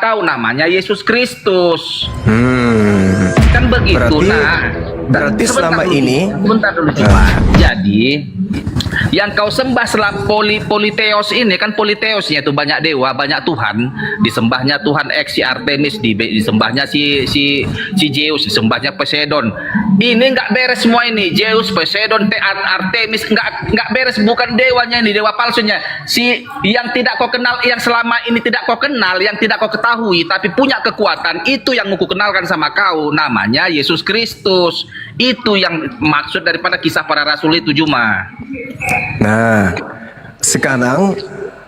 kau namanya Yesus Kristus. Kan begitu. Berarti selama ini sebentar dulu cuma. Jadi yang kau sembah selama politeos ini kan, politeosnya itu banyak dewa, banyak Tuhan. Disembahnya Tuhan X, si Artemis, disembahnya si Zeus, disembahnya Poseidon. Ini nggak beres semua ini. Zeus, Poseidon, Artemis nggak beres, bukan dewanya ini, dewa palsunya. Si yang tidak kau kenal, yang selama ini tidak kau kenal, yang tidak kau ketahui tapi punya kekuatan, itu yang aku kenalkan sama kau, namanya Yesus Kristus. Itu yang maksud daripada kisah para rasul itu, Juma. Nah, sekarang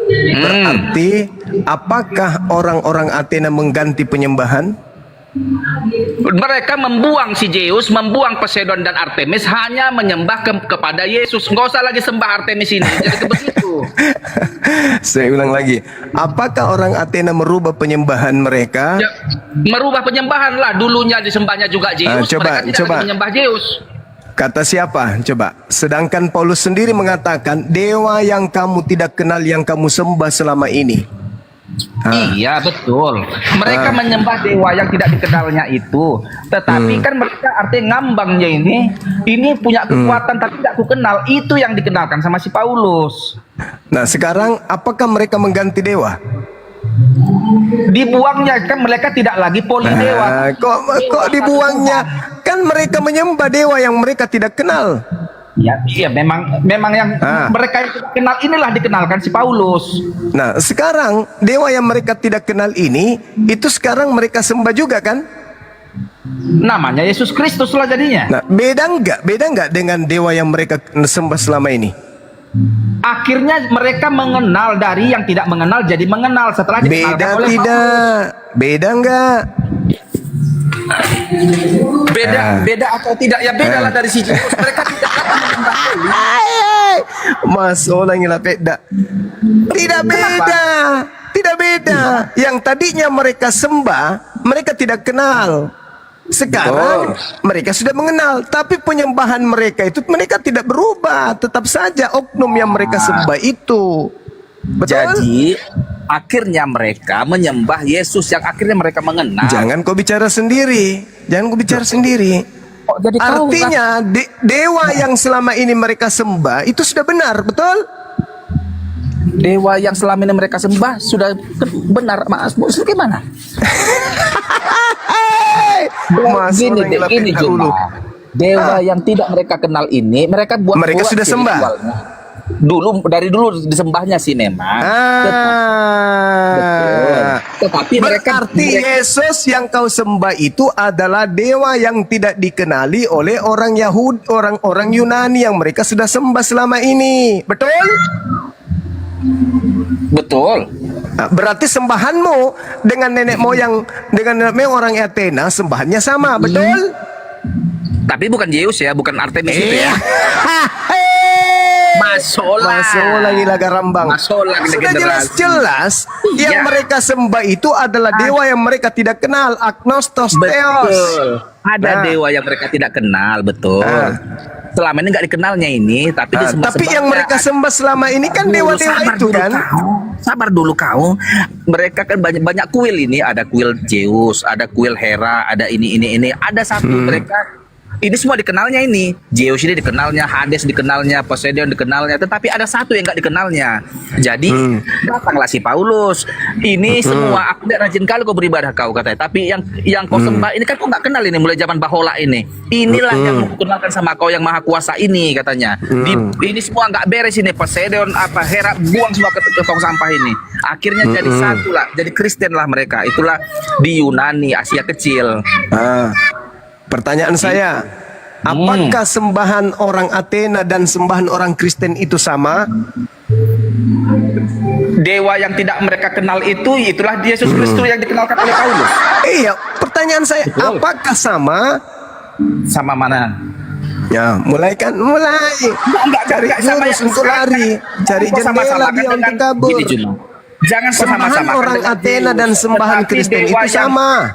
berarti apakah orang-orang Athena mengganti penyembahan? Mereka membuang si Zeus, membuang Poseidon dan Artemis, hanya menyembah kepada Yesus. Nggak usah lagi sembah Artemis ini. Jadi begitu. Saya ulang lagi. Apakah orang Athena merubah penyembahan mereka? Ya, merubah penyembahan lah. Dulunya disembahnya juga Zeus. Mereka tidak lagi menyembah Zeus. Kata siapa? Coba. Sedangkan Paulus sendiri mengatakan, dewa yang kamu tidak kenal yang kamu sembah selama ini. Iya, betul. Mereka menyembah dewa yang tidak dikenalnya itu. Tetapi kan mereka artinya ngambangnya ini punya kekuatan tapi tidak ku kenal. Itu yang dikenalkan sama si Paulus. Nah, sekarang apakah mereka mengganti dewa? Dibuangnya, kan mereka tidak lagi polidewa. Kok dibuangnya? Kan mereka menyembah dewa yang mereka tidak kenal. Ya, iya, memang yang mereka yang tidak kenal inilah dikenalkan si Paulus. Nah, sekarang dewa yang mereka tidak kenal ini, itu sekarang mereka sembah juga kan? Namanya Yesus Kristus lah jadinya. Nah, beda nggak dengan dewa yang mereka sembah selama ini? Akhirnya mereka mengenal dari yang tidak mengenal jadi mengenal setelah dikenalkan oleh Paulus. Beda nggak? Beda atau tidak? Ya beda lah dari si Zeus. Mereka tidak akan menyembah Deus. Masuk lagi lah beda. Tidak beda. Yang tadinya mereka sembah, mereka tidak kenal. Sekarang mereka sudah mengenal, tapi penyembahan mereka itu mereka tidak berubah, tetap saja oknum yang mereka sembah itu. Betul? Jadi akhirnya mereka menyembah Yesus yang akhirnya mereka mengenal. Jangan kau bicara sendiri. Oh, jadi artinya dewa yang selama ini mereka sembah itu sudah benar, betul? Dewa yang selama ini mereka sembah sudah benar, Mas. Gimana? Gini cuma dewa yang tidak mereka kenal ini mereka sudah sembah dari dulu disembahnya sih memang. Tetapi berarti Yesus yang kau sembah itu adalah dewa yang tidak dikenali oleh orang Yahudi, orang Yunani yang mereka sudah sembah selama ini, betul? Betul. Nah, berarti sembahanmu dengan nenek moyang orang Athena sembahannya sama, betul? Tapi bukan Zeus ya, bukan Artemis itu ya. Masuk lagi garambang. Sudah jelas-jelas yang mereka sembah itu adalah dewa yang mereka tidak kenal, agnostos theos. Ada dewa yang mereka tidak kenal, betul. Selama ini nggak dikenalnya ini, tapi disembah. Tapi yang mereka sembah selama ini kan dewa-dewa itu kan. Sabar dulu kau. Mereka kan banyak kuil ini, ada kuil Zeus, ada kuil Hera, ada ini. Ada satu mereka. Ini semua dikenalnya ini. Zeus ini dikenalnya, Hades dikenalnya, Poseidon dikenalnya, tetapi ada satu yang nggak dikenalnya. Jadi datanglah si Paulus. Ini semua aku tidak rajin kali kau beribadah kau katanya. Tapi yang kau sembah ini kan kau nggak kenal ini mulai zaman Bahola ini. Inilah yang aku kenalkan sama kau yang maha kuasa ini katanya. Ini semua nggak beres ini. Poseidon Hera buang semua ke tong sampah ini. Akhirnya jadi satu lah, jadi Kristen lah mereka. Itulah di Yunani, Asia Kecil. Pertanyaan saya, apakah sembahan orang Athena dan sembahan orang Kristen itu sama? Dewa yang tidak mereka kenal itulah Yesus Kristus yang dikenalkan oleh Paulus. Iya, pertanyaan saya, apakah sama? Sama mana? Ya, mulai. Cari jurus untuk lari, cari jendela dia untuk kabur. Jangan sembahan orang Athena dan sembahan Kristen itu sama.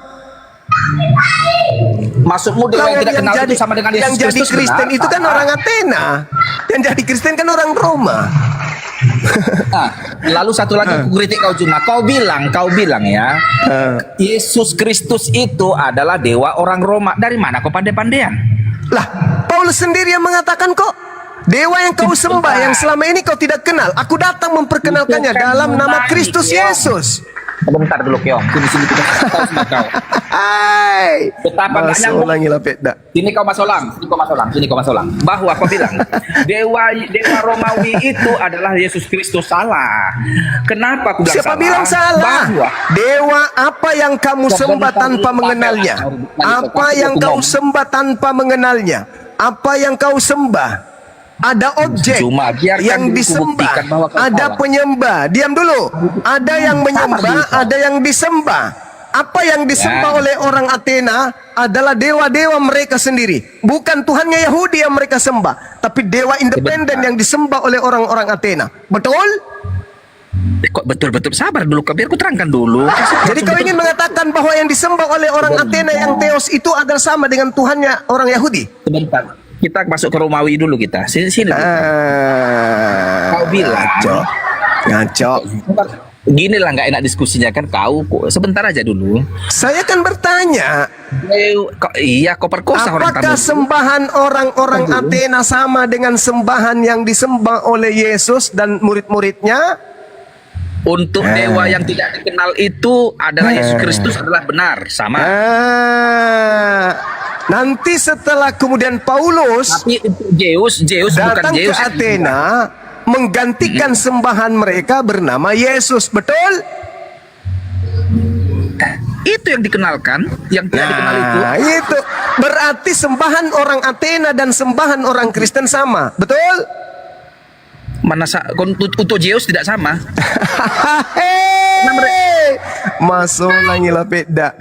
Maksudmu dewa yang tidak kenal itu sama dengan Yesus Kristus? Yang jadi Kristen itu kan orang Athena, yang jadi Kristen kan orang Roma. Nah, lalu satu lagi aku kritik kau Juma. Kau bilang ya, Yesus Kristus itu adalah dewa orang Roma. Dari mana kau pandai-pandaian? Lah, Paulus sendiri yang mengatakan kok, dewa yang kau sembah yang selama ini kau tidak kenal, aku datang memperkenalkannya dalam nama Kristus Yesus. Bentar dulu Keong, sini kita tahu semua kau. Hai. Betapa nggak nyambung. Ulangi lah Peda. Sini kau masuk lang. Bahwa kau bilang dewa Romawi itu adalah Yesus Kristus, salah. Kenapa aku bilang Siapa salah? bilang salah? Bahwa Dewa apa yang kamu sembah tanpa mengenalnya? Apa yang kau sembah tanpa mengenalnya? Apa yang kau sembah? Ada objek Cuma biarkan yang dulu disembah, kubuktikan bahwa kau ada salah. penyembah. Diam dulu. Ada yang menyembah, ada yang disembah. Apa yang disembah oleh orang Athena adalah dewa-dewa mereka sendiri. Bukan Tuhannya Yahudi yang mereka sembah, tapi dewa independen yang disembah oleh orang-orang Athena. Betul? Kok betul-betul sabar dulu kau, biar aku terangkan dulu. Jadi kau ingin mengatakan bahwa yang disembah oleh orang Athena yang Theos itu adalah sama dengan Tuhannya orang Yahudi? Sebentar. Kita masuk ke Romawi dulu kita. Sini. Kau bilang. Ngaco. Gini lah, nggak enak diskusinya kan kau. Sebentar aja dulu. Saya kan bertanya, Kau perkosa orang apakah tamu. sembahan orang-orang Athena sama dengan sembahan yang disembah oleh Yesus dan murid-muridnya? Untuk dewa yang tidak dikenal itu adalah Yesus Kristus adalah benar, sama. Nanti setelah kemudian Paulus Tapi untuk Zeus bukan datang ke Zeus. Athena menggantikan sembahan mereka bernama Yesus, betul? Itu yang dikenalkan, yang tidak dikenal itu. Nah, itu berarti sembahan orang Athena dan sembahan orang Kristen sama, betul? Untuk Zeus tidak sama. Masuk lagi lah Peda.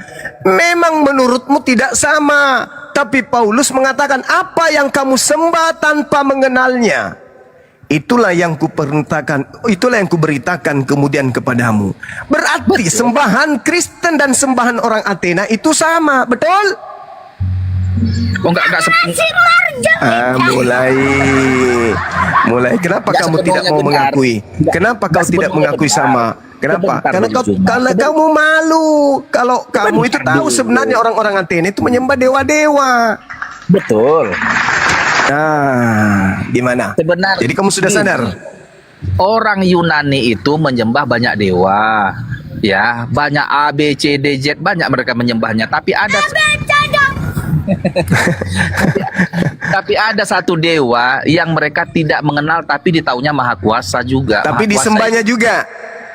Memang menurutmu tidak sama, tapi Paulus mengatakan apa yang kamu sembah tanpa mengenalnya, itulah yang kuperintahkan, itulah yang kuberitakan kemudian kepadamu. Berarti sembahan Kristen dan sembahan orang Athena itu sama, betul? Enggak Mulai. Kenapa Nggak kamu tidak sepenuhnya mau benar. mengakui? Kenapa kau tidak mengakui sama? Kenapa? Karena kamu malu. Kalau kamu itu tahu sebenarnya orang-orang Athena itu menyembah dewa-dewa. Betul. Nah, gimana? Sebenarnya Jadi kamu sudah sadar? orang Yunani itu menyembah banyak dewa. Ya, banyak A, B, C, D, Z, banyak mereka menyembahnya. Tapi ada satu dewa yang mereka tidak mengenal, tapi ditaunya maha kuasa juga. Tapi Maha kuasa disembahnya juga.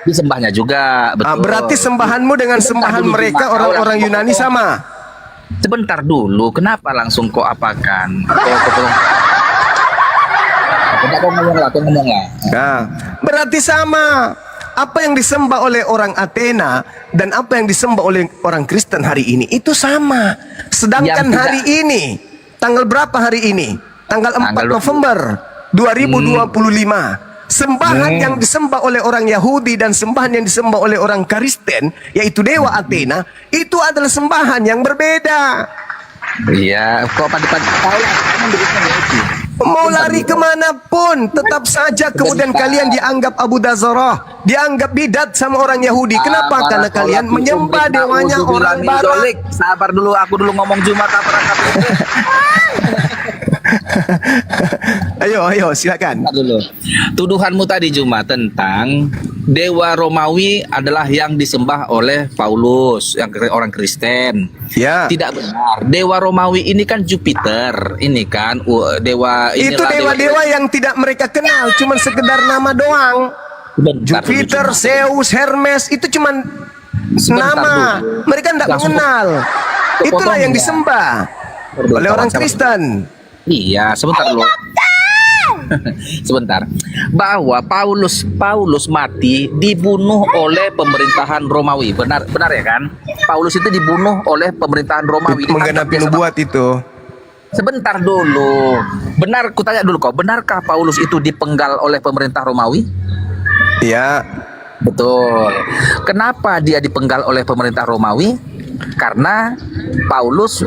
disembahnya juga, betul. Berarti sembahanmu dengan sembahan mereka orang-orang Yunani sama. Sebentar dulu, kenapa langsung kau apakan? Kau ngomong lah. Nah, berarti sama. Apa yang disembah oleh orang Athena dan apa yang disembah oleh orang Kristen hari ini itu sama. Sedangkan hari ini, tanggal berapa hari ini? Tanggal 4 November 2025. Sembahan yang disembah oleh orang Yahudi dan sembahan yang disembah oleh orang Kristen, yaitu dewa Athena, itu adalah sembahan yang berbeda. Iya, kok padi-padi tahu lah, kamu begini itu. Mau lari kemanapun, tetap saja kemudian kalian dianggap Abu Dazarah, dianggap bidat sama orang Yahudi. Kenapa? Karena kalian menyembah dewanya orang Barat. Sabar dulu, aku dulu ngomong Jumat apa Ayo, silakan. dulu. Tuduhanmu tadi Jumat tentang dewa Romawi adalah yang disembah oleh Paulus, yang orang Kristen. Ya. Tidak benar. Dewa Romawi ini kan Jupiter, ini kan dewa. Itu inilah dewa-dewa yang tidak mereka kenal, cuman sekedar nama doang. Sebentar dulu, Jupiter, Jumat. Zeus, Hermes, itu cuman Sebentar nama. dulu. Mereka tidak Langsung mengenal. Itulah yang disembah oleh orang Kristen. Iya, sebentar dulu. Sebentar. Bahwa Paulus mati dibunuh oleh pemerintahan Romawi. Benar ya kan? Paulus itu dibunuh oleh pemerintahan Romawi. Menggenapi nubuat itu. Sebentar dulu. Benar, kutanya dulu kok. Benarkah Paulus itu dipenggal oleh pemerintah Romawi? Ya. Betul. Kenapa dia dipenggal oleh pemerintah Romawi? Karena Paulus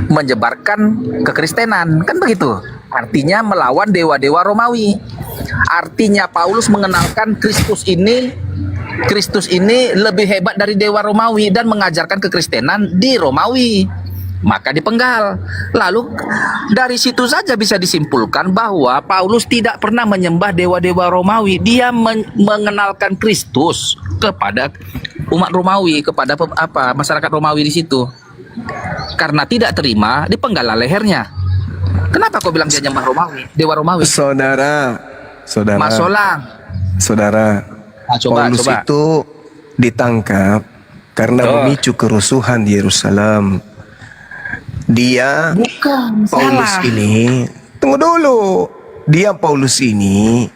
menyebarkan kekristenan, kan begitu? Artinya melawan dewa-dewa Romawi. Artinya Paulus mengenalkan Kristus ini lebih hebat dari dewa Romawi dan mengajarkan kekristenan di Romawi. Maka dipenggal. Lalu dari situ saja bisa disimpulkan bahwa Paulus tidak pernah menyembah dewa-dewa Romawi. Dia mengenalkan Kristus kepada umat Romawi, kepada masyarakat Romawi di situ. Karena tidak terima, dipenggal lehernya. Kenapa kau bilang dia nyembah Romawi, dewa Romawi? Saudara, Mas Solang. saudara, Paulus itu ditangkap karena memicu kerusuhan di Yerusalem. Dia Bukan, Paulus salah. ini, tunggu dulu. Dia Paulus ini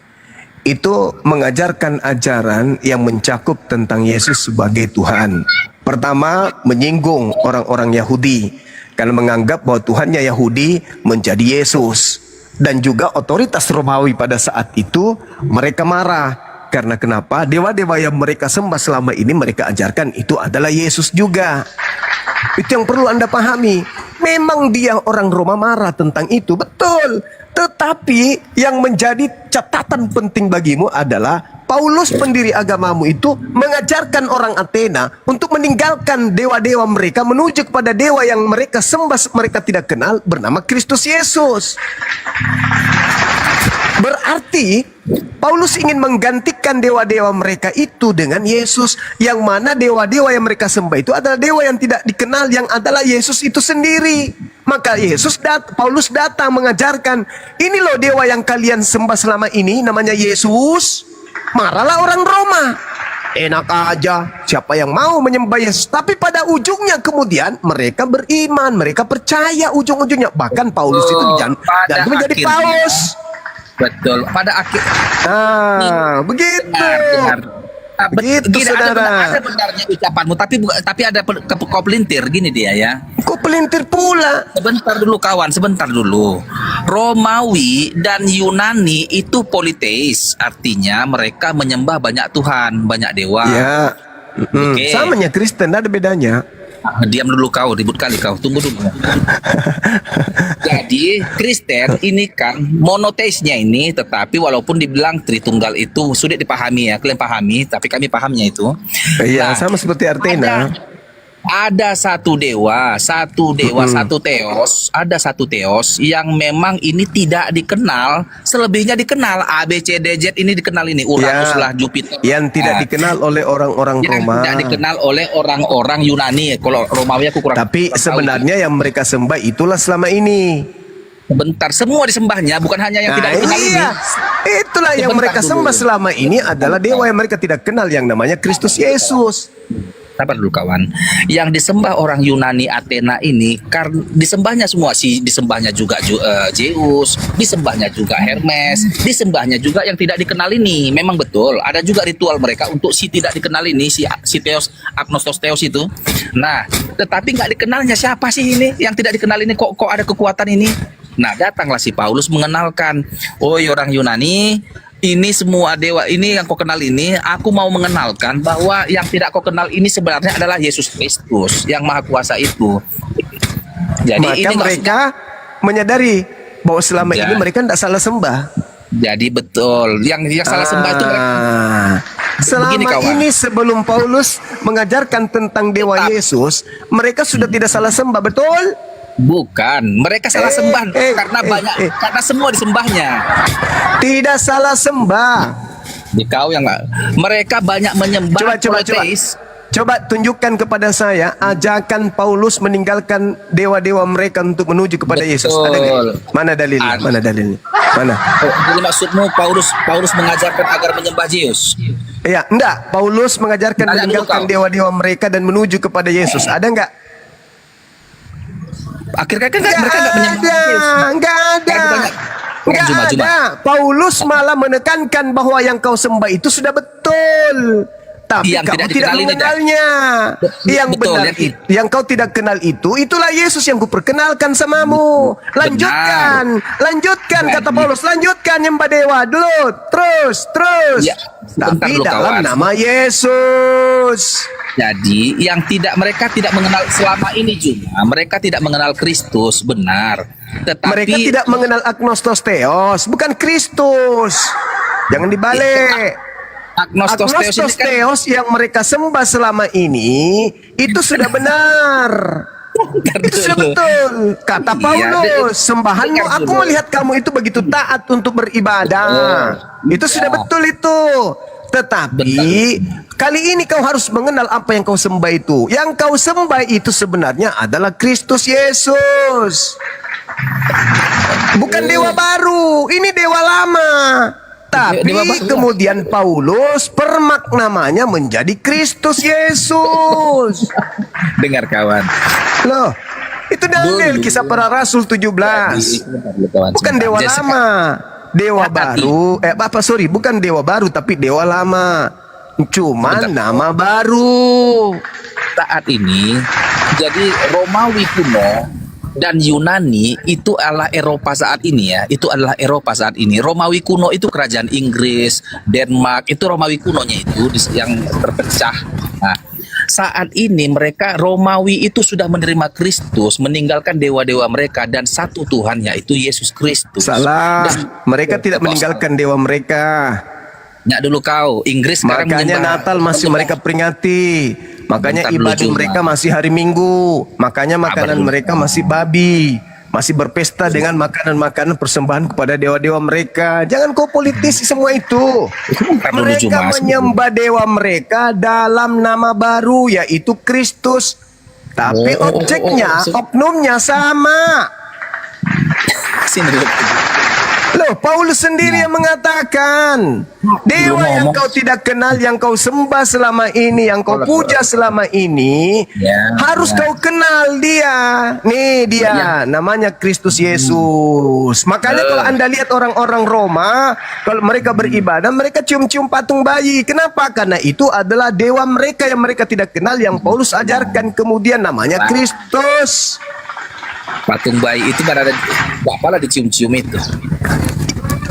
itu mengajarkan ajaran yang mencakup tentang Yesus sebagai Tuhan. Pertama, menyinggung orang-orang Yahudi karena menganggap bahwa Tuhannya Yahudi menjadi Yesus. Dan juga otoritas Romawi pada saat itu mereka marah. Karena kenapa? Dewa-dewa yang mereka sembah selama ini mereka ajarkan itu adalah Yesus juga. Itu yang perlu Anda pahami. Memang dia orang Roma marah tentang itu, betul. Tetapi yang menjadi catatan penting bagimu adalah Paulus pendiri agamamu itu mengajarkan orang Athena untuk meninggalkan dewa-dewa mereka menuju kepada dewa yang mereka sembah mereka tidak kenal bernama Kristus Yesus. Berarti Paulus ingin menggantikan dewa-dewa mereka itu dengan Yesus, yang mana dewa-dewa yang mereka sembah itu adalah dewa yang tidak dikenal, yang adalah Yesus itu sendiri. Maka Paulus datang mengajarkan, ini loh dewa yang kalian sembah selama ini namanya Yesus. Marahlah orang Roma. Enak aja, siapa yang mau menyembah Yesus? Tapi pada ujungnya kemudian mereka beriman, mereka percaya ujung-ujungnya. Bahkan Paulus itu dan menjadi paus. Betul. Pada akhir begitu. benar. Begitu, Gini, saudara. ada benarnya ucapanmu, tapi ada kau pelintir gini dia ya. Kok pelintir pula? Sebentar dulu kawan, sebentar dulu. Romawi dan Yunani itu politeis, artinya mereka menyembah banyak Tuhan, banyak dewa. Ya, Oke. samanya Kristen, ada bedanya. Diam dulu kau, ribut kali kau. Tunggu dulu. Jadi Kristen ini kan monoteisnya ini, tetapi walaupun dibilang Tritunggal itu sulit dipahami ya, kalian pahami, tapi kami pahamnya itu. Iya, Nah, sama seperti Athena. ada satu dewa, satu teos, ada satu teos yang memang ini tidak dikenal, selebihnya dikenal. A B C D Z ini dikenal, ini Uranus lah, Jupiter. Yang tidak Nah, dikenal oleh orang-orang yang Roma. tidak dikenal oleh orang-orang Yunani. Kalau Romawi aku kurang. Tapi kurang sebenarnya yang mereka sembah itulah selama ini. tahu. Bentar, semua disembahnya, bukan hanya yang tidak dikenal ini. Itulah yang Sebentar mereka dulu. sembah selama ini adalah dewa yang mereka tidak kenal, yang namanya Kristus Yesus. Sabar dulu kawan. Yang disembah orang Yunani Athena ini karena disembahnya semua, disembahnya juga Zeus, disembahnya juga Hermes, disembahnya juga yang tidak dikenal ini. Memang betul, ada juga ritual mereka untuk si tidak dikenal ini, si Theos, Agnostos Theos itu. Nah, tetapi nggak dikenalnya siapa sih ini? Yang tidak dikenal ini kok ada kekuatan ini? Nah, datanglah si Paulus mengenalkan, "Oh, orang Yunani, ini semua dewa ini yang kau kenal ini, aku mau mengenalkan bahwa yang tidak kau kenal ini sebenarnya adalah Yesus Kristus yang Maha Kuasa itu." Jadi Maka ini mereka menyadari bahwa selama Ya. ini mereka tidak salah sembah. jadi betul yang salah sembah itu mereka. Selama Begini, kawan. ini sebelum Paulus mengajarkan tentang dewa Tetap. Yesus, mereka sudah tidak salah sembah, betul? Bukan, mereka salah sembah karena karena semua disembahnya. Tidak salah sembah. Di kau yang nggak, mereka banyak menyembah Coba. politeis. Coba tunjukkan kepada saya ajakan Paulus meninggalkan dewa-dewa mereka untuk menuju kepada Betul. Yesus. Ada nggak? Mana dalilnya? Ada. Mana dalilnya? Mana? Jadi maksudmu Paulus mengajarkan agar menyembah Zeus? Ya, enggak. Paulus mengajarkan Tanya dulu meninggalkan kau. dewa-dewa mereka dan menuju kepada Yesus. Ada enggak? Akhirnya kan mereka nggak menyembah Zeus. Enggak ada. Kan banyak. Enggak Cuma-cuma. ada. Paulus malah menekankan bahwa yang kau sembah itu sudah betul. Tapi Yang kamu tidak tidak dikenali tidak. mengenalnya. Yang Betul, benar yang kau tidak kenal itulah Yesus yang kuperkenalkan samamu. Lanjutkan, kata Paulus, lanjutkan nyembah dewa dulu, terus. Ya, sebentar Tapi dulu, dalam kawan. nama Yesus. Jadi yang mereka tidak mengenal selama ini juga, mereka tidak mengenal Kristus benar. Tetapi Mereka tidak mengenal Agnostos Theos, bukan Kristus. Jangan dibalik. Agnostos Theos Agnostos ini kan Theos yang mereka sembah selama ini itu sudah benar. Itu sudah betul. Kata Iya, Paulus, sembahanmu dengar aku dulu. melihat kamu itu begitu taat untuk beribadah. Itu sudah betul itu. Tetapi kali ini kau harus mengenal apa yang kau sembah itu. Yang kau sembah itu sebenarnya adalah Kristus Yesus. Bukan dewa baru, ini dewa lama. Tapi Dewa baru. kemudian Paulus permaknamanya menjadi Kristus Yesus. dengar kawan. Loh, itu dalil Dulu. kisah para rasul 17. Sebentar dulu, kawan, Bukan sebentar. dewa Jadi lama. Dewa Hati. baru, sorry, bukan dewa baru tapi dewa lama. Cuman Sebentar. nama baru. saat ini jadi Romawi kuno dan Yunani itu adalah Eropa saat ini ya. Itu adalah Eropa saat ini. Romawi kuno itu kerajaan Inggris, Denmark, itu Romawi kunonya itu yang terpecah. Nah, saat ini mereka Romawi itu sudah menerima Kristus, meninggalkan dewa-dewa mereka dan satu Tuhan yaitu Yesus Kristus. Salah. Dan- Mereka tidak meninggalkan dewa mereka. Nyak dulu kau, Inggris sekarang Makanya menyembah- Natal masih mereka peringati. Makanya Bentar dulu, ibadah Juma. mereka masih hari Minggu. Makanya makanan dulu. mereka masih babi. Masih berpesta dengan makanan-makanan persembahan kepada dewa-dewa mereka. Jangan kau politisi semua itu. Bentar dulu, Mereka Juma. menyembah dewa mereka dalam nama baru yaitu Kristus. Tapi objeknya, oknumnya sama. Sini dulu. Loh, Paulus sendiri yang mengatakan, dewa yang kau tidak kenal, yang kau sembah selama ini, yang kau puja selama ini, Ya, harus ya. kau kenal dia. Nih dia, namanya Kristus Yesus. Makanya kalau Anda lihat orang-orang Roma, kalau mereka beribadah, mereka cium-cium patung bayi. Kenapa? Karena itu adalah dewa mereka yang mereka tidak kenal, yang Paulus ajarkan kemudian namanya Kristus. Patung bayi itu kan ada apalah dicium-cium itu.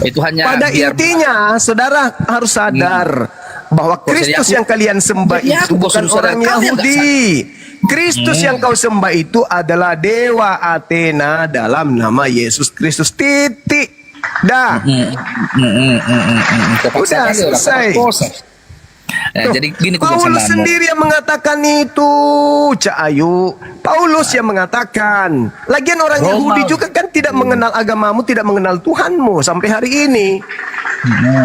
Itu hanya Pada biar intinya, saudara harus sadar bahwa Kristus jadi yang kalian sembah jadi itu aku bukan suruh orang sadar. Kalian Yahudi. Kristus yang kau sembah itu adalah dewa Athena dalam nama Yesus Kristus. Titik. Dah. Udah, selesai. Jadi gini Paulus kebiasaanmu. sendiri yang mengatakan itu, Cak Ayu. Paulus yang mengatakan. Lagian orang Roma. Yahudi juga kan tidak mengenal agamamu, tidak mengenal Tuhanmu sampai hari ini.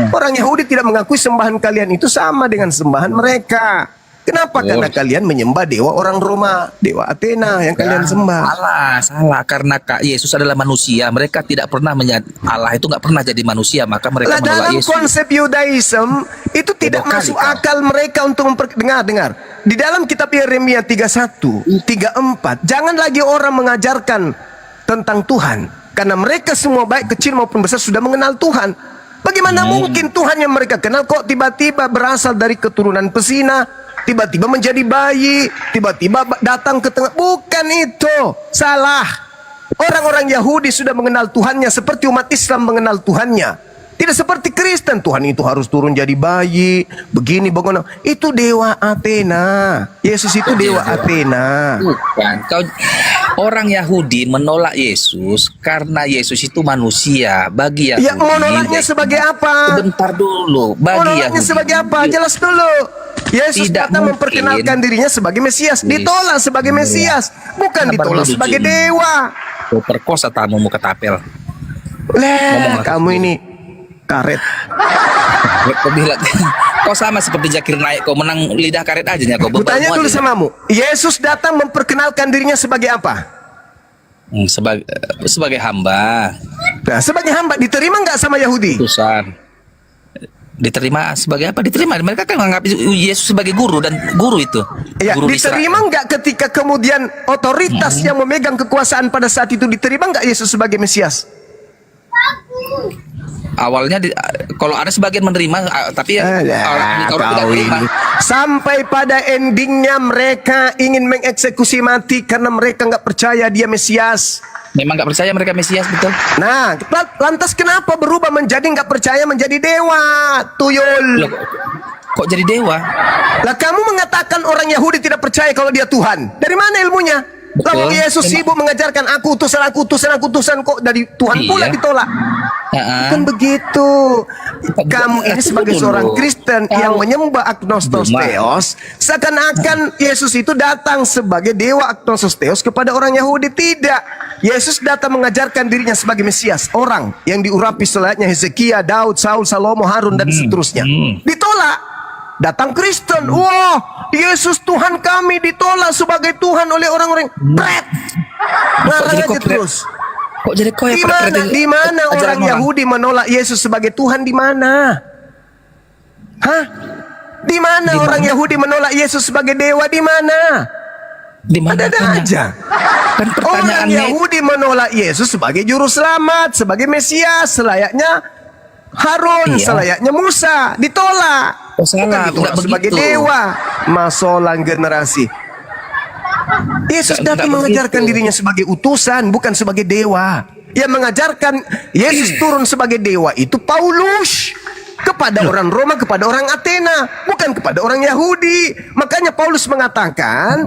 Orang Yahudi tidak mengakui sembahan kalian itu sama dengan sembahan mereka. Kenapa? Karena kalian menyembah dewa orang Roma, dewa Athena yang kalian sembah. Salah karena Kak Yesus adalah manusia. Mereka tidak pernah Allah itu nggak pernah jadi manusia, maka mereka Lah menolak dalam Yesus. konsep Yudaism itu tidak Bodoh masuk kali, kau. akal mereka untuk dengar. Di dalam kitab Yeremia 31, 34, jangan lagi orang mengajarkan tentang Tuhan karena mereka semua baik kecil maupun besar sudah mengenal Tuhan. Bagaimana mungkin Tuhan yang mereka kenal kok tiba-tiba berasal dari keturunan pesina, tiba-tiba menjadi bayi, tiba-tiba datang ke tengah. Bukan itu. Salah. Orang-orang Yahudi sudah mengenal Tuhannya seperti umat Islam mengenal Tuhannya. Tidak seperti Kristen, Tuhan itu harus turun jadi bayi, begini, bagaimana. Itu dewa Athena. Yesus itu dewa Athena. Bukan. Orang Yahudi menolak Yesus karena Yesus itu manusia. Bagi Yahudi. Ya, menolaknya sebagai apa? Sebentar dulu. Bagi Menolaknya Yahudi. sebagai apa? Jelas dulu. Yesus Tidak datang mungkin. memperkenalkan dirinya sebagai Mesias. Ditolak sebagai Mesias. Bukan Sabar ditolak dulu, sebagai Jim. dewa. Kau perkosa tamumu ketapel. Leh, kamu ini karet. Kau bilang, kau sama seperti Zakir Naik. Kau menang lidah karet aja ya. Kau Kutanya bebanmu dulu aja. samamu. Yesus datang memperkenalkan dirinya sebagai apa? Sebagai hamba. Nah, sebagai hamba diterima nggak sama Yahudi? Utusan. Diterima sebagai apa? Diterima. Mereka kan menganggap Yesus sebagai guru dan guru itu. Ya, Guru di diterima Israel. nggak ketika kemudian otoritas yang memegang kekuasaan pada saat itu diterima nggak Yesus sebagai Mesias? Awalnya kalau ada sebagian menerima, tapi orang tidak Kau terima. ini. Sampai pada endingnya mereka ingin mengeksekusi mati karena mereka nggak percaya dia Mesias. Memang nggak percaya mereka Mesias, betul. Nah, lantas kenapa berubah menjadi nggak percaya menjadi dewa? Tuyul. Loh, kok jadi dewa? Lah kamu mengatakan orang Yahudi tidak percaya kalau dia Tuhan. Dari mana ilmunya? Betul. Lalu Yesus sibuk mengajarkan aku utusan kok dari Tuhan pula Iya. ditolak. Bukan begitu. Kamu ini sebagai Tunggu seorang dulu. Kristen yang menyembah agnostos theos, seakan-akan Yesus itu datang sebagai dewa agnostos theos kepada orang Yahudi. Tidak. Yesus datang mengajarkan dirinya sebagai Mesias, orang yang diurapi selayaknya Hezekia, Daud, Saul, Salomo, Harun dan seterusnya. Ditolak. Datang Kristen. Wah, Yesus Tuhan kami ditolak sebagai Tuhan oleh orang-orang. Pret. Ngarang jadi aja kok terus. Kok jadi kau yang Di mana orang Yahudi menolak Yesus sebagai Tuhan? Di mana? Hah? Di mana orang Yahudi menolak Yesus sebagai dewa? Di mana? Di mana? Ada aja. Kan Orang pertanyaannya Yahudi menolak Yesus sebagai juru selamat, sebagai Mesias, selayaknya Harun, Iya. selayaknya Musa, ditolak. Oh, salah, Bukan ditolak enggak sebagai begitu. dewa. Masolang generasi. Yesus Enggak datang mengajarkan begitu. dirinya sebagai utusan, bukan sebagai dewa. Yang mengajarkan Yesus turun sebagai dewa itu Paulus. Kepada orang Roma, kepada orang Athena, bukan kepada orang Yahudi. Makanya Paulus mengatakan,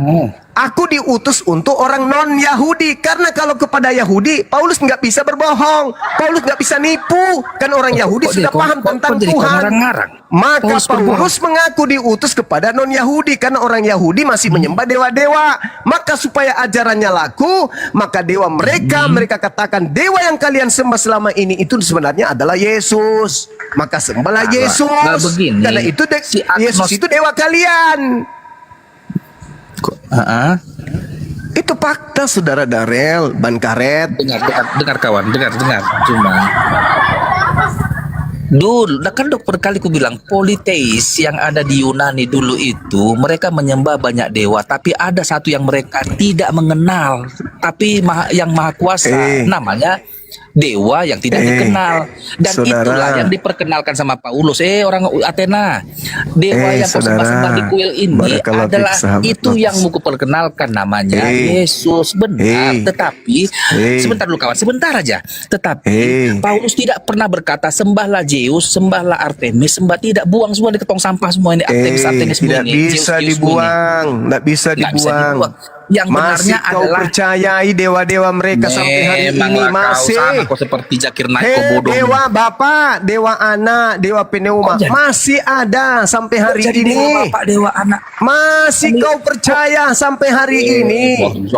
aku diutus untuk orang non-Yahudi. Karena kalau kepada Yahudi, Paulus nggak bisa berbohong. Paulus nggak bisa nipu. Kan orang Yahudi kok sudah dia- paham kok- tentang kok jadi kau Tuhan. ngarang-ngarang? Maka Paulus Paulus mengaku diutus kepada non-Yahudi. Karena orang Yahudi masih menyembah dewa-dewa. Maka supaya ajarannya laku, maka dewa mereka katakan, dewa yang kalian sembah selama ini itu sebenarnya adalah Yesus. Maka sembahlah Yesus. Nah, begini, Karena itu si Yesus itu dewa kalian. Itu fakta, saudara Darel, ban karet. dengar kawan, dengar. Cuma dulu, kan dokter kali ku bilang politeis yang ada di Yunani dulu itu mereka menyembah banyak dewa, tapi ada satu yang mereka tidak mengenal, tapi yang maha kuasa, namanya dewa yang tidak dikenal, dan Saudara. itulah yang diperkenalkan sama Paulus. Orang Athena, dewa yang kau Saudara. sembah di kuil ini Barakallahu adalah fiik, sahabat itu Lotus. yang muku perkenalkan, namanya Eh. Yesus, benar. Eh. Tetapi sebentar dulu kawan, sebentar aja. Tetapi Paulus tidak pernah berkata sembahlah Zeus, sembahlah Artemis, sembah, tidak, buang semua di ketong sampah semua ini, Artemis Tidak ini, bisa Zeus ini. dibuang, tidak bisa Nggak bisa dibuang. dibuang. Yang Masih benarnya kau adalah percayai dewa-dewa mereka sampai hari ini memanglah masih. kau sama kau seperti Zakir Naik, Hei, kau bodoh. dewa Bapak, dewa Anak, dewa Pneuma Kok jadi- masih ada sampai Kok hari jadi ini. dewa bapak, dewa anak. Masih kau percaya sampai hari ini.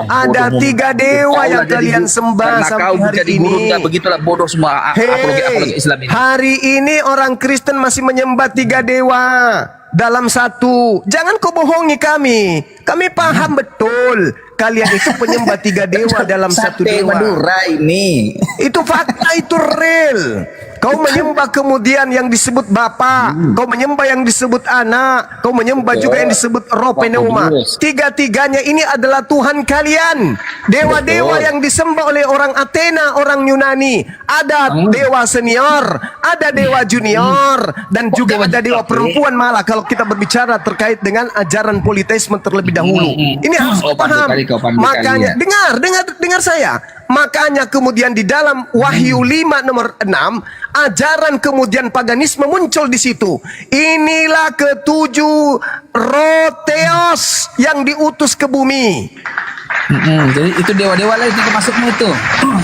Ada 3 dewa yang kalian sembah karena sampai kau hari jadi ini. guru, enggak begitulah bodoh semua apologi Islam ini. Hari ini orang Kristen masih menyembah 3 dewa dalam satu. Jangan kau bohongi kami. Kami paham betul. Kalian itu penyembah 3 dewa dalam satu Sate dewa. Madura ini. Itu fakta, itu real. Kau menyembah kemudian yang disebut Bapa, kau menyembah yang disebut Anak, kau menyembah juga yang disebut Roh Pneuma. Tiga-tiganya ini adalah Tuhan kalian. Dewa-dewa yang disembah oleh orang Athena, orang Yunani. Ada dewa senior, ada dewa junior, dan juga ada dewa perempuan malah kalau kita berbicara terkait dengan ajaran politeisme terlebih dahulu. Ini harus Oh, pandai paham. kali kau, pandai Makanya kali dengar saya. Makanya kemudian di dalam Wahyu 5 nomor 6, ajaran kemudian paganisme muncul di situ. Inilah ketujuh roh Theos yang diutus ke bumi. Jadi itu dewa-dewa lah itu masuknya itu.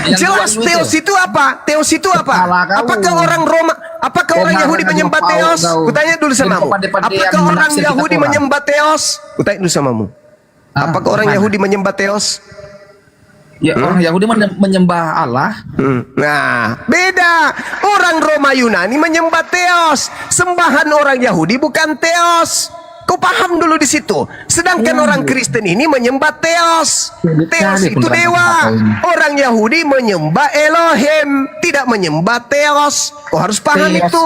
Yang Jelas dua Theos itu apa? Theos itu apa? Kepala kau. Apakah orang Roma, apakah orang Kau Yahudi ngarang menyembah aja Theos? kau. Kutanya dulu Jadi samamu. kau pandai-pandai Apakah yang orang menafsir kitab Yahudi orang. menyembah Theos? Kutanya dulu samamu. Apakah orang gimana? Yahudi menyembah Theos? Ya, orang Yahudi menyembah Allah. Nah, beda. Orang Roma Yunani menyembah Theos. Sembahan orang Yahudi bukan Theos. Kau paham dulu di situ. Sedangkan orang Kristen ini menyembah Theos. Theos itu dewa. Orang Yahudi menyembah Elohim, tidak menyembah Theos. Kau harus paham itu.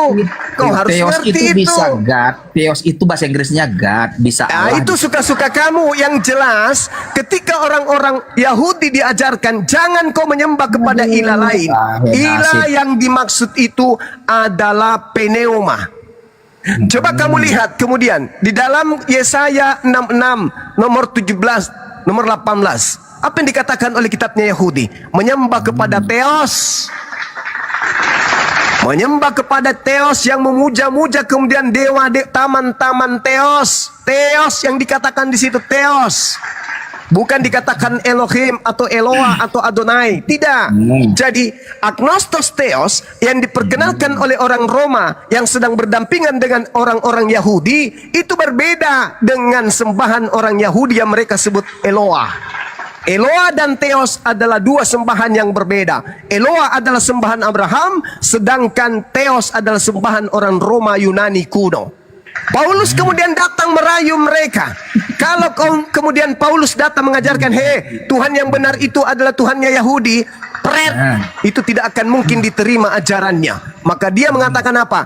Kau harus Theos ngerti itu itu. bisa God. Theos itu bahasa Inggrisnya God, bisa Nah, Allah. itu suka-suka kamu. Yang jelas, ketika orang-orang Yahudi diajarkan, jangan kau menyembah kepada ilah lain. Ilah yang dimaksud itu adalah Pneuma. Coba kamu lihat kemudian di dalam Yesaya 66 nomor 17, nomor 18. Apa yang dikatakan oleh kitabnya Yahudi? Menyembah kepada Theos. Menyembah kepada Theos yang memuja-muja kemudian dewa taman-taman Theos. Theos yang dikatakan di situ Theos. Bukan dikatakan Elohim atau Eloa atau Adonai. Tidak. Jadi agnostos theos yang diperkenalkan oleh orang Roma yang sedang berdampingan dengan orang-orang Yahudi itu berbeda dengan sembahan orang Yahudi yang mereka sebut Eloa. Eloa dan Theos adalah dua sembahan yang berbeda. Eloa adalah sembahan Abraham, sedangkan Theos adalah sembahan orang Roma Yunani kuno. Paulus kemudian datang merayu mereka. Kalau kemudian Paulus datang mengajarkan, Tuhan yang benar itu adalah Tuhannya Yahudi, itu tidak akan mungkin diterima ajarannya. Maka dia mengatakan apa?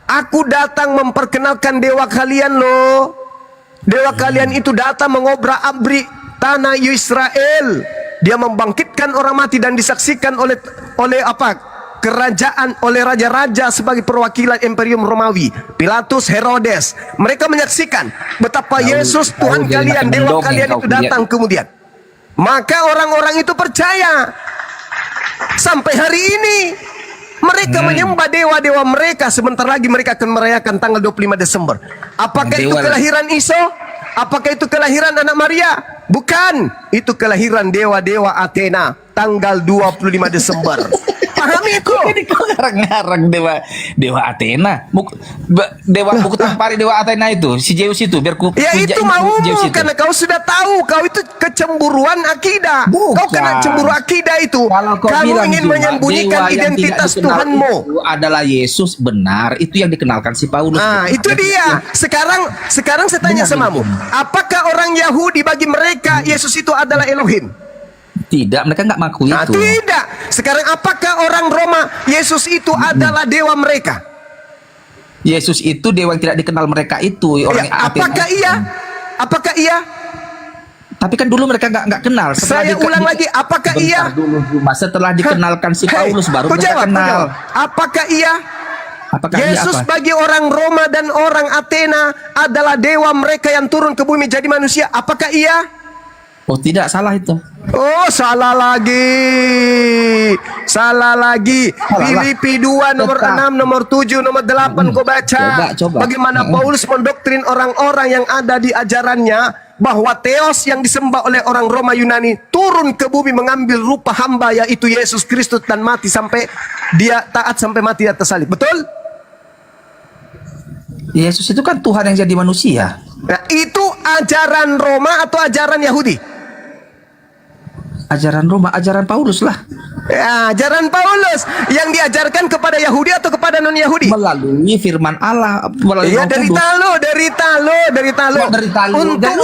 Aku datang memperkenalkan dewa kalian loh. Dewa kalian itu datang mengobrak-abrik tanah Israel. Dia membangkitkan orang mati dan disaksikan oleh kerajaan, oleh raja-raja sebagai perwakilan Imperium Romawi, Pilatus, Herodes. Mereka menyaksikan betapa Yesus Tuhan kalian, dewa kalian itu datang kemudian. Maka orang-orang itu percaya. Sampai hari ini mereka menyembah dewa-dewa mereka. Sebentar lagi mereka akan merayakan tanggal 25 Desember. Apakah itu kelahiran Isa? Apakah itu kelahiran anak Maria? Bukan. Itu kelahiran dewa-dewa Athena tanggal 25 Desember. Pahami itu. Ini kok ngarang-ngarang dewa Athena. Dewa buku tampari dewa Athena itu, si Zeus itu, biar ku ya itu maumu karena kau sudah tahu kau itu kecemburuan akidah. Kau kena cemburu akidah itu. Kalau kau kamu ingin menyembunyikan identitas Tuhanmu. Itu adalah Yesus, benar. Itu yang dikenalkan si Paulus. Nah, itu dia. Sekarang saya tanya samamu. Apakah orang Yahudi bagi mereka Yesus itu adalah Elohim? Tidak, mereka nggak mengaku itu. Tidak. Sekarang apakah orang Roma Yesus itu adalah dewa mereka? Yesus itu dewa yang tidak dikenal mereka itu. Orang apakah iya? Apakah iya? Tapi kan dulu mereka nggak kenal. Saya ulang lagi, apakah iya? Setelah dikenalkan si Paulus baru mereka kenal. Apakah iya? Apakah Yesus bagi orang Roma dan orang Athena adalah dewa mereka yang turun ke bumi jadi manusia? Apakah iya? Oh tidak, salah itu. Oh salah lagi. Salah lagi. Filipi 2 nomor 6, nomor 7, nomor 8 kau baca. Coba. Bagaimana Paulus mendoktrin orang-orang yang ada di ajarannya bahwa Theos yang disembah oleh orang Roma Yunani turun ke bumi mengambil rupa hamba yaitu Yesus Kristus dan mati sampai dia taat sampai mati atas salib. Betul? Yesus itu kan Tuhan yang jadi manusia. Nah, itu ajaran Roma atau ajaran Yahudi? Ajaran Roma, ajaran Paulus lah. Ya, ajaran Paulus yang diajarkan kepada Yahudi atau kepada non-Yahudi? Melalui firman Allah. Ya, dari talo. Untuk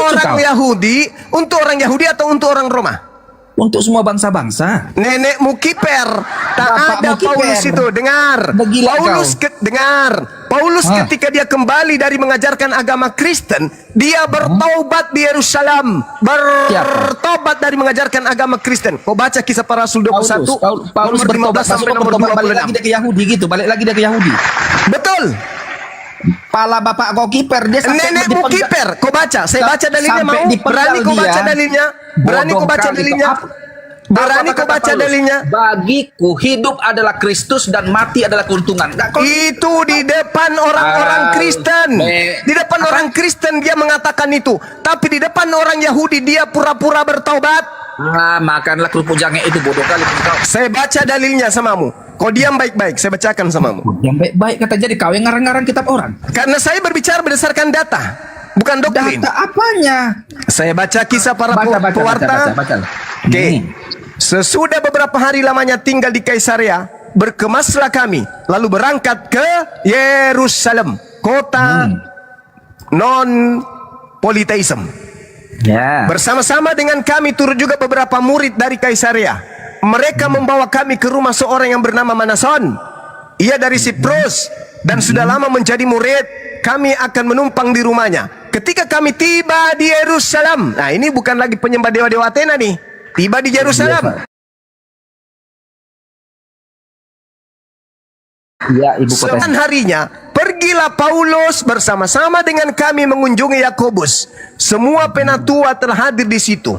orang Yahudi, atau untuk orang Roma? Untuk semua bangsa-bangsa. Nenekmu kiper. Tak ada Bapakmu Paulus kiper. itu. Dengar. Paulus ketika dia kembali dari mengajarkan agama Kristen, dia bertaubat di Yerusalem. Bertobat dari mengajarkan agama Kristen. Kau baca Kisah Para Rasul 21. Paulus bertobat sampai nomor 26. Balik lagi dia ke Yahudi gitu. Balik lagi dia ke Yahudi. Betul. Pala bapak kau kiper, dia nenekmu kiper. Kau baca, saya baca dalilnya mau. Berani kau baca dalilnya? Berani kau baca dalilnya? Berani kau baca dalilnya? Bagiku hidup adalah Kristus dan mati adalah keuntungan. Itu di depan orang-orang Kristen. Di depan orang Kristen dia mengatakan itu. Tapi di depan orang Yahudi dia pura-pura bertaubat. Makanlah kerupuk jange itu, bodoh kali kau. Saya baca dalilnya samamu. Kau diam baik-baik, saya bacakan samamu. Yang baik-baik kata, jadi kau yang ngarang-ngarang kitab orang. Karena saya berbicara berdasarkan data, bukan doktrin. Data apanya? Saya baca Kisah Para Pewarta. Oke. Sesudah beberapa hari lamanya tinggal di Kaisarea, berkemaslah kami, lalu berangkat ke Yerusalem, kota non politeism. Ya. Bersama-sama dengan kami turut juga beberapa murid dari Kaisarea. Mereka membawa kami ke rumah seorang yang bernama Manason. Ia dari Siprus dan sudah lama menjadi murid. Kami akan menumpang di rumahnya. Ketika kami tiba di Yerusalem, nah ini bukan lagi penyembah dewa-dewa Athena nih. Tiba di Yerusalem. Ya, ibu kota. Harinya, pergilah Paulus bersama-sama dengan kami mengunjungi Yakobus. Semua penatua telah hadir di situ.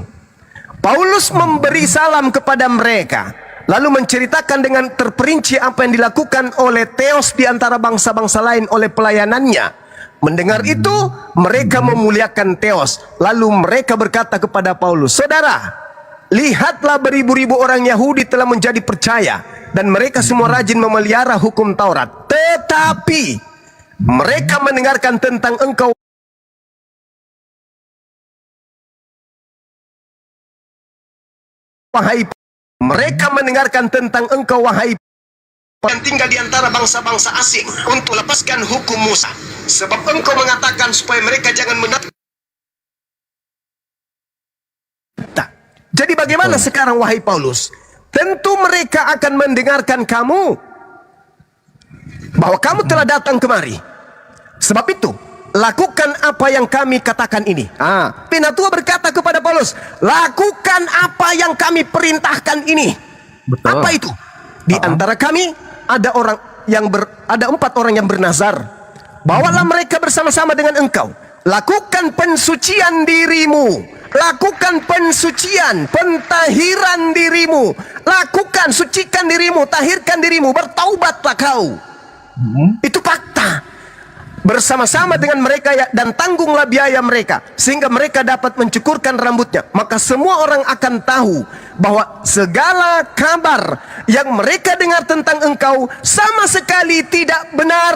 Paulus memberi salam kepada mereka, lalu menceritakan dengan terperinci apa yang dilakukan oleh Theos di antara bangsa-bangsa lain oleh pelayanannya. Mendengar itu, mereka memuliakan Theos. Lalu mereka berkata kepada Paulus, "Saudara, lihatlah beribu-ribu orang Yahudi telah menjadi percaya, dan mereka semua rajin memelihara hukum Taurat. Tetapi mereka mendengarkan tentang engkau, wahai yang tinggal di antara bangsa-bangsa asing, untuk lepaskan hukum Musa. Sebab engkau mengatakan supaya mereka jangan menatap." Jadi bagaimana sekarang, wahai Paulus? Tentu mereka akan mendengarkan kamu, bahwa kamu telah datang kemari. Sebab itu, lakukan apa yang kami katakan ini. Penatua berkata kepada Paulus, lakukan apa yang kami perintahkan ini. Betul. Apa itu? Di antara kami ada ada 4 orang yang bernazar. Bawalah mereka bersama-sama dengan engkau. Lakukan pensucian dirimu. Lakukan pensucian, pentahiran dirimu. Lakukan, sucikan dirimu, tahirkan dirimu, bertaubatlah kau. Itu fakta. Bersama-sama dengan mereka dan tanggunglah biaya mereka, sehingga mereka dapat mencukurkan rambutnya. Maka semua orang akan tahu bahwa segala kabar yang mereka dengar tentang engkau sama sekali tidak benar.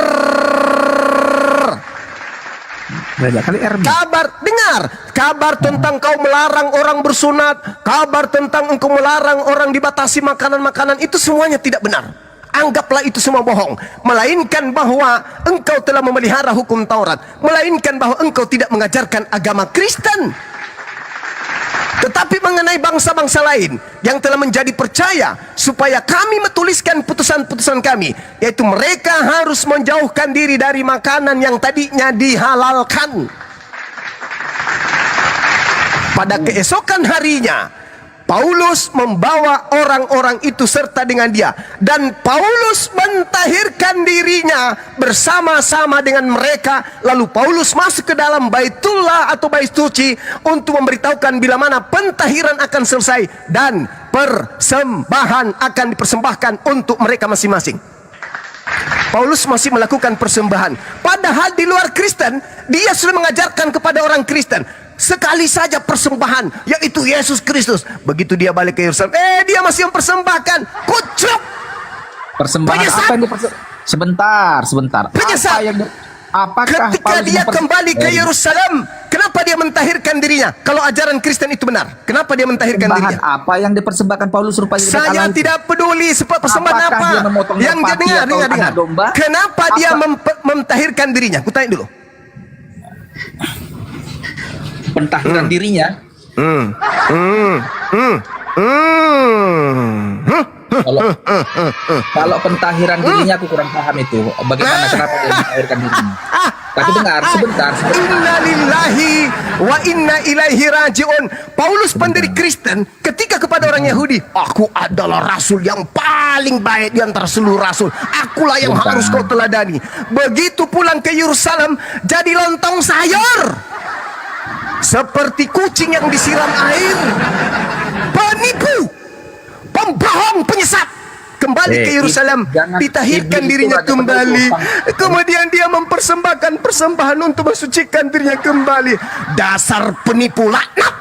Kabar tentang kau melarang orang bersunat, kabar tentang engkau melarang orang dibatasi makanan-makanan, itu semuanya tidak benar. Anggaplah itu semua bohong. Melainkan bahwa engkau telah memelihara hukum Taurat, melainkan bahwa engkau tidak mengajarkan agama Kristen. Tetapi mengenai bangsa-bangsa lain yang telah menjadi percaya, supaya kami menuliskan putusan-putusan kami, yaitu mereka harus menjauhkan diri dari makanan yang tadinya dihalalkan. Pada keesokan harinya, Paulus membawa orang-orang itu serta dengan dia, dan Paulus mentahirkan dirinya bersama-sama dengan mereka. Lalu Paulus masuk ke dalam Baitullah atau Bait Suci untuk memberitahukan bila mana pentahiran akan selesai dan persembahan akan dipersembahkan untuk mereka masing-masing. Paulus masih melakukan persembahan, padahal di luar Kristen dia sudah mengajarkan kepada orang Kristen sekali saja persembahan, yaitu Yesus Kristus. Begitu dia balik ke Yerusalem, dia masih mempersembahkan kucuk. Persembahan Penyesat. apa yang sebentar. Penyesat. Apakah Ketika Paulus dia kembali ke Yerusalem, kenapa dia mentahirkan dirinya? Kalau ajaran Kristen itu benar, kenapa dia mentahirkan persembahan dirinya? apa yang dipersembahkan Paulus rupanya? Saya tidak peduli persembahan Apakah apa dia memotong yang dia merpati atau dengar. anak domba? Kenapa dia mentahirkan dirinya? Kutanya dulu. Pentahiran dirinya. Kalau pentahiran dirinya aku kurang paham itu. Bagaimana, kenapa dia mentahirkan dirinya? Tapi dengar, sebentar. Inna lillahi wa inna ilaihi rajiun. Paulus pendiri Kristen ketika kepada orang Yahudi, aku adalah rasul yang paling baik di antara seluruh rasul. Akulah yang harus kau teladani. Begitu pulang ke Yerusalem, jadi lontong sayur. Seperti kucing yang disiram air. Penipu, pembohong, penyesat. Kembali ke Yerusalem, ditahirkan dirinya kembali. Kemudian dia mempersembahkan persembahan untuk mensucikan dirinya kembali. Dasar penipu, laknat,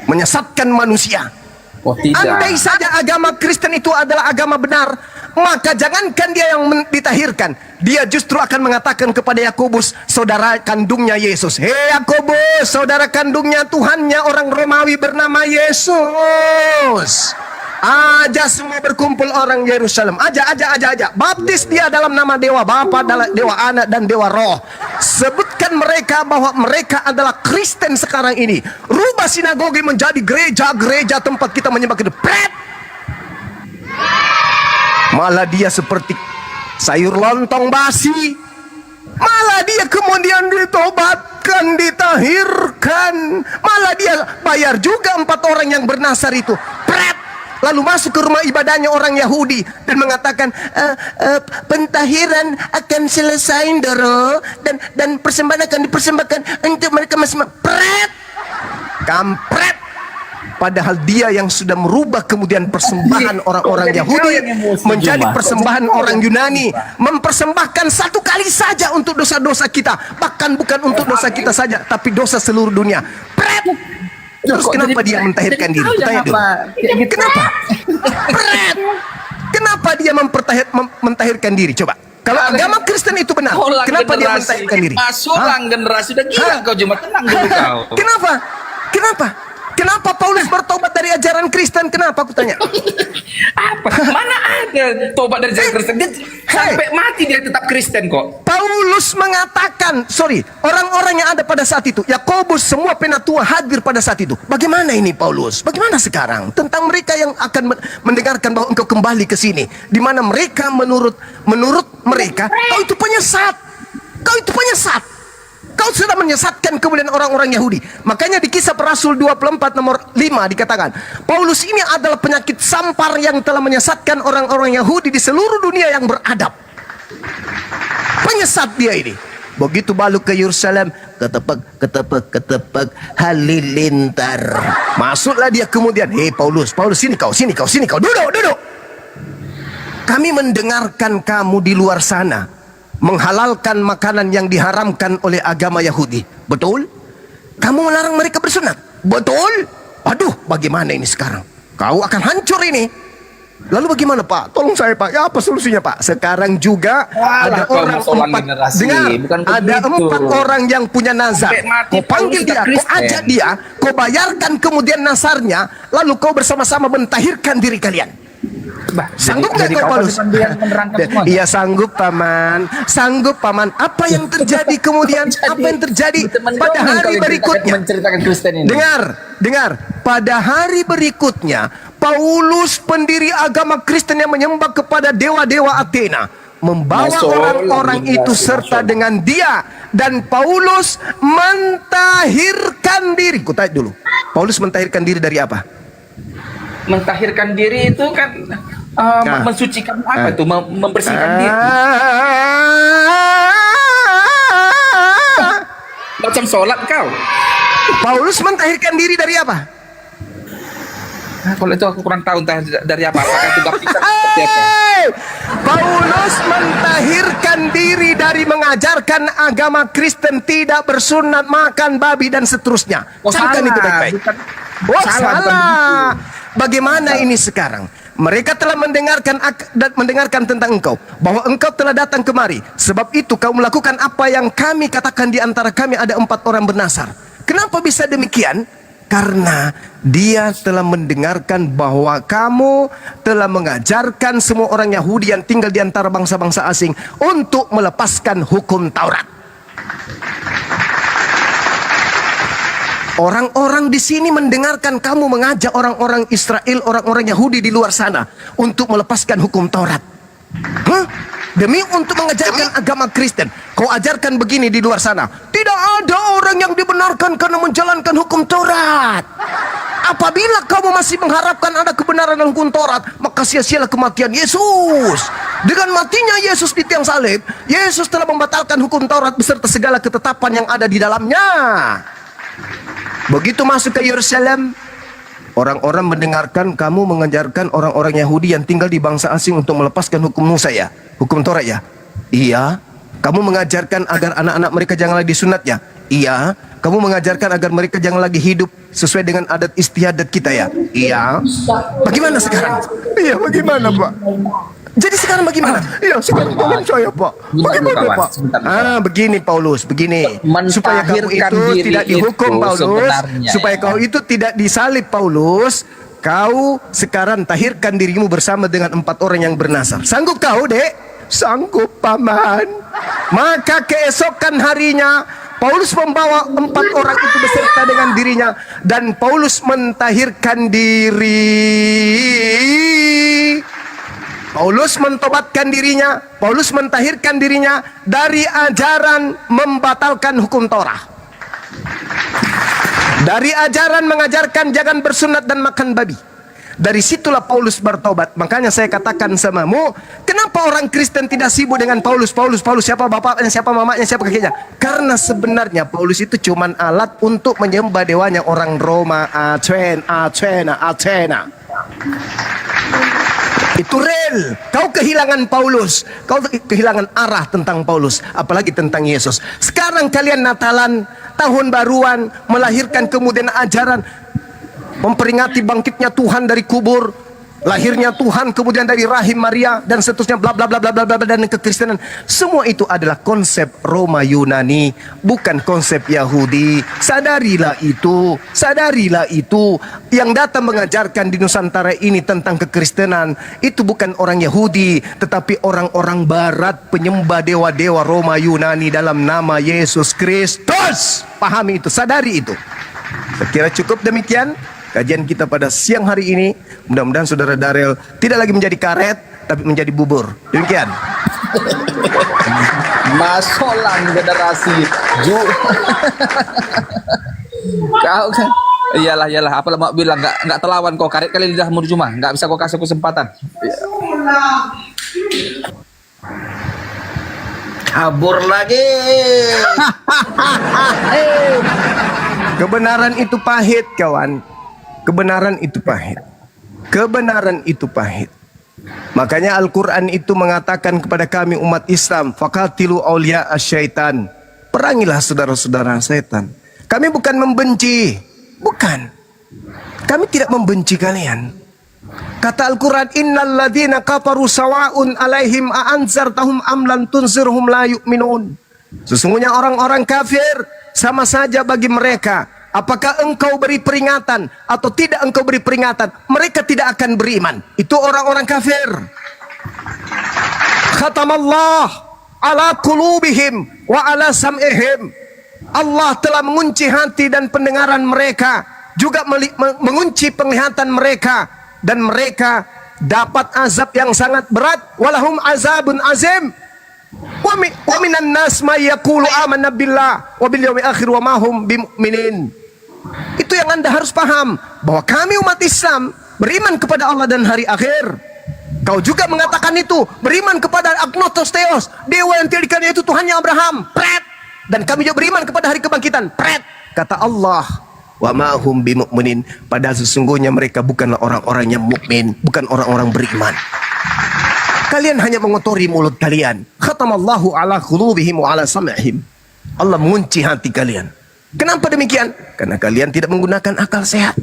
menyesatkan manusia. Oh, tidak. Andai saja agama Kristen itu adalah agama benar, maka jangankan dia yang ditahirkan, dia justru akan mengatakan kepada Yakobus, saudara kandungnya Yesus, hei Yakobus, saudara kandungnya Tuhannya orang Romawi bernama Yesus. Aja semua berkumpul orang Yerusalem, aja. Baptis dia dalam nama Dewa Bapa, Dewa Anak, dan Dewa Roh. Sebutkan mereka bahwa mereka adalah Kristen sekarang ini. Rubah sinagogi menjadi gereja tempat kita menyembah Pret. Malah dia seperti sayur lontong basi. Malah dia kemudian ditobatkan, ditahirkan. Malah dia bayar juga 4 orang yang bernasar itu. Pret. Lalu masuk ke rumah ibadahnya orang Yahudi dan mengatakan, pentahiran akan selesai, Doro, dan persembahan akan dipersembahkan untuk mereka masing-masing. Pret, kampret. Padahal dia yang sudah merubah kemudian persembahan orang-orang Yahudi menjadi persembahan orang Yunani. Mempersembahkan satu kali saja untuk dosa-dosa kita. Bahkan bukan untuk dosa kita saja, tapi dosa seluruh dunia. Pret! Terus kenapa dia mentahirkan diri? Tanya dulu. Kenapa? Pret! Kenapa dia mentahirkan diri? Coba. Kalau agama Kristen itu benar, kenapa dia mentahirkan diri? Ulang generasi, udah gila kau, cuma tenang dulu kau. Kenapa? Kenapa? Kenapa Paulus bertobat dari ajaran Kristen? Kenapa aku tanya? Apa? Mana ada tobat dari ajaran Kristen? Dia sampai mati dia tetap Kristen kok. Paulus mengatakan, orang-orang yang ada pada saat itu, Yakobus, semua penatua hadir pada saat itu. Bagaimana ini Paulus? Bagaimana sekarang? Tentang mereka yang akan mendengarkan bahwa engkau kembali ke sini, di mana mereka menurut mereka, kau itu penyesat. Kau itu penyesat. Kau sudah menyesatkan kemudian orang-orang Yahudi. Makanya di Kisah Para Rasul 24 nomor 5 dikatakan, Paulus ini adalah penyakit sampar yang telah menyesatkan orang-orang Yahudi di seluruh dunia yang beradab. Penyesat dia ini. Begitu balik ke Yerusalem, ketepek halilintar. Masuklah dia kemudian, hei Paulus, sini kau, duduk. Kami mendengarkan kamu di luar sana menghalalkan makanan yang diharamkan oleh agama Yahudi. Betul? Kamu melarang mereka bersunat. Betul? Aduh, bagaimana ini sekarang? Kau akan hancur ini. Lalu bagaimana Pak? Tolong saya Pak. Ya apa solusinya Pak? Sekarang juga ada orang ada 4 orang yang punya nazar. Kau panggil dia, kau ajak dia, kau bayarkan kemudian nazarnya, lalu kau bersama-sama mentahirkan diri kalian. Sanggup nggak kau Paulus? Iya sanggup paman. Sanggup paman. Apa yang terjadi kemudian? Apa yang terjadi pada hari berikutnya? Dengar. Pada hari berikutnya, Paulus pendiri agama Kristen yang menyembah kepada dewa-dewa Athena membawa orang-orang itu serta dengan dia, dan Paulus mentahirkan diri. Kutanya dulu, Paulus mentahirkan diri dari apa? Mentahirkan diri itu kan mensucikan apa itu? Membersihkan diri. Macam sholat kau. Paulus mentahirkan diri dari apa? Kalau itu aku kurang tahu dari apa. Apakah itu baptisan seperti apa? Paulus mentahirkan diri dari mengajarkan agama Kristen tidak bersunat, makan babi dan seterusnya. Camkan itu baik-baik. Salah. Bagaimana ini sekarang? Mereka telah mendengarkan tentang engkau, bahwa engkau telah datang kemari. Sebab itu kau melakukan apa yang kami katakan. Di antara kami ada 4 orang bernasar. Kenapa bisa demikian? Karena dia telah mendengarkan bahwa kamu telah mengajarkan semua orang Yahudi yang tinggal di antara bangsa-bangsa asing untuk melepaskan hukum Taurat. Orang-orang di sini mendengarkan kamu mengajak orang-orang Israel, orang-orang Yahudi di luar sana untuk melepaskan hukum Taurat. Demi untuk mengajarkan agama Kristen, kau ajarkan begini di luar sana. Tidak ada orang yang dibenarkan karena menjalankan hukum Taurat. Apabila kamu masih mengharapkan ada kebenaran dalam hukum Taurat, maka sia-sialah kematian Yesus. Dengan matinya Yesus di tiang salib, Yesus telah membatalkan hukum Taurat beserta segala ketetapan yang ada di dalamnya. Begitu masuk ke Yerusalem, orang-orang mendengarkan kamu mengajarkan orang-orang Yahudi yang tinggal di bangsa asing untuk melepaskan hukum Musa ya, hukum Taurat ya. Iya. Kamu mengajarkan agar anak-anak mereka jangan lagi disunat ya. Iya. Kamu mengajarkan agar mereka jangan lagi hidup sesuai dengan adat istiadat kita ya. Iya. Bagaimana sekarang? Iya, bagaimana Pak? Jadi sekarang bagaimana? Iya, sekarang tolong saya Pak. Bagaimana Pak? Begini Paulus, begini. Supaya kamu itu tidak dihukum Paulus, supaya kau itu tidak disalib Paulus, kau sekarang tahirkan dirimu bersama dengan 4 orang yang bernasar. Sanggup kau dek? Sanggup paman. Maka keesokan harinya Paulus membawa 4 orang itu beserta dengan dirinya, dan Paulus mentahirkan diri. Paulus mentobatkan dirinya, Paulus mentahirkan dirinya dari ajaran membatalkan hukum Taurat. Dari ajaran mengajarkan jangan bersunat dan makan babi. Dari situlah Paulus bertobat. Makanya saya katakan samamu, kenapa orang Kristen tidak sibuk dengan Paulus? Paulus siapa bapaknya, siapa mamanya, siapa kakeknya? Karena sebenarnya Paulus itu cuman alat untuk menyembah dewanya orang Roma. Athena. Itu real. Kau kehilangan Paulus, kau kehilangan arah tentang Paulus, apalagi tentang Yesus. Sekarang kalian Natalan, tahun baruan, melahirkan kemudian ajaran memperingati bangkitnya Tuhan dari kubur, lahirnya Tuhan kemudian dari rahim Maria dan seterusnya, bla bla bla bla bla bla, dan kekristenan. Semua itu adalah konsep Roma Yunani, bukan konsep Yahudi. Sadarilah itu. Yang datang mengajarkan di Nusantara ini tentang kekristenan itu bukan orang Yahudi, tetapi orang-orang Barat, penyembah dewa-dewa Roma Yunani dalam nama Yesus Kristus. Pahami itu, sadari itu. Saya kira cukup demikian kajian kita pada siang hari ini. Mudah-mudahan saudara Darel tidak lagi menjadi karet, tapi menjadi bubur. Demikian. Masolan generasi kau kan, iyalah apalah mau bilang, nggak terlawan kau, karet kali lidahmu cuma nggak bisa kau kasih kesempatan. Kabur lagi. Kebenaran itu pahit, kawan. Kebenaran itu pahit. Makanya Al-Quran itu mengatakan kepada kami umat Islam, faqatilu awliya asyaitan. Perangilah saudara-saudara setan. Kami bukan membenci. Bukan. Kami tidak membenci kalian. Kata Al-Quran, innal ladzina kafaru sawa'un alaihim a'anzartahum am lam tunzirhum la yu'minun. Sesungguhnya orang-orang kafir sama saja bagi mereka. Apakah engkau beri peringatan atau tidak engkau beri peringatan, mereka tidak akan beriman. Itu orang-orang kafir. Khatamallah ala qulubihim wa ala sam'ihim. Allah telah mengunci hati dan pendengaran mereka, juga mengunci penglihatan mereka, dan mereka dapat azab yang sangat berat. Walahum azabun azim. Wa minan nas may yaqulu amanna billah wa bil yaumil akhir wa ma hum bimu'minin. Itu yang Anda harus paham, bahwa kami umat Islam beriman kepada Allah dan hari akhir. Kau juga mengatakan itu, beriman kepada Agnostos Theos, dewa yang tidak dikandung itu Tuhannya Abraham. Pret. Dan kami juga beriman kepada hari kebangkitan. Pret. Kata Allah, wa ma hum bimu'minin. Padahal sesungguhnya mereka bukanlah orang-orang yang mukmin, bukan orang-orang beriman. Kalian hanya mengotori mulut kalian. Khatamallahu ala qulubihim wa ala sam'ihim. Allah mengunci hati kalian. Kenapa demikian? Karena kalian tidak menggunakan akal sehat.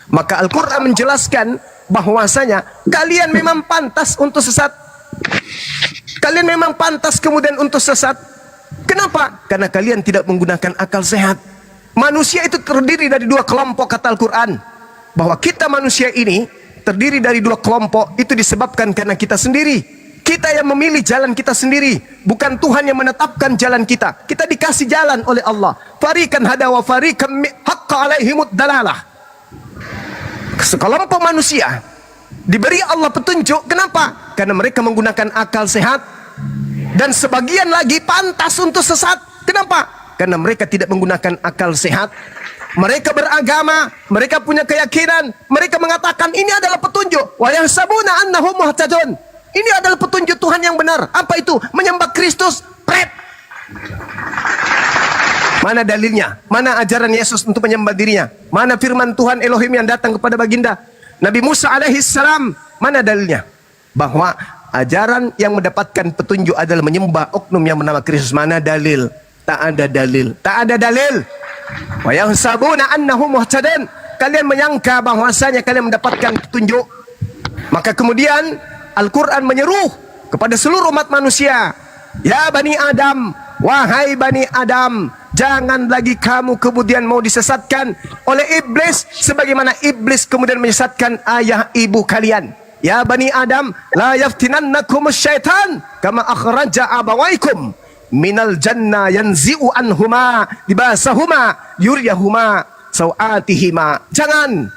Maka Al-Quran menjelaskan bahwasanya kalian memang pantas untuk sesat. Kalian memang pantas kemudian untuk sesat. Kenapa? Karena kalian tidak menggunakan akal sehat. Manusia itu terdiri dari dua kelompok, kata Al-Quran. Bahwa kita manusia ini terdiri dari dua kelompok, itu disebabkan karena kita sendiri. Kita yang memilih jalan kita sendiri, bukan Tuhan yang menetapkan jalan kita. Kita dikasih jalan oleh Allah. Fariqan hada wa fariqan haqqa alaihimud dalalah. Sekelompok manusia diberi Allah petunjuk. Kenapa? Karena mereka menggunakan akal sehat. Dan sebagian lagi pantas untuk sesat. Kenapa? Karena mereka tidak menggunakan akal sehat. Mereka beragama, mereka punya keyakinan, mereka mengatakan ini adalah petunjuk. Wa yahsabuna annahum muhtadun. Ini adalah petunjuk Tuhan yang benar. Apa itu? Menyembah Kristus. Pret. Mana dalilnya? Mana ajaran Yesus untuk menyembah dirinya? Mana firman Tuhan Elohim yang datang kepada baginda Nabi Musa alaihissalam? Mana dalilnya? Bahwa ajaran yang mendapatkan petunjuk adalah menyembah oknum yang bernama Kristus. Mana dalil? Tak ada dalil. Tak ada dalil. Wa yahsabuna annahum muhtadun. Kalian menyangka bahwasanya kalian mendapatkan petunjuk. Maka kemudian Al-Quran menyeru kepada seluruh umat manusia. Ya Bani Adam, wahai Bani Adam, jangan lagi kamu kemudian mau disesatkan oleh iblis, sebagaimana iblis kemudian menyesatkan ayah ibu kalian. Ya Bani Adam, la yaftinannakum syaitan kama akhraja abawaikum minal jannah yanzi'u anhuma libasahuma yuriyahuma sawatihima. Jangan.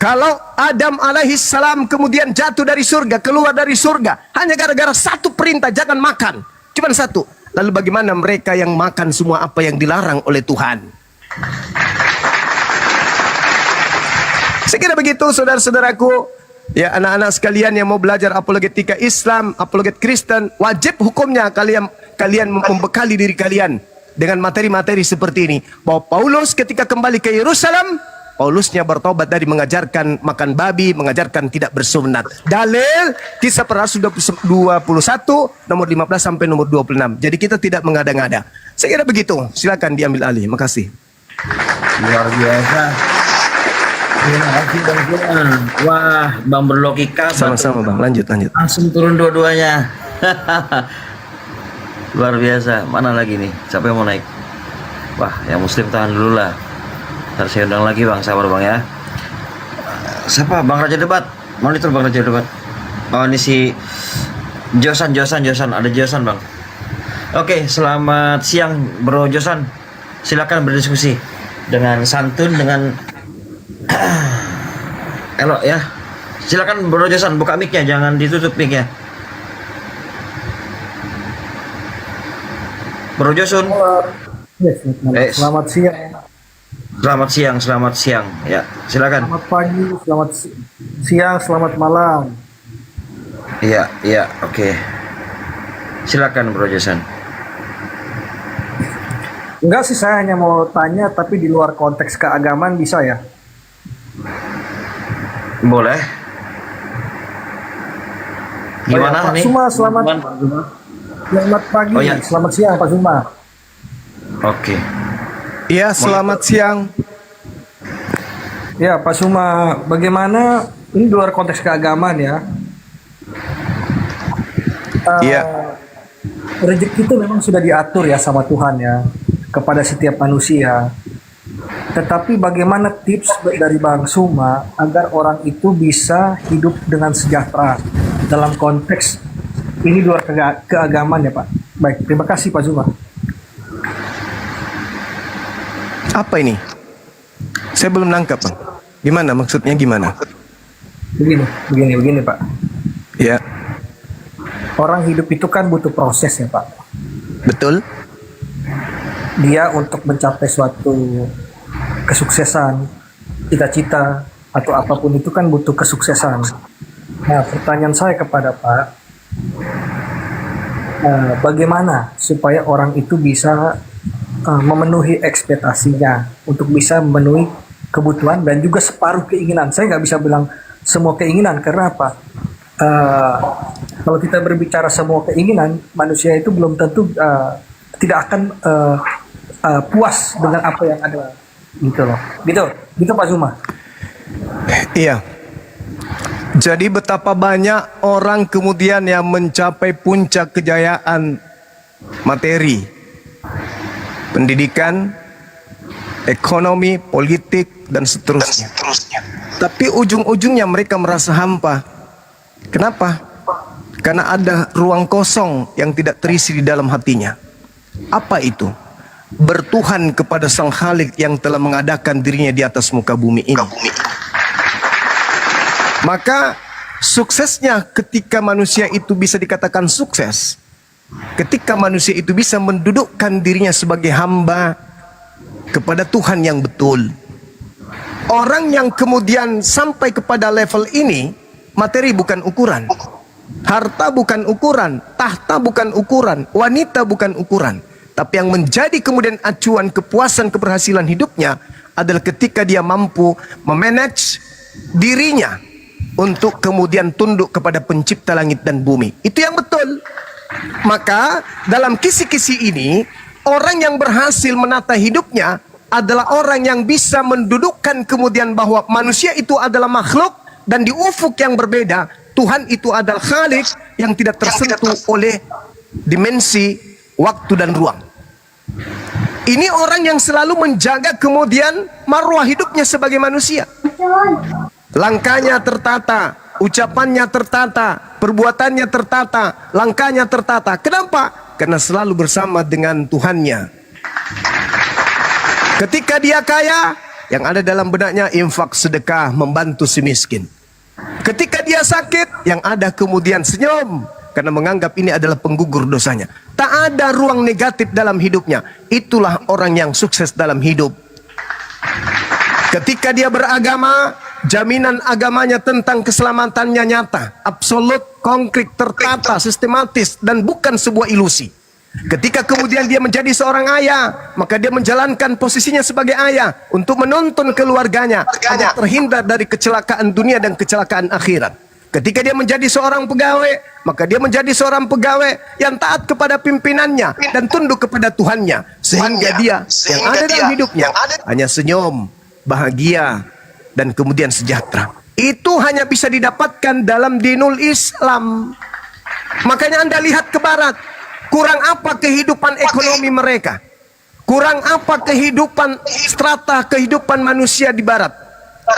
Kalau Adam alaihissalam kemudian jatuh dari surga, keluar dari surga, hanya gara-gara satu perintah, jangan makan. Cuma satu. Lalu bagaimana mereka yang makan semua apa yang dilarang oleh Tuhan? Saya kira begitu, saudara-saudaraku. Ya, anak-anak sekalian yang mau belajar apologetika Islam, apologet Kristen, wajib hukumnya kalian membekali diri kalian dengan materi-materi seperti ini. Bahwa Paulus ketika kembali ke Yerusalem, Paulusnya bertobat dari mengajarkan makan babi, mengajarkan tidak bersunat. Dalil Kisah Para Rasul 21 nomor 15 sampai nomor 26. Jadi kita tidak mengada-ngada. Saya kira begitu. Silakan diambil alih. Makasih. Luar biasa. Terima kasih Bang Fuad. Wah, Bang berlogika. Sama-sama Bang. Lanjut. Langsung turun dua-duanya. Luar biasa. Mana lagi nih? Siapa yang mau naik? Wah, yang muslim tahan dulu lah. Ntar saya undang lagi Bang, sabar Bang ya. Siapa? Bang Raja Debat. Monitor Bang Raja Debat. Oh, ini si Josan. Ada Josan Bang. Oke, selamat siang Bro Josan. Silakan berdiskusi dengan santun, dengan elok ya. Silakan Bro Josan, buka mic-nya, jangan ditutup mic-nya. Bro Josun. Selamat siang. Selamat siang. Ya, silakan. Selamat pagi, selamat siang, selamat malam. Iya, oke. Silakan Bro Jason. Enggak sih, saya hanya mau tanya, tapi di luar konteks keagamaan bisa ya? Boleh. Gimana Pak nih? Suma, selamat pagi, Oh, ya. selamat siang Pak Suma. Oke. Iya, selamat siang. Ya Pak Suma, bagaimana ini di luar konteks keagamaan ya? Iya. Rezeki itu memang sudah diatur ya sama Tuhan ya kepada setiap manusia. Tetapi bagaimana tips dari Bang Suma agar orang itu bisa hidup dengan sejahtera dalam konteks ini di luar keagamaan ya Pak? Baik, terima kasih Pak Suma. Apa ini? Saya belum nangkap, Bang. Gimana? Maksudnya gimana? Begini Pak. Ya, Orang hidup itu kan butuh proses ya Pak. betul. Dia untuk mencapai suatu kesuksesan, cita-cita, atau apapun itu kan butuh kesuksesan. Nah, pertanyaan saya kepada Pak, bagaimana supaya orang itu bisa memenuhi ekspektasinya untuk bisa memenuhi kebutuhan dan juga separuh keinginan. Saya nggak bisa bilang semua keinginan karena apa? Kalau kita berbicara semua keinginan, manusia itu belum tentu tidak akan puas dengan apa yang ada, gitu loh. Gitu Pak Zuma. Iya. Jadi betapa banyak orang kemudian yang mencapai puncak kejayaan materi, pendidikan, ekonomi, politik, dan seterusnya. Tapi ujung-ujungnya mereka merasa hampa. Kenapa? Karena ada ruang kosong yang tidak terisi di dalam hatinya. Apa itu? Bertuhan kepada Sang Khalik yang telah mengadakan dirinya di atas muka bumi ini. Maka suksesnya ketika manusia itu bisa dikatakan sukses, ketika manusia itu bisa mendudukkan dirinya sebagai hamba kepada Tuhan yang betul. Orang yang kemudian sampai kepada level ini, materi bukan ukuran, harta bukan ukuran, tahta bukan ukuran, wanita bukan ukuran. Tapi yang menjadi kemudian acuan kepuasan keberhasilan hidupnya adalah ketika dia mampu memanage dirinya untuk kemudian tunduk kepada pencipta langit dan bumi. Itu yang betul. Maka dalam kisi-kisi ini, orang yang berhasil menata hidupnya adalah orang yang bisa mendudukkan kemudian bahwa manusia itu adalah makhluk, dan di ufuk yang berbeda Tuhan itu adalah Khalik yang tidak tersentuh oleh dimensi waktu dan ruang. Ini orang yang selalu menjaga kemudian marwah hidupnya sebagai manusia. Langkahnya tertata, ucapannya tertata, perbuatannya tertata, langkahnya tertata. Kenapa? Karena selalu bersama dengan Tuhannya. Ketika dia kaya, yang ada dalam benaknya infak, sedekah, membantu si miskin. Ketika dia sakit, yang ada kemudian senyum, karena menganggap ini adalah penggugur dosanya. Tak ada ruang negatif dalam hidupnya. Itulah orang yang sukses dalam hidup. Ketika dia beragama, Jaminan agamanya tentang keselamatannya nyata, absolut, konkret, tertata, sistematis, dan bukan sebuah ilusi. Ketika kemudian dia menjadi seorang ayah, maka dia menjalankan posisinya sebagai ayah untuk menuntun keluarganya agar terhindar dari kecelakaan dunia dan kecelakaan akhirat. Ketika dia menjadi seorang pegawai, maka dia menjadi seorang pegawai yang taat kepada pimpinannya dan tunduk kepada Tuhannya, sehingga dia yang ada dalam hidupnya hanya senyum, bahagia, dan kemudian sejahtera. Itu hanya bisa didapatkan dalam dinul Islam. Makanya Anda lihat ke barat, kurang apa kehidupan ekonomi mereka? Kurang apa kehidupan strata kehidupan manusia di barat?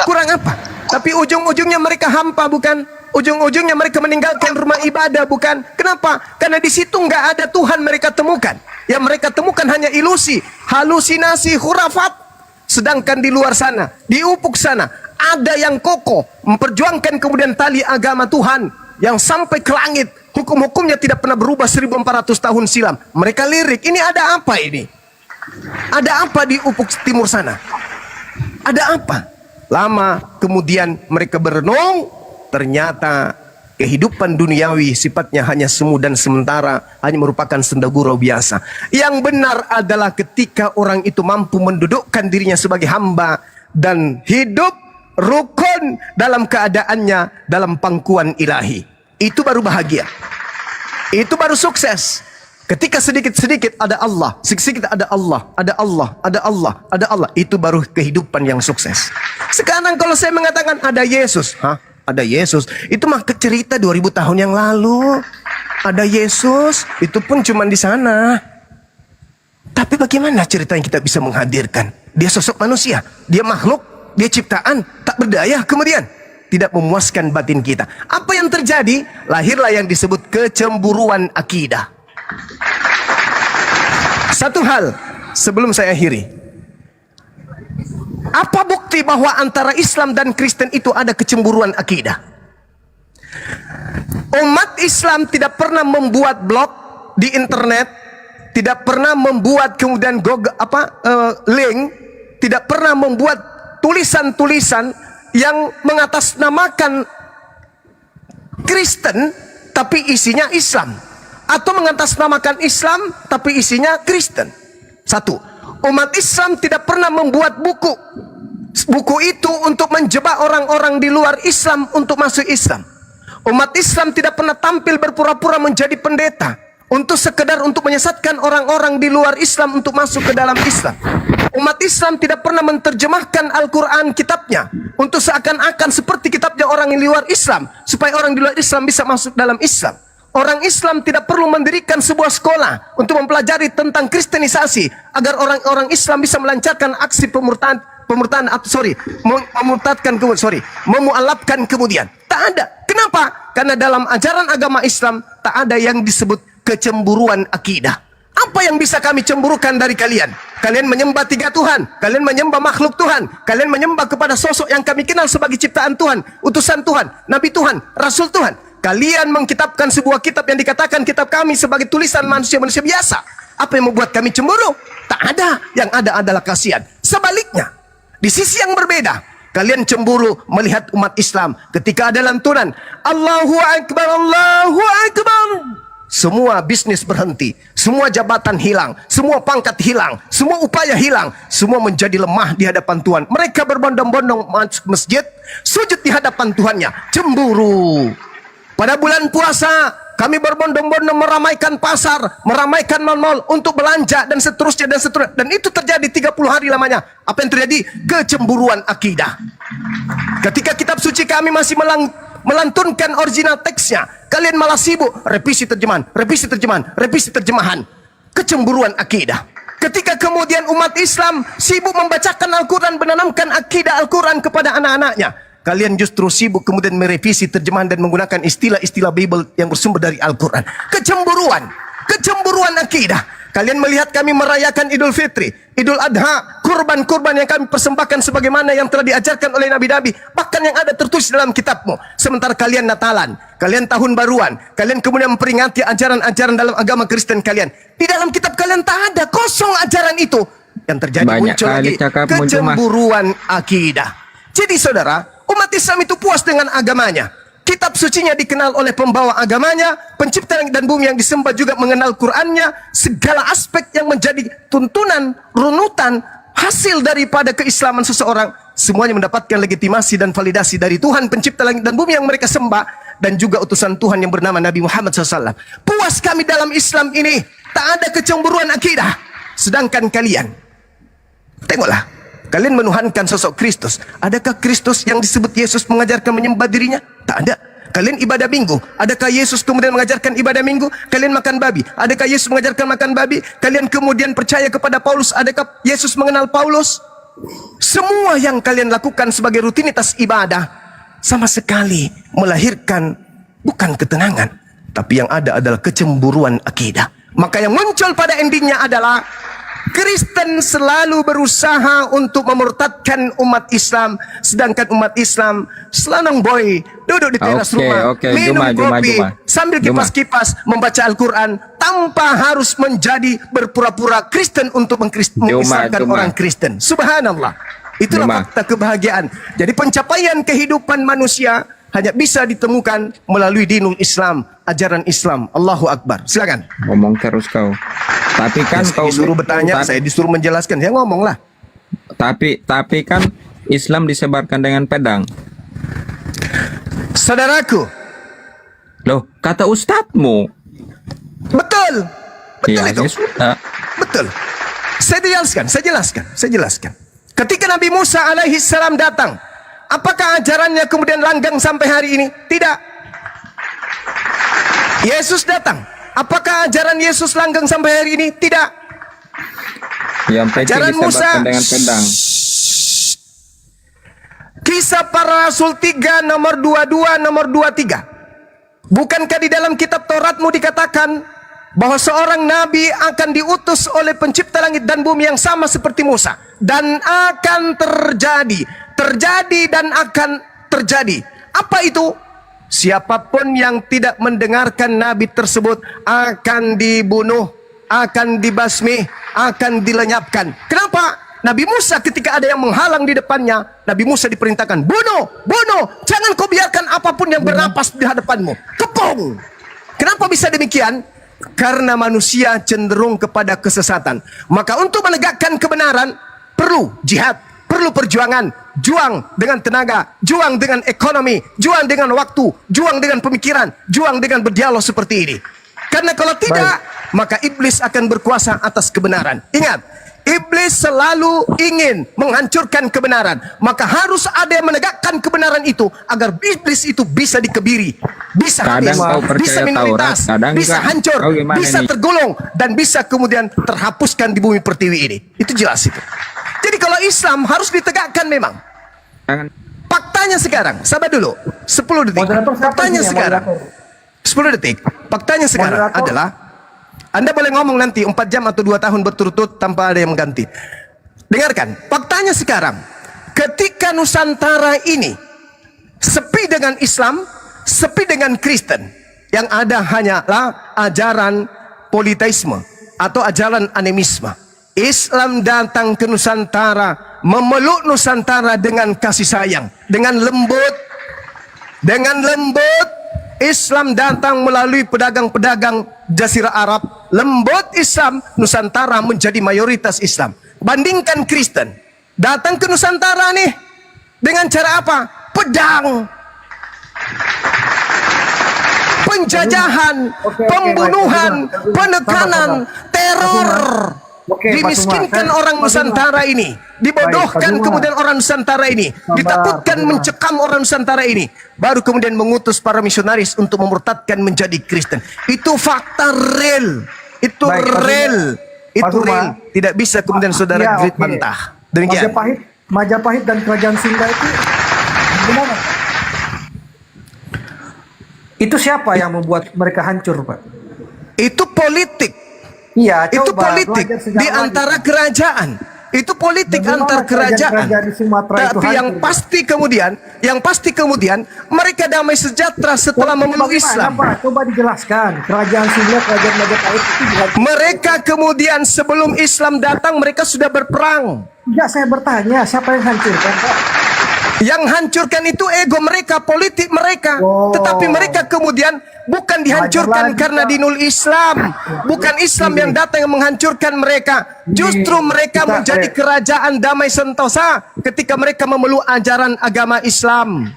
Kurang apa? Tapi ujung-ujungnya mereka hampa, bukan? Ujung-ujungnya mereka meninggalkan rumah ibadah, bukan? Kenapa? Karena di situ nggak ada Tuhan mereka temukan. Yang mereka temukan hanya ilusi, halusinasi, khurafat. Sedangkan di luar sana, di ufuk sana, ada yang kokoh memperjuangkan kemudian tali agama Tuhan yang sampai ke langit. Hukum-hukumnya tidak pernah berubah 1400 tahun silam. Mereka lirik, ini ada apa ini? Ada apa di ufuk timur sana? Ada apa? Lama kemudian mereka berenung, ternyata kehidupan duniawi sifatnya hanya semu dan sementara, hanya merupakan senda gurau biasa. Yang benar adalah ketika orang itu mampu mendudukkan dirinya sebagai hamba dan hidup rukun dalam keadaannya dalam pangkuan ilahi. Itu baru bahagia. Itu baru sukses. Ketika sedikit-sedikit ada Allah, sedikit-sedikit ada Allah, ada Allah, ada Allah, ada Allah. Itu baru kehidupan yang sukses. Sekarang kalau saya mengatakan ada Yesus, ada Yesus, itu mah cerita 2000 tahun yang lalu. Ada Yesus, itu pun cuma di sana. Tapi bagaimana cerita yang kita bisa menghadirkan? Dia sosok manusia, dia makhluk, dia ciptaan, tak berdaya kemudian. Tidak memuaskan batin kita. Apa yang terjadi? Lahirlah yang disebut kecemburuan akidah. Satu hal sebelum saya akhiri. Apa bukti bahwa antara Islam dan Kristen itu ada kecemburuan akidah? Umat Islam tidak pernah membuat blog di internet, tidak pernah membuat kemudian link, tidak pernah membuat tulisan-tulisan yang mengatasnamakan Kristen tapi isinya Islam, atau mengatasnamakan Islam tapi isinya Kristen. Satu, umat Islam tidak pernah membuat buku itu untuk menjebak orang-orang di luar Islam untuk masuk Islam. Umat Islam tidak pernah tampil berpura-pura menjadi pendeta untuk sekedar untuk menyesatkan orang-orang di luar Islam untuk masuk ke dalam Islam. Umat Islam tidak pernah menerjemahkan Al-Quran kitabnya untuk seakan-akan seperti kitabnya orang di luar Islam, supaya orang di luar Islam bisa masuk dalam Islam. Orang Islam tidak perlu mendirikan sebuah sekolah untuk mempelajari tentang kristenisasi agar orang-orang Islam bisa melancarkan aksi memualafkan kemudian. Tak ada. Kenapa? Karena dalam ajaran agama Islam tak ada yang disebut kecemburuan akidah. Apa yang bisa kami cemburukan dari kalian? Kalian menyembah 3 Tuhan, kalian menyembah makhluk Tuhan, kalian menyembah kepada sosok yang kami kenal sebagai ciptaan Tuhan, utusan Tuhan, Nabi Tuhan, Rasul Tuhan. Kalian mengkitabkan sebuah kitab yang dikatakan kitab kami sebagai tulisan manusia-manusia biasa. Apa yang membuat kami cemburu? Tak ada. Yang ada adalah kasihan. Sebaliknya, di sisi yang berbeda, kalian cemburu melihat umat Islam ketika ada lantunan Allahu Akbar, Allahu Akbar. Semua bisnis berhenti, semua jabatan hilang, semua pangkat hilang, semua upaya hilang, semua menjadi lemah di hadapan Tuhan. Mereka berbondong-bondong masuk masjid, sujud di hadapan Tuhannya, cemburu. Pada bulan puasa, kami berbondong-bondong meramaikan pasar, meramaikan mal-mal untuk belanja dan seterusnya dan seterusnya. Dan itu terjadi 30 hari lamanya. Apa yang terjadi? Kecemburuan akidah. Ketika kitab suci kami masih melantunkan original teksnya, kalian malah sibuk revisi terjemahan, revisi terjemahan, revisi terjemahan. Kecemburuan akidah. Ketika kemudian umat Islam sibuk membacakan Al-Quran, menanamkan akidah Al-Quran kepada anak-anaknya, kalian justru sibuk kemudian merevisi terjemahan dan menggunakan istilah-istilah Bible yang bersumber dari Al-Quran. Kecemburuan akidah. Kalian melihat kami merayakan Idul Fitri, Idul Adha, kurban-kurban yang kami persembahkan sebagaimana yang telah diajarkan oleh Nabi-Nabi, bahkan yang ada tertulis dalam kitabmu. Sementara kalian Natalan, kalian Tahun Baruan, kalian kemudian memperingati ajaran-ajaran dalam agama Kristen kalian. Di dalam kitab kalian tak ada, kosong ajaran itu. Yang terjadi Banyak muncul kali lagi cakap muncul, Mas. kecemburuan akidah. Jadi saudara, Umat Islam itu puas dengan agamanya. Kitab sucinya dikenal oleh pembawa agamanya, pencipta langit dan bumi yang disembah juga mengenal Qur'annya, segala aspek yang menjadi tuntunan, runutan, hasil daripada keislaman seseorang, semuanya mendapatkan legitimasi dan validasi dari Tuhan pencipta langit dan bumi yang mereka sembah, dan juga utusan Tuhan yang bernama Nabi Muhammad SAW. Puas kami dalam Islam ini, tak ada kecemburuan akidah. Sedangkan kalian, tengoklah, kalian menuhankan sosok Kristus. Adakah Kristus yang disebut Yesus mengajarkan menyembah dirinya? Tak ada. Kalian ibadah minggu. Adakah Yesus kemudian mengajarkan ibadah minggu? Kalian makan babi. Adakah Yesus mengajarkan makan babi? Kalian kemudian percaya kepada Paulus. Adakah Yesus mengenal Paulus? Semua yang kalian lakukan sebagai rutinitas ibadah sama sekali melahirkan bukan ketenangan, tapi yang ada adalah kecemburuan akidah. Maka yang muncul pada endingnya adalah Kristen selalu berusaha untuk memurtadkan umat Islam, sedangkan umat Islam selanang boy duduk di teras rumah, minum kopi sambil kipas-kipas membaca Al-Quran tanpa harus menjadi berpura-pura Kristen untuk mengislamkan orang Kristen. Subhanallah. Itulah fakta kebahagiaan. Jadi pencapaian kehidupan manusia hanya bisa ditemukan melalui dinul Islam, ajaran Islam. Allahu Akbar. Silakan. Ngomong terus kau. Tapi kan kau disuruh bertanya, saya disuruh menjelaskan. Ya ngomonglah. Tapi kan Islam disebarkan dengan pedang. Saudaraku. Loh, kata ustadzmu. Betul. Betul Iya, itu. sudah. Betul. Saya jelaskan. Ketika Nabi Musa alaihi salam datang, apakah ajarannya kemudian langgeng sampai hari ini? Tidak. Yesus datang. Apakah ajaran Yesus langgeng sampai hari ini? Tidak. Yang penting Ajaran Musa disebarkan dengan pedang. Kisah para Rasul 3 nomor 22 nomor 23. Bukankah di dalam kitab Tauratmu dikatakan bahwa seorang nabi akan diutus oleh pencipta langit dan bumi yang sama seperti Musa, dan akan terjadi dan akan terjadi. Apa itu? Siapapun yang tidak mendengarkan nabi tersebut akan dibunuh, akan dibasmi, akan dilenyapkan. Kenapa? Nabi Musa ketika ada yang menghalang di depannya, Nabi Musa diperintahkan, bunuh, jangan kau biarkan apapun yang bernapas di hadapanmu. Kepung. Kenapa bisa demikian? Karena manusia cenderung kepada kesesatan. Maka untuk menegakkan kebenaran perlu jihad, perlu perjuangan, juang dengan tenaga, juang dengan ekonomi, juang dengan waktu, juang dengan pemikiran, juang dengan berdialog seperti ini. Karena kalau tidak, maka iblis akan berkuasa atas kebenaran. Ingat, iblis selalu ingin menghancurkan kebenaran. Maka harus ada yang menegakkan kebenaran itu agar iblis itu bisa dikebiri, bisa habis, bisa minoritas, bisa hancur, bisa tergulung, dan bisa kemudian terhapuskan di bumi pertiwi ini. Itu jelas itu. Jadi kalau Islam harus ditegakkan memang. Faktanya sekarang, sabar dulu, 10 detik. Faktanya sekarang, 10 detik. Faktanya sekarang adalah, Anda boleh ngomong nanti 4 jam atau 2 tahun berturut-turut tanpa ada yang mengganti. Dengarkan, faktanya sekarang, ketika Nusantara ini sepi dengan Islam, sepi dengan Kristen, yang ada hanyalah ajaran politeisme atau ajaran animisme. Islam datang ke Nusantara, memeluk Nusantara dengan kasih sayang, dengan lembut. Islam datang melalui pedagang-pedagang Jazirah Arab. Lembut Islam, Nusantara menjadi mayoritas Islam. Bandingkan Kristen, datang ke Nusantara nih dengan cara apa? Pedang, penjajahan, pembunuhan, penekanan, teror. Dimiskinkan orang Nusantara ini, dibodohkan kemudian orang Nusantara ini, ditakutkan mencekam orang Nusantara ini, baru kemudian mengutus para misionaris untuk memurtadkan menjadi Kristen. Itu fakta real, itu real, itu real. Tidak bisa kemudian saudara grid bantah. Demikian. Majapahit dan kerajaan Sunda itu gimana? Itu siapa yang membuat mereka hancur, Pak? Itu politik. Iya, itu politik di antara kerajaan. Itu politik antar kerajaan. Tapi yang pasti kemudian mereka damai sejahtera setelah memeluk Islam. Coba dijelaskan. Kerajaan Sunda, kerajaan Majapahit itu mereka kemudian sebelum Islam datang mereka sudah berperang. Enggak, saya bertanya siapa yang hancurkan, Pak? Yang hancurkan itu ego mereka, politik mereka. Oh. Tetapi mereka kemudian bukan dihancurkan Belajar lagi, karena Pak. dinul Islam. Bukan Islam yang datang yang menghancurkan mereka. Justru mereka Kita- menjadi kerajaan damai sentosa ketika mereka memeluk ajaran agama Islam.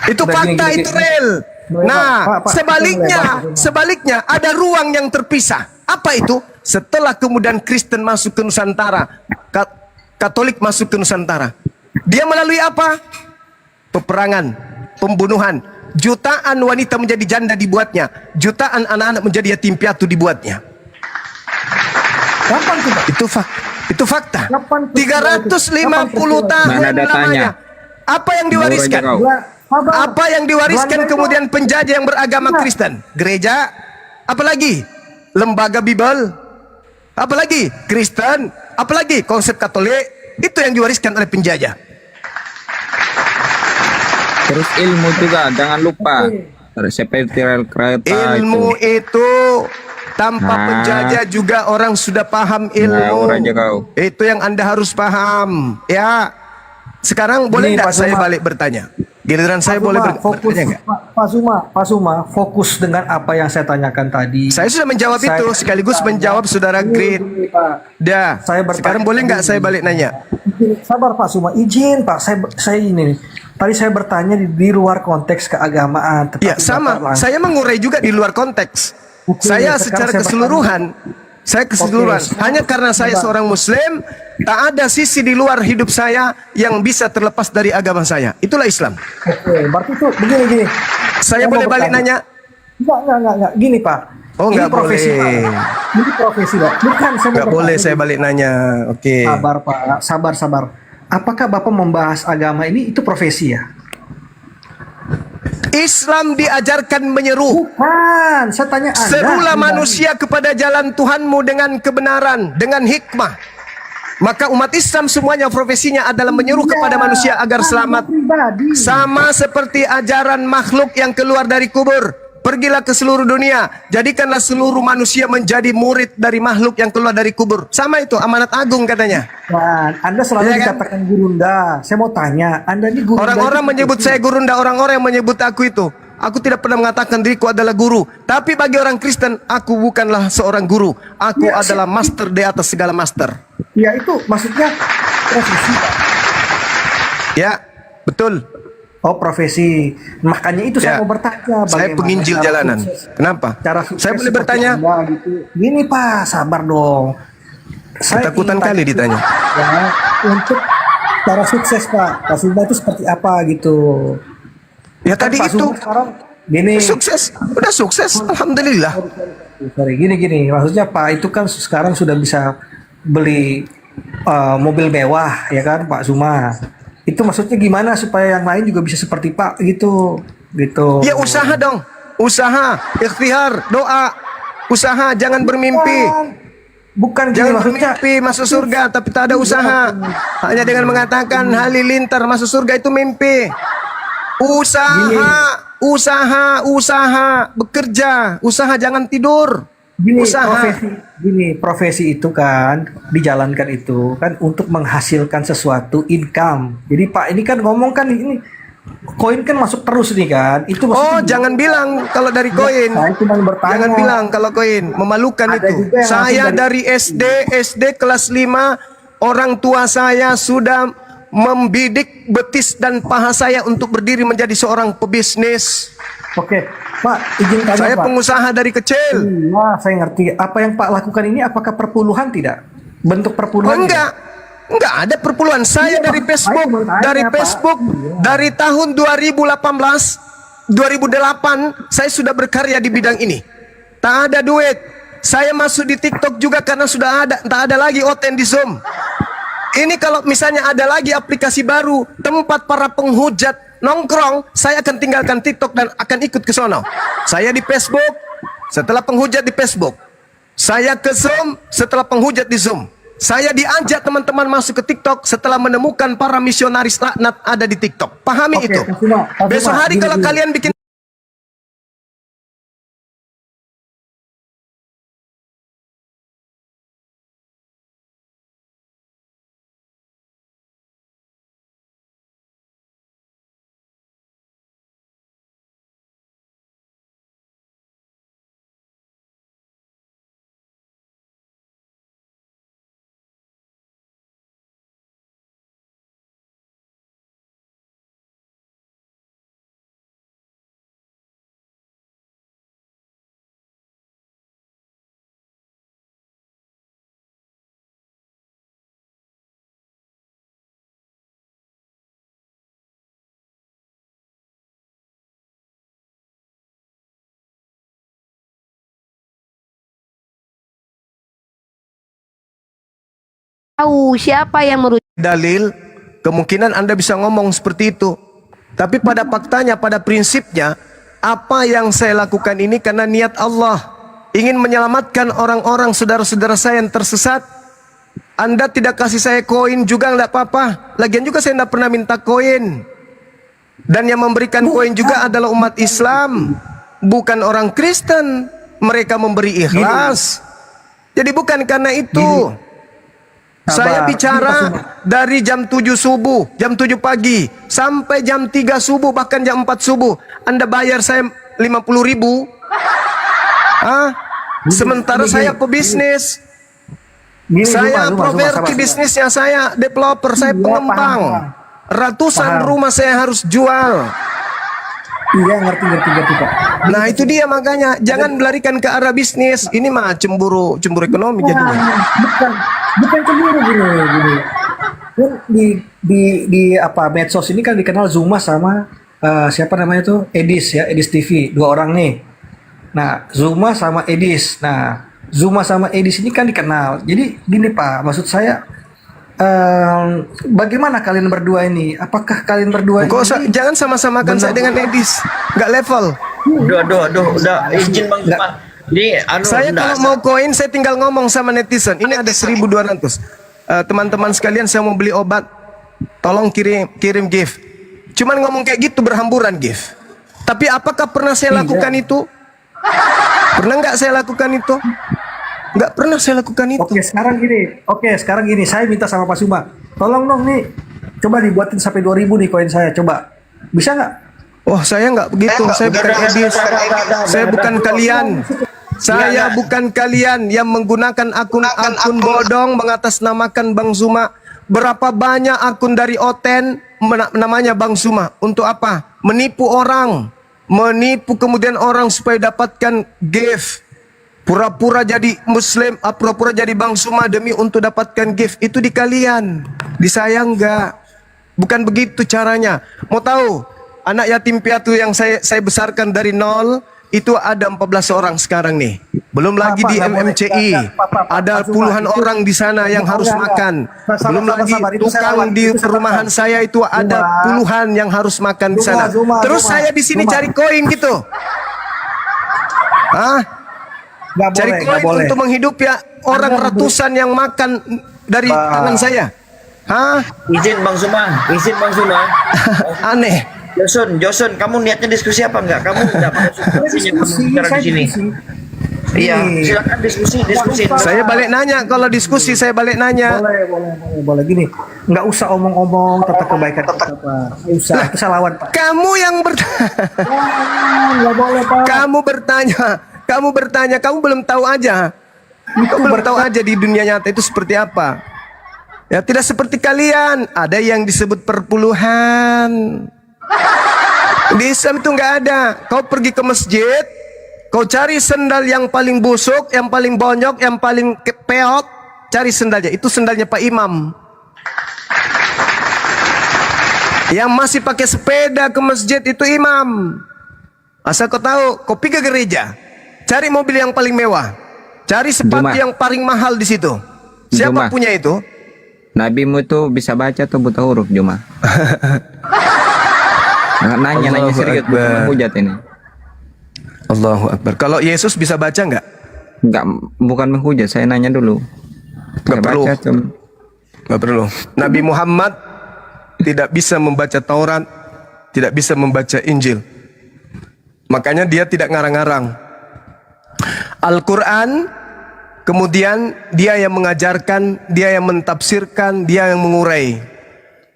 Itu Udah, fakta, gini, itu gini. real. Boleh, Nah, Pak, sebaliknya ada ruang yang terpisah. Apa itu? Setelah kemudian Kristen masuk ke Nusantara, Katolik masuk ke Nusantara. Dia melalui apa? Peperangan, pembunuhan. Jutaan wanita menjadi janda dibuatnya. Jutaan anak-anak menjadi yatim piatu dibuatnya. Kapan tuh, Pak? Itu fakta. Kapan peristiwa itu? 350 Kapan tahun Mana datanya? lamanya. Apa yang diwariskan? Baru aja kau. Sabar. Apa yang diwariskan Belanda kemudian itu- penjajah yang beragama Iya. Kristen? Gereja, apalagi lembaga Bible, apalagi Kristen, apalagi konsep Katolik, itu yang diwariskan oleh penjajah. Terus ilmu juga jangan lupa. Seperti rel kereta Ilmu itu tanpa Nah. penjajah juga orang sudah paham Ngawur ilmu. aja kau. Itu yang Anda harus paham. Ya. Sekarang boleh Gini, nggak Pak saya Suma. balik bertanya? Giliran saya boleh Fokus, bertanya nggak? Pak Suma, fokus dengan apa yang saya tanyakan tadi. Saya sudah menjawab Saya- itu sekaligus menjawab saudara Grit. Gini, Pak. Dah. Saya bertanya Sekarang boleh nggak tadi. saya balik nanya? Sabar Pak Suma, izin Pak, saya ini nih. Tadi saya bertanya di luar konteks keagamaan. Tetapi Ya sama. Bapak langsung- Saya mengurai juga di luar konteks. Oke, Saya sekarang secara saya keseluruhan. Saya keseluruhan. Oke, Hanya karena saya sabar. seorang Muslim, tak ada sisi di luar hidup saya yang bisa terlepas dari agama saya. Itulah Islam. Oke, berarti itu begini. Saya mau boleh balik bertanya. nanya? Enggak. Gini Pak. Oh, Ini nggak profesi, boleh. Pak. Ini profesi Pak. Bukan saya mau Nggak boleh bertanya. saya balik nanya. Oke. Sabar Pak, sabar. Apakah Bapak membahas agama ini itu profesi ya? Islam diajarkan menyeru. Bukan, saya tanya Anda. Serulah pribadi. manusia kepada jalan Tuhanmu dengan kebenaran, dengan hikmah. Maka umat Islam semuanya profesinya adalah menyeru Iya, kepada manusia agar Anda selamat. pribadi. Sama seperti ajaran makhluk yang keluar dari kubur. Pergilah ke seluruh dunia, jadikanlah seluruh manusia menjadi murid dari makhluk yang keluar dari kubur. Sama itu amanat agung katanya. Dan Anda selalu Iya kan? dikatakan gurunda. Saya mau tanya, Anda ini gurunda. Orang-orang itu menyebut profesi. saya gurunda, orang-orang yang menyebut aku itu. Aku tidak pernah mengatakan diriku adalah guru. Tapi bagi orang Kristen, aku bukanlah seorang guru. Aku Ya, adalah master di atas segala master. Ya itu maksudnya profesi Pak. Ya, betul. Oh profesi. Makanya itu Ya. saya mau bertanya. Saya bagaimana penginjil cara jalanan. sukses- Kenapa? Cara sukses Saya boleh seperti bertanya? Anda gitu. Gini Pak, sabar dong. Saya Ketakutan ingin kali tanya, ditanya. Ya, untuk cara sukses Pak, Pak Sumba itu seperti apa gitu? Ya Kan tadi Pak itu Sumba sekarang gini. sukses, udah sukses, alhamdulillah. Sorry, gini. Maksudnya Pak itu kan sekarang sudah bisa beli mobil mewah, ya kan Pak Suma. Itu maksudnya gimana supaya yang lain juga bisa seperti Pak gitu, gitu. Ya usaha dong, usaha, ikhtiar, doa, usaha, jangan bermimpi. Bukan gini Jangan maksudnya. bermimpi masuk surga tapi tak ada usaha. Hanya dengan mengatakan halilintar masuk surga itu mimpi. Usaha, bekerja, usaha jangan tidur. Usaha. Profesi itu kan dijalankan itu kan untuk menghasilkan sesuatu income. Jadi Pak ini kan ngomong kan ini koin kan masuk terus nih kan. Itu Oh, maksudnya jangan bilang kalau dari koin. saya cuma bertanya. Jangan bilang kalau koin, memalukan Ada itu. juga yang Saya langsung dari SD kelas 5, orang tua saya sudah membidik betis dan paha saya untuk berdiri menjadi seorang pebisnis. Oke, Pak, izin tanya Saya Pak. pengusaha dari kecil. Iya, saya ngerti. Apa yang Pak lakukan ini apakah perpuluhan tidak? Bentuk Oh, perpuluhan? enggak ada perpuluhan. Saya Iya, dari Pak. Facebook, Saya mau tanya, dari Pak. Facebook, Iya. dari tahun 2008, saya sudah berkarya di bidang ini. Tak ada duit. Saya masuk di TikTok juga karena sudah ada, tak ada lagi Oten di Zoom. Ini kalau misalnya ada lagi aplikasi baru, tempat para penghujat nongkrong, saya akan tinggalkan TikTok dan akan ikut ke sono. Saya di Facebook, setelah penghujat di Facebook. Saya ke Zoom, setelah penghujat di Zoom. Saya diajak teman-teman masuk ke TikTok setelah menemukan para misionaris laknat ada di TikTok. Pahami Oke, itu. Pak Suma, Besok hari gini, kalau gini. kalian bikin tahu siapa yang merujuk. dalil, kemungkinan Anda bisa ngomong seperti itu. Tapi pada faktanya, pada prinsipnya, apa yang saya lakukan ini karena niat Allah, ingin menyelamatkan orang-orang saudara-saudara saya yang tersesat. Anda tidak kasih saya koin juga enggak apa-apa. Lagian juga saya tidak pernah minta koin. Dan yang memberikan koin juga adalah umat Islam, bukan orang Kristen. Mereka memberi ikhlas. Jadi bukan karena itu. Saya bicara dari jam 7 subuh, jam 7 pagi, sampai jam 3 subuh, bahkan jam 4 subuh. Anda bayar saya 50.000. Sementara saya pebisnis. Saya properti bisnisnya, saya developer, saya pengembang. Ratusan rumah saya harus jual. Iya, ngerti Pak. Nah itu dia, makanya jangan melarikan ke arah bisnis. Ini mah cemburu ekonomi jadinya. Bukan cemburu gini. Kan di apa medsos ini kan dikenal Zuma sama siapa namanya tuh Edis ya, Edis TV, dua orang nih. Nah, Zuma sama Edis. Nah, Zuma sama Edis ini kan dikenal. Jadi gini Pak, maksud saya bagaimana kalian berdua ini? Apakah kalian berdua ini Jangan sama-samakan saya dengan Edis. Nggak level. Aduh, udah izin Bang Zuma. Ini Saya kalau mau koin, saya tinggal ngomong sama netizen. Ini ada 1.200. Teman-teman sekalian, saya mau beli obat. Tolong kirim gift. Cuman ngomong kayak gitu berhamburan gift. Tapi apakah pernah saya lakukan itu? Pernah nggak saya lakukan itu? Nggak pernah saya lakukan itu. Oke, sekarang gini, saya minta sama Pak Suma, tolong dong nih, coba dibuatin sampai 2.000 nih koin saya, coba. Bisa nggak? Oh, saya nggak begitu. Saya bukan Edis. Saya bukan kalian. Saya bukan kalian yang menggunakan akun bodong mengatasnamakan Bang Zuma. Berapa banyak akun dari Oten namanya Bang Zuma? Untuk apa? Menipu orang. Menipu kemudian orang supaya dapatkan gift. Pura-pura jadi Muslim, pura-pura jadi Bang Zuma demi untuk dapatkan gift. Itu di kalian. Di saya enggak. Bukan begitu caranya. Mau tahu? Anak yatim piatu yang saya besarkan dari nol, itu ada 14 orang sekarang nih. Belum lagi di MMCI. Ada puluhan orang di sana yang harus makan. Belum lagi tukang di perumahan saya itu ada puluhan yang harus makan di sana. Terus saya di sini cari koin gitu. Cari koin untuk menghidupi orang ratusan yang makan dari tangan saya. izin Bang Zuma. Aneh. Joson, kamu niatnya diskusi apa enggak? Kamu enggak mau diskusinya kamu bicara di sini. Iya, silakan diskusi. Saya balik nanya, kalau diskusi saya balik nanya. Boleh gini. Nggak usah omong-omong tentang kebaikan kita, Pak. Nggak usah. Kita lawan, Pak. Kamu yang bertanya. Nggak boleh, Pak. Kamu bertanya, kamu belum tahu aja. Kamu belum tahu aja di dunia nyata itu seperti apa. Ya tidak seperti kalian. Ada yang disebut perpuluhan. Di Islam itu nggak ada. Kau pergi ke masjid, kau cari sendal yang paling busuk, yang paling bonyok, yang paling peot, cari sendalnya. Itu sendalnya Pak Imam. Yang masih pakai sepeda ke masjid itu imam. Asal kau tahu, kau pergi ke gereja, cari mobil yang paling mewah, cari sepatu yang paling mahal di situ. Siapa punya itu? Nabimu itu bisa baca tuh buta huruf, Juma. Nanya serius, hujat ini. Allahu Akbar. Kalau Yesus bisa baca nggak? Nggak, bukan menghujat, saya nanya dulu. Nggak perlu. Nggak perlu. Nabi Muhammad tidak bisa membaca Taurat, tidak bisa membaca Injil. Makanya dia tidak ngarang-ngarang. Al-Quran, kemudian dia yang mengajarkan, dia yang mentafsirkan, dia yang mengurai.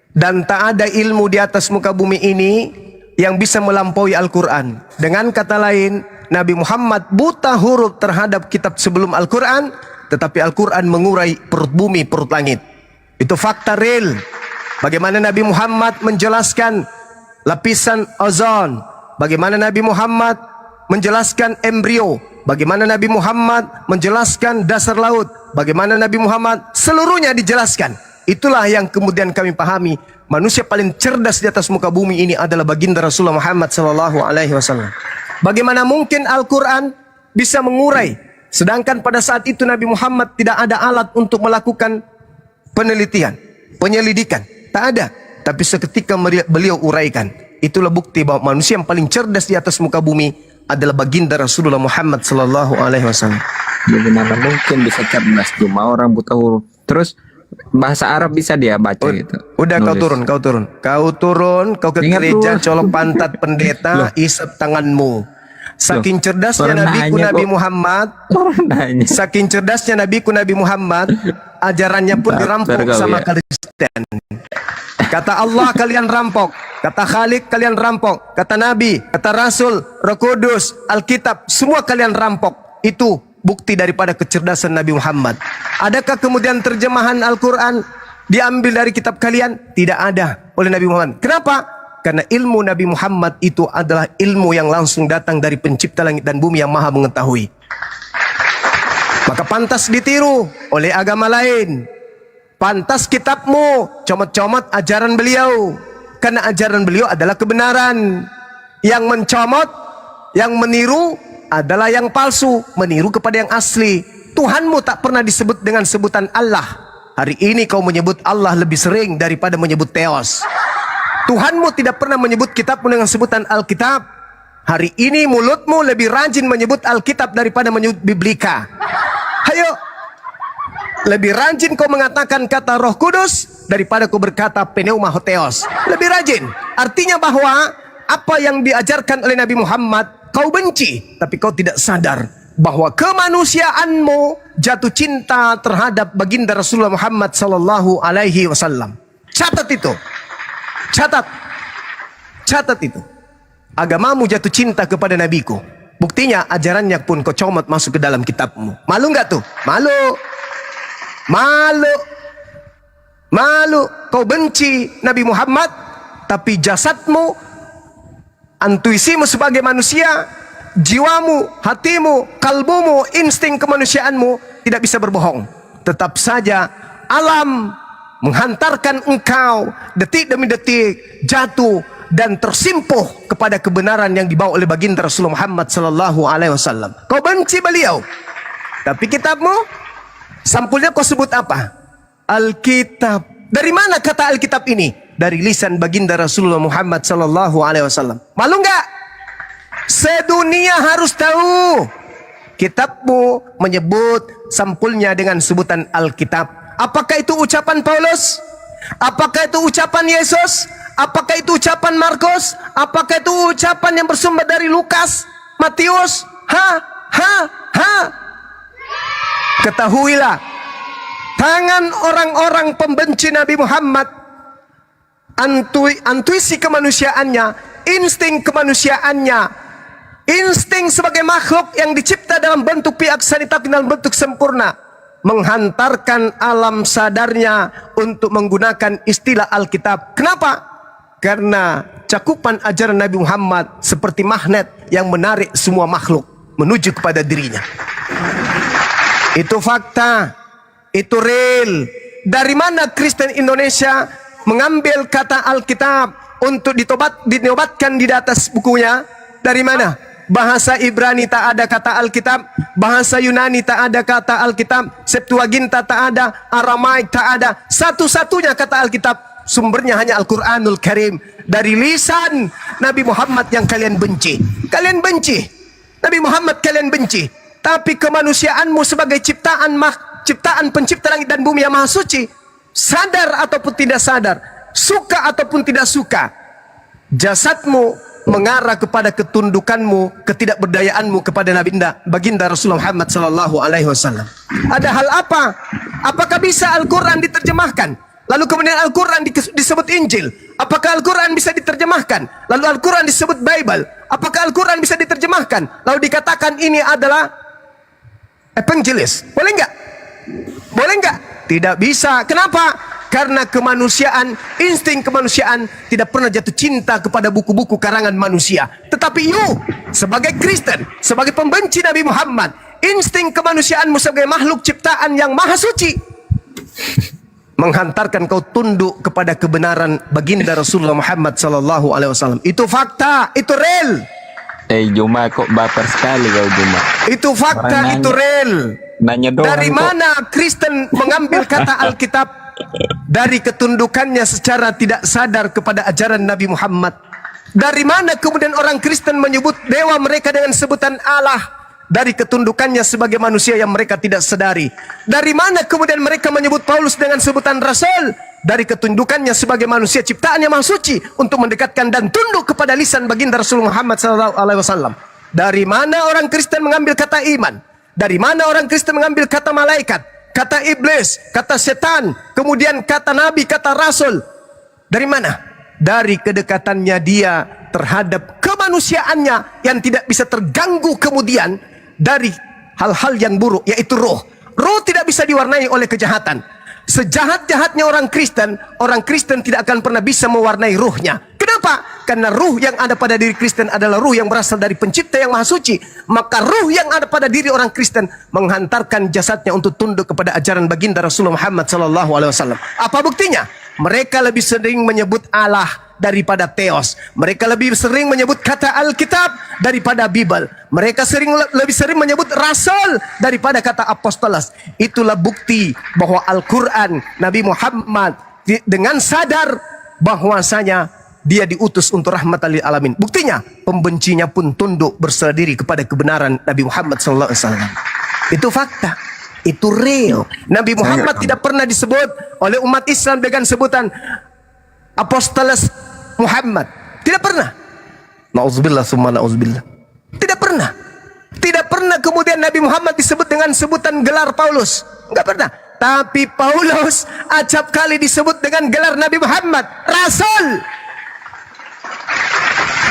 Dan tak ada ilmu di atas muka bumi ini yang bisa melampaui Al-Quran. Dengan kata lain, Nabi Muhammad buta huruf terhadap kitab sebelum Al-Quran, tetapi Al-Quran mengurai perut bumi, perut langit. Itu fakta real. Bagaimana Nabi Muhammad menjelaskan lapisan ozon, bagaimana Nabi Muhammad menjelaskan embrio, bagaimana Nabi Muhammad menjelaskan dasar laut, bagaimana Nabi Muhammad seluruhnya dijelaskan. Itulah yang kemudian kami pahami. Manusia paling cerdas di atas muka bumi ini adalah baginda Rasulullah Muhammad SAW. Bagaimana mungkin Al-Quran bisa mengurai, sedangkan pada saat itu Nabi Muhammad tidak ada alat untuk melakukan penelitian, penyelidikan. Tak ada. Tapi seketika beliau uraikan. Itulah bukti bahwa manusia yang paling cerdas di atas muka bumi adalah baginda Rasulullah Muhammad sallallahu alaihi wasallam. Jadi mana mungkin bisa cerdas, cuma orang buta huruf. Terus bahasa Arab bisa dia baca gitu. Udah Nulis. kau turun, kau ke Ingat gereja, dulu. colok pantat pendeta, isap tanganmu. Saking cerdasnya orang Nabiku nanya Nabi kok. Muhammad, Orang nanya. saking cerdasnya Nabiku Nabi Muhammad, ajarannya pun dirampok Kau sama ya. Kristen. Kata Allah kalian rampok, kata Khalik kalian rampok, kata Nabi, kata Rasul, Roh Kudus, Alkitab, semua kalian rampok. Itu bukti daripada kecerdasan Nabi Muhammad. Adakah kemudian terjemahan Al-Quran diambil dari kitab kalian? Tidak ada oleh Nabi Muhammad. Kenapa? Karena ilmu Nabi Muhammad itu adalah ilmu yang langsung datang dari pencipta langit dan bumi yang maha mengetahui. Maka pantas ditiru oleh agama lain. Pantas kitabmu comot-comot ajaran beliau. Karena ajaran beliau adalah kebenaran. Yang mencomot, yang meniru adalah yang palsu. Meniru kepada yang asli. Tuhanmu tak pernah disebut dengan sebutan Allah. Hari ini kau menyebut Allah lebih sering daripada menyebut Theos. Tuhanmu tidak pernah menyebut kitabmu dengan sebutan Alkitab. Hari ini mulutmu lebih rajin menyebut Alkitab daripada menyebut Biblika. Hayo. Lebih rajin kau mengatakan kata Roh Kudus daripada kau berkata Pneumahotheos. Lebih rajin. Artinya bahwa apa yang diajarkan oleh Nabi Muhammad kau benci, tapi kau tidak sadar bahwa kemanusiaanmu jatuh cinta terhadap baginda Rasulullah Muhammad sallallahu alaihi wasallam. Catat itu. Catat itu. Agamamu jatuh cinta kepada nabiku. Buktinya ajarannya pun kau comot masuk ke dalam kitabmu. Malu nggak tuh? Malu. Kau benci Nabi Muhammad, tapi jasadmu, intuisimu sebagai manusia, jiwamu, hatimu, kalbumu, insting kemanusiaanmu tidak bisa berbohong. Tetap saja alam menghantarkan engkau detik demi detik jatuh dan tersimpuh kepada kebenaran yang dibawa oleh baginda Rasulullah Muhammad sallallahu alaihi wasallam. Kau benci beliau, tapi kitabmu, sampulnya kau sebut apa? Alkitab. Dari mana kata Alkitab ini? Dari lisan baginda Rasulullah Muhammad sallallahu alaihi wasallam. Malu enggak? Sedunia harus tahu. Kitabmu menyebut sampulnya dengan sebutan Alkitab. Apakah itu ucapan Paulus? Apakah itu ucapan Yesus? Apakah itu ucapan Markus? Apakah itu ucapan yang bersumber dari Lukas, Matius? Ketahuilah, tangan orang-orang pembenci Nabi Muhammad, intuisi kemanusiaannya, insting kemanusiaannya, insting sebagai makhluk yang dicipta dalam bentuk piaksani tapi dalam bentuk sempurna, menghantarkan alam sadarnya untuk menggunakan istilah Alkitab. Kenapa? Karena cakupan ajaran Nabi Muhammad seperti magnet yang menarik semua makhluk menuju kepada dirinya. Itu fakta, itu real. Dari mana Kristen Indonesia mengambil kata Alkitab untuk dinobatkan di atas bukunya? Dari mana? Bahasa Ibrani tak ada kata Alkitab, bahasa Yunani tak ada kata Alkitab, Septuaginta tak ada, Aramaik tak ada. Satu-satunya kata Alkitab, sumbernya hanya Al-Quranul Karim. Dari lisan Nabi Muhammad yang kalian benci. Kalian benci Nabi Muhammad, kalian benci. Tapi kemanusiaanmu sebagai ciptaan pencipta langit dan bumi yang maha suci, sadar ataupun tidak sadar, suka ataupun tidak suka, jasadmu mengarah kepada ketundukanmu, ketidakberdayaanmu kepada baginda Rasulullah Muhammad sallallahu alaihi wasallam. Ada hal apa? Apakah bisa Al-Quran diterjemahkan? Lalu kemudian Al-Quran disebut Injil. Apakah Al-Quran bisa diterjemahkan? Lalu Al-Quran disebut Bible. Apakah Al-Quran bisa diterjemahkan? Lalu dikatakan ini adalah evangelis. Boleh enggak? Boleh enggak? Tidak bisa. Kenapa? Karena kemanusiaan, insting kemanusiaan tidak pernah jatuh cinta kepada buku-buku karangan manusia. Tetapi you, sebagai Kristen, sebagai pembenci Nabi Muhammad, insting kemanusiaanmu sebagai makhluk ciptaan yang maha suci, menghantarkan kau tunduk kepada kebenaran baginda Rasulullah Muhammad sallallahu alaihi wasallam. Itu fakta, itu real. Juma kok baper sekali kau Juma. Itu fakta, Orang itu real. Nanya doang Dari kok. mana Kristen mengambil kata Alkitab? dari ketundukannya secara tidak sadar kepada ajaran Nabi Muhammad. Dari mana kemudian orang Kristen menyebut dewa mereka dengan sebutan Allah? Dari ketundukannya sebagai manusia yang mereka tidak sadari. Dari mana kemudian mereka menyebut Paulus dengan sebutan Rasul? Dari ketundukannya sebagai manusia ciptaan yang maha suci untuk mendekatkan dan tunduk kepada lisan baginda Rasul Muhammad SAW. Dari mana orang Kristen mengambil kata iman? Dari mana orang Kristen mengambil kata malaikat, kata iblis, kata setan, kemudian kata nabi, kata rasul? Dari mana? Dari kedekatannya dia terhadap kemanusiaannya yang tidak bisa terganggu kemudian dari hal-hal yang buruk, yaitu roh. Roh tidak bisa diwarnai oleh kejahatan. Sejahat-jahatnya orang Kristen tidak akan pernah bisa mewarnai ruhnya. Kenapa? Karena ruh yang ada pada diri Kristen adalah ruh yang berasal dari pencipta yang maha suci. Maka ruh yang ada pada diri orang Kristen menghantarkan jasadnya untuk tunduk kepada ajaran baginda Rasulullah Muhammad SAW. Apa buktinya? Mereka lebih sering menyebut Allah daripada Theos. Mereka lebih sering menyebut kata Alkitab daripada Bible. Mereka lebih sering menyebut Rasul daripada kata Apostolos. Itulah bukti bahwa Al-Quran, Nabi Muhammad dengan sadar bahwasanya dia diutus untuk rahmatan lil alamin. Buktinya, pembencinya pun tunduk berserah diri kepada kebenaran Nabi Muhammad SAW. Itu fakta. Itu real. Nabi Muhammad tidak pernah disebut oleh umat Islam dengan sebutan Apostolos Muhammad. Tidak pernah. Nauzubillah summa nauzubillah. Tidak pernah. Tidak pernah kemudian Nabi Muhammad disebut dengan sebutan gelar Paulus. Enggak pernah. Tapi Paulus acap kali disebut dengan gelar Nabi Muhammad, Rasul.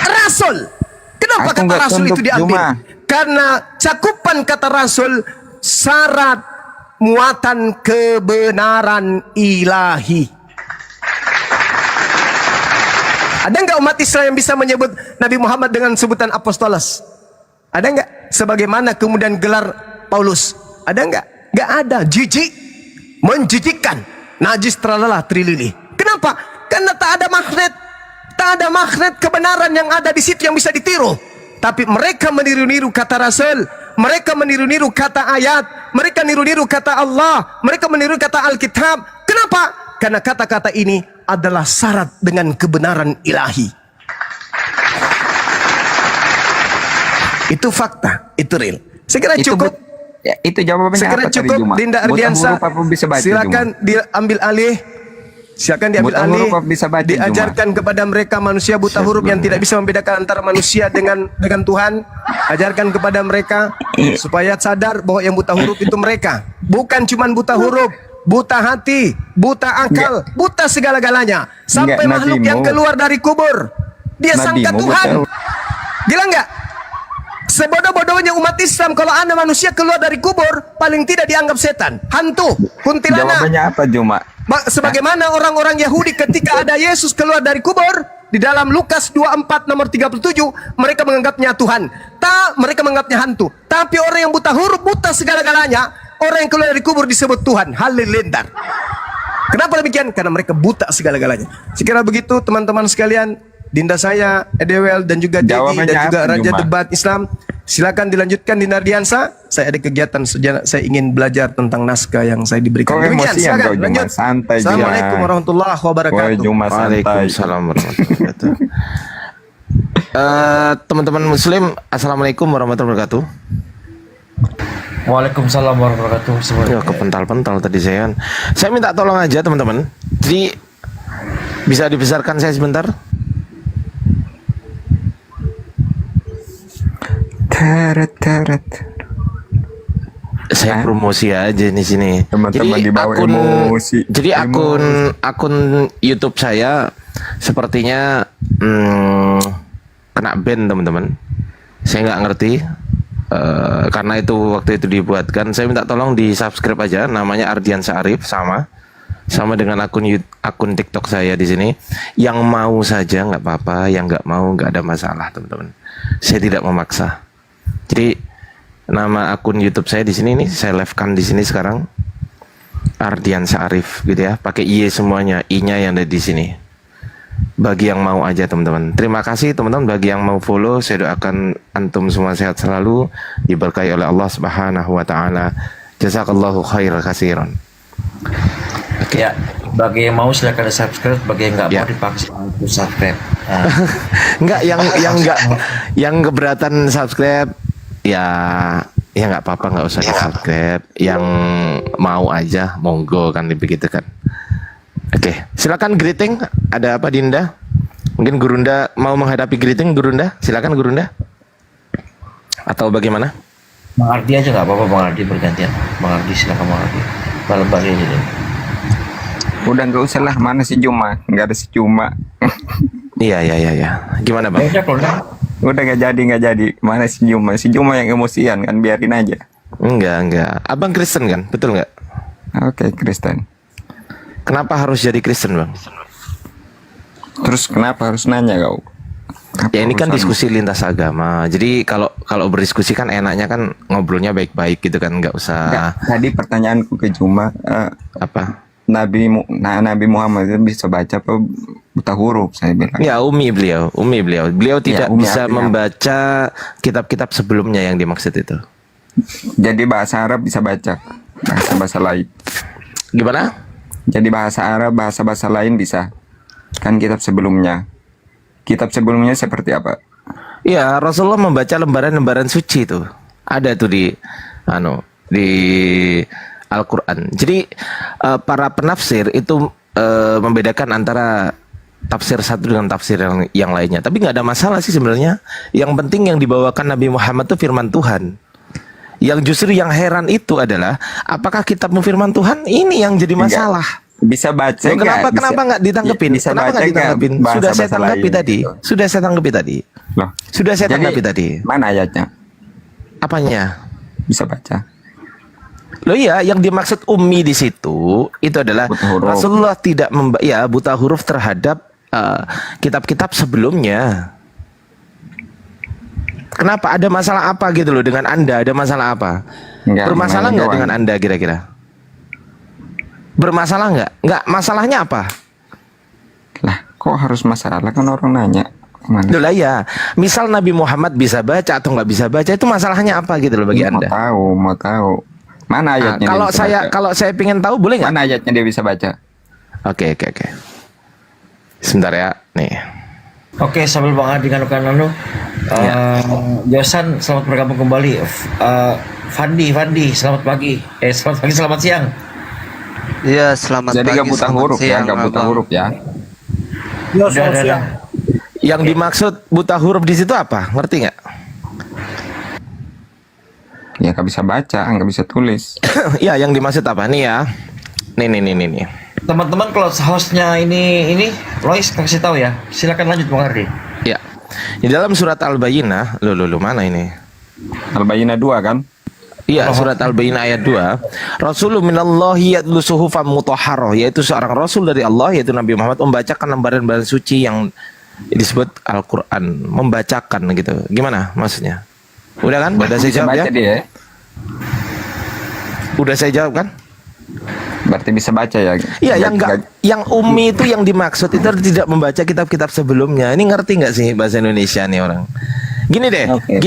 Rasul. Kenapa kata Rasul itu diambil? Karena cakupan kata Rasul syarat muatan kebenaran ilahi. Ada enggak umat Islam yang bisa menyebut Nabi Muhammad dengan sebutan Apostolos? Ada enggak? Sebagaimana kemudian gelar Paulus. Ada enggak? Enggak ada. Jijik, menjijikkan, najis tralala trilili. Kenapa? Karena tak ada magnet. Tak ada magnet kebenaran yang ada di situ yang bisa ditiru. Tapi mereka meniru-niru kata Rasul. Mereka meniru-niru kata ayat. Mereka niru-niru kata Allah. Mereka meniru kata Alkitab. Kenapa? Karena kata-kata ini adalah syarat dengan kebenaran ilahi. Itu fakta. Itu real. Segera cukup. Ya, itu jawabannya Segera apa cukup. tadi, Juma? Dinda Buta Ardiansa. huruf apa bisa baca, Silakan Juma? diambil alih. Silakan diambil Buta alih. huruf apa bisa baca, Juma? Diajarkan kepada mereka manusia buta huruf yang tidak bisa membedakan antara manusia dengan Tuhan. Ajarkan kepada mereka supaya sadar bahwa yang buta huruf itu mereka. Bukan cuman buta huruf, buta hati, buta akal, buta segala-galanya. Sampai Enggak, makhluk Nabimu. yang keluar dari kubur dia sangka Nabimu Tuhan. buta- Gila nggak? Sebodoh-bodohnya umat Islam kalau anda manusia keluar dari kubur paling tidak dianggap setan, hantu, kuntilanak. Jawabannya apa, Juma? Sebagaimana orang-orang Yahudi ketika ada Yesus keluar dari kubur di dalam Lukas 24 nomor 37 mereka menganggapnya Tuhan. Mereka menganggapnya hantu. Tapi orang yang buta huruf, buta segala-galanya, orang yang keluar dari kubur disebut Tuhan. Halilintar. Kenapa demikian? Karena mereka buta segala-galanya. Sekira begitu teman-teman sekalian, Dinda saya, Edewel dan juga Dedi Jawabannya dan juga apa, Raja Juma? Debat Islam. Silakan dilanjutkan Dinda Ardiansa. Saya ada kegiatan saya ingin belajar tentang naskah yang saya diberikan. Kau Demikian, emosian silakan kau, Juma. lanjut. Santai, Juma. Assalamualaikum warahmatullahi wabarakatuh. Wah, Juma santai. Waalaikumsalam warahmatullahi wabarakatuh. Teman-teman muslim, assalamualaikum warahmatullahi wabarakatuh. Waalaikumsalam warahmatullahi wabarakatuh semuanya. Ya, kepental-pental tadi saya kan. Saya minta tolong aja teman-teman. Jadi bisa dibesarkan saya sebentar. Saya promosi aja di sini. Teman-teman dibawa emosi. Jadi akun YouTube saya sepertinya kena ban teman-teman. Saya nggak ngerti karena itu waktu itu dibuatkan. Saya minta tolong di subscribe aja. Namanya Ardiansa Arif sama dengan akun TikTok saya di sini. Yang mau saja nggak apa-apa, yang nggak mau nggak ada masalah teman-teman. Saya tidak memaksa. Jadi nama akun YouTube saya di sini nih saya live-kan di sini sekarang. Ardiansa Arif gitu ya. Pakai I semuanya, I-nya yang ada di sini. Bagi yang mau aja teman-teman. Terima kasih teman-teman bagi yang mau follow. Saya doakan antum semua sehat selalu, diberkahi oleh Allah Subhanahu wa taala. Jazakallahu khairan katsiran. Ya, bagi yang mau silakan subscribe, bagi yang nggak Ya. mau dipaksa untuk subscribe. Nah, Enggak, yang keberatan subscribe ya nggak apa-apa, nggak usah di subscribe. Yang mau aja monggo kan begitu kan. Oke, silakan greeting. Ada apa Dinda? Mungkin Gurunda mau menghadapi greeting Gurunda? Silakan Gurunda. Atau bagaimana? Bang Ardi aja nggak apa-apa, Bang Ardi bergantian. Bang Ardi silakan Bang Ardi. Balik aja deh. Udah nggak usah lah, mana si Juma? Nggak ada si Juma. Iya. Gimana Bang? Ya, kalau Udah nggak jadi. Mana si Juma? Si Juma yang emosian kan, biarin aja. Enggak. Abang Kristen kan? Betul nggak? Oke, Kristen. Kenapa harus jadi Kristen Bang? Terus kenapa harus nanya kau? Apa Ya ini kan urusanmu? diskusi lintas agama. Jadi kalau berdiskusi kan enaknya kan ngobrolnya baik-baik gitu kan, nggak usah Nggak, tadi pertanyaanku ke Juma, apa? Nabi Muhammad itu bisa baca apa buta huruf, saya bilang. Ya umi beliau. Beliau tidak umi bisa artinya. membaca kitab-kitab sebelumnya yang dimaksud itu. Jadi bahasa Arab bisa baca, bahasa lain. Gimana? Jadi bahasa Arab, bahasa lain bisa. Kan kitab sebelumnya. Kitab sebelumnya seperti apa? Iya, Rasulullah membaca lembaran-lembaran suci itu. Ada tuh di Al-Qur'an. Jadi para penafsir itu membedakan antara tafsir satu dengan tafsir yang lainnya. Tapi nggak ada masalah sih sebenarnya. Yang penting yang dibawakan Nabi Muhammad itu firman Tuhan. Yang justru yang heran itu adalah apakah kitabmu firman Tuhan? Ini yang jadi masalah. Bisa baca Loh, nggak? kenapa nggak ditangkepin? Bisa Kenapa baca nggak ditangkepin? nggak Sudah saya bahasa-bahasa tanggapi lain tadi. gitu? Sudah saya tanggapi tadi. Loh, Sudah saya jadi tanggapi tadi. mana ayatnya? Apanya? Bisa baca. Loh iya, yang dimaksud ummi di situ itu adalah Buta huruf. Rasulullah tidak buta huruf terhadap kitab-kitab sebelumnya. Kenapa? Ada masalah apa gitu loh dengan Anda? Ada masalah apa? Enggak, Bermasalah nggak doang. dengan Anda kira-kira? Bermasalah nggak? Nggak, masalahnya apa? Lah, kok harus masalah kan orang nanya. Mana? Loh lah ya, misal Nabi Muhammad bisa baca atau nggak bisa baca, itu masalahnya apa gitu loh bagi Anda? Mau tahu. Mana Nah, ayatnya? dia bisa baca? kalau saya pengen tahu boleh nggak? Mana ayatnya dia bisa baca? Oke. Sebentar ya, nih. Oke, sambil Bang Ardi nganukan Josan selamat bergabung kembali. Fandi, selamat pagi. Selamat siang. Iya, selamat Jadi pagi. gak buta selamat huruf ya, siang, gak buta Abang. huruf ya. Udah. Yang dimaksud buta huruf di situ apa? Ngerti nggak? Ya gak bisa baca, gak bisa tulis. Ya, yang dimaksud apa nih ya? Nih. Teman-teman, kalau hostnya ini Lois kasih tahu ya. Silakan lanjut Bang Ardi. Ya. Di dalam surat Al-Bayyinah, lo mana ini? Al-Bayyinah 2 kan? Iya, surat Al-Bayyinah ayat 2. Rasulun minallahi yatlu suhufan mutahharah, yaitu seorang rasul dari Allah yaitu Nabi Muhammad membacakan lembaran-lembaran suci yang disebut Al-Qur'an, membacakan gitu. Gimana maksudnya? Udah kan? Udah saya Bisa jawab ya? baca dia. Udah saya jawab kan? Berarti bisa baca ya? Iya, yang ummi itu yang dimaksud itu tidak membaca kitab-kitab sebelumnya. Ini ngerti nggak sih bahasa Indonesia nih orang? Gini deh, Oke.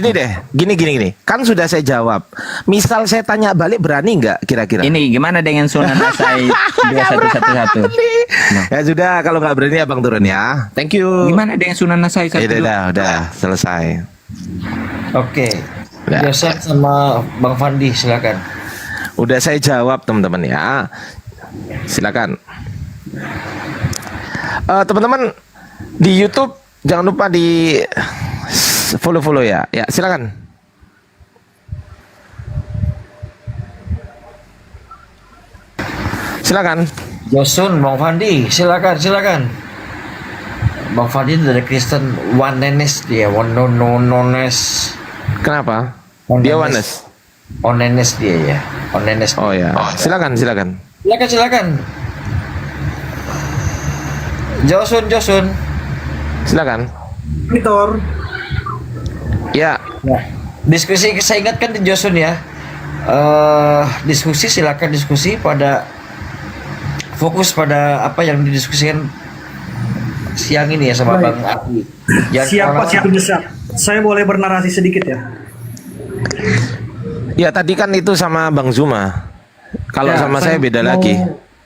gini. Kan sudah saya jawab. Misal saya tanya balik, berani nggak kira-kira? Ini gimana dengan Sunan Nasai 2111? Ya sudah, kalau nggak berani abang turun ya. Thank you. Gimana dengan Sunan Nasai Ya, udah selesai. Oke. Ya. Josan sama Bang Fandi silakan. Udah saya jawab teman-teman ya. Silakan. Teman-teman di YouTube jangan lupa di follow ya. Ya, silakan. Silakan. Josun, Bang Fandi, silakan. Bang Fandi itu dari Kristen Onenes dia, Onenes. Kenapa? Onenes. Dia Wanes. Onenes dia ya, Onenes. Oh ya. Silakan. Silakan. Josun. Silakan. Victor, Ya. Diskusi saya ingatkan di Josun ya. Silakan diskusi pada fokus pada apa yang didiskusikan siang ini ya sama Baik. Bang Ardi. Jangan siapa kemana-mana. sih penyesat? Saya boleh bernarasi sedikit ya? Ya tadi kan itu sama Bang Zuma. Kalau Ya, sama saya beda mau lagi.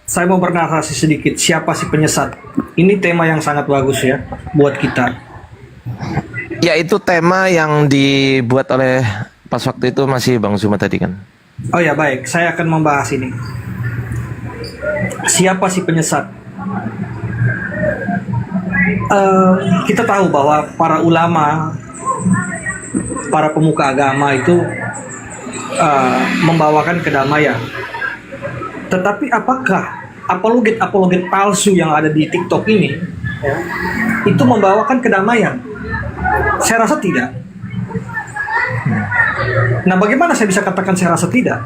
Saya mau bernarasi sedikit. Siapa si penyesat? Ini tema yang sangat bagus ya buat kita. Ya itu tema yang dibuat oleh pas waktu itu masih Bang Zuma tadi kan. Oh ya baik, saya akan membahas ini. Siapa si penyesat? Kita tahu bahwa para ulama, para pemuka agama itu membawakan kedamaian. Tetapi apakah apologet palsu yang ada di TikTok ini ya, itu membawakan kedamaian? Saya rasa tidak. Nah, bagaimana saya bisa katakan saya rasa tidak?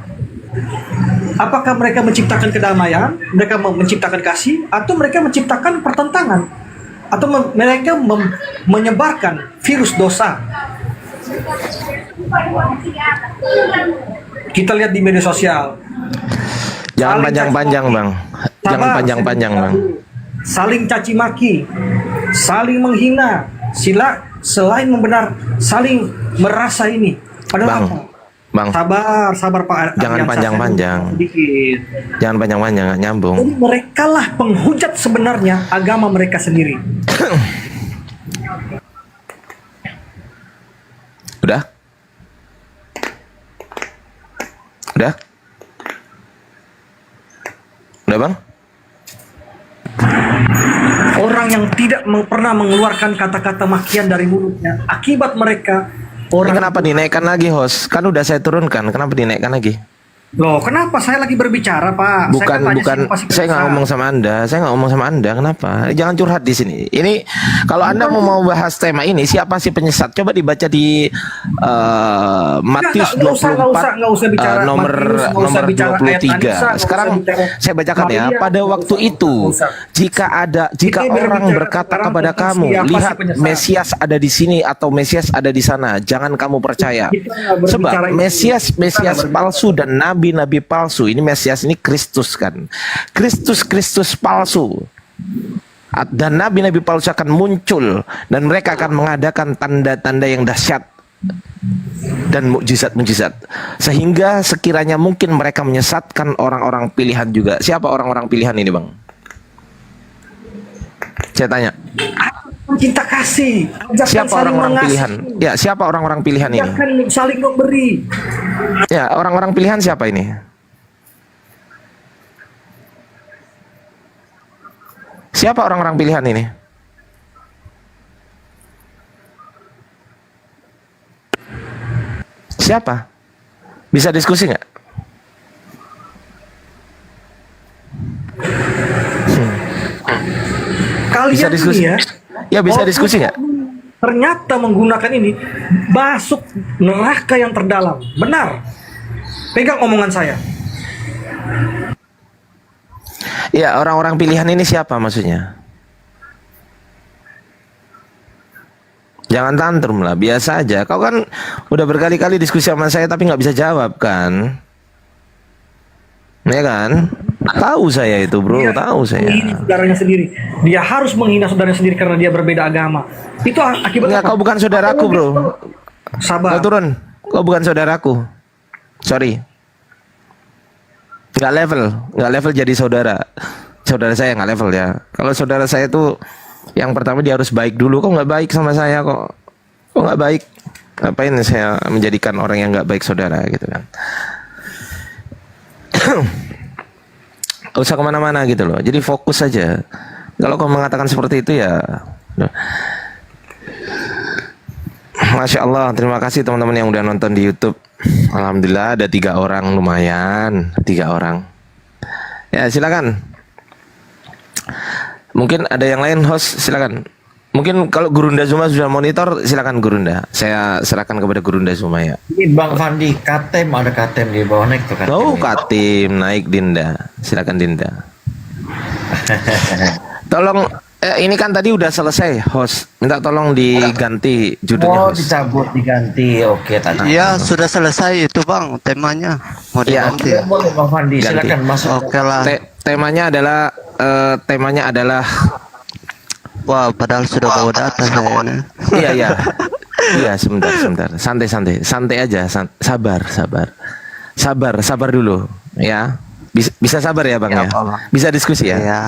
Apakah mereka menciptakan kedamaian, mereka menciptakan kasih, atau mereka menciptakan pertentangan, atau mereka menyebarkan virus dosa? Kita lihat di media sosial. Jangan Saling panjang-panjang caci Bang. maki. Jangan Sabar, panjang-panjang saya Bang. saling caci maki, saling menghina, selain membenar, saling merasa ini. Padahal Bang, apa? Bang, Sabar Pak. jangan Ardiansa, panjang-panjang. saya sedikit. Jangan panjang-panjang, nggak nyambung. Jadi mereka lah penghujat sebenarnya agama mereka sendiri. Udah? Udah? Udah Bang? Orang yang tidak pernah mengeluarkan kata-kata makian dari mulutnya, akibat mereka Ini orang. kenapa dinaikkan lagi host? Kan udah saya turunkan, kenapa dinaikkan lagi? Loh, kenapa saya lagi berbicara, Pak? Bukan, saya nggak ngomong sama Anda, kenapa? Jangan curhat di sini. Ini kalau Anda mau bahas tema ini, siapa sih penyesat? Coba dibaca di Matius Nggak usah 24 bicara nomor Matius, nggak usah nomor bicara ayat 23. Anissa, nggak Sekarang usah bicara saya bacakan ya. Maria, Pada nggak waktu usah, itu, nggak usah. jika Kita orang berbicara berkata sekarang kepada tentang kamu, siapa si lihat penyesat. Mesias ada di sini atau Mesias ada di sana, jangan kamu percaya. Kita nggak berbicara Sebab itu. Mesias Kita nggak berbicara. palsu dan nabi-nabi palsu. Ini Mesias ini Kristus kan. Kristus palsu. Dan nabi-nabi palsu akan muncul dan mereka akan mengadakan tanda-tanda yang dahsyat dan mukjizat-mukjizat sehingga sekiranya mungkin mereka menyesatkan orang-orang pilihan juga. Siapa orang-orang pilihan ini, Bang? Saya tanya. Cinta kasih. Ajarkan Siapa saling orang-orang mengasihi. pilihan? Ya, siapa orang-orang pilihan ini? Ajarkan saling memberi. Ya, orang-orang pilihan siapa ini? Siapa orang-orang pilihan ini? Siapa? Bisa diskusi nggak? Kalian Bisa diskusi? ini ya. Ya, bisa walaupun diskusi nggak? Ternyata menggunakan ini masuk neraka yang terdalam. Benar. Pegang omongan saya. Ya, orang-orang pilihan ini siapa maksudnya? Jangan tantrum lah, biasa aja. Kau kan udah berkali-kali diskusi sama saya tapi nggak bisa jawab kan? Ya kan? Tahu saya itu bro, Dia tahu saya. menghina saudaranya sendiri. Dia harus menghina saudaranya sendiri karena dia berbeda agama. Itu akibatnya. Enggak, kau bukan saudaraku bro. Sabar. Kau turun, kau bukan saudaraku. Sorry. Nggak level jadi saudara. Saudara saya nggak level ya. Kalau saudara saya tuh yang pertama dia harus baik dulu. Kok nggak baik sama saya kok? Kok nggak baik? Ngapain saya menjadikan orang yang nggak baik saudara gitu kan? Gak usah kemana-mana gitu loh. Jadi fokus saja. Kalau kau mengatakan seperti itu ya. Masya Allah, terima kasih teman-teman yang udah nonton di YouTube. Alhamdulillah ada 3 orang, lumayan 3 orang. Ya silakan. Mungkin ada yang lain host, silakan. Mungkin kalau Gurunda Zuma sudah monitor, silakan Gurunda. Saya serahkan kepada Gurunda Zuma ya. Ini Bang Fandi, KTM ada KTM di bawah naik tuh KTM. Oh, Katim naik Dinda. Silakan Dinda. Tolong ini kan tadi udah selesai host. Minta tolong diganti judulnya Oh, host. dicabut diganti. Oke, tadi. Ya, sudah selesai itu Bang, temanya. Mau Ya. diganti. Oke, boleh Bang Fandi, Ganti. silakan masuk. Oke lah. Temanya adalah Wah, padahal sudah bawa data saya ini. iya. Iya, sebentar. Santai aja, sabar dulu ya. Bisa sabar ya Bang Ya, ya? Allah. Bisa diskusi ya? Ya.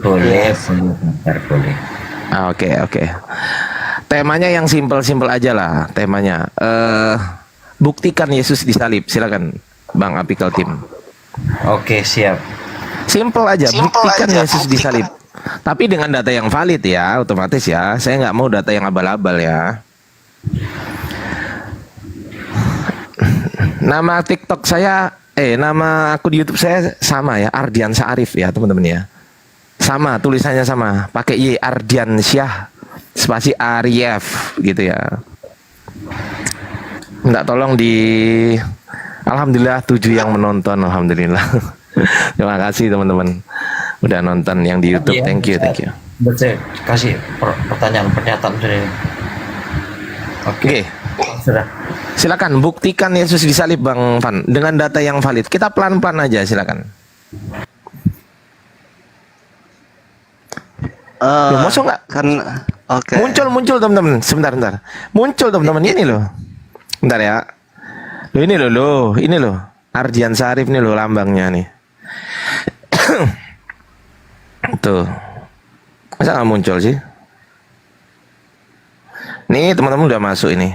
Boleh, boleh, bentar, boleh. Oke. Temanya yang simpel-simpel aja lah temanya. Buktikan Yesus disalib. Silakan Bang Apical Team. Oke, siap. Simple aja, buktikan Yesus disalib. Tapi dengan data yang valid ya, otomatis ya. Saya nggak mau data yang abal-abal ya. Nama TikTok saya, nama akun YouTube saya sama ya, Ardiansyah Arif ya teman-teman ya. Sama, tulisannya sama, pakai Y, Ardiansyah spasi Arif gitu ya. Minta tolong Alhamdulillah 7 yang menonton, alhamdulillah. Terima kasih teman-teman udah nonton yang di YouTube. Iya, Thank you. Buat saya kasih pertanyaan pernyataan sudah ini. Oke. Sudah. Silakan buktikan Yesus disalib Bang Van dengan data yang valid. Kita pelan-pelan aja silakan. Loh, masa nggak? Kan oke. Muncul teman-teman. Sebentar. Muncul teman-teman ini loh. Bentar ya. Ini loh. Ardiansyah Arif nih loh lambangnya nih. Tuh. Masa nggak muncul sih? Nih teman-teman udah masuk ini.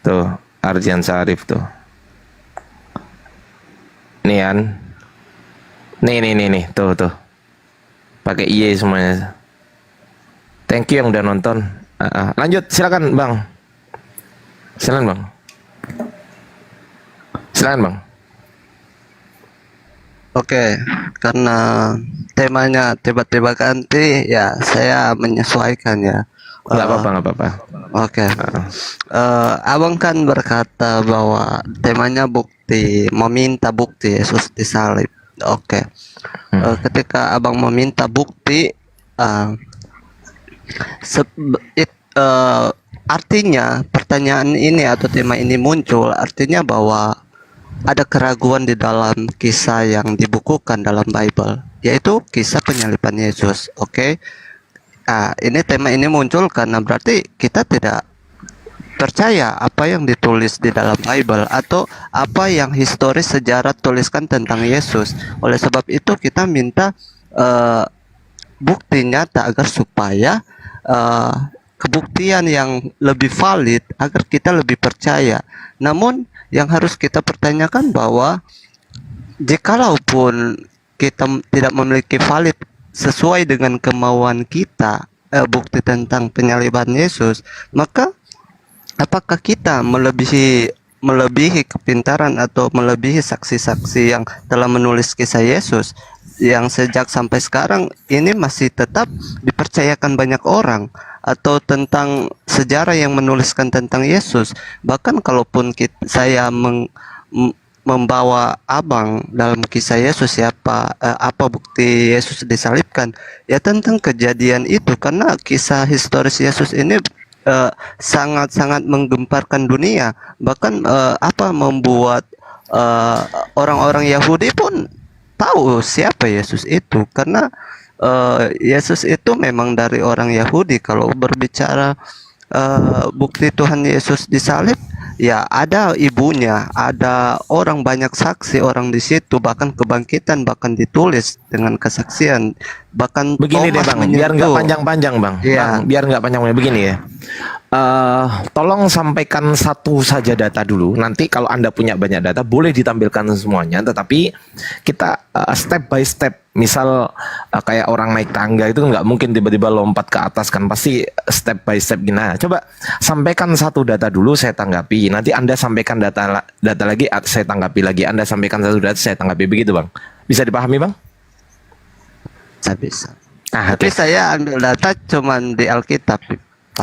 Tuh, Ardiansyah Arif tuh. Nih kan. Nih. Tuh. Pakai Y semuanya. Thank you yang udah nonton. Lanjut, silakan Bang. Silakan Bang. Oke, karena temanya tiba-tiba ganti, ya saya menyesuaikan ya. Nggak apa-apa. Oke. Abang kan berkata bahwa temanya bukti, meminta bukti Yesus disalib. Oke. Ketika abang meminta bukti, artinya pertanyaan ini atau tema ini muncul, artinya bahwa ada keraguan di dalam kisah yang dibukukan dalam Bible, yaitu kisah penyaliban Yesus. Oke. Ini tema ini muncul karena berarti kita tidak percaya apa yang ditulis di dalam Bible atau apa yang historis sejarah tuliskan tentang Yesus. Oleh sebab itu kita minta bukti nyata agar supaya kebuktian yang lebih valid agar kita lebih percaya. Namun yang harus kita pertanyakan bahwa jikalaupun kita tidak memiliki valid sesuai dengan kemauan kita bukti tentang penyaliban Yesus, maka apakah kita melebihi kepintaran atau melebihi saksi-saksi yang telah menulis kisah Yesus yang sejak sampai sekarang ini masih tetap dipercayakan banyak orang, atau tentang sejarah yang menuliskan tentang Yesus? Bahkan kalaupun saya membawa abang dalam kisah Yesus, apa bukti Yesus disalibkan, ya tentang kejadian itu, karena kisah historis Yesus ini sangat-sangat menggemparkan dunia. Bahkan membuat orang-orang Yahudi pun tahu siapa Yesus itu, karena Yesus itu memang dari orang Yahudi. Kalau berbicara bukti Tuhan Yesus disalib, ya ada ibunya, ada orang, banyak saksi orang di situ, bahkan kebangkitan bahkan ditulis dengan kesaksian. Bahkan Begini deh Thomas Bang, biar nggak menyentuh. panjang-panjang Bang. Iya. Bang, biar nggak panjang-panjang begini ya. Tolong sampaikan satu saja data dulu. Nanti kalau Anda punya banyak data boleh ditampilkan semuanya, tetapi kita step by step. Misal kayak orang naik tangga itu nggak mungkin tiba-tiba lompat ke atas kan, pasti step by step gini. Nah, coba sampaikan satu data dulu, saya tanggapi. Nanti Anda sampaikan data lagi, saya tanggapi lagi. Anda sampaikan satu data, saya tanggapi, begitu Bang. Bisa dipahami Bang? Bisa. Oke. Tapi saya ambil data cuman di Alkitab.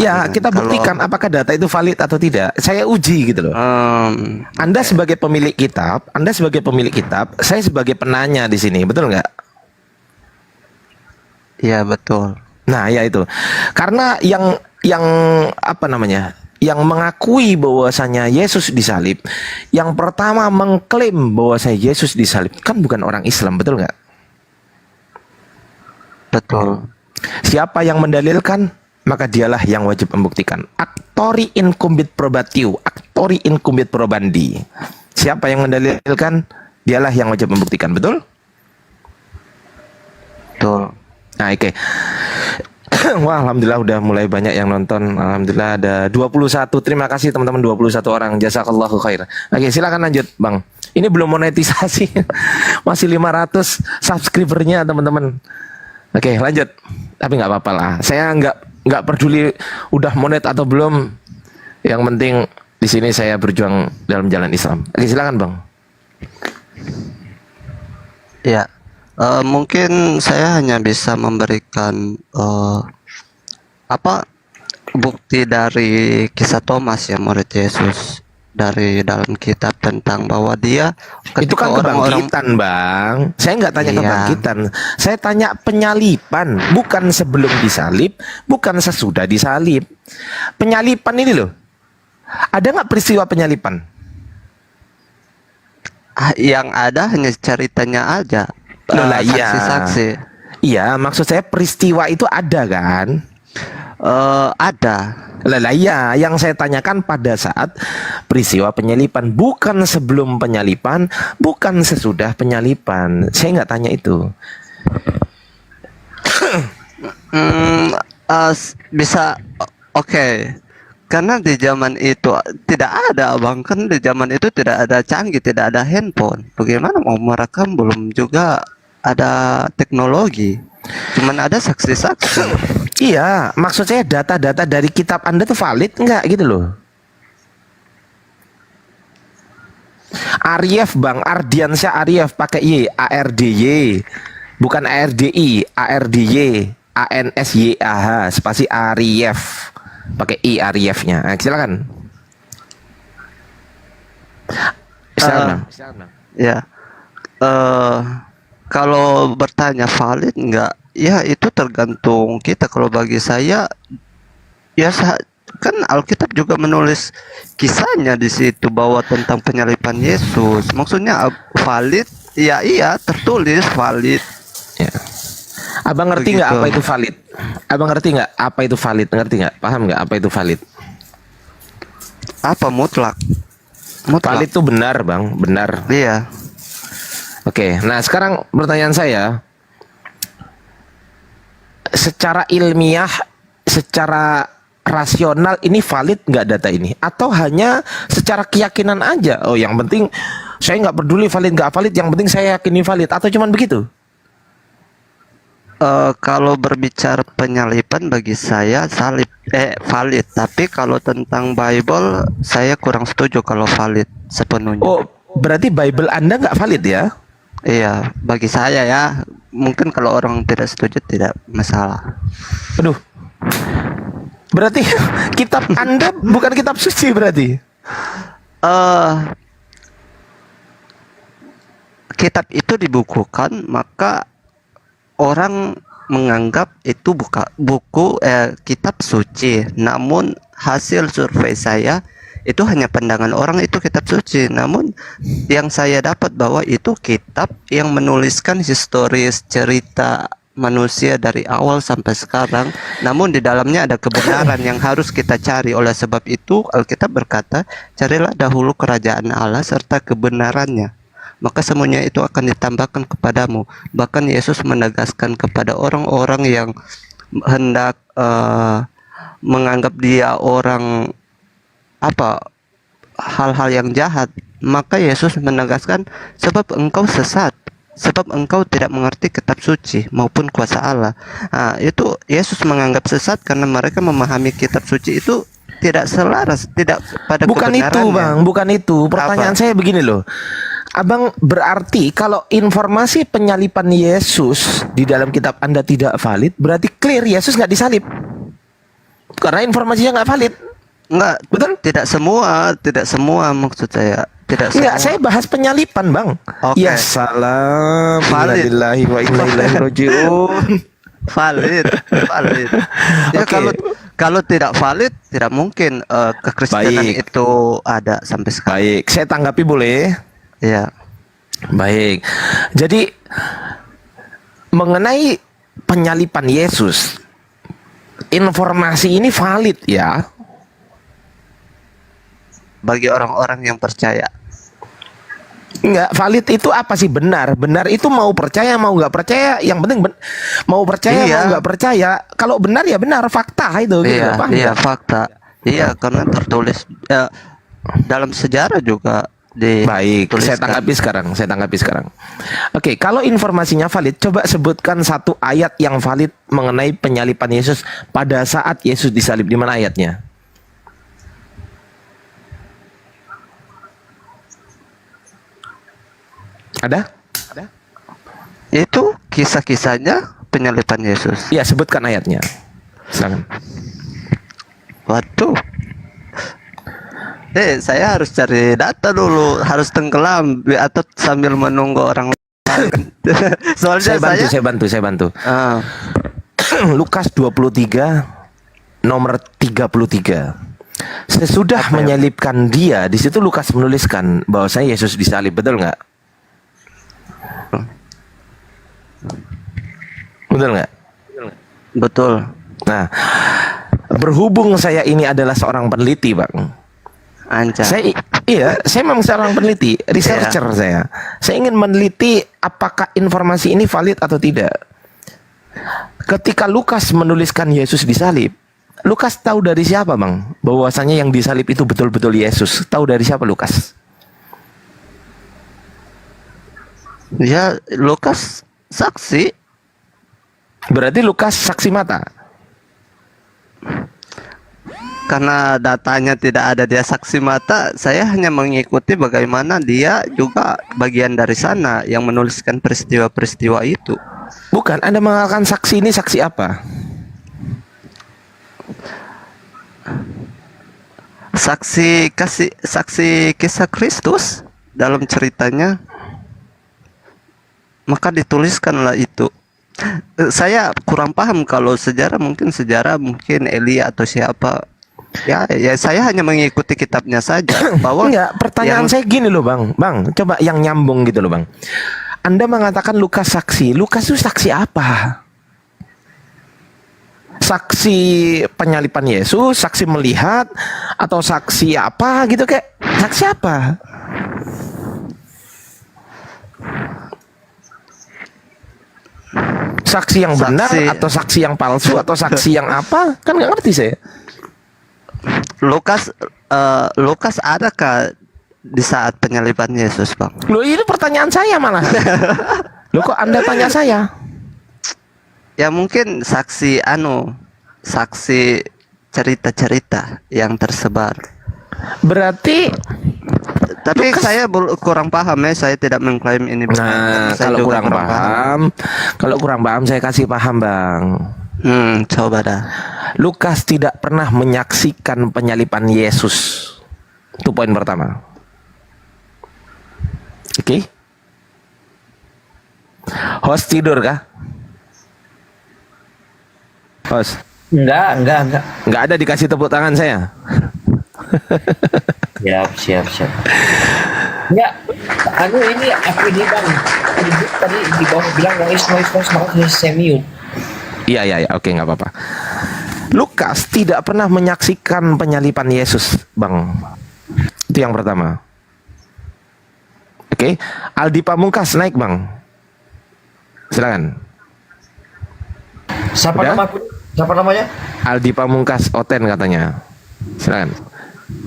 Ya, Palingan. kita Kalau, buktikan apakah data itu valid atau tidak. Saya uji gitu loh. Anda sebagai pemilik kitab, saya sebagai penanya di sini, betul nggak? Iya betul. Nah, ya itu. Karena yang apa namanya? Yang mengakui bahwasanya Yesus disalib, yang pertama mengklaim bahwasanya Yesus disalib kan bukan orang Islam, betul nggak? Betul. Siapa yang mendalilkan, maka dialah yang wajib membuktikan. Actori incumbit probatio, actori incumbit probandi. Siapa yang mendalilkan, Dialah yang wajib membuktikan, betul? Betul. Nah, oke. Wah, alhamdulillah udah mulai banyak yang nonton. Alhamdulillah ada 21. Terima kasih teman-teman 21 orang. Jazakallahu khair. Oke, silakan lanjut, Bang. Ini belum monetisasi. Masih 500 subscribernya, teman-teman. Oke, lanjut. Tapi nggak apa-apa lah. Saya nggak peduli udah monet atau belum. Yang penting di sini saya berjuang dalam jalan Islam. Oke, silakan, Bang. Ya, mungkin saya hanya bisa memberikan bukti dari kisah Thomas ya, murid Yesus, dari dalam kitab tentang bahwa dia Itu kan orang-orang kebangkitan, Bang. Saya nggak tanya Iya. kebangkitan. Saya tanya penyalipan. Bukan sebelum disalib, bukan sesudah disalib. Penyalipan ini loh. Ada nggak peristiwa penyalipan? yang ada hanya ceritanya aja, Loh lah, iya. saksi-saksi. Iya, maksud saya peristiwa itu ada kan? Ada. Lah iya, yang saya tanyakan pada saat peristiwa penyalipan, bukan sebelum penyalipan, bukan sesudah penyalipan. Saya nggak tanya itu. Bisa, oke. Karena di zaman itu tidak ada, Bang. Kan di zaman itu tidak ada canggih, tidak ada handphone. Bagaimana mau merekam, belum juga ada teknologi. Cuman ada saksi-saksi. Iya, maksud saya data-data dari kitab Anda tuh valid nggak gitu loh. Arief, Bang, Ardiansyah Arief pakai Y, ARDY. Bukan ARDI, ARDY, ANSYAH, spasi Arief. Pakai I Ariefnya. Nah, silakan. Silakan, Bang. Ya. Kalau bertanya valid enggak, ya itu tergantung kita. Kalau bagi saya, ya kan Alkitab juga menulis kisahnya di situ bahwa tentang penyalipan Yesus. Maksudnya valid, ya iya tertulis valid. Ya. Abang ngerti nggak Begitu. apa itu valid? Abang ngerti nggak apa itu valid? Ngerti nggak? Paham nggak apa itu valid? Apa mutlak? Valid itu benar, Bang, benar. Iya. Oke, nah sekarang pertanyaan saya, secara ilmiah, secara rasional ini valid nggak data ini? Atau hanya secara keyakinan aja? Oh, yang penting saya nggak peduli valid nggak valid, yang penting saya yakini valid. Atau cuman begitu? Kalau berbicara penyalipan bagi saya valid, tapi kalau tentang Bible saya kurang setuju kalau valid sepenuhnya. Oh, berarti Bible Anda nggak valid ya? Iya, bagi saya ya. Mungkin kalau orang tidak setuju tidak masalah. Aduh. Berarti kitab Anda bukan kitab suci berarti? Kitab itu dibukukan, maka orang menganggap itu buku kitab suci. Namun hasil survei saya itu hanya pandangan orang itu kitab suci. Namun yang saya dapat bahwa itu kitab yang menuliskan historis cerita manusia dari awal sampai sekarang. Namun di dalamnya ada kebenaran yang harus kita cari. Oleh sebab itu Alkitab berkata, carilah dahulu kerajaan Allah serta kebenarannya, maka semuanya itu akan ditambahkan kepadamu. Bahkan Yesus menegaskan kepada orang-orang yang hendak menganggap dia orang hal-hal yang jahat, maka Yesus menegaskan, sebab engkau sesat, sebab engkau tidak mengerti kitab suci maupun kuasa Allah. Nah, itu Yesus menganggap sesat karena mereka memahami kitab suci itu tidak selaras, tidak pada Bukan itu, kebenarannya. Bang, bukan itu. Pertanyaan Apa? saya begini loh. Abang berarti kalau informasi penyalipan Yesus di dalam kitab Anda tidak valid, berarti clear Yesus nggak disalib. Karena informasinya nggak valid. Enggak, Betul? tidak semua maksud saya. Tidak semua. Enggak, saya bahas penyalipan, Bang. Oke. Ya salam. Valid. Innalillahi wa inna ilaihi rajiun. Valid. Ya Oke. kalau tidak valid, tidak mungkin kekristenan Baik. itu ada sampai sekarang. Baik, saya tanggapi boleh? Ya. Baik. Jadi mengenai penyalipan Yesus, informasi ini valid ya. Bagi orang-orang yang percaya. Enggak, valid itu apa sih? Benar. Benar itu mau percaya mau nggak percaya, yang penting mau percaya Iya. mau nggak percaya. Kalau benar ya benar, fakta itu gitu. Iya, Paham iya nggak? fakta. Iya, karena tertulis dalam sejarah juga Baik, saya dituliskan. tanggapi sekarang. Oke, kalau informasinya valid, coba sebutkan satu ayat yang valid mengenai penyaliban Yesus pada saat Yesus disalib. Di mana ayatnya? Ada? Itu kisah-kisahnya penyaliban Yesus. Iya, sebutkan ayatnya. Silakan. Waduh. Saya harus cari data dulu, harus tenggelam atau sambil menunggu orang lain. Soalnya Saya bantu. Ah, Lukas 23 nomor 33. Sesudah menyalibkan dia, di situ Lukas menuliskan bahwasanya Yesus disalib, betul nggak? Betul nggak? betul. Nah, berhubung saya ini adalah seorang peneliti, Bang. Anca. Saya memang seorang peneliti, researcher saya. Saya ingin meneliti apakah informasi ini valid atau tidak. Ketika Lukas menuliskan Yesus disalib, Lukas tahu dari siapa, Bang? Bahwasanya yang disalib itu betul-betul Yesus. Tahu dari siapa Lukas? Ya, Lukas saksi. Berarti Lukas saksi mata. Karena datanya tidak ada dia saksi mata, saya hanya mengikuti bagaimana dia juga bagian dari sana yang menuliskan peristiwa-peristiwa itu. Bukan, Anda mengatakan saksi ini saksi apa? Saksi kisah Kristus dalam ceritanya. Maka dituliskanlah itu. Saya kurang paham kalau sejarah mungkin Elia atau siapa. Ya, saya hanya mengikuti kitabnya saja bahwa Enggak, pertanyaan yang- saya gini loh, Bang. Bang, coba yang nyambung gitu loh, Bang. Anda mengatakan Lukas saksi. Lukas itu saksi apa? Saksi penyaliban Yesus, saksi melihat, atau saksi apa gitu, kayak saksi apa? Saksi yang benar atau saksi yang palsu atau saksi yang apa? Kan nggak ngerti saya. Lukas adakah di saat penyaliban Yesus, Bang? Loh, ini pertanyaan saya malah. Loh, kok Anda tanya saya? Ya mungkin saksi cerita-cerita yang tersebar. Berarti Tapi saya kurang paham ya, saya tidak mengklaim ini benar. nah, Saya kalau juga kurang paham saya kasih paham, Bang. Coba dah. Lukas tidak pernah menyaksikan penyaliban Yesus. Itu poin pertama. Oke. Host tidur kah? Host. Enggak. Nggak ada dikasih tepuk tangan saya. Siap. Enggak, ini aku ini bang tadi di bawah bilang noise makanya saya mute. Iya, oke, nggak apa-apa. Lukas tidak pernah menyaksikan penyaliban Yesus, Bang. Itu yang pertama. Oke, Aldi Pamungkas naik, Bang. Silakan. Siapa Udah? namanya? Aldi Pamungkas Oten katanya. Silakan.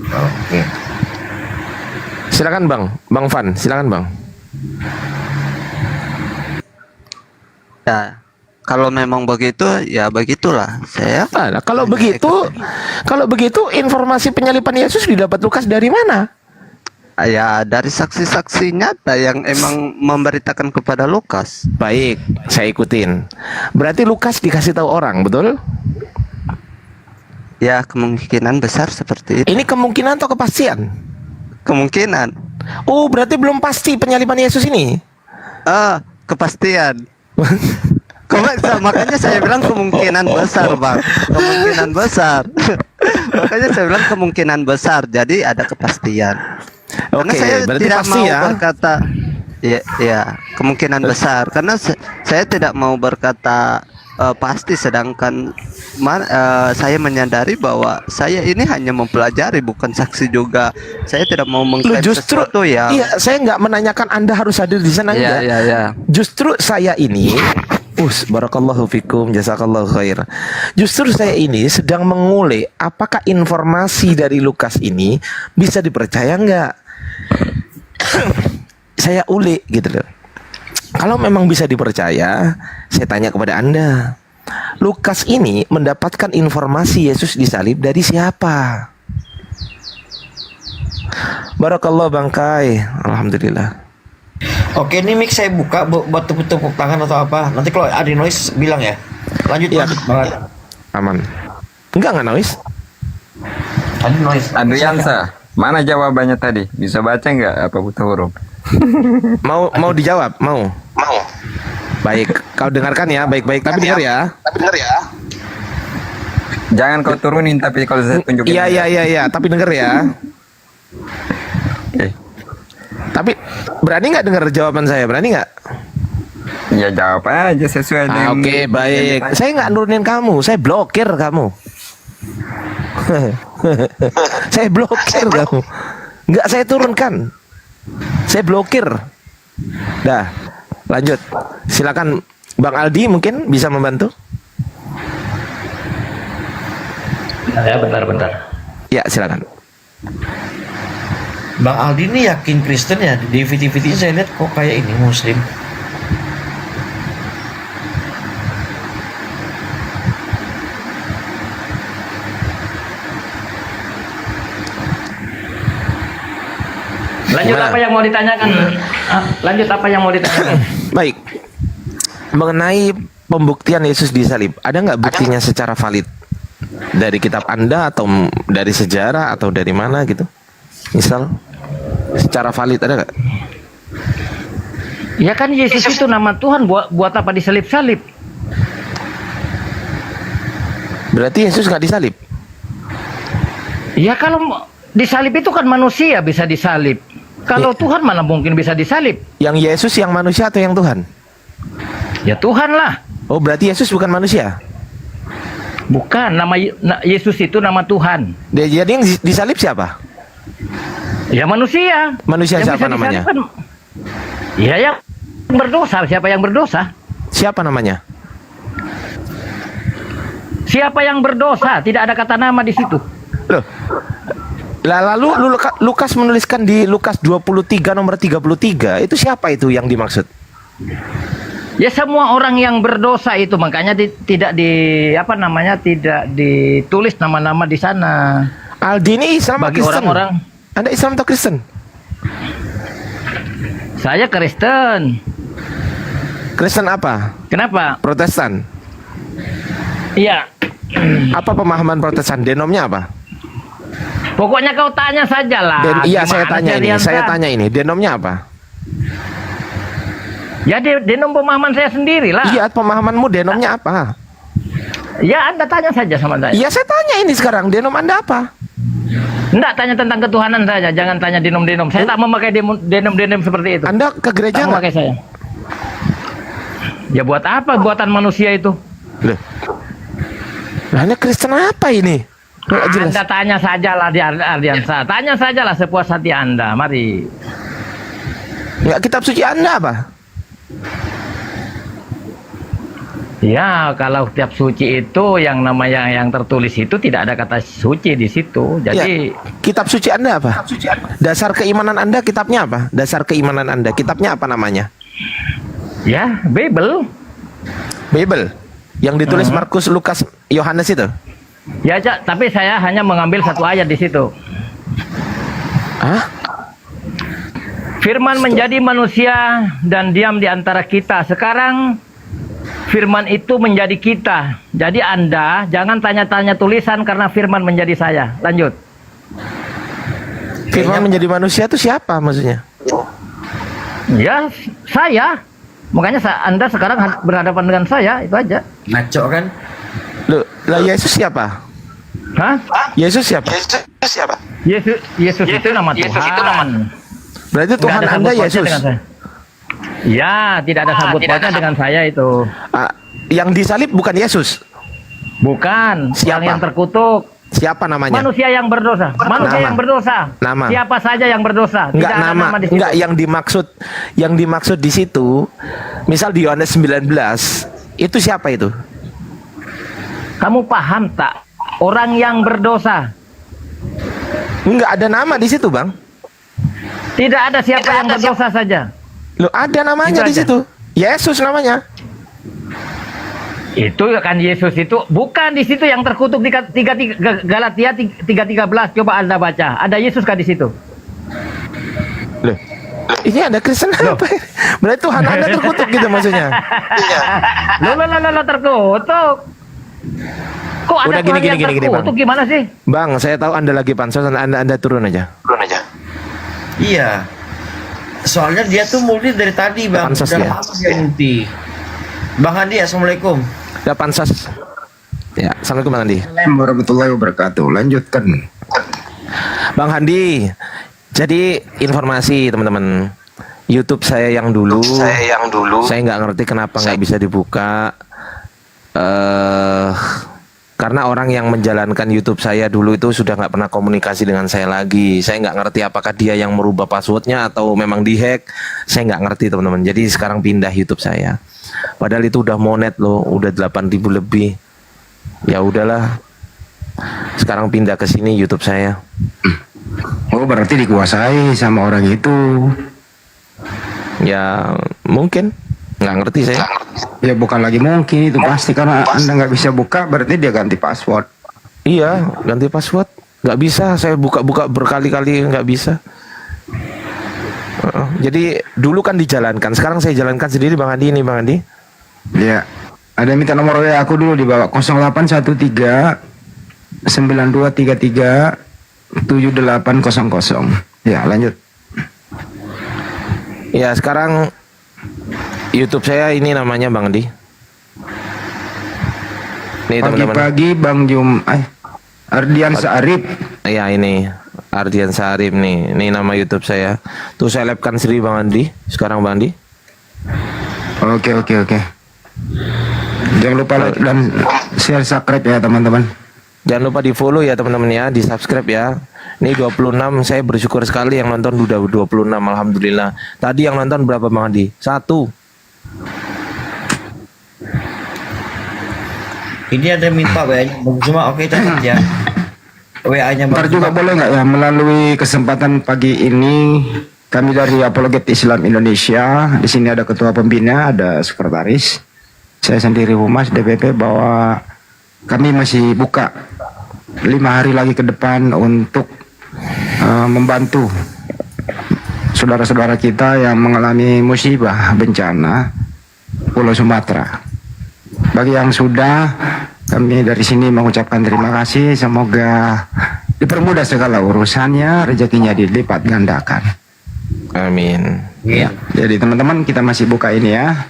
Oke. Silakan, Bang. Bang Van, silakan, Bang. Ya, kalau memang begitu, ya begitulah. Saya Nah, kalau begitu informasi penyaliban Yesus didapat Lukas dari mana? ya dari saksi-saksi nyata yang emang memberitakan kepada Lukas. Baik, saya ikutin. Berarti Lukas dikasih tahu orang, betul? Ya, kemungkinan besar seperti itu. Ini kemungkinan atau kepastian? Kemungkinan. Oh, berarti belum pasti penyaliban Yesus ini. Kepastian. Makanya saya bilang kemungkinan besar, Bang. Kemungkinan besar. Makanya saya bilang kemungkinan besar. Jadi ada kepastian. Karena Oke, saya berarti tidak pasti mau ya. berkata ya kemungkinan besar karena saya tidak mau berkata pasti, sedangkan saya menyadari bahwa saya ini hanya mempelajari, bukan saksi juga. Saya tidak mau Lu mengklaim justru sesuatu yang iya, saya nggak menanyakan Anda harus hadir di sana Iya, enggak. iya, iya. Justru saya ini barakallahu fikum, jazakallahu khair. Justru saya ini sedang mengulik apakah informasi dari Lukas ini bisa dipercaya nggak. Saya ulik gitu loh. Kalau memang bisa dipercaya, saya tanya kepada Anda. Lukas ini mendapatkan informasi Yesus disalib dari siapa? Barakallah Bang Kai. Alhamdulillah. Oke, ini mic saya buka buat tepuk-tepuk tangan atau apa. Nanti kalau ada noise bilang ya. Lanjut, Iya. lanjut banget. Aman. Enggak noise. Ada noise. Adriansa, mana jawabannya tadi? Bisa baca nggak apa buta huruf? Mau dijawab? Mau. Baik, kau dengarkan ya, baik-baik. Tapi dengar ya. Jangan kau turunin, tapi kalau saya tunjukin. Iya. Tapi dengar ya. Oke. Tapi berani nggak dengar jawaban saya? Berani nggak? Ya jawab aja sesuai dengan. Oke, baik. Saya nggak nurunin kamu. Saya blokir kamu. Saya blokir kamu. Nggak saya turunkan. Saya blokir. Dah, lanjut. Silakan Bang Aldi mungkin bisa membantu. Ya, bentar. Ya, silakan. Bang Aldi ini yakin Kristen ya? Di video-video saya lihat kok kayak ini Muslim. Lanjut Gimana? apa yang mau ditanyakan? Lanjut apa yang mau ditanyakan? Baik. Mengenai pembuktian Yesus disalib, ada nggak buktinya secara valid dari kitab Anda atau dari sejarah atau dari mana gitu? Misal, secara valid ada nggak? Ya kan Yesus itu nama Tuhan, buat apa disalib-salib? Berarti Yesus nggak disalib? Ya kalau disalib itu kan manusia bisa disalib. Kalau Tuhan mana mungkin bisa disalib? Yang Yesus yang manusia atau yang Tuhan? Ya Tuhan lah. Oh, berarti Yesus bukan manusia? Bukan, Yesus itu nama Tuhan. Jadi yang disalib siapa? Ya manusia. Manusia Yang siapa bisa namanya? disalib kan- Ya yang berdosa. Siapa yang berdosa? Siapa namanya? Siapa yang berdosa? Tidak ada kata nama di situ. Loh. Lalu Lukas menuliskan di Lukas 23 nomor 33, itu siapa itu yang dimaksud? Ya semua orang yang berdosa itu, makanya tidak ditulis nama-nama di sana. Aldi ini Islam atau Bagi Kristen? orang-orang. Anda Islam atau Kristen? Saya Kristen. Kristen apa? Kenapa? Protestan. Iya. Apa pemahaman Protestan? Denomnya apa? Pokoknya kau tanya saja lah. Iya, saya Gimana tanya sih, ini. Riansa? Saya tanya ini. Denomnya apa? Ya denom pemahaman saya sendiri lah. Iya, pemahamanmu denomnya apa? Ya Anda tanya saja sama saya. Iya, saya tanya ini sekarang. Denom Anda apa? Enggak, tanya tentang ketuhanan saja. Jangan tanya denom-denom. Saya tak memakai denom-denom seperti itu. Anda ke gereja Tak nggak? memakai saya. Ya buat apa buatan manusia itu? Loh. Lah, Anda Kristen apa ini? Nggak jelas. Anda tanya sajalah di Ardiansa. Tanya sajalah sepuas hati Anda. Mari. Nggak, kitab suci Anda apa? Ya, kalau kitab suci itu yang namanya yang tertulis itu tidak ada kata suci di situ. Jadi Ya, kitab suci Anda apa? Dasar keimanan Anda kitabnya apa? Dasar keimanan Anda kitabnya apa namanya? ya, Bible. Bible. Yang ditulis Markus, Lukas, Yohanes itu. Ya, Cak, tapi saya hanya mengambil satu ayat di situ. Hah? Firman menjadi manusia dan diam di antara kita. Sekarang firman itu menjadi kita. Jadi Anda jangan tanya-tanya tulisan karena firman menjadi saya. Lanjut. Firman menjadi manusia itu siapa maksudnya? Ya, saya. Makanya Anda sekarang berhadapan dengan saya, itu aja. Ngaco kan? Loh, lah Yesus siapa? Hah? Yesus siapa? Yesus itu nama Tuhan. Berarti Nggak Tuhan ada Anda sangkut pautnya Yesus. dengan saya. Ya, tidak ada sangkut pautnya dengan saya itu. Ah, yang disalib bukan Yesus. Bukan. Siapa? Orang yang terkutuk. Siapa namanya? Manusia yang berdosa. Manusia Nama. yang berdosa. Nama. Siapa saja yang berdosa. Enggak Tidak ada nama, di situ. enggak yang dimaksud di situ. Misal di Yohanes 19, itu siapa itu? Kamu paham tak? Orang yang berdosa. Enggak ada nama di situ, Bang. Tidak ada siapa yang berdosa saja. Loh, ada namanya Itu di aja. situ. Yesus namanya. Itu kan Yesus itu bukan di situ yang terkutuk di Galatia 3:13. Coba Anda baca. Ada Yesus kan di situ? Loh. Ini ada Kristen apa? Berarti Tuhan Anda terkutuk gitu maksudnya. Lo terkutuk. Kok ada Udah Tuhan yang gini, terkutuk? Bang. Gimana sih? Bang, saya tahu Anda lagi pansos, Anda turun aja. Iya. Soalnya dia tuh multi dari tadi, Bang. Pansos Udah dia. lama dia multi. Bang Andi, assalamualaikum. Udah pansos. Ya, assalamualaikum Bang Andi. Assalamualaikum warahmatullahi wabarakatuh. Lanjutkan. Bang Handi, jadi informasi teman-teman, YouTube saya yang dulu, saya nggak ngerti kenapa nggak bisa dibuka. Karena orang yang menjalankan YouTube saya dulu itu sudah nggak pernah komunikasi dengan saya lagi. Saya nggak ngerti apakah dia yang merubah passwordnya atau memang dihack. Saya nggak ngerti teman-teman. Jadi sekarang pindah YouTube saya. Padahal itu udah monet loh, udah 8.000 lebih. Ya udahlah. Sekarang pindah ke sini YouTube saya. Oh, berarti dikuasai sama orang itu. Ya mungkin, nggak ngerti saya. Ya bukan lagi mungkin, itu pasti karena Anda nggak bisa buka, berarti dia ganti password. Iya, ganti password. Nggak bisa, saya buka-buka berkali-kali nggak bisa. Jadi dulu kan dijalankan, sekarang saya jalankan sendiri Bang Andi ini Bang Andi. Ya, ada minta nomor WA aku dulu di bawah 0813 9233 7800. Ya, lanjut. Ya sekarang YouTube saya ini namanya Bang Andi. Nih teman-teman. Pagi-pagi Bang Ardian Arif. Ya ini Ardian Sarif nih. Ini nama YouTube saya. Tuh saya selebkan sendiri Bang Andi. Sekarang Bang Andi. Oke. Jangan lupa like dan share, subscribe ya teman-teman. Jangan lupa di follow ya teman-teman ya, di subscribe ya. Ini 26, saya bersyukur sekali yang nonton udah 26, alhamdulillah. Tadi yang nonton berapa Bang Andi? 1. Ini ada minta WA-nya. Cuma oke catat ya. WA-nya Ntar juga boleh nggak ya, melalui kesempatan pagi ini kami dari Apologet Islam Indonesia. Di sini ada ketua pembina, ada sekretaris. Saya sendiri humas DPP bahwa kami masih buka 5 hari lagi ke depan untuk membantu saudara-saudara kita yang mengalami musibah bencana Pulau Sumatera. Bagi yang sudah, kami dari sini mengucapkan terima kasih. Semoga dipermudah segala urusannya, rezekinya dilipat gandakan. Amin. Iya. Jadi teman-teman, kita masih buka ini ya,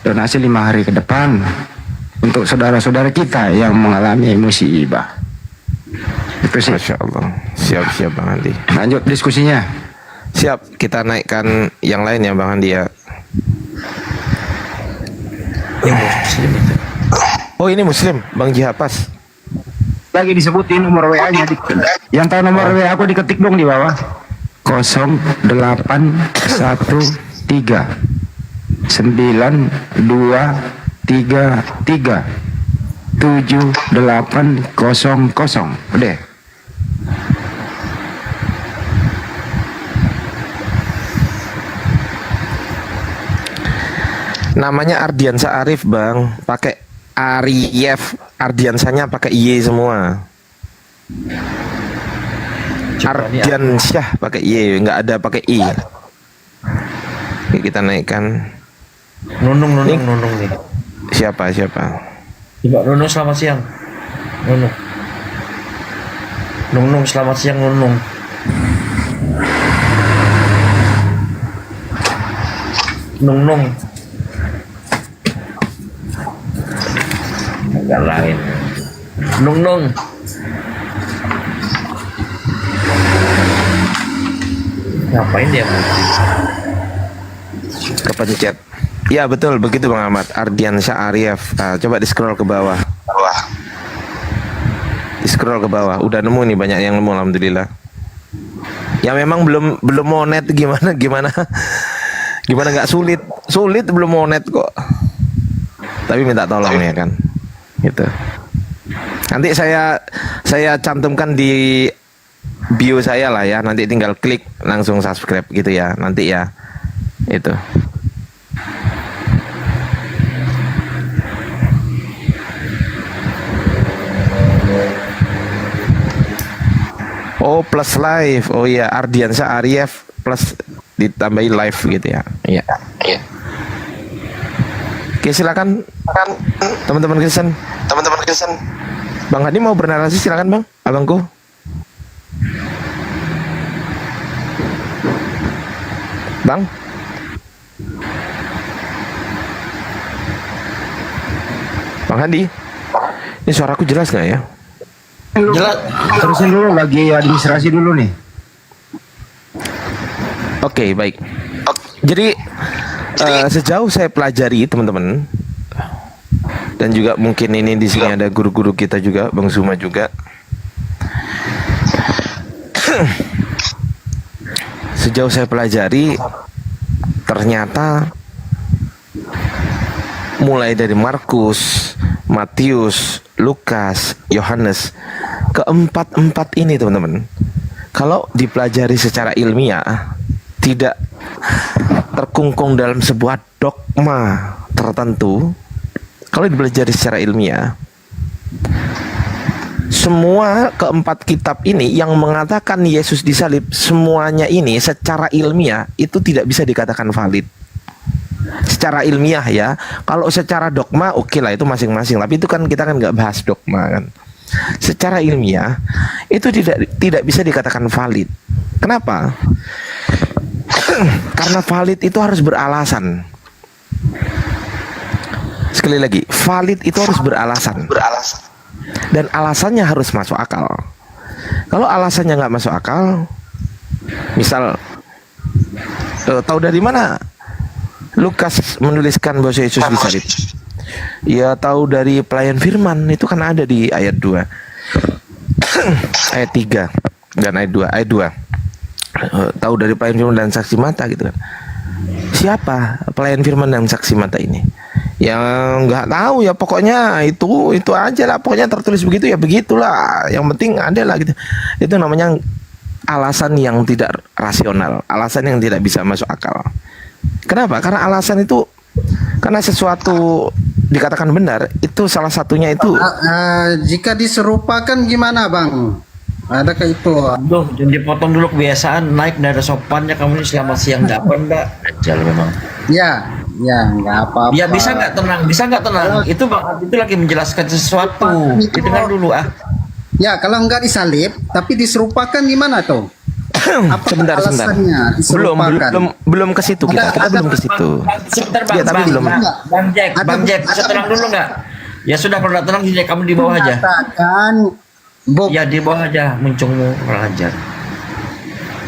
donasi 5 hari ke depan untuk saudara-saudara kita yang mengalami musibah. Itu sih. Masya Allah. Siap Bang Andi. Lanjut diskusinya. Siap, kita naikkan yang lain ya Bang Andi ya. Oh ini Muslim, Bang Jihapas. Lagi disebutin nomor WA-nya. Yang tahu nomor WA aku diketik dong di bawah. 0813 9233 7800. Udah. Namanya Ardiansa Arif Bang, pakai Arif. Ardiansanya pakai Y semua. Ardiansyah pakai Y, nggak ada pakai I. Oke, kita naikkan. Nunung nih. Siapa? Coba Nunung selamat siang. Nunung selamat siang Nunung. Nunung. Agak lain. Nunung. Ngapain dia? Kepencet. Ya betul begitu Bang Ahmad. Ardiansyah Arif. Coba di scroll ke bawah. Di scroll ke bawah. Udah nemu nih, banyak yang nemu alhamdulillah. Ya memang belum monet gimana gimana nggak sulit belum monet kok. Tapi minta tolong ya kan. Gitu. Nanti saya cantumkan di bio saya lah ya. Nanti tinggal klik langsung subscribe gitu ya. Nanti ya. Itu. Oh plus live. Oh iya, Ardiansyah Arif plus ditambahi live gitu ya. Iya. Oke, silakan teman-teman Kristen. Bang Hadi mau bernarasi, silakan Bang, abangku. Bang. Bang Hadi. Ini suaraku jelas nggak ya? Jelas. Terusin dulu lagi administrasi dulu nih. Oke, baik. Jadi sejauh saya pelajari teman-teman, dan juga mungkin ini di sini ada guru-guru kita juga, Bang Zuma juga. Sejauh saya pelajari, ternyata mulai dari Markus, Matius, Lukas, Yohanes, keempat ini teman-teman, kalau dipelajari secara ilmiah, tidak terkungkung dalam sebuah dogma tertentu. Kalau dipelajari secara ilmiah, semua keempat kitab ini yang mengatakan Yesus disalib, semuanya ini secara ilmiah itu tidak bisa dikatakan valid. Secara ilmiah ya. Kalau secara dogma oke lah, itu masing-masing. Tapi itu kan kita kan nggak bahas dogma kan. Secara ilmiah itu tidak bisa dikatakan valid. Kenapa? Karena valid itu harus beralasan. Sekali lagi, valid itu harus beralasan. Dan alasannya harus masuk akal. Kalau alasannya nggak masuk akal, misal tahu dari mana Lukas menuliskan bahwa Yesus disalib? Ya tahu dari pelayan firman, itu kan ada di ayat 2 ayat 3 dan ayat 2 tahu dari pelayan firman dan saksi mata gitu kan. Siapa pelayan firman dan saksi mata ini? Yang nggak tahu ya, pokoknya itu aja lah, pokoknya tertulis begitu ya begitulah, yang penting ada lah gitu. Itu namanya alasan yang tidak rasional, alasan yang tidak bisa masuk akal. Kenapa? Karena alasan itu, karena sesuatu dikatakan benar, itu salah satunya itu. Jika diserupakan gimana Bang? Adakah itu? Aduh, jangan dipotong dulu, kebiasaan naik nggak ada sopannya kamu ini. Selamat siang dapat Mbak. Ajal memang. Ya nggak apa-apa. Ya bisa nggak tenang? Itu Bang, itu lagi menjelaskan sesuatu. Didengar dulu ah. Ya kalau nggak disalib, tapi diserupakan gimana tuh? Apa Sebentar. Belum ke situ kita belum ke situ. Sebentar Bang. Ya, tapi belum. Bang Jack, bisa tenang dulu nggak? Ya sudah, kalau nggak tenang sini kamu di bawah aja. Katakan, Ya di bawah aja, muncungmu kurang ajar.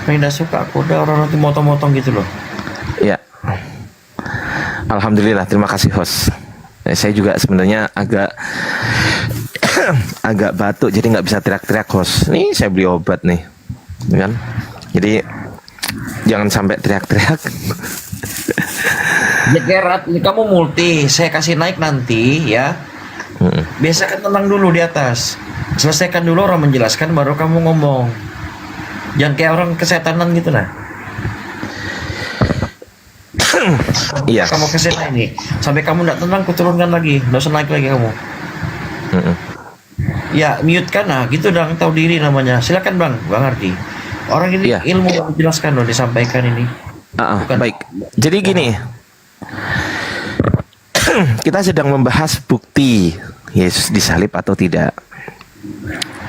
Tidak suka aku udah orang nanti motong-motong gitu loh. Ya. Alhamdulillah, terima kasih host. Saya juga sebenarnya agak batuk, jadi nggak bisa teriak-teriak host. Nih saya beli obat nih, kan? Jadi jangan sampai teriak-teriak. Jekerat, ini kamu multi, saya kasih naik nanti ya. Biasakan tenang dulu di atas. Selesaikan dulu orang menjelaskan, baru kamu ngomong. Jangan kayak orang kesetanan gitu lah. Iya. Kamu kesana ini, sampai kamu tidak tenang, kuturunkan lagi, nggak usah naik lagi kamu. Ya mute kan, nah gitu dong, tahu diri namanya. Silakan Bang Ardi. Orang ini ilmu yang dijelaskan loh, disampaikan ini. Baik. Jadi gini, kita sedang membahas bukti Yesus disalib atau tidak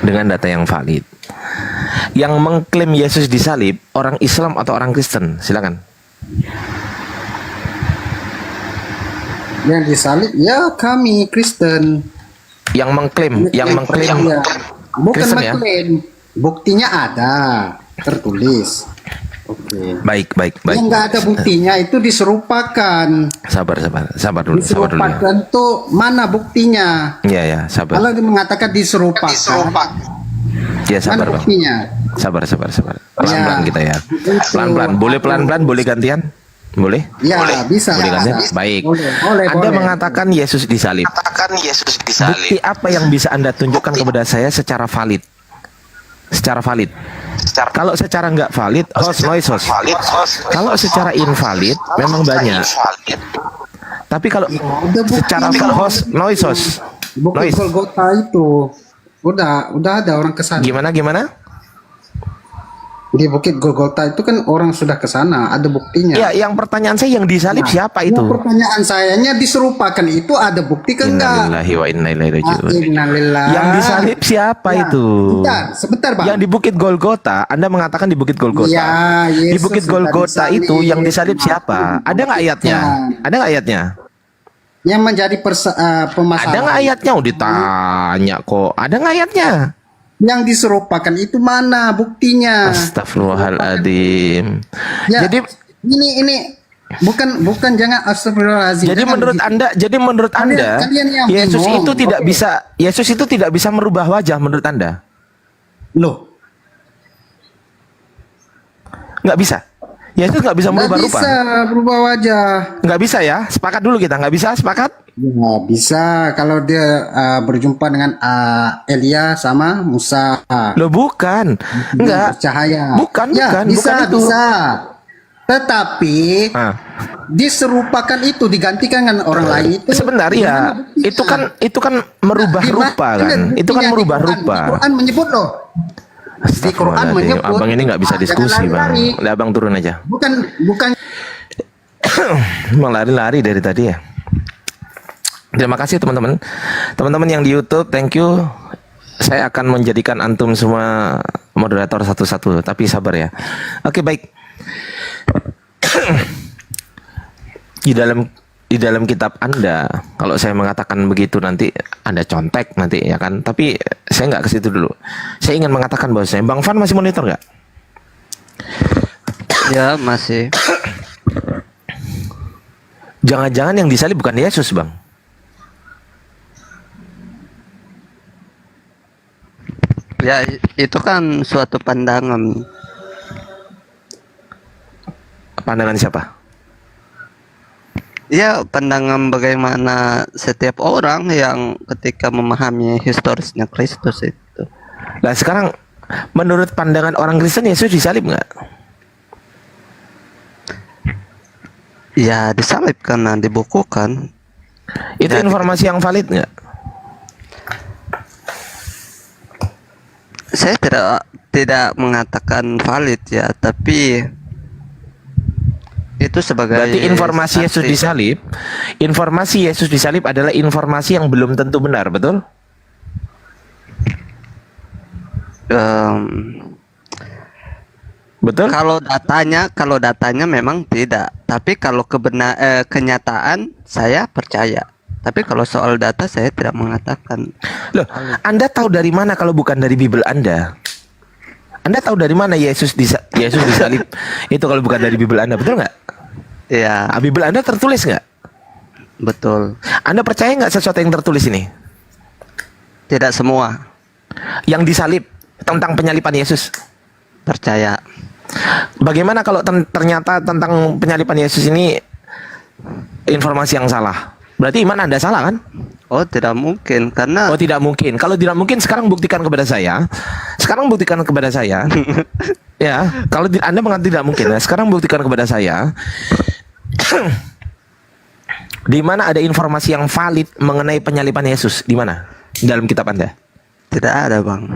dengan data yang valid. Yang mengklaim Yesus disalib orang Islam atau orang Kristen? Silakan. yang disalib ya kami Kristen. Yang mengklaim Ya. Bukan Kristen ya? mengklaim, buktinya ada, tertulis. Oke. Baik, baik, baik. Yang nggak ada buktinya itu diserupakan. Sabar dulu, sabar dulu ya. Diserupakan tuh mana buktinya? Iya, ya, sabar. Kalau dia mengatakan diserupakan, Ya, mana sabar, Bang. buktinya? Sabar. Pelan-pelan Ya. kita ya. Pelan-pelan. Boleh pelan-pelan, boleh gantian? Boleh? Ya, bisa. Boleh gantian? bisa. Baik. Boleh. Anda mengatakan Yesus disalib. Bukti apa yang bisa Anda tunjukkan kepada saya secara valid? Secara valid. Kalau secara nggak valid, host. Kalau secara invalid, memang banyak. Tapi kalau Udah buktinya. secara host, Bukti noise. Golgota itu udah ada orang kesana. Gimana? Di Bukit Golgota itu kan orang sudah kesana, ada buktinya. Ya, yang pertanyaan saya yang disalib siapa itu? Nah, pertanyaan sayanya diserupakan itu ada bukti kan enggak? Innalillahi wa inna ilaihi raji'un. Innalillah. Yang disalib siapa Ya, itu? Sebentar Bang. Yang di Bukit Golgota, Anda mengatakan di Bukit Golgota. Ya, Di Yesus Bukit sudah Golgota disalib. itu yang disalib siapa? Ada nggak ayatnya? Ya. Ada nggak ayatnya? Yang menjadi permasalahan. Ada nggak ayatnya? Oh, ditanya kok. Ada nggak ayatnya? Yang diserupakan itu mana buktinya? Astagfirullahaladzim. Ya, Jadi ini bukan jangan astagfirullahaladzim. Jadi Jangan menurut Kalian- Anda, kalian yang Yesus bingung. itu tidak bisa merubah wajah menurut Anda? Loh, Nggak bisa. Yesus nggak bisa merubah nggak rupa. bisa berubah wajah. Nggak bisa ya. Sepakat dulu kita. Nggak bisa. Sepakat. Ya, bisa kalau dia berjumpa dengan Elia sama Musa. Loh bukan. Nggak. Cahaya. Bukan. Bisa, Bukan itu. bisa. Tetapi Ah. diserupakan itu digantikan dengan orang lain itu. Sebentar ya. gimana buktinya? Itu kan merubah Di mana rupa ada kan. Itu kan buktinya? merubah Di Quran. rupa. Di Quran menyebut loh. Di Quran Astagfirullahaladzim. menyebut. Abang ini nggak bisa Jangan diskusi bang. lari-lari. Udah abang turun aja. Bukan Emang lari-lari dari tadi ya. Terima kasih teman-teman. Teman-teman yang di YouTube, thank you. Saya akan menjadikan antum semua moderator satu-satu, tapi sabar ya. Oke, baik. Di dalam kitab Anda, kalau saya mengatakan begitu nanti Anda contek nanti ya kan. Tapi saya nggak ke situ dulu. Saya ingin mengatakan bahwa Bang Fan masih monitor nggak? Ya, masih. Jangan-jangan yang disalib bukan Yesus, Bang. Ya, itu kan suatu pandangan. Pandangan siapa? Ya, pandangan bagaimana setiap orang yang ketika memahami historisnya Kristus itu. Nah sekarang menurut pandangan orang Kristen Yesus disalib nggak? Ya, disalib karena dibukukan. Itu Jadi- informasi yang valid nggak? Saya tidak mengatakan valid ya, tapi itu sebagai Berarti informasi Yesus saksi. disalib, informasi Yesus disalib adalah informasi yang belum tentu benar, betul? Betul? Kalau datanya memang tidak, tapi kalau kenyataan saya percaya. Tapi kalau soal data saya tidak mengatakan. Loh, Anda tahu dari mana kalau bukan dari Bible Anda? Anda tahu dari mana Yesus disalib? Itu kalau bukan dari Bible Anda, betul nggak? Ya, Bible Anda tertulis nggak? betul. Anda percaya nggak sesuatu yang tertulis ini? Tidak semua Yang disalib tentang penyaliban Yesus. percaya. Bagaimana kalau ternyata tentang penyaliban Yesus ini informasi yang salah? Berarti iman Anda salah kan? Oh, tidak mungkin karena Oh tidak mungkin. Kalau tidak mungkin sekarang buktikan kepada saya. Sekarang buktikan kepada saya. Ya, kalau Anda mengatakan tidak mungkin, ya, sekarang buktikan kepada saya. Di mana ada informasi yang valid mengenai penyaliban Yesus? Di mana? Dalam kitab Anda? tidak ada, Bang.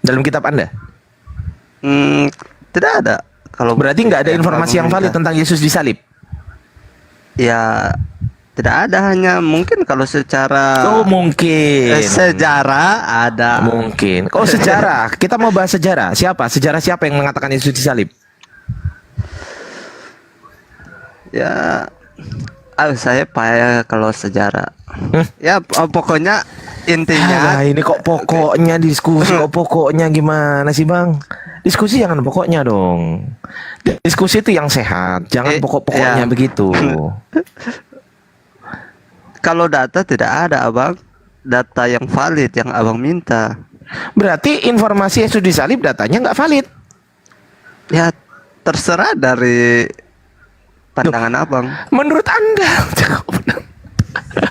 Dalam kitab Anda? Tidak ada. Kalau Berarti nggak ada informasi yang valid tentang Yesus disalib? Ya, tidak ada, hanya mungkin kalau secara Oh mungkin. sejarah ada. Mungkin. Oh sejarah. Kita mau bahas sejarah. Siapa? Sejarah siapa yang mengatakan Yesus disalib? Ya, saya payah kalau sejarah. Ya, pokoknya intinya Nah, ini kok pokoknya diskusi kok pokoknya gimana sih Bang? Diskusi jangan pokoknya dong. Diskusi itu yang sehat, jangan pokok-pokoknya ya. begitu. Kalau data tidak ada abang, data yang valid yang abang minta. Berarti informasi Yesus disalib datanya nggak valid. Ya terserah dari pandangan abang. Menurut Anda,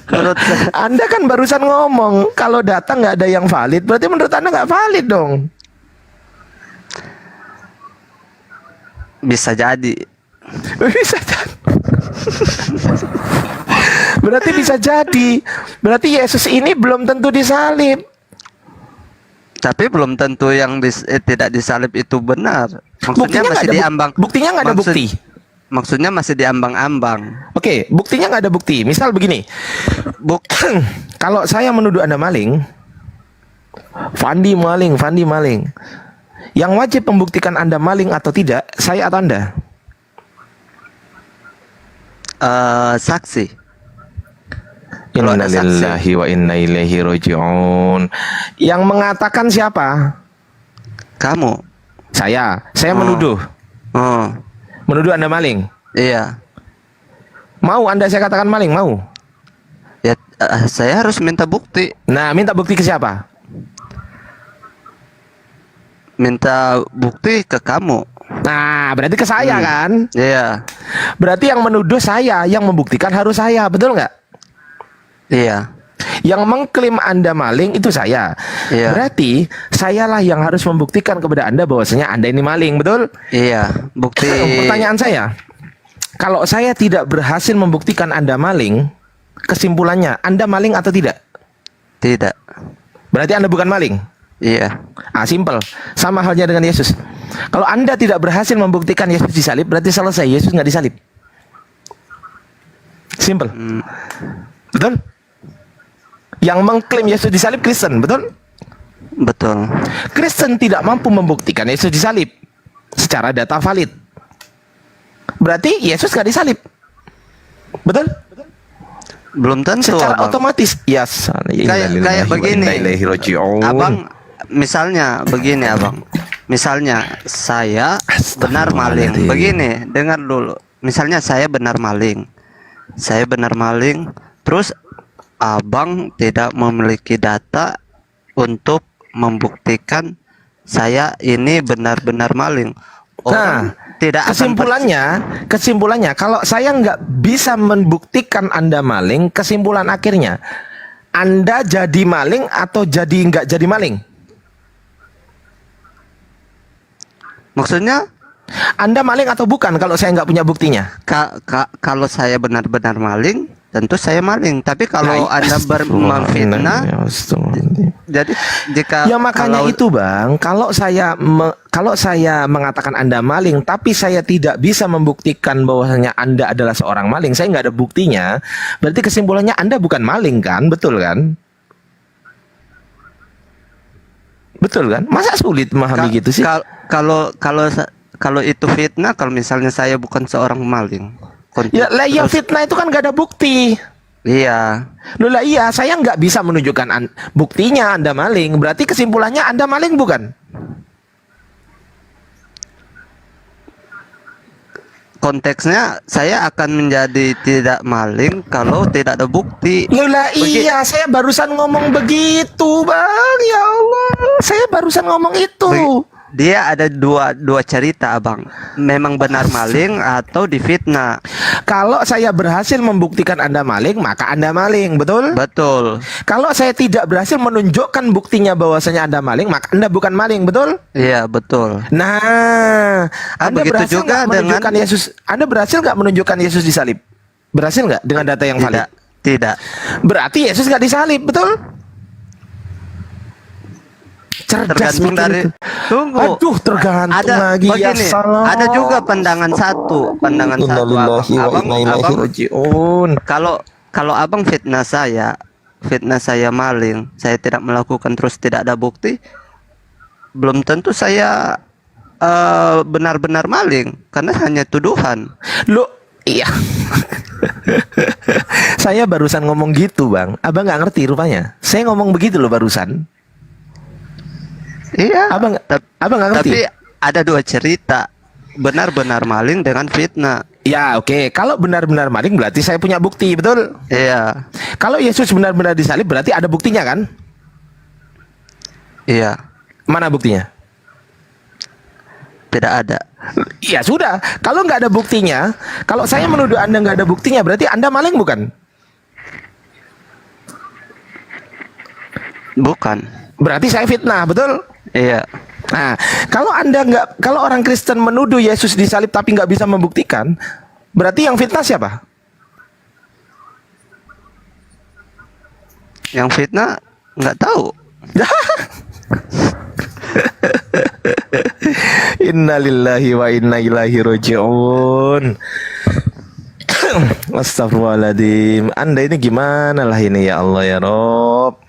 Menurut saya, Anda kan barusan ngomong kalau data nggak ada yang valid, berarti menurut Anda nggak valid dong. bisa jadi. Bisa jadi. Berarti bisa jadi. Berarti Yesus ini belum tentu disalib. Tapi belum tentu yang tidak disalib itu benar. Maksudnya Buktinya nggak masih ada diambang. buktinya nggak ada bukti. Maksudnya masih diambang-ambang. Oke, buktinya nggak ada bukti. Misal begini, kalau saya menuduh Anda maling, Fandi maling. Yang wajib membuktikan Anda maling atau tidak, saya atau Anda? Saksi. Kalau ada saksi. Innalillahi wa inna ilaihi raji'un. Yang mengatakan siapa? Kamu. Saya menuduh. Oh, Menuduh Anda maling. iya. Mau Anda saya katakan maling, mau? Ya, saya harus minta bukti. Nah, minta bukti ke siapa? Minta bukti ke kamu. Nah, berarti ke saya kan? Iya. Berarti yang menuduh saya, yang membuktikan harus saya, betul nggak? Iya. Yang mengklaim Anda maling itu saya. Iya. Berarti sayalah yang harus membuktikan kepada Anda bahwasanya Anda ini maling, betul? Iya. Bukti. Pertanyaan saya, kalau saya tidak berhasil membuktikan Anda maling, kesimpulannya Anda maling atau tidak? Tidak. Berarti Anda bukan maling. Iya. Simple. Sama halnya dengan Yesus. Kalau Anda tidak berhasil membuktikan Yesus disalib, berarti selesai. Yesus nggak disalib. Simple. Betul? Yang mengklaim Yesus disalib Kristen, betul? Betul. Kristen tidak mampu membuktikan Yesus disalib secara data valid. Berarti Yesus nggak disalib. Betul? Belum tentu. Secara Abang. otomatis. Yes. Kayak begini. Abang, misalnya begini abang. Misalnya saya benar maling. Begini, dengar dulu. Misalnya saya benar maling. Terus abang tidak memiliki data untuk membuktikan saya ini benar-benar maling. Orang tidak akan kesimpulannya kalau saya nggak bisa membuktikan Anda maling, kesimpulan akhirnya Anda jadi maling atau jadi nggak jadi maling? Maksudnya Anda maling atau bukan kalau saya nggak punya buktinya? kalau saya benar-benar maling, tentu saya maling. Tapi kalau Anda memfitnah, jadi jika ya makanya itu Bang, kalau saya mengatakan Anda maling, tapi saya tidak bisa membuktikan bahwasanya Anda adalah seorang maling, saya nggak ada buktinya, berarti kesimpulannya Anda bukan maling kan, betul kan? Betul kan? Masa sulit memahami gitu sih? Kalau itu fitnah, kalau misalnya saya bukan seorang maling. Ya fitnah itu kan gak ada bukti. Iya. Loh lah iya, saya nggak bisa menunjukkan buktinya Anda maling. Berarti kesimpulannya Anda maling bukan? Konteksnya saya akan menjadi tidak maling kalau tidak ada bukti. Loh lah iya, saya barusan ngomong begitu Bang. Ya Allah, saya barusan ngomong itu. Dia ada dua cerita abang. Memang benar maling atau difitnah. Kalau saya berhasil membuktikan Anda maling, maka Anda maling, betul? Betul. Kalau saya tidak berhasil menunjukkan buktinya bahwasanya Anda maling, maka Anda bukan maling, betul? Iya betul. Nah, Anda begitu berhasil juga nggak menunjukkan Yesus? Anda berhasil nggak menunjukkan Yesus disalib? Berhasil nggak dengan data yang valid? Tidak. Berarti Yesus nggak disalib, betul? Cerdas Tergantung mikir dari itu. tunggu. Aduh, tergantung lagi ya begini, salah. ada juga pandangan satu kalau abang fitnah saya maling, saya tidak melakukan terus tidak ada bukti, belum tentu saya benar-benar maling karena hanya tuduhan. Loh, iya. Saya barusan ngomong gitu, Bang. Abang nggak ngerti rupanya. Saya ngomong begitu loh barusan. Iya. Abang nggak ngerti. ada dua cerita, benar-benar maling dengan fitnah. Ya, oke. Kalau benar-benar maling berarti saya punya bukti, betul? Iya, Kalau Yesus benar-benar disalib berarti ada buktinya kan? iya, Mana buktinya? tidak ada. Ya sudah, kalau nggak ada buktinya, kalau saya menuduh Anda nggak ada buktinya, berarti Anda maling bukan? Bukan. Berarti saya fitnah, betul? Iya, Nah, kalau orang Kristen menuduh Yesus disalib tapi nggak bisa membuktikan, berarti yang fitnah siapa? yang fitnah nggak tahu. Innalillahi wa inna ilaihi raji'un. Astagfirullahaladzim. Anda ini gimana lah ini, ya Allah ya Rob.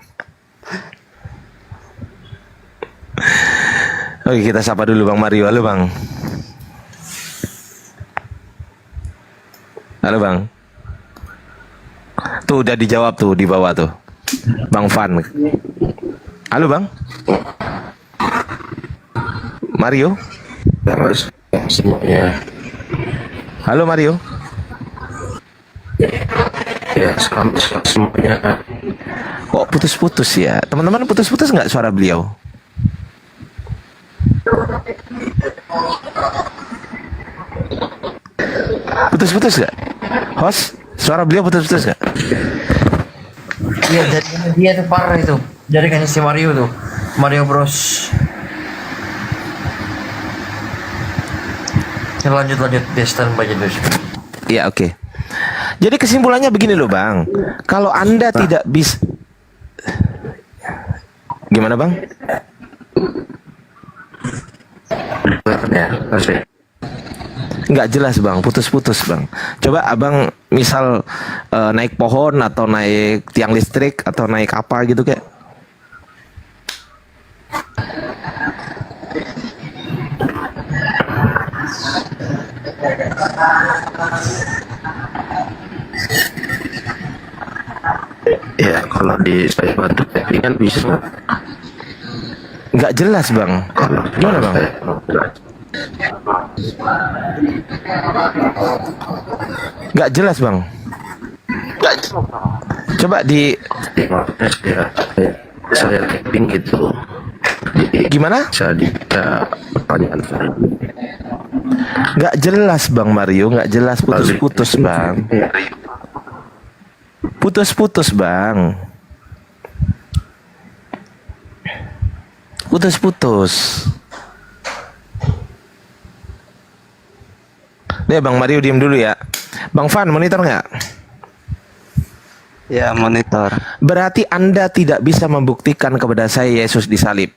Oke, kita sapa dulu Bang Mario. Halo Bang. Halo Bang. Tuh udah dijawab tuh di bawah tuh, Bang Van. Halo Bang. Mario. Semuanya Halo Mario. ya semuanya Kok putus-putus ya? Teman-teman putus-putus nggak suara beliau? Putus-putus nggak? Host, suara beliau putus-putus nggak? Iya, jadi dia tuh parah itu. Jadi kan si Mario tuh, Mario Bros. Ya, lanjut dia standby dulu. Ya oke. Jadi kesimpulannya begini loh Bang. Kalau Anda tidak bisa, gimana Bang? ya harusnya Nggak jelas Bang, putus-putus Bang. Coba Abang misal naik pohon atau naik tiang listrik atau naik apa gitu kayak. ya kalau di saya batu kan bisa Nggak jelas Bang. Gimana Bang? Nggak jelas Bang. Coba di saya typing itu gimana? jadi pertanyaan saya Nggak jelas Bang Mario, nggak jelas, putus-putus Bang. Putus-putus Bang. Putus-putus. Nih Bang Mario diem dulu ya. Bang Van monitor nggak? Ya, monitor. Berarti Anda tidak bisa membuktikan kepada saya Yesus disalib.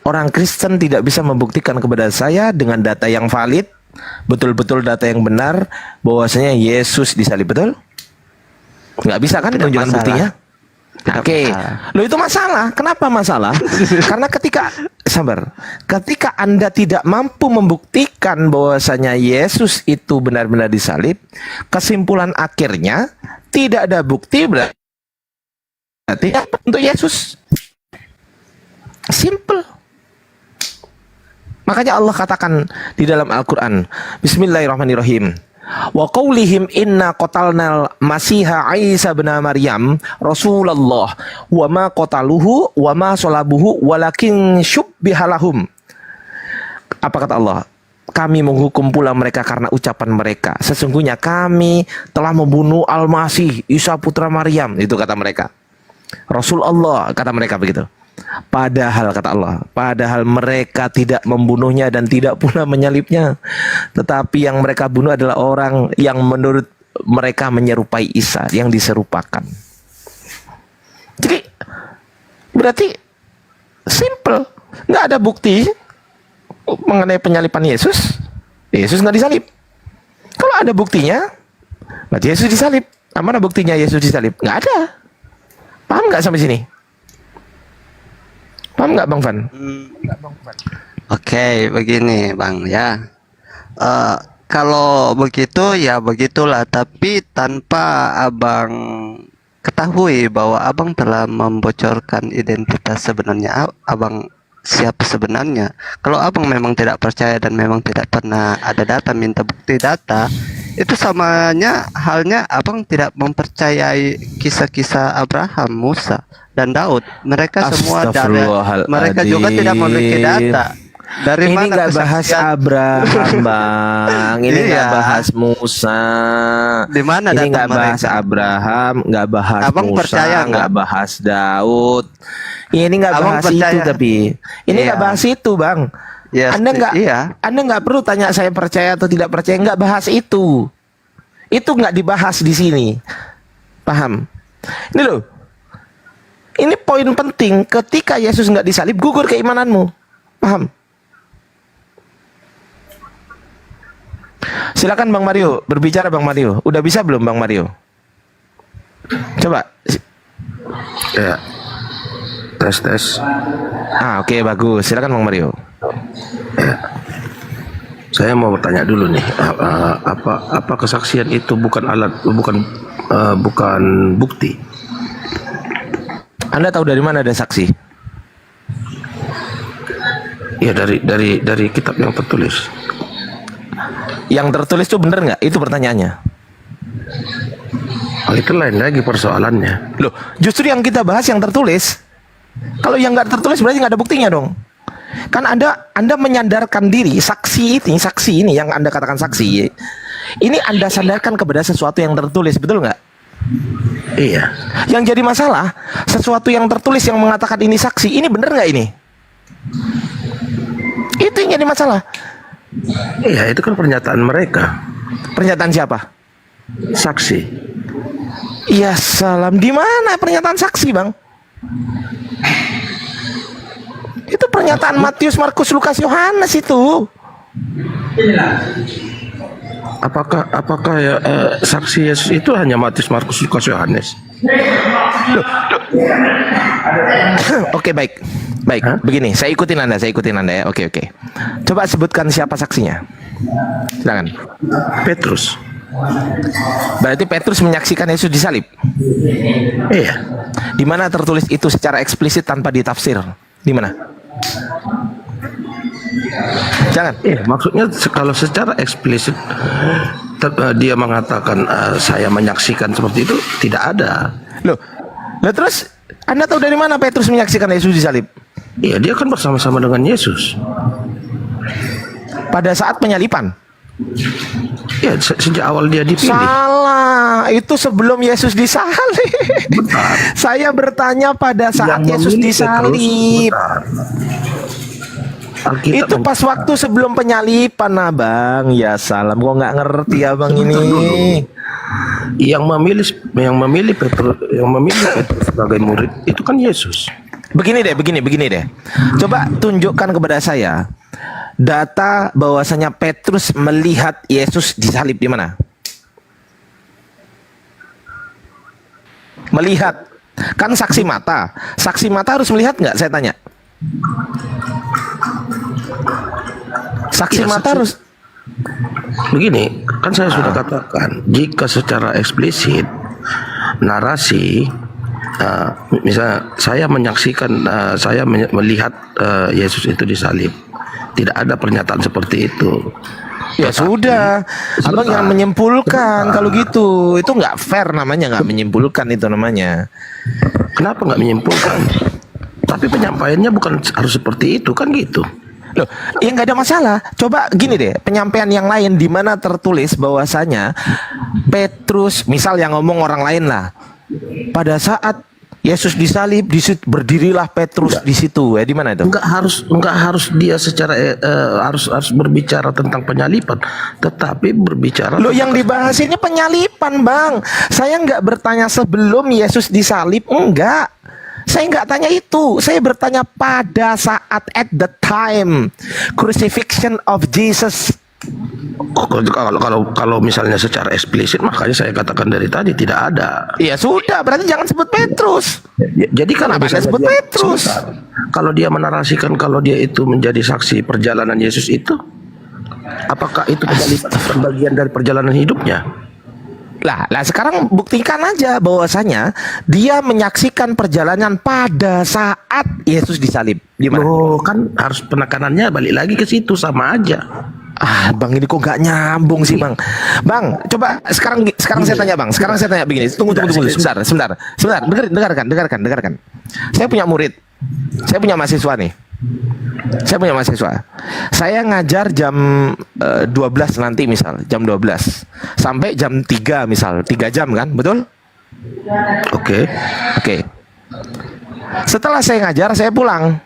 Orang Kristen tidak bisa membuktikan kepada saya dengan data yang valid, betul-betul data yang benar, bahwasanya Yesus disalib, betul? Nggak bisa kan Tidak menunjukkan masalah. buktinya? Tidak Oke, masalah. loh itu masalah. Kenapa masalah? Karena ketika Anda tidak mampu membuktikan bahwasanya Yesus itu benar-benar disalib, kesimpulan akhirnya tidak ada bukti berarti untuk Yesus. Simple. Makanya Allah katakan di dalam Al-Quran, Bismillahirrahmanirrahim, wa qaulihim inna qatalnal masiha Isa bin Maryam Rasulullah wa ma qataluhu wa ma salabuhu walakin syubbihalahum. Apa kata Allah? Kami menghukum pula mereka karena ucapan mereka. Sesungguhnya kami telah membunuh Al-Masih Isa putra Maryam. Itu kata mereka. Rasulullah kata mereka begitu. Padahal kata Allah, padahal mereka tidak membunuhnya dan tidak pula menyalibnya, tetapi yang mereka bunuh adalah orang yang menurut mereka menyerupai Isa, yang diserupakan. Jadi berarti simple, nggak ada bukti mengenai penyalipan Yesus. Yesus nggak disalib. Kalau ada buktinya, berarti Yesus disalib. Mana buktinya Yesus disalib? Nggak ada. Paham nggak sampai sini? Paham nggak Bang Van? Oke, begini Bang ya. Kalau begitu ya begitulah, tapi tanpa Abang ketahui bahwa Abang telah membocorkan identitas sebenarnya Abang siapa sebenarnya. Kalau abang memang tidak percaya dan memang tidak pernah ada data, minta bukti data, itu samanya halnya abang tidak mempercayai kisah-kisah Abraham, Musa, dan Daud. Mereka semua mereka juga tidak memiliki data. Dari Ini mana nggak bahas kesaksian? Abraham, Bang. Ini nggak Iya. bahas Musa. Di mana Ini data nggak bahas mereka? Abraham, nggak bahas Abang Musa, percaya nggak? nggak bahas Daud. Ini nggak Abang bahas itu, percaya? tapi ini nggak Iya. bahas itu, Bang. Ya, iya. Anda nggak perlu tanya saya percaya atau tidak percaya. Nggak bahas itu. Itu nggak dibahas di sini. Paham? Ini loh. Ini poin penting. Ketika Yesus nggak disalib, gugur keimananmu. Paham? Silakan Bang Mario, berbicara Bang Mario. Udah bisa belum Bang Mario? Coba. Ya. Tes. Oke, bagus. Silakan Bang Mario. Saya mau bertanya dulu nih, apa kesaksian itu bukan bukan bukti? Anda tahu dari mana ada saksi? Ya dari kitab yang tertulis. Yang tertulis itu bener nggak? Itu pertanyaannya. Oh, itu lain lagi persoalannya. Loh, justru yang kita bahas yang tertulis. Kalau yang nggak tertulis berarti nggak ada buktinya dong. Kan Anda menyandarkan diri, saksi ini yang Anda katakan saksi. Ini Anda sandarkan kepada sesuatu yang tertulis, betul nggak? Iya. Yang jadi masalah, sesuatu yang tertulis yang mengatakan ini saksi, ini bener nggak ini? Itu yang jadi masalah. Iya, itu kan pernyataan mereka. Pernyataan siapa? Saksi. Ya salam, di mana pernyataan saksi, Bang? Itu pernyataan Matius, Markus, Lukas, Yohanes itu. Apakah ya saksi Yesus itu hanya Matius, Markus, Lukas, Yohanes? Oke, baik. Hah? Begini, saya ikutin Anda ya. Oke. Coba sebutkan siapa saksinya. Silakan. Petrus. Berarti Petrus menyaksikan Yesus disalib. Iya. Di mana tertulis itu secara eksplisit tanpa ditafsir? Di mana? Jangan. Iya, maksudnya kalau secara eksplisit dia mengatakan saya menyaksikan seperti itu, tidak ada. Loh, terus Anda tahu dari mana Petrus menyaksikan Yesus disalib? Iya, dia kan bersama-sama dengan Yesus. Pada saat penyalipan. Ya, sejak awal dia dipilih. Salah, itu sebelum Yesus disalib. Saya bertanya pada saat Yesus disalib. Itu pas waktu sebelum penyalipan, Abang. Ya salam, gua nggak ngerti Abang ini. Yang memilih Petrus sebagai murid itu kan Yesus. Begini deh. Coba tunjukkan kepada saya data bahwasanya Petrus melihat Yesus disalib di mana? Melihat. Kan saksi mata. Saksi mata harus melihat nggak? Saya tanya. Saksi Iya, mata harus. Begini, kan saya sudah katakan, jika secara eksplisit narasi, misalnya saya menyaksikan, saya melihat Yesus itu disalib, tidak ada pernyataan seperti itu. Ya sudah, Abang yang menyimpulkan kalau gitu. Itu nggak fair namanya, nggak menyimpulkan itu namanya. Kenapa nggak menyimpulkan? Tapi penyampaiannya bukan harus seperti itu, kan gitu. Loh, ya nggak ada masalah. Coba gini deh, penyampaian yang lain di mana tertulis bahwasanya Petrus, misal yang ngomong orang lain lah. Pada saat Yesus disalib, berdirilah Petrus di situ. Di mana itu? Enggak harus dia secara harus berbicara tentang penyalipan, tetapi berbicara. Loh, yang dibahas ini penyalipan, Bang. Saya nggak bertanya sebelum Yesus disalib, enggak. Saya nggak tanya itu. Saya bertanya pada saat at the time crucifixion of Jesus. Kalau misalnya secara eksplisit, makanya saya katakan dari tadi tidak ada. Ya sudah, berarti jangan sebut Petrus. Jadi kan Kenapa Anda sebut Petrus? Kalau dia menarasikan kalau dia itu menjadi saksi perjalanan Yesus itu, apakah itu bagian dari perjalanan hidupnya? Lah sekarang buktikan aja bahwasanya dia menyaksikan perjalanan pada saat Yesus disalib. Gimana? Oh, kan harus penekanannya balik lagi ke situ, sama aja. Bang ini kok nggak nyambung sih bang. Bang, coba sekarang saya tanya bang. Sekarang saya tanya begini. Tunggu. Sebentar. Dengarkan. Saya punya murid. Saya punya mahasiswa nih. Saya ngajar jam 12 nanti misal, jam 12 sampai jam 3 misal, 3 jam kan, betul? Oke. Setelah saya ngajar, saya pulang.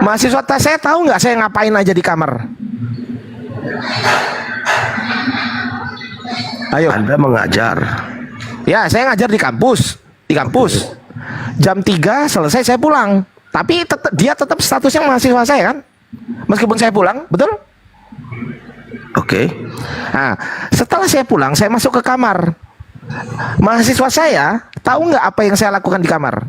Mahasiswa saya tahu nggak saya ngapain aja di kamar? Ayo. Anda mengajar. Ya, saya ngajar di kampus. Jam 3 selesai saya pulang. Tapi dia tetap statusnya mahasiswa saya kan? Meskipun saya pulang, betul? Oke. Nah, setelah saya pulang, saya masuk ke kamar. Mahasiswa saya tahu nggak apa yang saya lakukan di kamar?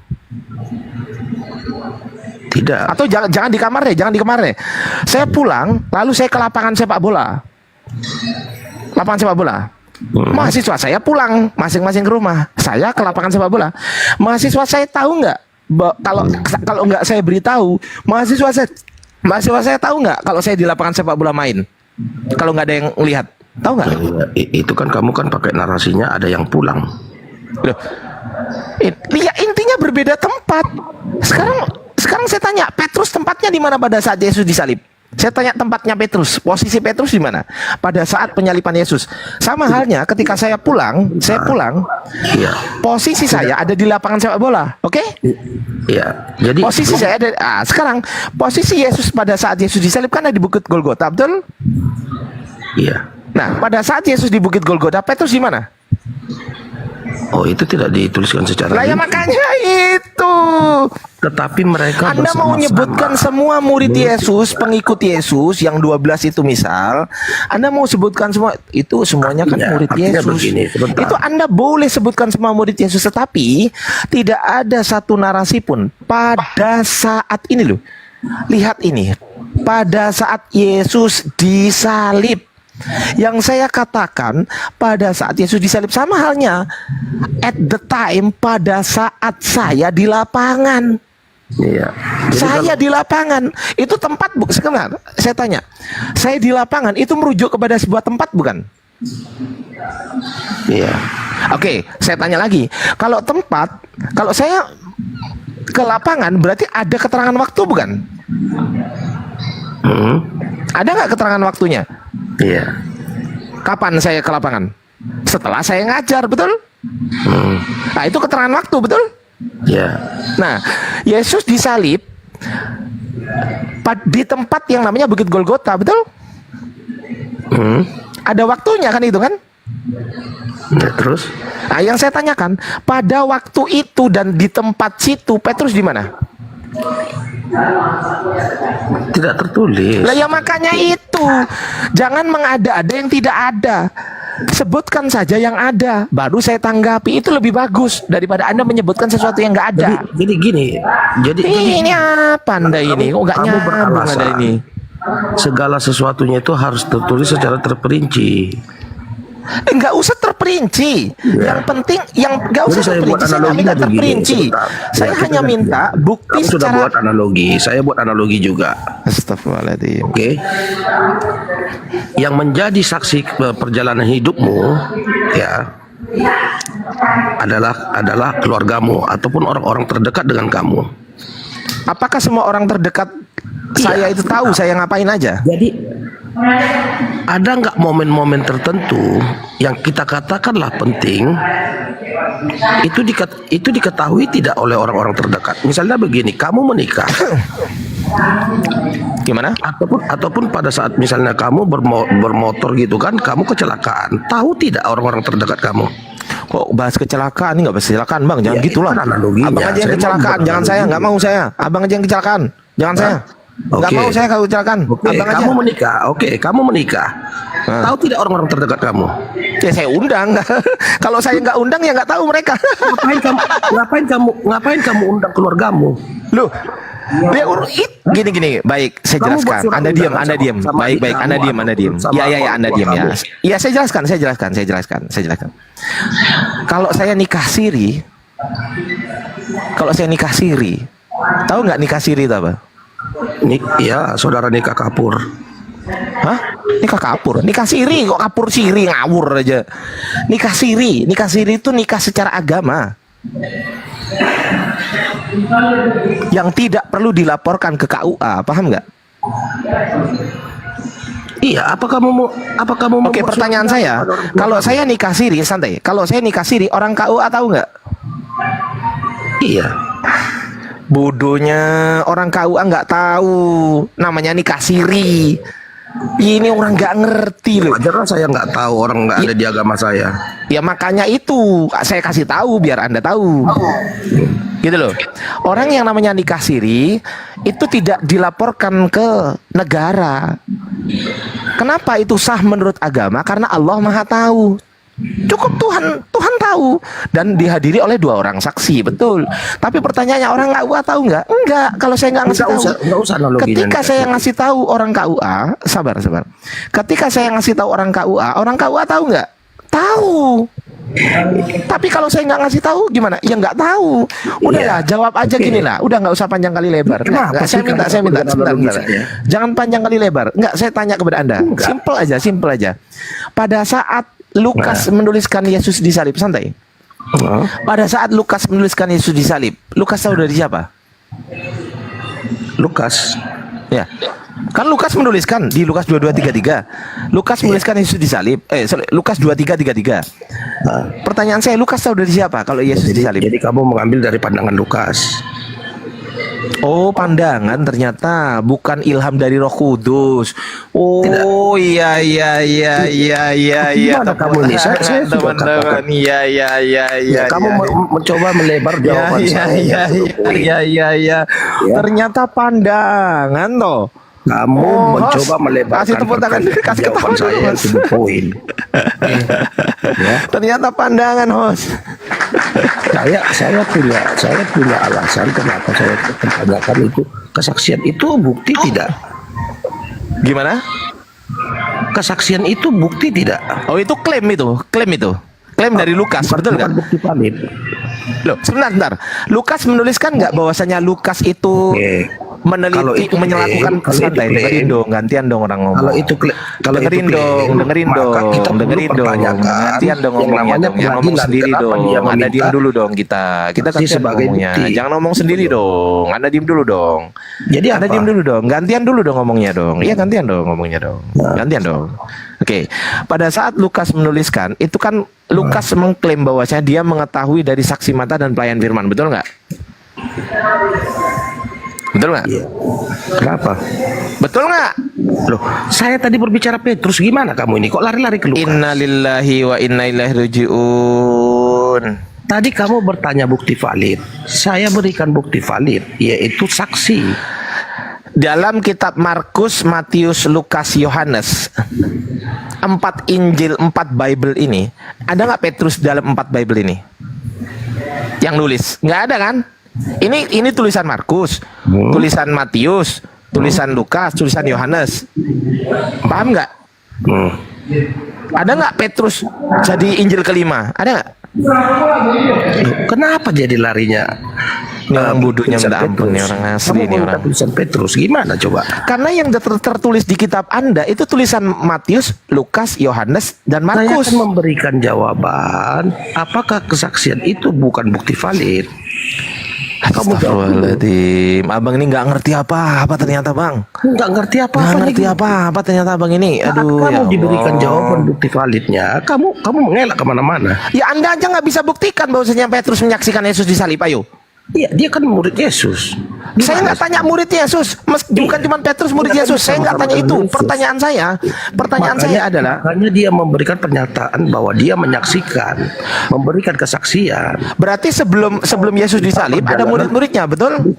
Tidak. Atau jangan di kamar deh. Saya pulang, lalu saya ke lapangan sepak bola. Mahasiswa saya pulang masing-masing ke rumah. Saya ke lapangan sepak bola. Mahasiswa saya tahu nggak? Kalau nggak saya beritahu, mahasiswa saya tahu nggak kalau saya di lapangan sepak bola main? Kalau nggak ada yang lihat, tahu nggak? Itu kan kamu kan pakai narasinya ada yang pulang. Loh, ya intinya berbeda tempat. Sekarang saya tanya, Petrus tempatnya di mana pada saat Yesus disalib? Saya tanya tempatnya Petrus, posisi Petrus di mana pada saat penyaliban Yesus? Sama halnya ketika saya pulang, Iya. posisi saya ada di lapangan sepak bola, oke? Iya. Jadi Posisi saya ada. Sekarang posisi Yesus pada saat Yesus disalib kan ada di Bukit Golgota, betul? Iya. Nah, pada saat Yesus di Bukit Golgota, Petrus di mana? Oh, itu tidak dituliskan secara Lah ya rinci. makanya itu. Tetapi mereka Anda mau bersama-sama. menyebutkan semua murid Yesus, pengikut Yesus yang 12 itu misal, Anda mau sebutkan semua itu semuanya kan murid artinya Yesus. begini, sebentar. Itu Anda boleh sebutkan semua murid Yesus, tetapi tidak ada satu narasi pun pada saat ini loh. Lihat ini. Pada saat Yesus disalib. Yang saya katakan pada saat Yesus disalib sama halnya at the time pada saat saya di lapangan. Iya. Jadi Saya di lapangan itu tempat sebentar. Saya tanya, saya di lapangan itu merujuk kepada sebuah tempat bukan? Iya. Oke, saya tanya lagi. Kalau tempat, kalau saya ke lapangan berarti ada keterangan waktu bukan? Ada nggak keterangan waktunya? Iya. Kapan saya ke lapangan? Setelah saya ngajar, betul? Nah, itu keterangan waktu, betul? Iya. Nah, Yesus disalib di tempat yang namanya Bukit Golgota, betul? Ada waktunya kan itu kan? Ya, terus? Nah, yang saya tanyakan, pada waktu itu dan di tempat situ, Petrus di mana? Tidak tertulis. Lah ya makanya itu. Jangan mengada-ada yang tidak ada. Sebutkan saja yang ada, baru saya tanggapi. Itu lebih bagus daripada Anda menyebutkan sesuatu yang nggak ada. Jadi gini. Ini apa Anda ini? Kok nggak kamu nyambung beralasan Anda ini? segala sesuatunya itu harus tertulis secara terperinci. Nggak usah terperinci. Yang penting, yang nggak usah Jadi saya buat terperinci. Saya nggak analoginya minta begini, terperinci. sebentar. Saya Ya, hanya kita minta bukti Kamu sudah secara. buat analogi, saya buat analogi juga. Astagfirullahaladzim. Oke. Yang menjadi saksi perjalanan hidupmu ya adalah keluargamu ataupun orang-orang terdekat dengan kamu. Apakah semua orang terdekat saya itu tahu saya ngapain aja? Jadi ada nggak momen-momen tertentu yang kita katakanlah penting itu diketahui tidak oleh orang-orang terdekat. Misalnya begini, kamu menikah. Gimana? Ataupun pada saat misalnya kamu bermotor gitu kan, kamu kecelakaan, tahu tidak orang-orang terdekat kamu? Kok bahas kecelakaan? Ini nggak bahas kecelakaan bang, jangan Ya, gitulah. itu kan analoginya. Abang aja yang Saya kecelakaan, mau jangan saya, nggak mau saya. Abang aja yang kecelakaan, jangan saya. Nggak Oke. mau saya kalau kecelakaan. Oke, Abang aja. kamu menikah. Oke, kamu menikah. Tahu tidak orang-orang terdekat kamu? Ya saya undang. Kalau saya nggak undang ya nggak tahu mereka. Ngapain kamu undang keluargamu? Loh, Gini, baik, saya Kamu buat jelaskan. surat Anda undangan diam, Anda sama- diam. sama Baik, Anda kamu, diam, Anda diam. sama Ya, orang Anda tua diam ya. kamu. Ya, saya jelaskan. Kalau saya nikah siri, tahu nggak nikah siri itu apa? Ya, saudara nikah kapur. Hah? Nikah kapur? Nikah siri kok kapur siri ngawur aja. Nikah siri itu nikah secara agama. Yang tidak perlu dilaporkan ke KUA, paham nggak? Iya, apa kamu mau Oke, membuat pertanyaan surat saya, undangan pada orang tua kalau kamu? saya nikah siri, santai. Kalau saya nikah siri, orang KUA tahu nggak? Iya. Bodohnya, orang KUA nggak tahu. Namanya nikah siri. Ini orang nggak ngerti loh. Wajar lah saya nggak tahu, orang nggak ada di agama saya. Ya makanya itu saya kasih tahu biar Anda tahu. Gitu loh. Orang yang namanya nikah siri itu tidak dilaporkan ke negara. Kenapa itu sah menurut agama? Karena Allah Maha tahu. Cukup Tuhan tahu dan dihadiri oleh 2 orang saksi, betul. Tapi pertanyaannya, orang KUA tahu nggak? Enggak. Kalau saya nggak ngasih tahu. Nggak usah analoginya. Ketika saya ngasih tahu orang KUA, sabar. Ketika saya ngasih tahu orang KUA tahu nggak? Tahu. Tapi kalau saya nggak ngasih tahu gimana? Ya nggak tahu. Udahlah, jawab aja gini lah. Udah nggak usah panjang kali lebar. Kenapa Nggak, sih saya minta kamu dengan sebentar. analogi saya? Jangan panjang kali lebar. Nggak, saya tanya kepada Anda. Simple aja. Pada saat Lukas menuliskan Yesus disalib, santai. Pada saat Lukas menuliskan Yesus disalib, Lukas tahu dari siapa? Lukas. Ya. Kan Lukas menuliskan di Lukas 22:33. Lukas menuliskan Yesus disalib. Lukas 23:33. Pertanyaan saya, Lukas tahu dari siapa kalau Yesus disalib? Jadi kamu mengambil dari pandangan Lukas. Oh, pandangan ternyata bukan ilham dari Roh Kudus. Oh, iya. Gimana kamu ini? Saya sudah teman-teman. katakan. Iya. Kamu mencoba melebar jawaban saya. Iya. Ternyata pandangan toh. Kamu mencoba melebarkan kasih tepuk tangan, kasih jawaban ketawa saya dulu, yang Host. to the point. Ternyata pandangan, host. Saya punya alasan kenapa saya tanyakan itu. Kesaksian itu bukti tidak? Gimana? Kesaksian itu bukti tidak? Oh, itu klaim itu. Klaim dari Lukas, betul Bukan kan? bukti valid. Loh, sebentar. Lukas menuliskan nggak bahwasanya Lukas itu Kalau meneliti, itu menyelakukan klaim, santai. Dengerin dong, gantian dong orang ngomong. Kalau itu dengerin dong, maka kita perlu pertanyakan gantian dong yang ngomongnya namanya dong. Jangan ngomong pengadilan. sendiri Kenapa dong. dia Anda meminta diem dulu dong kita saksi gantian sebagai ngomongnya. bukti? Jangan ngomong sendiri dong. Anda diem dulu dong. Jadi Anda apa? diem dulu dong. Gantian dulu dong ngomongnya dong. Iya, gantian dong ngomongnya dong. Gantian dong. Oke, pada saat Lukas menuliskan itu kan Lukas mengklaim bahwasanya dia mengetahui dari saksi mata dan pelayan firman, betul nggak? Betul nggak? Iya. Kenapa? Betul nggak? Loh, saya tadi berbicara Petrus, gimana kamu ini? Kok lari-lari ke Lukas? Innalillahi wa inna ilaihi rajiun. Tadi kamu bertanya bukti valid. Saya berikan bukti valid, yaitu saksi. Dalam kitab Markus, Matius, Lukas, Yohanes, 4 Injil, 4 Bible ini, ada nggak Petrus dalam 4 Bible ini? Yang nulis? Nggak ada kan? Ini tulisan Markus, tulisan Matius, tulisan Lukas, tulisan Yohanes. Paham nggak? Ada nggak Petrus jadi Injil kelima? Ada nggak? Kenapa jadi larinya? Ini orang bodohnya tulisan minta ampun, Petrus? nih orang asli Kamu nih minta orang. tulisan Petrus, gimana coba? Karena yang tertulis di kitab Anda itu tulisan Matius, Lukas, Yohanes, dan Saya Markus. akan memberikan jawaban. Apakah kesaksian itu bukan bukti valid? Kamu jawab dulu. Astagfirullahaladzim. Abang ini nggak ngerti apa-apa ternyata, Bang. Nggak ngerti apa-apa. Nggak ngerti lagi. apa-apa ternyata Abang ini. Saat Aduh, kamu ya diberikan Allah. jawaban bukti validnya, kamu mengelak kemana-mana. Ya Anda aja nggak bisa buktikan bahwasanya Petrus menyaksikan Yesus disalib, ayo. Iya, dia kan murid Yesus. Saya nggak tanya murid Yesus, bukan cuma Petrus murid Kita kan Yesus. Saya nggak sama-sama tanya itu. dengan Yesus. Pertanyaan saya adalah, makanya dia memberikan pernyataan bahwa dia menyaksikan, memberikan kesaksian. berarti sebelum Yesus disalib ada murid-muridnya, betul?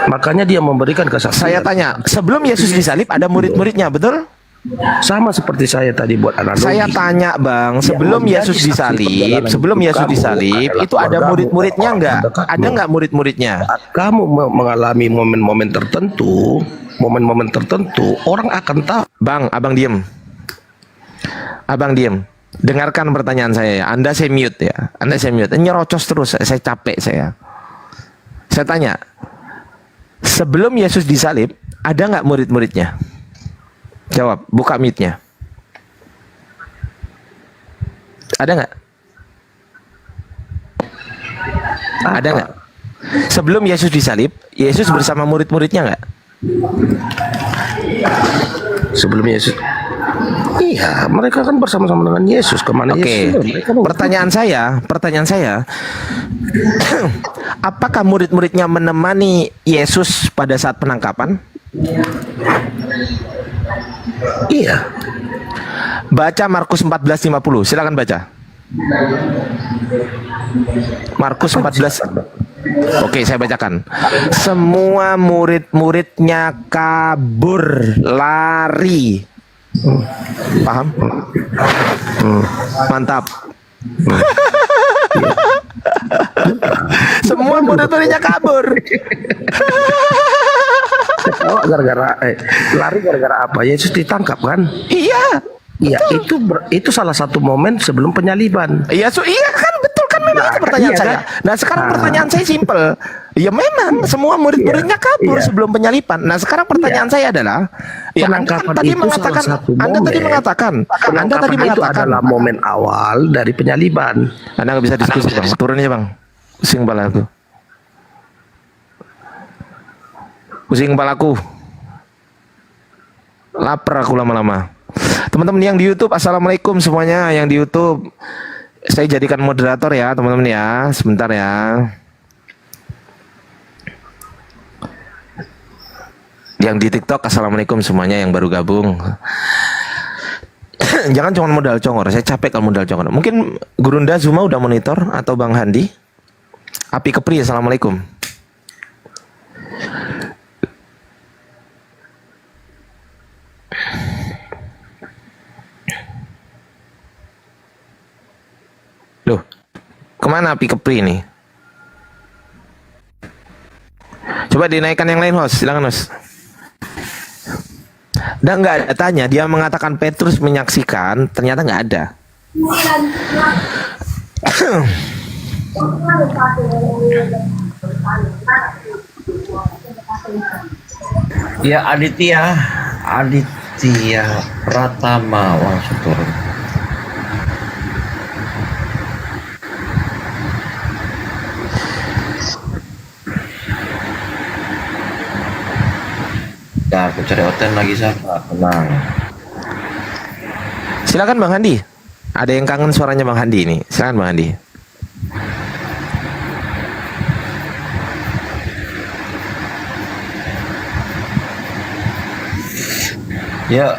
Makanya dia memberikan kesaksian. Saya tanya, sebelum Yesus disalib ada murid-muridnya, betul? Sama seperti saya tadi buat analogi. Saya tanya Bang, sebelum menjadi Yesus saksi disalib, perjalanan sebelum hidup Yesus kamu disalib, adalah itu ada keluargamu, murid-muridnya orang nggak? terdekatmu. Ada nggak murid-muridnya? Saat kamu mengalami momen-momen tertentu, orang akan tahu. Bang, abang diem. Abang diem. Dengarkan pertanyaan saya ya. Anda saya mute ya. Anda saya mute. Nyerocos terus. Saya capek saya. Saya tanya. Sebelum Yesus disalib, ada nggak murid-muridnya? Jawab. Buka mute-nya. Ada nggak? Ada nggak? Sebelum Yesus disalib, Yesus bersama murid-muridnya nggak? Sebelum Yesus. Iya, mereka kan bersama-sama dengan Yesus. Kemana Oke. Yesus? Mereka mau- Pertanyaan saya, apakah murid-muridnya menemani Yesus pada saat penangkapan? Iya. Baca Markus 14:50. Silakan baca. Markus 14. Oke, saya bacakan. Semua murid-muridnya kabur, lari. Paham? Mantap. Semua murid-muridnya kabur. Oh, lari gara-gara apa? Yesus ditangkap kan? Iya. Iya, itu salah satu momen sebelum penyaliban. Iya, iya kan betul kan memang Nah, itu pertanyaan iya saya. kan? Nah, sekarang pertanyaan saya simpel. Ya memang semua murid-muridnya kabur Iya. sebelum penyaliban. Nah, sekarang pertanyaan saya adalah ya Anda Penangkapan kan tadi itu mengatakan salah satu Anda tadi momen. mengatakan Penangkapan itu adalah momen awal dari penyaliban. Anda nggak bisa diskusi, Bang. Turun aja, Bang. Pusing kepala aku. Pusing kepala aku. Lapar aku lama-lama. Teman-teman yang di YouTube, assalamualaikum semuanya yang di YouTube. Saya jadikan moderator ya, teman-teman ya. Sebentar ya. Yang di TikTok, assalamualaikum semuanya yang baru gabung. Jangan cuma modal congor, saya capek kalau modal congor. Mungkin Gurunda Zuma udah monitor atau Bang Handi. Api Kepri, assalamualaikum. Loh, kemana Api Kepri ini? Coba dinaikkan yang lain, host. Silakan, host. Dan nggak ada tanya, dia mengatakan Petrus menyaksikan, ternyata nggak ada. Ya Aditya Pratama langsung turun. Ya, aku cari hotel lagi siapa? Tenang. Silakan Bang Handi. Ada yang kangen suaranya Bang Handi ini. Silakan Bang Handi. Ya.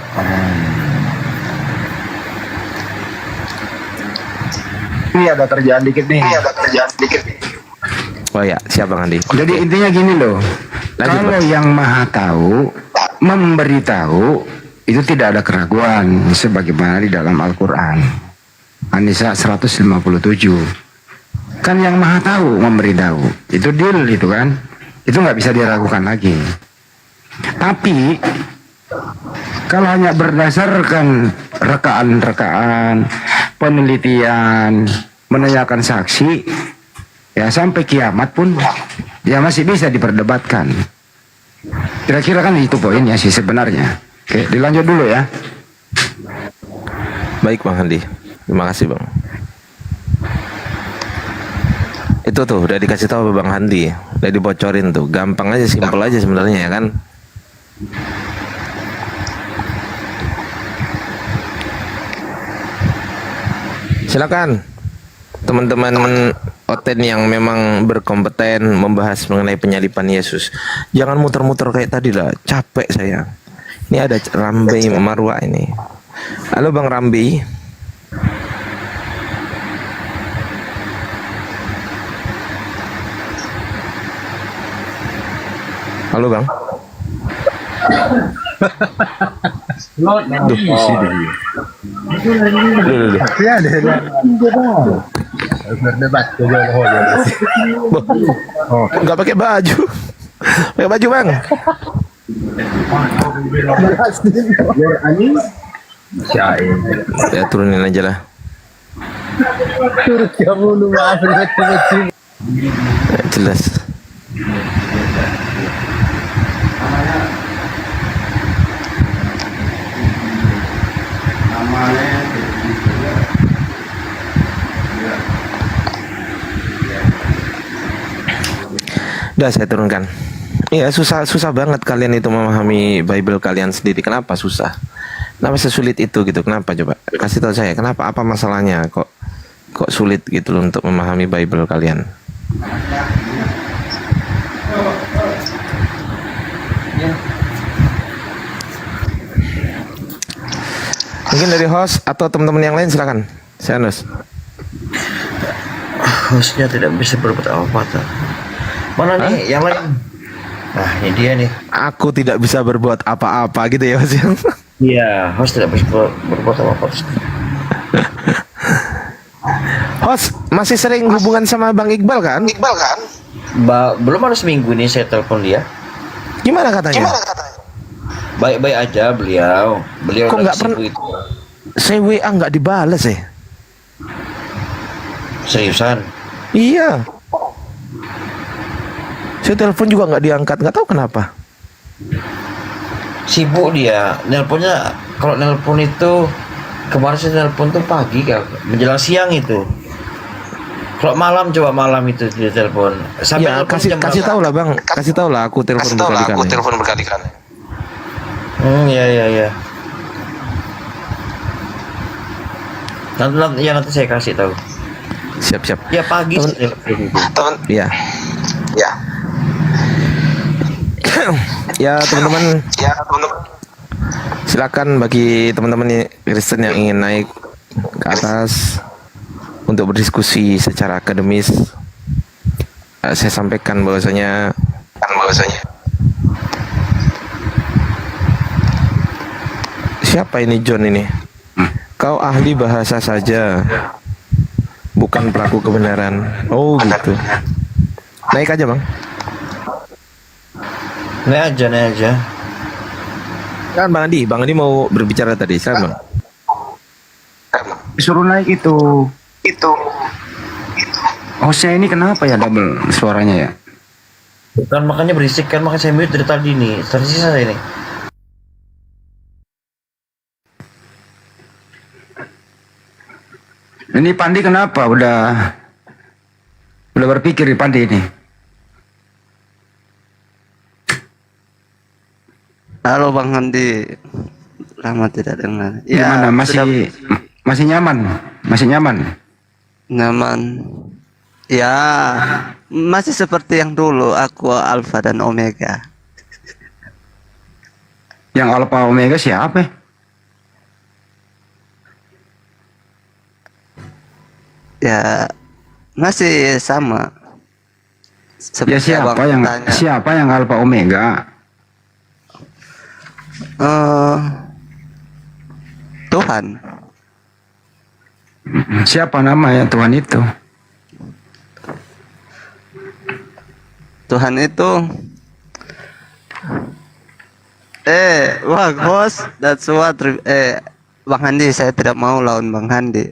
Ini ada kerjaan dikit nih. Oh ya, siap Bang Handi. Jadi intinya gini loh. Lanjut, Kalau Bang. yang maha tahu memberitahu itu tidak ada keraguan sebagaimana di dalam Al-Quran. An-Nisa 157. Kan yang maha tahu memberitahu. Itu deal itu kan. Itu nggak bisa diragukan lagi. Tapi kalau hanya berdasarkan rekaan-rekaan, penelitian, menanyakan saksi, ya sampai kiamat pun ya masih bisa diperdebatkan. Kira-kira kan itu poinnya sih sebenarnya. Oke, dilanjut dulu ya. Baik Bang Handi. Terima kasih Bang. Itu tuh udah dikasih tahu Bang Handi, udah dibocorin tuh. Gampang aja, simpel aja sebenarnya ya kan. Silakan teman-teman Oten yang memang berkompeten membahas mengenai penyalipan Yesus. Jangan muter-muter kayak tadi lah, capek saya. Ini ada Rambi Marwa ini. Halo Bang Rambi. Halo Bang. Nggak pakai baju. Pakai baju bang. Ya turunin aja lah. Jelas. Udah saya turunkan. Iya susah banget kalian itu memahami Bible kalian sendiri. Kenapa susah? Kenapa sesulit itu gitu? Kenapa coba? Kasih tahu saya. Kenapa? Apa masalahnya? Kok sulit gitu loh untuk memahami Bible kalian? Mungkin dari host atau teman-teman yang lain silakan. Saya host. Hostnya tidak bisa berbuat apa-apa. Mana nih yang lain? Nah, ini dia nih. Aku tidak bisa berbuat apa-apa gitu ya host. Iya, host tidak bisa berbuat apa-apa. Host masih sering hubungan sama Bang Iqbal kan? Belum ada seminggu ini saya telepon dia. Gimana katanya? Baik-baik aja beliau. Beliau Kok lagi nggak pernah? sibuk itu. Saya WA nggak dibales ya? Seriusan? Iya. Saya telepon juga nggak diangkat, nggak tahu kenapa. Sibuk dia. Nelponnya kalau nelpon itu kemarin saya nelpon tuh pagi kan, menjelang siang itu. Kalau malam coba malam itu dia telepon. Sampai Ya nelpon kasih jam kasih berapa? tahu lah bang, kasih tahu lah aku telepon berkali-kali. Iya. Nanti saya kasih tahu. Siap. Ya pagi saya telepon itu. Iya. Ya teman-teman. Silakan bagi teman-teman Kristen yang ingin naik ke atas untuk berdiskusi secara akademis. Saya sampaikan bahwasanya siapa ini John ini? Kau ahli bahasa saja, bukan pelaku kebenaran. Oh gitu. Naik aja bang. Naik aja. Kan Bang Andi mau berbicara tadi, silakan bang. Suruh naik itu. Hostnya ini kenapa ya double suaranya ya? Kan makanya berisik kan, makanya saya mute dari tadi nih. Tersisa saya ini. Ini Pandi kenapa? Udah berpikir di Pandi ini. Halo Bang Handi, lama tidak dengar. Gimana? Masih nyaman? Nyaman. Ya, masih seperti yang dulu. Aku Alpha dan Omega. Yang Alpha Omega siapa? Ya, masih sama. Ya siapa yang Alpha Omega? Tuhan. Siapa namanya Tuhan itu? Tuhan itu host, that's what Bang Handi, saya tidak mau lawan Bang Handi.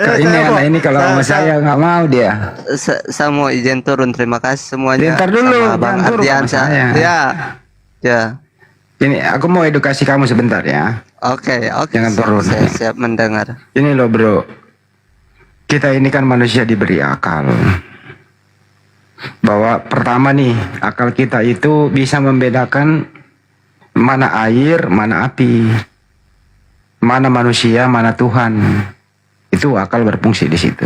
Ini kalau sama saya nggak mau dia. Saya mau izin turun, terima kasih semuanya. Ntar dulu, sama Bang jangan turun Ardian. sama saya. Ya. Ini aku mau edukasi kamu sebentar ya. Oke. Jangan turun. Saya siap mendengar. Ini loh bro, kita ini kan manusia diberi akal. Bahwa pertama nih, akal kita itu bisa membedakan mana air, mana api, mana manusia, mana Tuhan. Itu akal berfungsi di situ.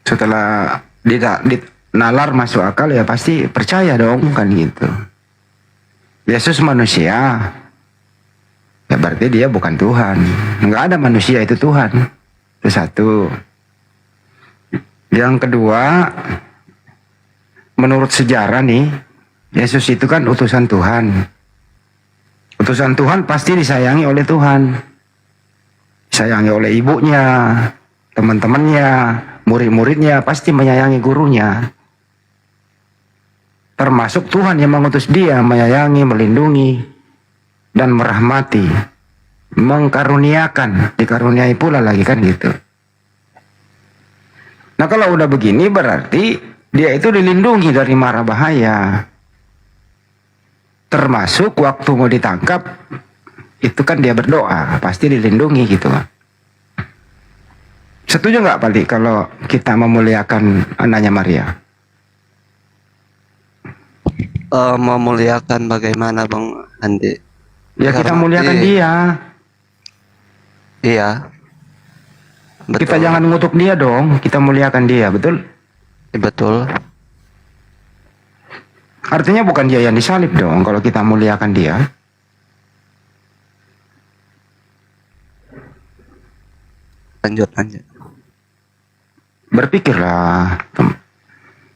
Setelah nalar masuk akal ya pasti percaya dong kan gitu. Yesus manusia, ya berarti dia bukan Tuhan. Nggak ada manusia itu Tuhan. Itu satu. Yang kedua, menurut sejarah nih, Yesus itu kan utusan Tuhan. Utusan Tuhan pasti disayangi oleh Tuhan. Disayangi oleh ibunya, teman-temannya, murid-muridnya, pasti menyayangi gurunya. Termasuk Tuhan yang mengutus dia, menyayangi, melindungi, dan merahmati, mengkaruniakan, dikaruniai pula lagi kan gitu. Nah kalau udah begini berarti dia itu dilindungi dari mara bahaya. Termasuk waktu mau ditangkap, itu kan dia berdoa, pasti dilindungi gitu. Setuju nggak Pak Li kalau kita memuliakan anaknya Maria? Memuliakan bagaimana Bang Andi? Ya kita Dihormati. muliakan dia. Iya. Kita Betul. jangan mengutuk dia dong, kita muliakan dia, betul? Betul. Artinya bukan dia yang disalib dong kalau kita muliakan dia. Lanjut. Berpikirlah,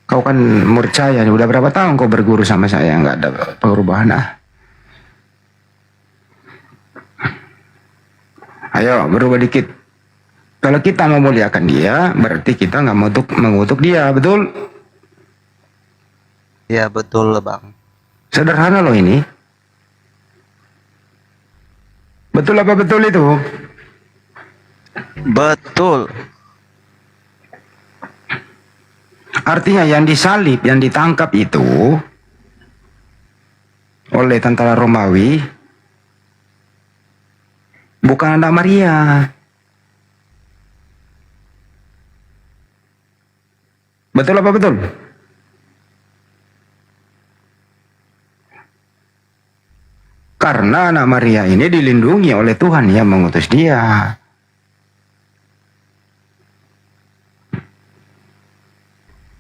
kau kan murid saya, udah berapa tahun kau berguru sama saya, nggak ada perubahan ah. Ayo berubah dikit. Kalau kita memuliakan dia, berarti kita nggak mengutuk dia, betul? Iya betul Bang. Sederhana loh ini. Betul apa betul itu? Betul. Artinya yang disalib, yang ditangkap itu oleh tentara Romawi bukan anak Maria. Betul apa betul? Karena anak Maria ini dilindungi oleh Tuhan yang mengutus dia.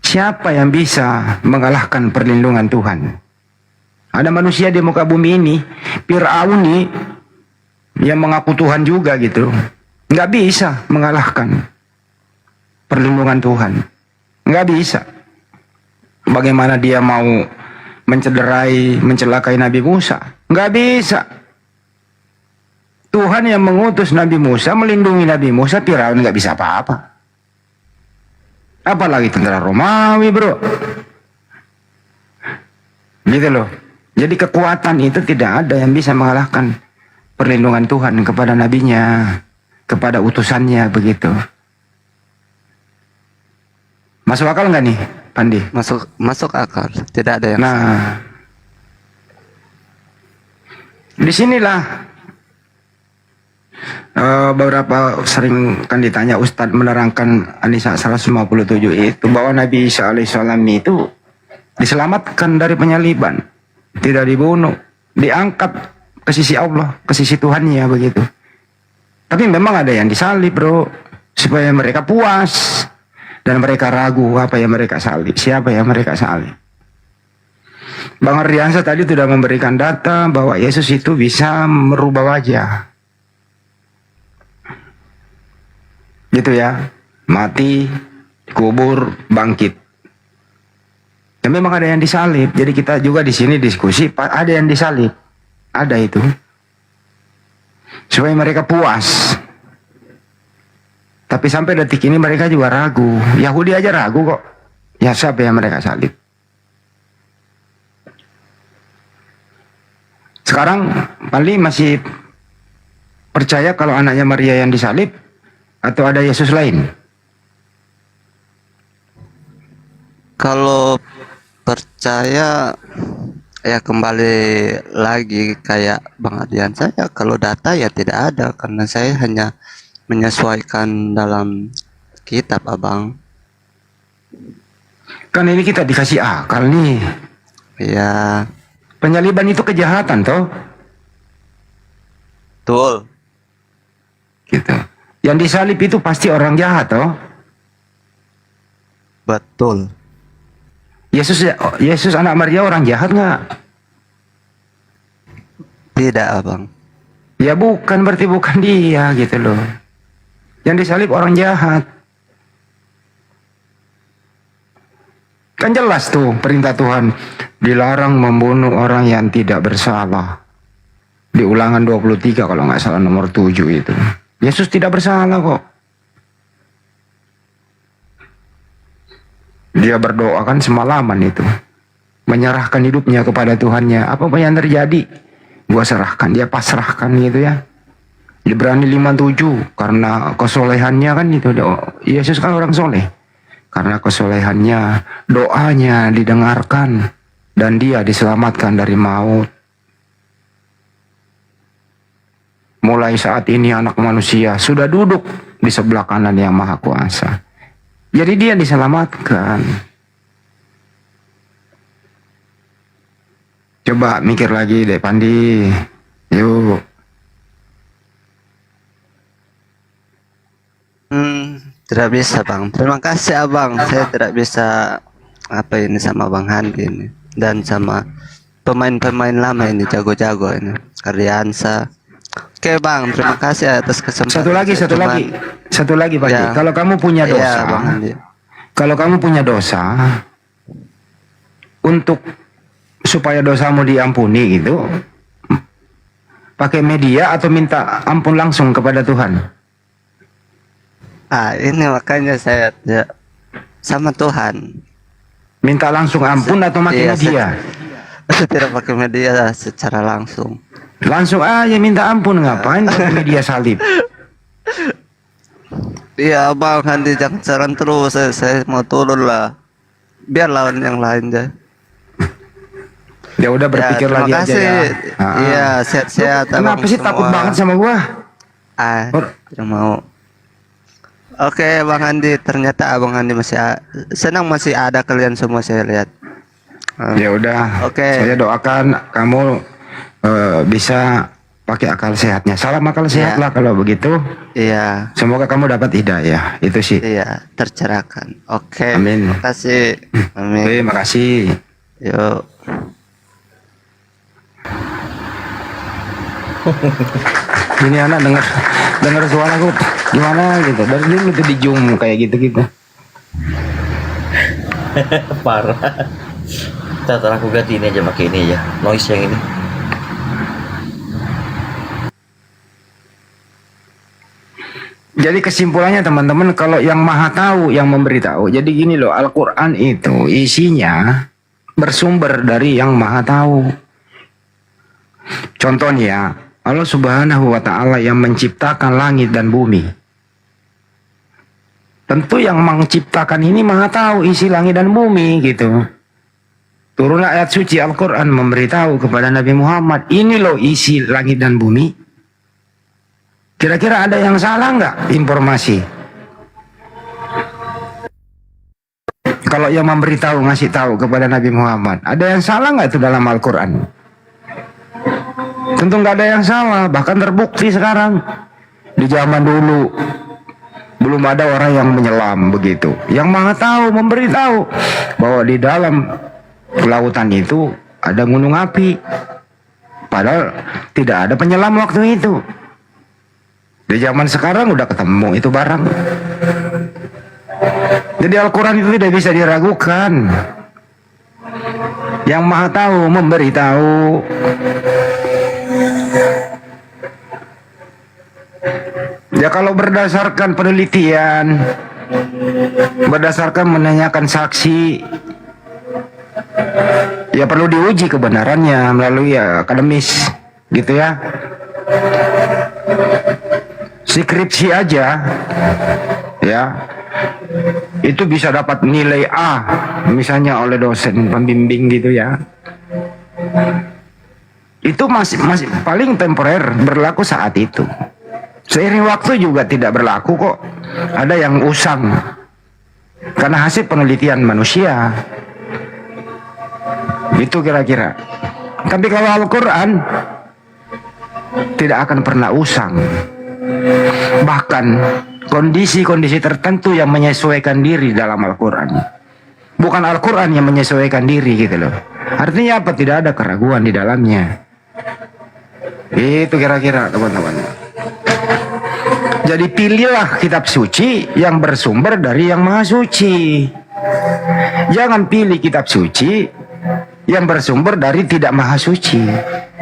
Siapa yang bisa mengalahkan perlindungan Tuhan? Ada manusia di muka bumi ini, Fir'aun nih, yang mengaku Tuhan juga gitu, nggak bisa mengalahkan perlindungan Tuhan. Nggak bisa. Bagaimana dia mau mencelakai Nabi Musa? Nggak bisa. Tuhan yang mengutus Nabi Musa, melindungi Nabi Musa, Firaun nggak bisa apa-apa. Apalagi tentara Romawi, bro. Gitu loh. Jadi kekuatan itu tidak ada yang bisa mengalahkan perlindungan Tuhan kepada nabinya, kepada utusannya, begitu. Masuk akal nggak nih, Pandi? Masuk akal. Tidak ada yang salah. Nah, disinilah beberapa sering kan ditanya Ustadz menerangkan An-Nisa 157 itu bahwa Nabi Isa alaihissalam itu diselamatkan dari penyaliban, tidak dibunuh, diangkat ke sisi Allah, ke sisi Tuhannya begitu. Tapi memang ada yang disalib, bro, supaya mereka puas dan mereka ragu apa yang mereka salib, siapa yang mereka salib. Bang Ardiansa tadi sudah memberikan data bahwa Yesus itu bisa merubah wajah. Gitu ya, mati, kubur, bangkit. Ya memang ada yang disalib. Jadi kita juga di sini diskusi, ada yang disalib, ada itu, supaya mereka puas. Tapi sampai detik ini mereka juga ragu. Yahudi aja ragu kok. Ya siapa yang mereka salib? Sekarang paling masih percaya kalau anaknya Maria yang disalib atau ada Yesus lain? Kalau percaya ya kembali lagi kayak Bang Adian saya, kalau data ya tidak ada karena saya hanya menyesuaikan dalam kitab Abang. Kan ini kita dikasih akal nih. Ya, Penyaliban itu kejahatan toh? betul. Gitu. Yang disalib itu pasti orang jahat toh? Betul. Yesus anak Maria orang jahat nggak? Tidak Abang. Ya bukan, berarti bukan dia gitu loh. Yang disalib orang jahat. Kan jelas tuh perintah Tuhan, dilarang membunuh orang yang tidak bersalah. Di Ulangan 23 kalau nggak salah nomor 7 itu. Yesus tidak bersalah kok. Dia berdoa kan semalaman itu. Menyerahkan hidupnya kepada Tuhannya. Apa yang terjadi, gua serahkan, dia pasrahkan gitu ya. Ibrani 5:7, karena kesolehannya kan itu, Yesus kan orang soleh. Karena kesolehannya, doanya didengarkan, dan dia diselamatkan dari maut. Mulai saat ini anak manusia sudah duduk di sebelah kanan yang maha kuasa. Jadi dia diselamatkan. Coba mikir lagi deh Pandi. Yuk. Tidak bisa Bang. Terima kasih Abang. Saya tidak bisa apa ini sama Bang Handi ini dan sama pemain-pemain lama ini, jago-jago ini. Ardiansa. Oke Bang, terima kasih atas kesempatan. Satu lagi Pak. Ya. Kalau kamu punya dosa, Bang Handi. kalau kamu punya dosa, untuk supaya dosamu diampuni gitu, pakai media atau minta ampun langsung kepada Tuhan? Ini makanya saya sama Tuhan. Minta langsung ampun atau pakai media? Saya tidak pakai media secara langsung. Langsung aja minta ampun, ngapain pakai media salib? Iya Bang Handi, jangan saran terus, saya mau turun lah. Biar lawan yang lain deh. Ya udah berpikir lagi terima aja kasih. ya. Iya, sehat-sehat. Kenapa abang sih takut semua. banget sama gua? Tidak mau. Oke Bang Handi, ternyata Abang Handi senang masih ada kalian semua saya lihat. Ya udah. Oke. Saya doakan kamu bisa pakai akal sehatnya. Salam akal sehat lah kalau begitu. Iya. Semoga kamu dapat hidayah. Itu sih. Iya, tercerahkan. Oke. Amin. Terima kasih. Amin. Terima kasih. Yuk. Ini anak dengar suaraku gimana gitu. Dari dulu tuh di Zoom kayak gitu. Parah. Ntar aku ganti ini aja, pakai ini aja, noise yang ini. Jadi kesimpulannya teman-teman, kalau yang maha tahu yang memberitahu. Jadi gini loh, Al-Quran itu isinya bersumber dari yang maha tahu. Contohnya Allah Subhanahu wa Ta'ala yang menciptakan langit dan bumi. Tentu yang menciptakan ini maha tahu isi langit dan bumi gitu. Turunlah ayat suci Al-Quran memberitahu kepada Nabi Muhammad, ini loh isi langit dan bumi. Kira-kira ada yang salah nggak informasi? Kalau yang memberitahu, ngasih tahu kepada Nabi Muhammad, ada yang salah nggak itu dalam Al-Quran? Tentu nggak ada yang salah, bahkan terbukti sekarang. Di zaman dulu belum ada orang yang menyelam begitu. Yang maha tahu memberitahu bahwa di dalam lautan itu ada gunung api, padahal tidak ada penyelam waktu itu. Di zaman sekarang udah ketemu itu barang. Jadi Al-Quran itu tidak bisa diragukan. Yang maha tahu memberitahu. Ya kalau berdasarkan penelitian, berdasarkan menanyakan saksi, ya perlu diuji kebenarannya melalui akademis gitu ya. Skripsi aja ya itu bisa dapat nilai A misalnya oleh dosen pembimbing gitu ya. Itu masih paling temporer, berlaku saat itu. Seiring waktu juga tidak berlaku kok. Ada yang usang karena hasil penelitian manusia. Itu kira-kira. Tapi kalau Al-Quran tidak akan pernah usang. Bahkan kondisi-kondisi tertentu yang menyesuaikan diri dalam Al-Quran. Bukan Al-Quran yang menyesuaikan diri gitu loh. Artinya apa? Tidak ada keraguan di dalamnya. Itu kira-kira teman-teman. Jadi pilihlah kitab suci yang bersumber dari yang maha suci. Jangan pilih kitab suci yang bersumber dari tidak maha suci.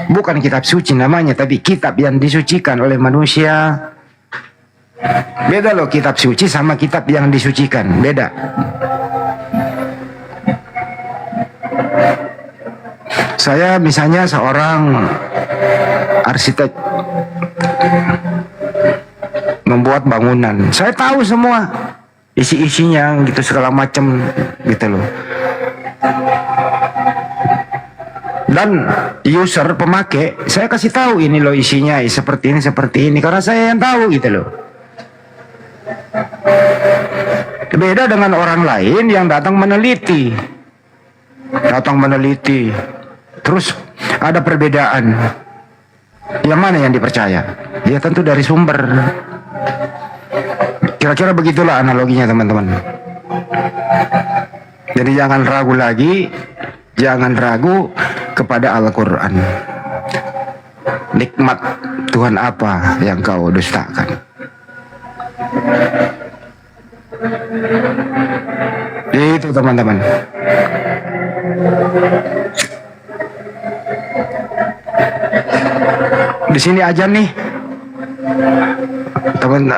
Bukan kitab suci namanya, tapi kitab yang disucikan oleh manusia. Beda loh kitab suci sama kitab yang disucikan, beda. Saya misalnya seorang arsitek membuat bangunan, saya tahu semua isi-isinya gitu, segala macam gitu loh. Dan user pemakai saya kasih tahu ini loh isinya seperti ini karena saya yang tahu gitu loh. Beda dengan orang lain yang datang meneliti, terus ada perbedaan. Yang mana yang dipercaya? Dia tentu dari sumber. Kira-kira begitulah analoginya teman-teman. Jadi jangan ragu lagi, jangan ragu kepada Al-Quran. Nikmat Tuhan apa yang kau dustakan? Itu teman-teman. Di sini aja nih, teman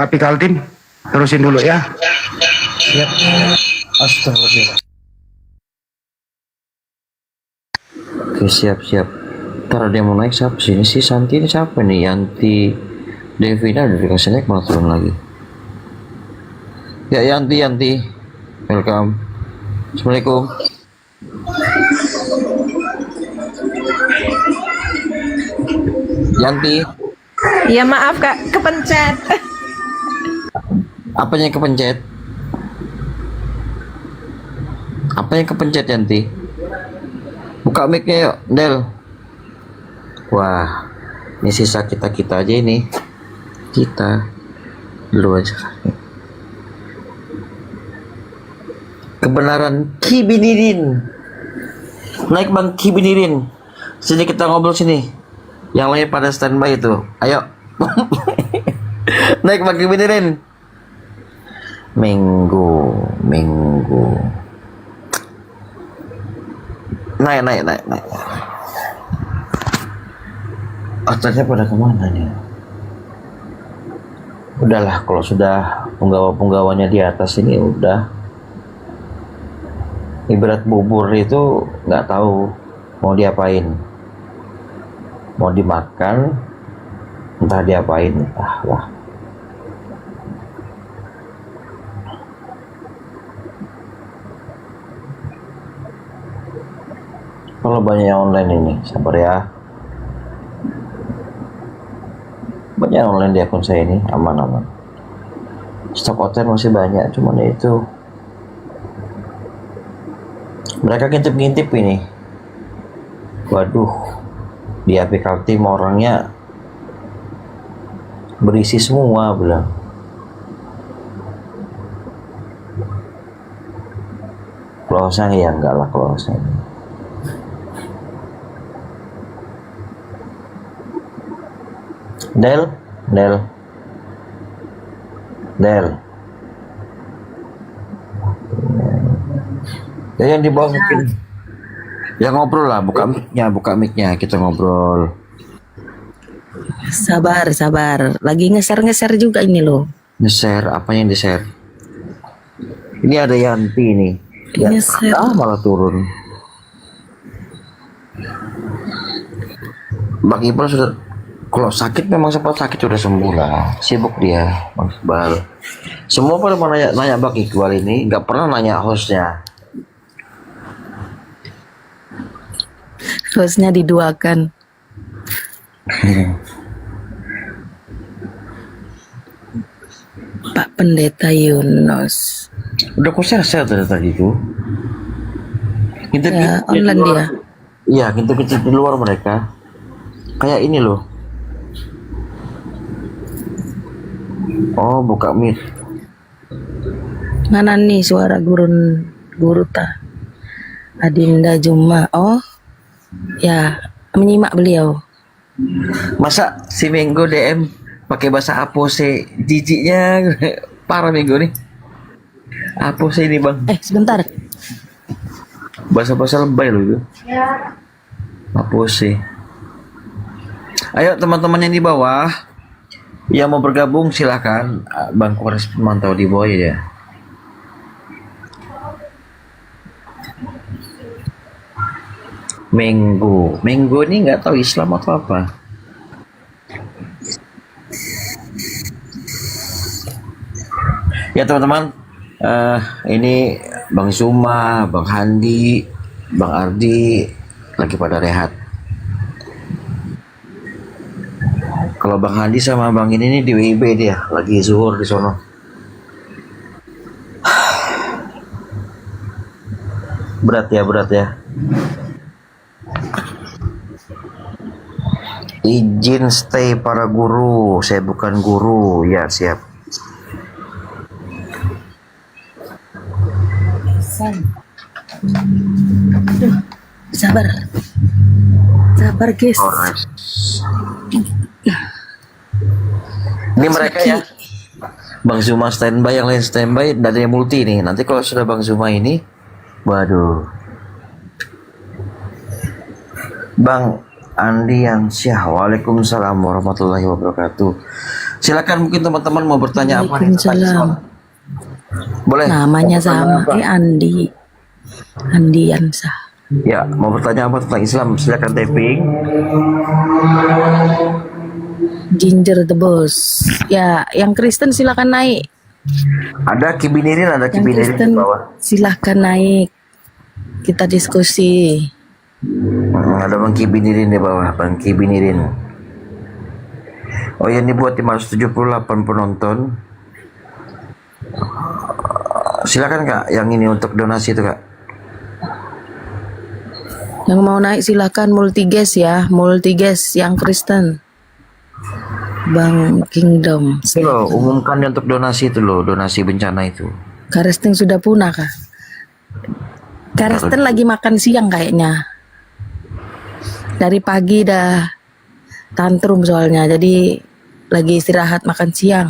Api Kaltim, terusin dulu ya. Siap. Astagfirullah. Oke, siap. Ntar ada yang mau naik siapa sih? Ini si Santi ini siapa nih? Yanti Devina udah dikasih naik malah turun lagi. Ya Yanti, welcome. Assalamualaikum. Yanti. Ya maaf Kak, kepencet. Apanya yang kepencet? Apa yang kepencet Yanti? Buka mic-nya yuk, Del. Wah, ini sisa kita aja ini. Kita dulu aja. Kebenaran Kibinirin. Naik Bang Kibinirin. Sini kita ngobrol sini. Yang lain pada standby itu. Ayo. Naik Bang Kibinirin. Minggu. Naik. Acaranya pada kemana nih? Udahlah, kalau sudah penggawa-penggawanya di atas ini udah. Ibarat bubur itu nggak tahu mau diapain, mau dimakan, entah diapain, wah. Kalau banyak yang online ini, sabar ya. Banyak yang online di akun saya ini, aman. Stok hotel masih banyak, cuman ya itu. Mereka ngintip-ngintip ini. Waduh, di Api Kaltim orangnya berisi semua bilang. Close-nya ya enggak lah close-nya. Del. Ya yang di bawah mungkin. Ya ngobrol lah, buka mic-nya, kita ngobrol. Sabar. Lagi ngeser juga ini loh. Nge-share, apa yang di-share? Ini ada Yanti nih. Ya, Nge-share. malah turun. Bang Iqbal sudah, kalau sakit memang sempat sakit sudah sembuh lah. Sibuk dia, Bang Iqbal. Semua pada nanya Bang Iqbal ini, nggak pernah nanya hostnya. Hostnya diduakan. Pak Pendeta Yunus. Udah aku share tadi itu. Ya, online dia. Iya, ngintip di luar mereka. Kayak ini loh. Oh, buka mic. Mana nih suara guru ta? Adinda Juma. Oh, ya menyimak beliau. Masa si Minggu DM pakai bahasa Apose, jijiknya parah Minggu nih. Apose ini bang. Sebentar. Bahasa-bahasa lebay loh itu. Hapus sih. Ayo teman-teman yang di bawah yang mau bergabung silahkan. Bang Kores mantau di bawah ya. Minggu ini nggak tahu Islam atau apa. Ya teman-teman, ini Bang Zuma, Bang Handi, Bang Ardi lagi pada rehat. Kalau Bang Handi sama Bang ini nih di WIB dia lagi zuhur di sono. Berat ya. Izin stay para guru, saya bukan guru. Ya siap. Sabar guys. Ini mereka ya. Bang Zuma standby, yang lain standby, dan ada yang multi nih. Nanti kalau sudah Bang Zuma ini, waduh. Bang Andi Yansyah, waalaikumsalam warahmatullahi wabarakatuh. Silakan mungkin teman-teman mau bertanya apa nih tentang Islam? Boleh. Namanya sama, Andi Yansyah. Ya, mau bertanya apa tentang Islam? Silakan typing. Ginger the Boss. Ya, yang Kristen silakan naik. Ada Kibinirin, ada Yang Kibinirin Kristen di bawah. silahkan naik. Kita diskusi. Ada Bang Kibinirin di bawah, Bang Kibinirin. Oh ya, ini buat 578 penonton. Silakan Kak, yang ini untuk donasi itu Kak. Yang mau naik silakan multigas ya, multigas yang Kristen. Bang Kingdom. Itu loh, umumkan untuk donasi itu loh, donasi bencana itu. Karisten sudah punah kah? Karisten lagi makan siang kayaknya. Dari pagi dah tantrum soalnya, jadi lagi istirahat makan siang.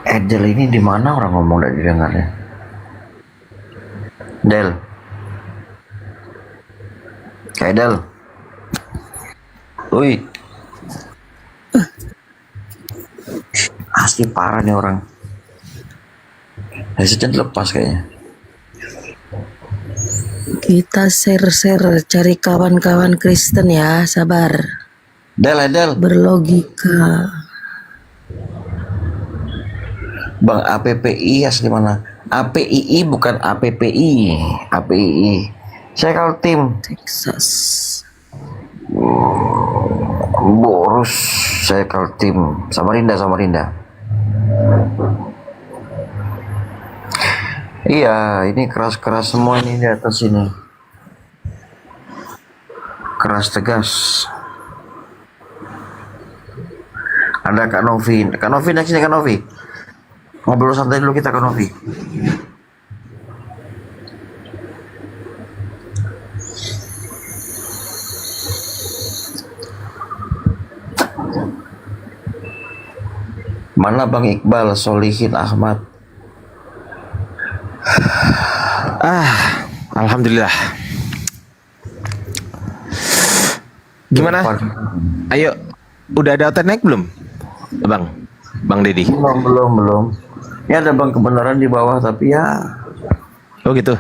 Del ini di mana orang ngomong dari dengarnya? Del. Kayak Del. Woi. Asli parah nih orang. Headsetnya lepas kayaknya. Kita share-share cari kawan-kawan Kristen ya, sabar. Del. Berlogika. Bang APPI asli mana? APII bukan APPI. APII. Saya kalau tim Texas. Boros. Saya kalau tim Samarinda. Iya, ini keras-keras semua ini di atas ini. Keras tegas. Ada Kak Novi. Kak Novi next nih Kak Novi. Ngobrol santai dulu kita Kak Novi. Mana Bang Iqbal, Solihin Ahmad? Alhamdulillah. Gimana? Ayo, udah ada outer naik belum? Bang Dedi? Belum. Ya ada Bang kebenaran di bawah tapi ya. Oh gitu.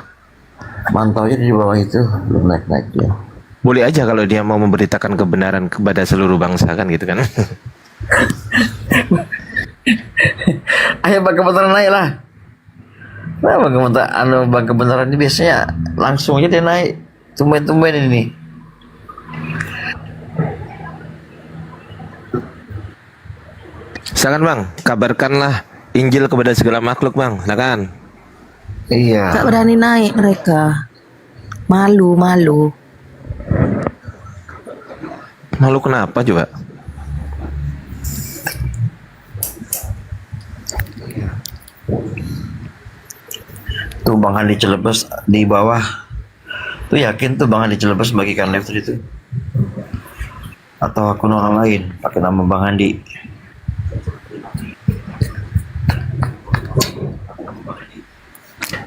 Mantaunya di bawah itu belum naik ya. Boleh aja kalau dia mau memberitakan kebenaran kepada seluruh bangsa kan gitu kan. Ayo Bang kebenaran naik lah. Nah, Bang kebenaran ini biasanya langsung aja dia naik. Tumben ini. Silakan Bang, kabarkanlah Injil kepada segala makhluk Bang, silakan. Iya. Tak berani naik mereka. Malu. Malu kenapa coba? Tuh Bang Handi Celebes di bawah. Tuh yakin tuh Bang Handi Celebes bagikan live tadi tuh. Atau akun orang lain pakai nama Bang Handi.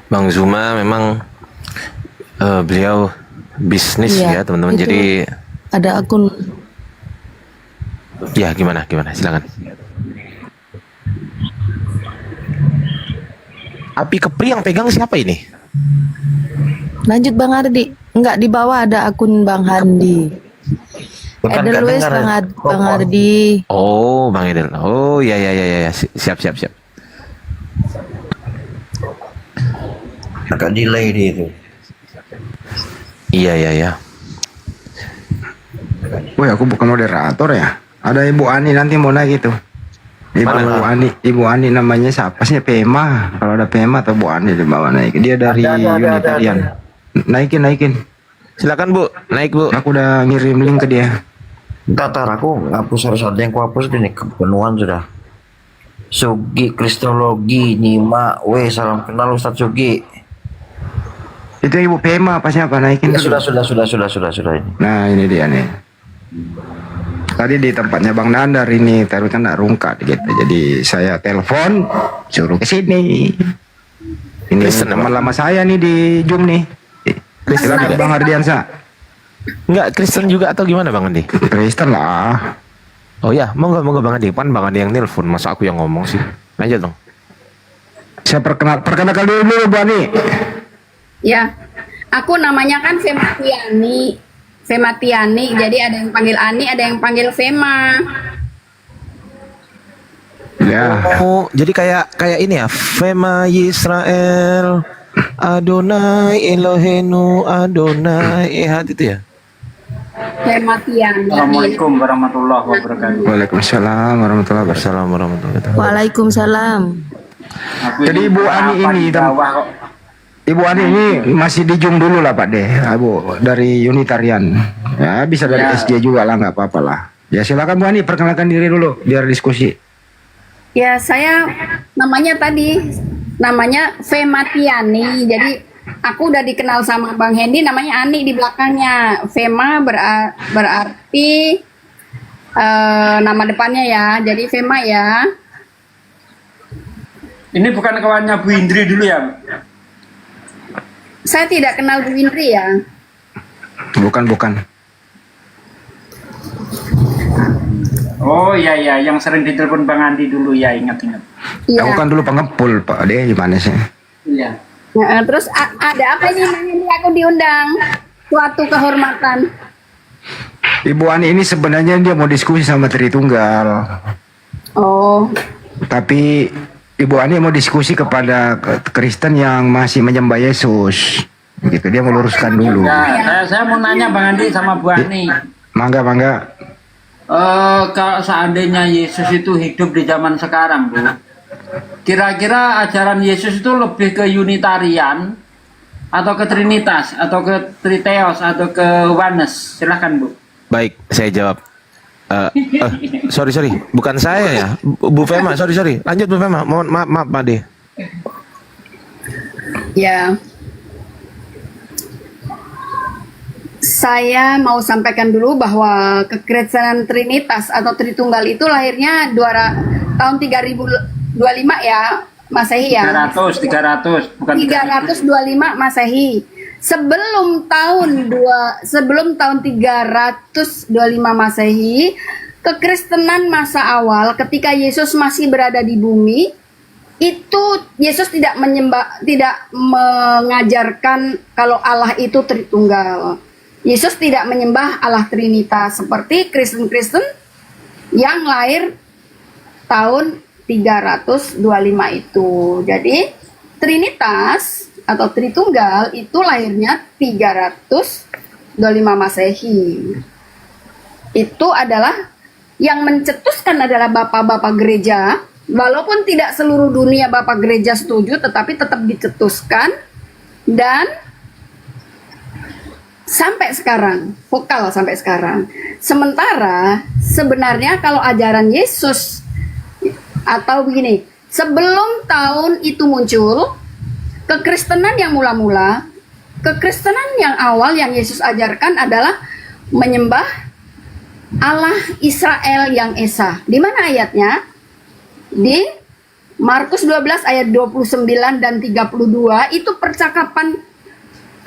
Bang Zuma memang Beliau bisnis Iya, ya teman-teman. itu. Jadi Ada akun. ya gimana silakan. Api Kepri yang pegang siapa ini? Lanjut Bang Ardi. Enggak, di bawah ada akun Bang Handi. Bukan, nggak Edelweiss dengar. Bang Ardi. Oh, Bang Edel. Oh, ya. Siap. Agak delay dia itu. Iya. Woi, aku bukan moderator ya. Ada Ibu Ani nanti mau naik itu. Mana? Ibu Ani namanya siapa sih? Pema. Kalau ada Pema atau Bu Ani dibawa naik. Dia dari Unitarian. Naikin. Silakan Bu, naik Bu. Aku udah ngirim link ke dia. Tatar aku ngapus, harus ada yang kuhapus ini, kepenuhan sudah. Sugi Kristologi Nyimak, salam kenal Ustadz Sugi. Itu Ibu Pema apa siapa? Naikin Ya, dulu. sudah ini. Nah, ini dia nih. Tadi di tempatnya Bang Nandar ini, tapi kan nggak rungkat gitu. Jadi saya telepon, suruh ke sini. Ini Kristen, teman Bang? lama saya nih di Zoom nih. Silakan Bang Ardiansa. Enggak Kristen juga atau gimana Bang Andi? Kristen lah. Oh ya, monggo Bang Andi. Pan Bang Andi yang nelpon, masa aku yang ngomong sih. Lanjut dong. Saya perkenalkan dulu Bu Ani. Ya, aku namanya kan Fematiani. Jadi ada yang panggil Ani, ada yang panggil Fema. Ya. Oh, jadi kayak ini ya, Fema Yisrael, Adonai Elohenu, Adonai Ehad itu ya. Fematiani. Assalamualaikum warahmatullahi wabarakatuh. Waalaikumsalam warahmatullahi wabarakatuh. Waalaikumsalam. Jadi Ibu Ani ini, Ibu Ani ini masih di Zoom dulu lah Pak De, Bu, dari Unitarian. Ya bisa dari SJ juga lah, nggak apa-apa lah. Ya silakan Bu Ani, perkenalkan diri dulu biar diskusi. Ya, saya namanya Fematiani. Jadi aku udah dikenal sama Bang Hendy, namanya Ani di belakangnya. Fema berarti nama depannya ya. Jadi Fema ya. Ini bukan kawannya Bu Indri dulu ya? Saya tidak kenal Bu Indri ya. Bukan. Oh iya, yang sering ditelepon Bang Andi dulu ya, ingat. Iya. Aku kan dulu pengepul Pak De, gimana sih? Iya. Nah, terus ada apa ini Bang Hendy, aku diundang? Suatu kehormatan. Ibu Ani ini sebenarnya dia mau diskusi sama Tritunggal. Oh. Tapi Ibu Ani mau diskusi kepada Kristen yang masih menyembah Yesus. Gitu, dia mau luruskan dulu. Ya, saya mau nanya Bang Andi sama Bu Ani. Mangga. Kalau seandainya Yesus itu hidup di zaman sekarang, Bu, kira-kira ajaran Yesus itu lebih ke Unitarian atau ke Trinitas atau ke Triteos atau ke Oneness? Silahkan Bu. Baik, saya jawab. Sorry, bukan saya ya, Bu Fema. Sorry. Lanjut Bu Fema. Maaf Pak De. Ya. Saya mau sampaikan dulu bahwa kekristenan Trinitas atau Tritunggal itu lahirnya tahun 3025 ya, Masehi ya. 300, bukan 325 Masehi. Sebelum tahun 325 Masehi, kekristenan masa awal ketika Yesus masih berada di bumi, itu Yesus tidak mengajarkan kalau Allah itu Tritunggal. Yesus tidak menyembah Allah Trinitas seperti Kristen-Kristen yang lahir tahun 325 itu. Jadi Trinitas atau Tritunggal itu lahirnya 325 Masehi. Itu adalah yang mencetuskan adalah bapak-bapak gereja. Walaupun tidak seluruh dunia bapak gereja setuju, tetapi tetap dicetuskan dan sampai sekarang, vokal sampai sekarang. Sementara sebenarnya kalau ajaran Yesus atau begini, sebelum tahun itu muncul, kekristenan yang mula-mula, kekristenan yang awal yang Yesus ajarkan adalah menyembah Allah Israel yang Esa. Di mana ayatnya? Di Markus 12 ayat 29 dan 32 itu percakapan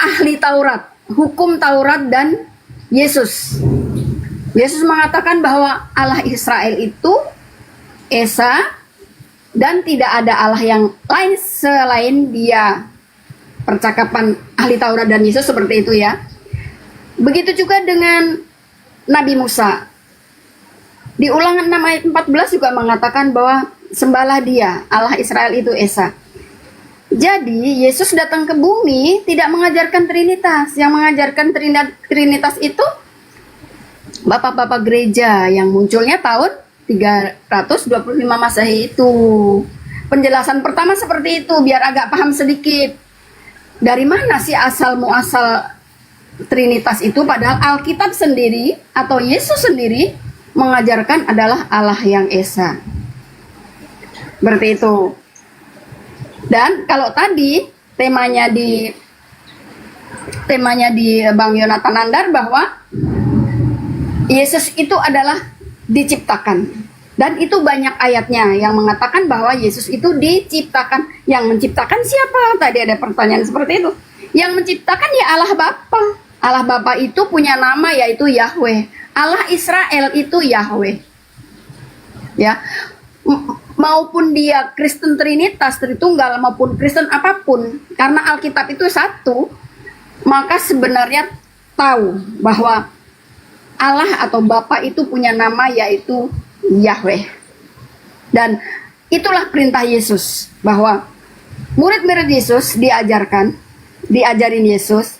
ahli Taurat, hukum Taurat dan Yesus. Yesus mengatakan bahwa Allah Israel itu Esa dan tidak ada Allah yang lain selain Dia. Percakapan ahli Taurat dan Yesus seperti itu ya. Begitu juga dengan Nabi Musa. Di Ulangan 6 ayat 14 juga mengatakan bahwa sembahlah Dia, Allah Israel itu Esa. Jadi Yesus datang ke bumi tidak mengajarkan Trinitas. Yang mengajarkan Trinitas itu bapak-bapak gereja yang munculnya tahun 325 Masehi itu. Penjelasan pertama seperti itu biar agak paham sedikit. Dari mana sih asal muasal Trinitas itu, padahal Alkitab sendiri atau Yesus sendiri mengajarkan adalah Allah yang Esa. Seperti itu. Dan kalau tadi temanya di Bang Yonatan Nandar bahwa Yesus itu adalah diciptakan. Dan itu banyak ayatnya yang mengatakan bahwa Yesus itu diciptakan. Yang menciptakan siapa? Tadi ada pertanyaan seperti itu. Yang menciptakan ya Allah Bapa. Allah Bapa itu punya nama yaitu Yahweh. Allah Israel itu Yahweh. Ya. Maupun dia Kristen Trinitas, Tritunggal, maupun Kristen apapun. Karena Alkitab itu satu, maka sebenarnya tahu bahwa Allah atau Bapa itu punya nama yaitu Yahweh. Dan itulah perintah Yesus, bahwa murid-murid Yesus diajarin Yesus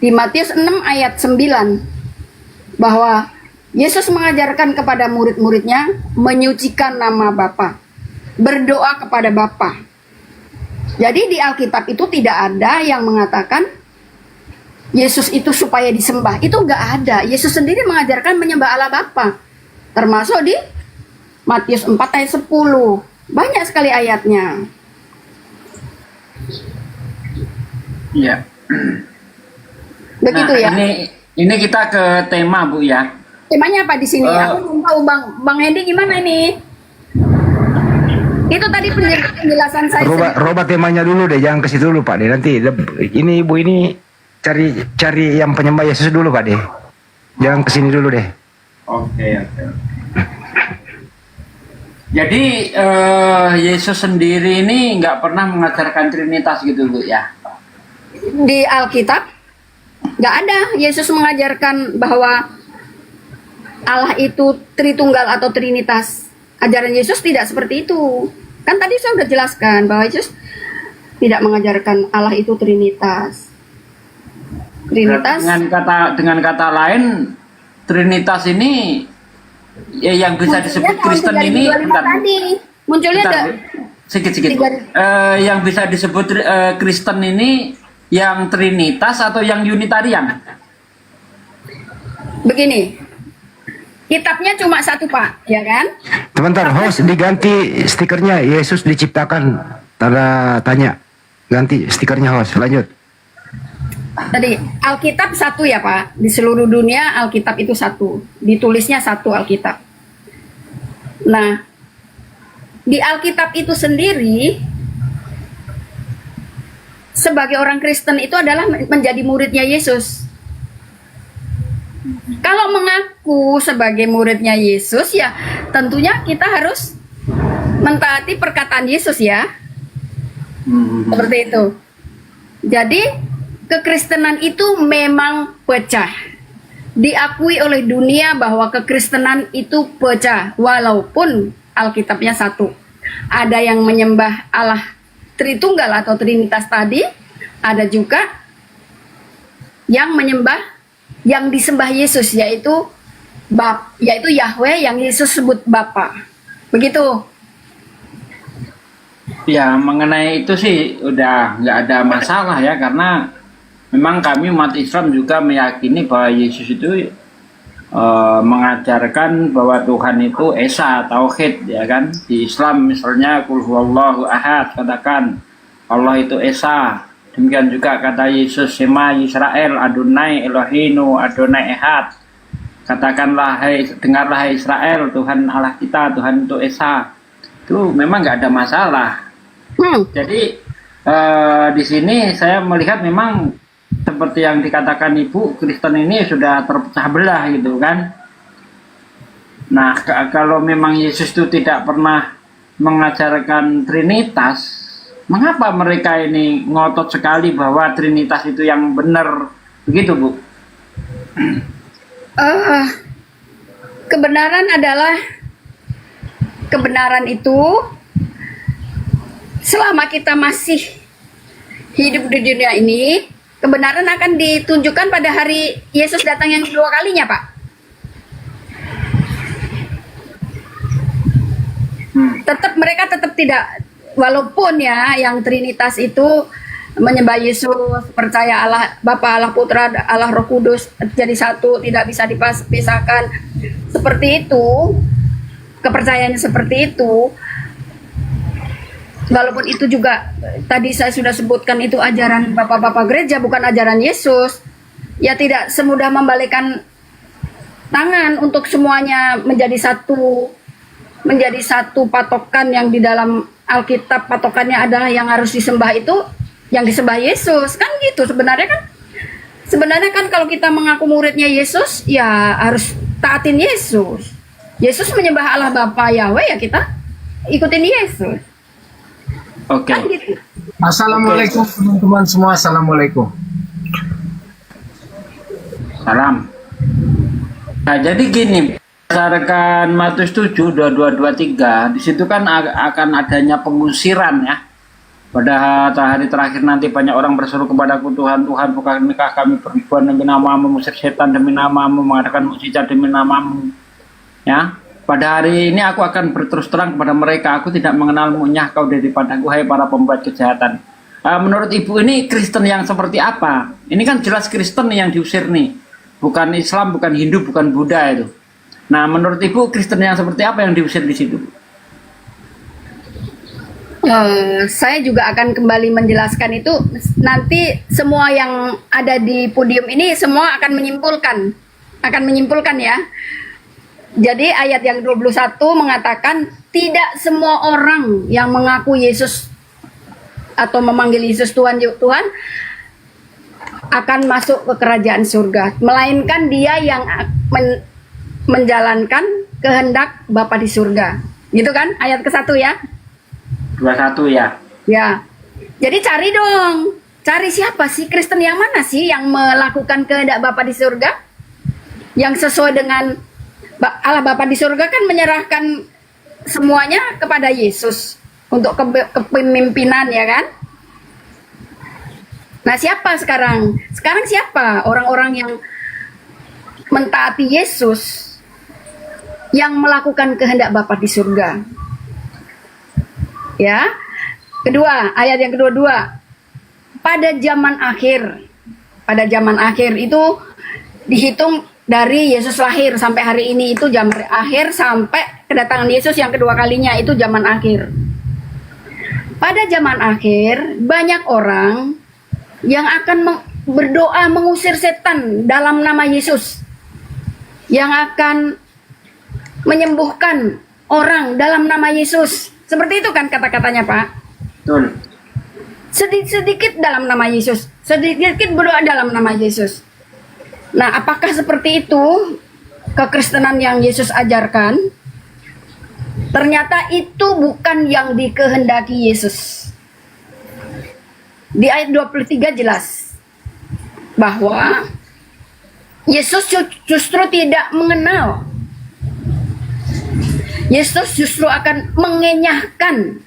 di Matius 6 ayat 9 bahwa Yesus mengajarkan kepada murid-muridnya menyucikan nama Bapa, berdoa kepada Bapa. Jadi di Alkitab itu tidak ada yang mengatakan Yesus itu supaya disembah. Itu nggak ada. Yesus sendiri mengajarkan menyembah Allah Bapa. Termasuk di Matius 4 ayat 10. Banyak sekali ayatnya. Iya. Begitu ya. Ini kita ke tema, Bu ya. Temanya apa di sini? Aku belum tahu Bang Hendy gimana ini? Itu tadi penjelasan saya. Roba temanya dulu deh, jangan ke situ dulu Pak deh. Nanti ini Ibu ini cari yang penyembah Yesus dulu Pak deh. Jangan ke sini dulu deh. Oke. Jadi Yesus sendiri ini nggak pernah mengajarkan Trinitas gitu Bu ya? Di Alkitab nggak ada Yesus mengajarkan bahwa Allah itu Tritunggal atau Trinitas. Ajaran Yesus tidak seperti itu. Kan tadi saya sudah jelaskan bahwa Yesus tidak mengajarkan Allah itu Trinitas. Dengan kata lain, Trinitas ini ya yang bisa disebut Kristen ini tadi munculnya sedikit. Yang bisa disebut Kristen ini yang Trinitas atau yang Unitarian? Begini. Kitabnya cuma satu Pak, ya kan? Sebentar, host diganti stikernya Yesus diciptakan, tanda tanya. Ganti stikernya host, lanjut. Tadi Alkitab satu ya Pak, di seluruh dunia Alkitab itu satu, ditulisnya satu Alkitab. Nah, di Alkitab itu sendiri sebagai orang Kristen itu adalah menjadi muridnya Yesus. Kalau mengaku sebagai muridnya Yesus ya tentunya kita harus mentaati perkataan Yesus ya. Seperti itu. Jadi kekristenan itu memang pecah. Diakui oleh dunia bahwa kekristenan itu pecah walaupun Alkitabnya satu. Ada yang menyembah Allah Tritunggal atau Trinitas tadi, ada juga yang menyembah yang disembah Yesus yaitu Yahweh yang Yesus sebut Bapa. Begitu. Ya, mengenai itu sih udah nggak ada masalah ya, karena memang kami umat Islam juga meyakini bahwa Yesus itu mengajarkan bahwa Tuhan itu Esa, Tauhid ya kan. Di Islam misalnya Qul huwallahu ahad, katakan Allah itu Esa. Demikian juga kata Yesus, Shema Yisrael, Adonai Elohinu, Adonai Ehad. Katakanlah, dengarlah hai Israel, Tuhan Allah kita, Tuhan itu Esa. Itu memang nggak ada masalah. Jadi di sini saya melihat memang seperti yang dikatakan Ibu, Kristen ini sudah terpecah belah gitu kan. Nah, kalau memang Yesus itu tidak pernah mengajarkan Trinitas, mengapa mereka ini ngotot sekali bahwa Trinitas itu yang benar, begitu Bu? Kebenaran adalah kebenaran itu selama kita masih hidup di dunia ini, kebenaran akan ditunjukkan pada hari Yesus datang yang kedua kalinya, Pak. Mereka tetap tidak, walaupun ya yang Trinitas itu menyembah Yesus, percaya Allah Bapa, Allah Putra, Allah Roh Kudus jadi satu, tidak bisa dipisahkan. Seperti itu, kepercayaannya seperti itu. Walaupun itu juga tadi saya sudah sebutkan itu ajaran bapak-bapak gereja, bukan ajaran Yesus. Ya tidak semudah membalikkan tangan untuk semuanya menjadi satu patokan yang di dalam Alkitab patokannya adalah yang harus disembah itu yang disembah Yesus. Kan gitu sebenarnya kan. Sebenarnya kan kalau kita mengaku muridnya Yesus ya harus taatin Yesus. Yesus menyembah Allah Bapa Yahweh, ya kita ikutin Yesus. Oke. Kan gitu. Assalamualaikum teman-teman semua. Assalamualaikum. Salam. Nah, jadi gini, berdasarkan Matius 7, 22, 23, di situ kan akan adanya pengusiran ya. Pada hari terakhir nanti banyak orang berseru kepadaku, Tuhan, Tuhan, bukankah kami beribuan demi namamu, mengusir setan demi namamu, mengadakan mukjizat demi namamu. Ya. Pada hari ini aku akan berterus terang kepada mereka, aku tidak mengenalmu, nyah kau daripadaku, hai para pembuat kejahatan. Menurut Ibu ini Kristen yang seperti apa? Ini kan jelas Kristen yang diusir nih. Bukan Islam, bukan Hindu, bukan Buddha itu. Nah, menurut Ibu Kristen yang seperti apa yang diusir di situ? Saya juga akan kembali menjelaskan itu. Nanti semua yang ada di podium ini semua akan menyimpulkan ya. Jadi ayat yang 21 mengatakan tidak semua orang yang mengaku Yesus atau memanggil Yesus Tuhan Tuhan akan masuk ke kerajaan surga, melainkan dia yang menjalankan kehendak Bapa di surga. Gitu kan ayat ke-1 ya? 21 ya. Ya. Jadi cari dong. Cari siapa sih Kristen yang mana sih yang melakukan kehendak Bapa di surga? Yang sesuai dengan Allah Bapa di surga kan menyerahkan semuanya kepada Yesus untuk kepemimpinan ya kan? Nah siapa sekarang? Sekarang siapa orang-orang yang mentaati Yesus yang melakukan kehendak Bapa di surga? Ya. Kedua, ayat yang kedua. Pada zaman akhir itu dihitung dari Yesus lahir sampai hari ini, itu zaman akhir, sampai kedatangan Yesus yang kedua kalinya itu zaman akhir. Pada zaman akhir banyak orang yang akan berdoa mengusir setan dalam nama Yesus, yang akan menyembuhkan orang dalam nama Yesus. Seperti itu kan kata-katanya Pak? Betul. Sedikit dalam nama Yesus, sedikit berdoa dalam nama Yesus. Nah, apakah seperti itu kekristenan yang Yesus ajarkan? Ternyata itu bukan yang dikehendaki Yesus. Di ayat 23 jelas bahwa Yesus justru tidak mengenal. Yesus justru akan mengenyahkan.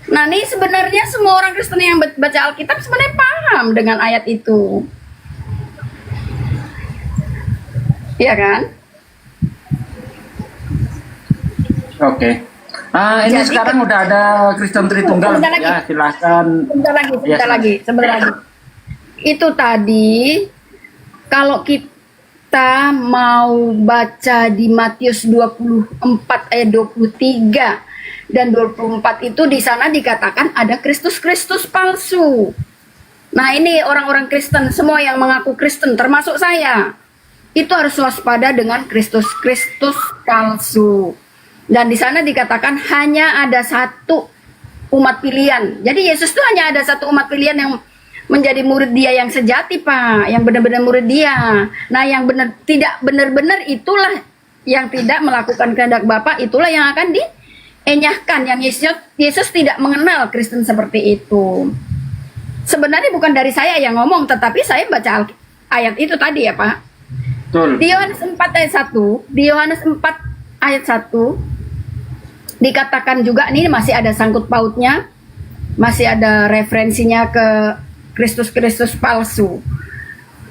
Nah, ini sebenarnya semua orang Kristen yang baca Alkitab sebenarnya paham dengan ayat itu. Iya kan? Oke. Ini Jadi, sekarang udah ada Kristen Tritunggal ya, silahkan. Sebentar lagi. Itu tadi kalau kita mau baca di Matius 24 ayat 23 dan 24 itu di sana dikatakan ada Kristus palsu. Nah, ini orang-orang Kristen semua yang mengaku Kristen termasuk saya. Itu harus waspada dengan Kristus palsu. Dan di sana dikatakan hanya ada satu umat pilihan. Jadi Yesus itu hanya ada satu umat pilihan yang menjadi murid dia yang sejati, Pak, yang benar-benar murid dia. Nah, yang benar tidak benar-benar itulah yang tidak melakukan kehendak Bapa, itulah yang akan dienyahkan. Yang Yesus tidak mengenal Kristen seperti itu. Sebenarnya bukan dari saya yang ngomong, tetapi saya baca ayat itu tadi ya, Pak. Betul. Di Yohanes 4 ayat 1, di Yohanes 4 ayat 1 dikatakan juga, ini masih ada sangkut pautnya, masih ada referensinya ke Kristus-Kristus palsu.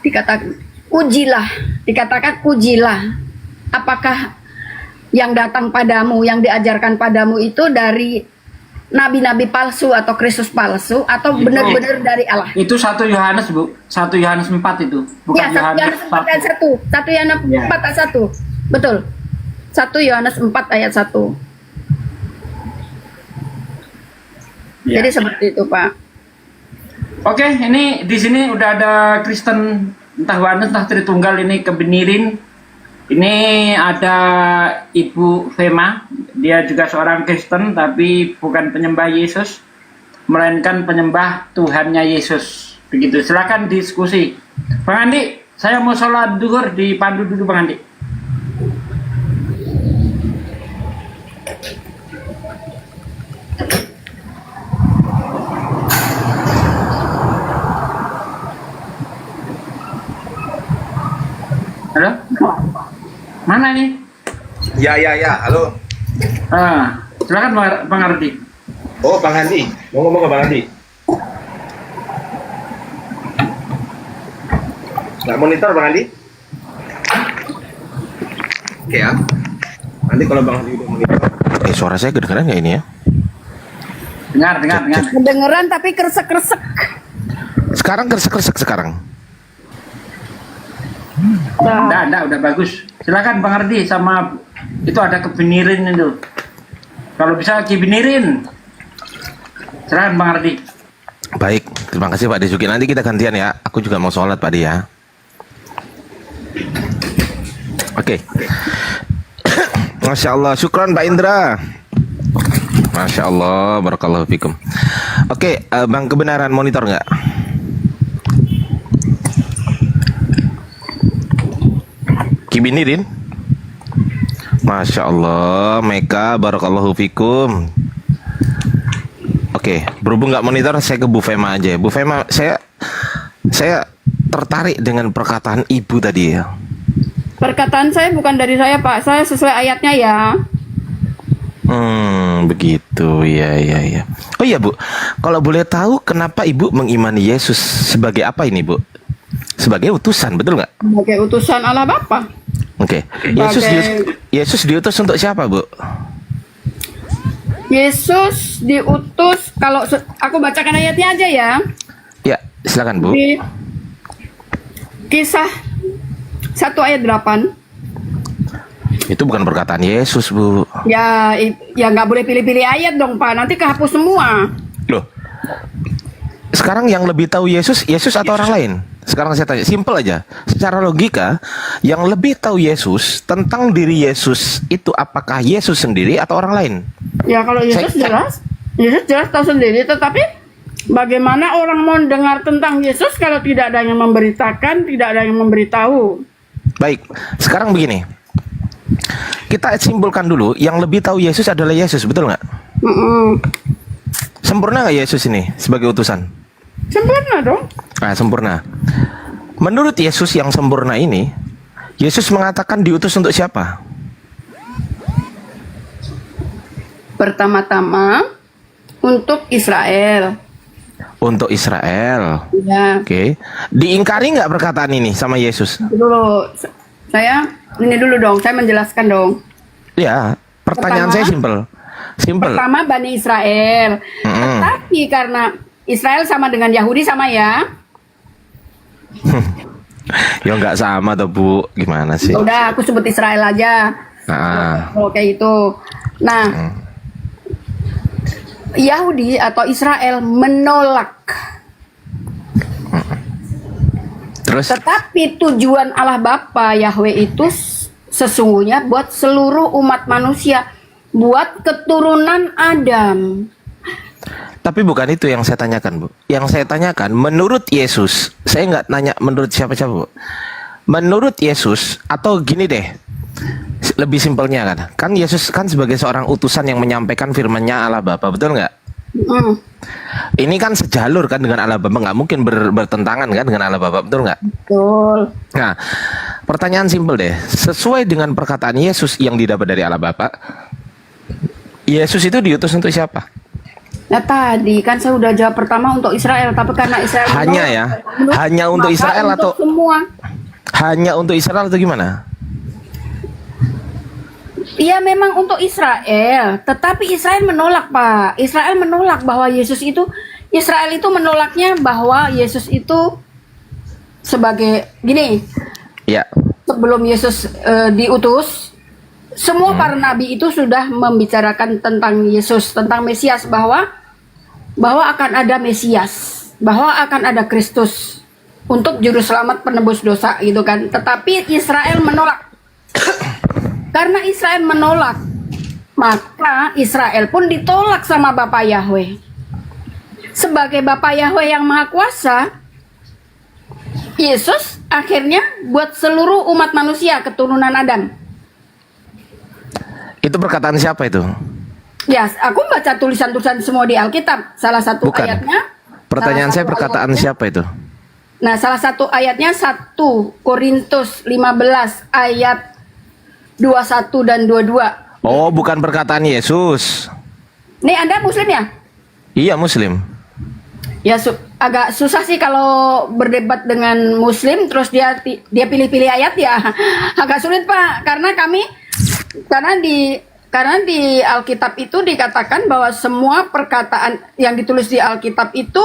Dikatakan ujilah, apakah yang datang padamu, yang diajarkan padamu itu dari nabi-nabi palsu atau Kristus palsu, atau benar-benar dari Allah. Itu 1 Yohanes, Bu. 1 Yohanes 4 itu. Bukan Ya, 1 Yohanes 4 ayat 1. 1 Yohanes 4 ayat 1. Betul. 1 Yohanes 4 ayat 1. Ya. Jadi seperti itu, Pak. Oke, ini di sini udah ada Kristen entah Yohanes entah Tritunggal ini kebenirin. Ini ada Ibu Fema, dia juga seorang Kristen tapi bukan penyembah Yesus, melainkan penyembah Tuhannya Yesus. Begitu, silakan diskusi. Bang Andi, saya mau sholat duhur, dipandu dulu Bang Andi. Halo? Mana ini? Ya, halo. Silakan Bang Ardi. Oh, Bang Andi. Mau ngomong ke Bang Andi? Nggak monitor, Bang Andi? Oke ya. Nanti kalau Bang Andi udah monitor. Suara saya kedengeran nggak ini ya? Dengar. Kedengeran tapi kresek-kresek. Sekarang kresek sekarang. Udah bagus. Silakan Bang Ardi, sama itu ada kebenirin itu. Kalau bisa kebenirin. Silakan Bang Ardi. Baik, terima kasih Pak Desuki. Nanti kita gantian ya. Aku juga mau sholat Pak Di ya. Oke. Masya Allah, syukran Pak Indra. Masya Allah, barakallahu fikum. Oke, Bang, kebenaran monitor nggak? Kibinirin. Masya Allah, Meka, barakallahu fikum. Oke, berhubung nggak monitor, saya ke Bu Fema aja. Bu Fema, saya tertarik dengan perkataan Ibu tadi ya. Perkataan saya bukan dari saya, Pak. Saya sesuai ayatnya ya. Begitu, ya. Oh iya Bu, kalau boleh tahu kenapa Ibu mengimani Yesus sebagai apa ini Bu? Sebagai utusan, betul nggak? Sebagai utusan Allah Bapa. Oke. Yesus diutus untuk siapa, Bu? Yesus diutus, kalau aku bacakan ayatnya aja ya. Ya, silakan Bu. Di Kisah 1 ayat 8. Itu bukan perkataan Yesus, Bu. Ya nggak boleh pilih-pilih ayat dong, Pak. Nanti kehapus semua. Loh. Sekarang yang lebih tahu Yesus atau orang lain? Sekarang saya tanya, simpel aja. Secara logika, yang lebih tahu Yesus tentang diri Yesus itu apakah Yesus sendiri atau orang lain? Ya kalau Yesus jelas tahu sendiri. Tetapi bagaimana orang mau dengar tentang Yesus kalau tidak ada yang memberitakan, tidak ada yang memberitahu? Baik, sekarang begini. Kita simpulkan dulu, yang lebih tahu Yesus adalah Yesus, betul nggak? Sempurna nggak Yesus ini sebagai utusan? Sempurna dong. Sempurna. Menurut Yesus yang sempurna ini, Yesus mengatakan diutus untuk siapa? Pertama-tama untuk Israel. Untuk Israel. Ya. Oke. Diingkari nggak perkataan ini sama Yesus? Dulu, saya ini dulu dong. Saya menjelaskan dong. Ya. Pertanyaan saya simpel. Pertama Bani Israel. Tetapi karena Israel sama dengan Yahudi sama ya? Ya nggak sama tuh Bu. Gimana sih? Udah, aku sebut Israel aja. Kayak itu. Nah, Yahudi atau Israel menolak. Terus? Tetapi tujuan Allah Bapa Yahweh itu sesungguhnya buat seluruh umat manusia, buat keturunan Adam. Tapi bukan itu yang saya tanyakan, Bu. Yang saya tanyakan, menurut Yesus, saya nggak nanya menurut siapa-siapa, Bu. Menurut Yesus, atau gini deh, lebih simpelnya kan Yesus kan sebagai seorang utusan yang menyampaikan firman-Nya Allah Bapa, betul nggak? Ini kan sejalur kan dengan Allah Bapa, nggak mungkin bertentangan kan dengan Allah Bapa, betul nggak? Betul. Nah, pertanyaan simpel deh, sesuai dengan perkataan Yesus yang didapat dari Allah Bapa, Yesus itu diutus untuk siapa? Nah tadi kan saya udah jawab pertama untuk Israel, tapi karena Israel Hanya menolak, ya? menolak, Hanya untuk maka Israel untuk atau semua? hanya untuk Israel atau gimana? Iya memang untuk Israel, tetapi Israel menolak, Pak. Israel menolak bahwa Israel itu menolaknya bahwa Yesus itu sebagai gini. Ya. Sebelum Yesus diutus, semua para nabi itu sudah membicarakan tentang Yesus, tentang Mesias, bahwa akan ada Mesias, bahwa akan ada Kristus untuk juru selamat penebus dosa gitu kan. Tetapi Israel menolak. Karena Israel menolak, maka Israel pun ditolak sama Bapa Yahweh. Sebagai Bapa Yahweh yang Maha Kuasa, Yesus akhirnya buat seluruh umat manusia keturunan Adam. Itu perkataan siapa itu? Ya, aku baca tulisan-tulisan semua di Alkitab. Salah satu Bukan. ayatnya. Pertanyaan saya perkataan siapa itu? Nah, salah satu ayatnya 1 Korintus 15 ayat 21 dan 22. Oh, bukan perkataan Yesus. Nih, Anda Muslim ya? Iya, Muslim. Ya, agak susah sih kalau berdebat dengan Muslim terus dia pilih-pilih ayat ya. Agak sulit, Pak, karena di Alkitab itu dikatakan bahwa semua perkataan yang ditulis di Alkitab itu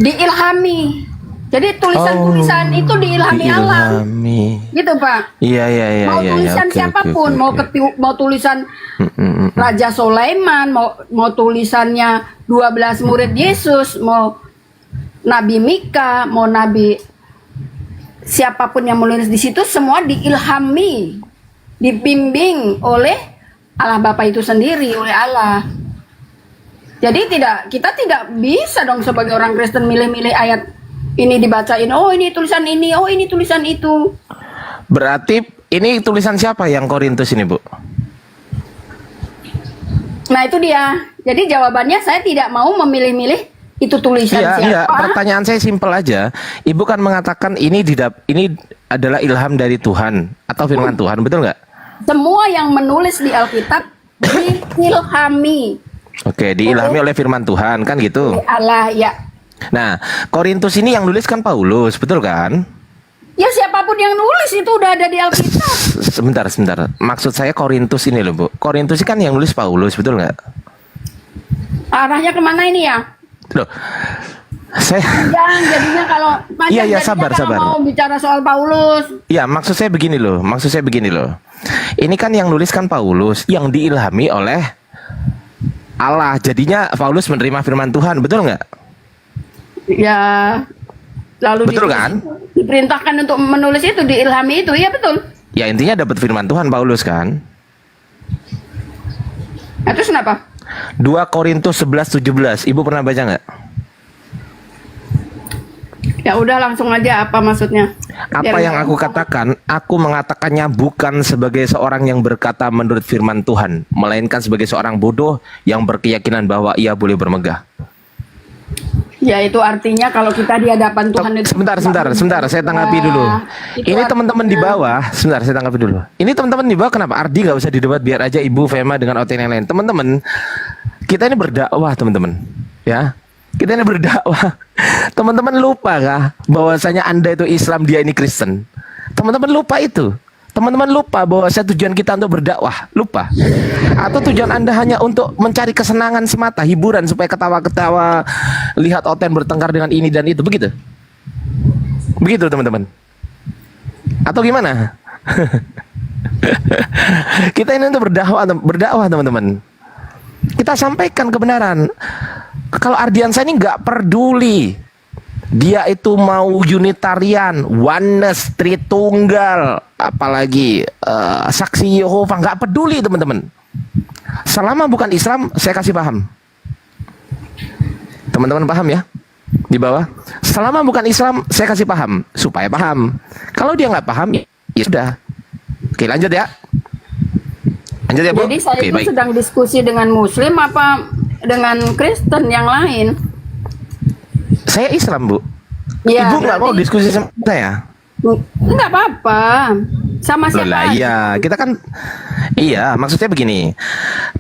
diilhami. Jadi tulisan-tulisan itu diilhami Allah. Gitu, Pak. Iya. Mau tulisan siapapun, mau tulisan Raja Sulaiman, mau tulisannya 12 murid Yesus, mau Nabi Mika, mau Nabi siapapun yang menulis di situ, semua diilhami, dibimbing oleh Allah Bapa itu sendiri, oleh Allah. Jadi kita tidak bisa dong sebagai orang Kristen milih-milih ayat ini dibacain, oh ini tulisan ini, oh ini tulisan itu. Berarti ini tulisan siapa yang Korintus ini, Bu? Nah itu dia. Jadi jawabannya saya tidak mau memilih-milih itu tulisan siapa. Iya, pertanyaan saya simpel aja. Ibu kan mengatakan ini adalah ilham dari Tuhan atau firman Tuhan, betul nggak? Semua yang menulis di Alkitab diilhami. Oke, diilhami oleh firman Tuhan, kan gitu? Allah, ya. Nah, Korintus ini yang nulis kan Paulus, betul kan? Ya siapapun yang nulis itu udah ada di Alkitab. Sebentar. Maksud saya Korintus ini loh, Bu. Korintus ini kan yang nulis Paulus, betul nggak? Arahnya kemana ini ya? Loh, saya... Panjang jadinya kalau Iya, sabar. mau bicara soal Paulus. Iya, maksud saya begini loh. Ini kan yang nulis kan Paulus, yang diilhami oleh Allah. Jadinya Paulus menerima firman Tuhan, betul nggak? Ya, lalu betul kan? Diperintahkan untuk menulis itu, diilhami itu, ya betul. Ya intinya dapat firman Tuhan Paulus kan? Nah, terus kenapa? 2 Korintus 11:17. Ibu pernah baca nggak? Ya udah langsung aja apa maksudnya? Apa yang aku katakan, aku mengatakannya bukan sebagai seorang yang berkata menurut firman Tuhan, melainkan sebagai seorang bodoh yang berkeyakinan bahwa ia boleh bermegah. Ya itu artinya kalau kita di hadapan Tuhan itu. Sebentar, saya tanggapi dulu. Ini teman-teman di bawah, sebentar saya tanggapi dulu. Ini teman-teman di bawah kenapa? Ardi nggak usah didebat, biar aja Ibu Fema dengan OTN yang lain. Teman-teman, kita ini berdakwah teman-teman, ya. Kita ini berdakwah. Teman-teman lupa kah bahwasanya Anda itu Islam, dia ini Kristen? Teman-teman lupa itu. Teman-teman lupa bahwa tujuan kita untuk berdakwah, lupa. Atau tujuan Anda hanya untuk mencari kesenangan semata, hiburan supaya ketawa-ketawa, lihat OTN bertengkar dengan ini dan itu, begitu? Begitu teman-teman? Atau gimana? Kita ini untuk berdakwah teman-teman. Kita sampaikan kebenaran. Kalau Ardiansa ini nggak peduli. Dia itu mau Unitarian, Oneness, Tritunggal, apalagi Saksi Yehova, nggak peduli teman-teman. Selama bukan Islam, saya kasih paham. Teman-teman paham ya? Di bawah. Selama bukan Islam, saya kasih paham supaya paham. Kalau dia nggak paham, ya sudah. Oke, lanjut ya. Lanjut ya, Bu. Jadi saya Oke, itu baik. sedang diskusi dengan Muslim apa dengan Kristen yang lain? Saya Islam, Bu. Ya, Ibu nggak mau berarti- diskusi sama saya? Enggak apa-apa. Sama Loh siapa lah, aja. iya, kita kan iya, maksudnya begini.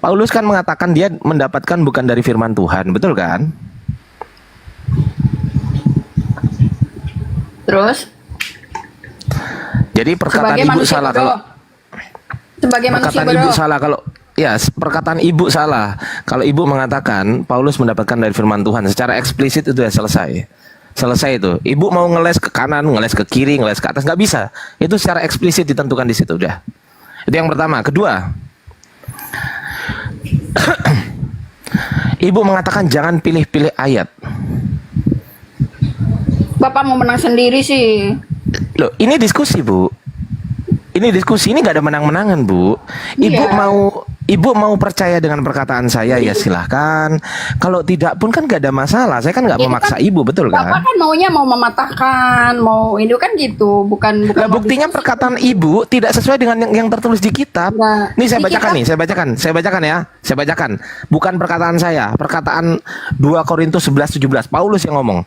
Paulus kan mengatakan dia mendapatkan bukan dari firman Tuhan, betul kan? Terus Jadi perkataan sebagai ibu manusia salah bodoh. kalau Sebagai manusia perkataan ibu bodoh. salah kalau ya perkataan ibu salah kalau ibu mengatakan Paulus mendapatkan dari firman Tuhan secara eksplisit itu ya selesai itu. Ibu mau ngeles ke kanan, ngeles ke kiri, ngeles ke atas nggak bisa. Itu secara eksplisit ditentukan di situ udah. Itu yang pertama. Kedua, ibu mengatakan jangan pilih-pilih ayat. Bapak mau menang sendiri sih. Loh, ini diskusi, Bu. Ini diskusi, ini nggak ada menang-menangan, Bu. Ibu mau percaya dengan perkataan saya ya silahkan. Kalau tidak pun kan nggak ada masalah. Saya kan nggak Ya, memaksa kan ibu, betul Bapak kan? kan maunya mau mematahkan, mau ini kan gitu, bukan Nah, buktinya perkataan ibu tidak sesuai dengan yang tertulis di kitab. Nah, Nih saya di bacakan kitab- nih, saya bacakan ya. Saya bacakan. Bukan perkataan saya, perkataan 2 Korintus 11:17. Paulus yang ngomong.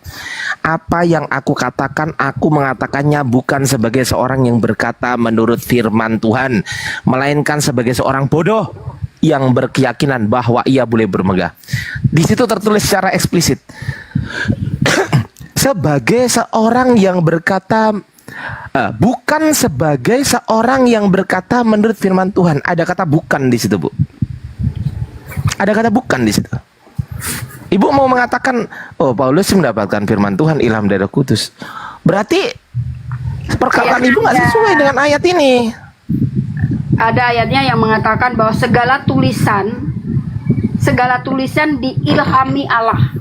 Apa yang aku katakan, aku mengatakannya bukan sebagai seorang yang berkata menurut firman Tuhan, melainkan sebagai seorang bodoh yang berkeyakinan bahwa ia boleh bermegah. Di situ tertulis secara eksplisit. Sebagai seorang yang berkata bukan sebagai seorang yang berkata menurut firman Tuhan. Ada kata bukan di situ, Bu. Ada kata bukan di situ. Ibu mau mengatakan, oh Paulus mendapatkan firman Tuhan ilham dari Roh Kudus. Berarti perkataan ibu nggak sesuai dengan ayat ini. Ada ayatnya yang mengatakan bahwa segala tulisan diilhami Allah.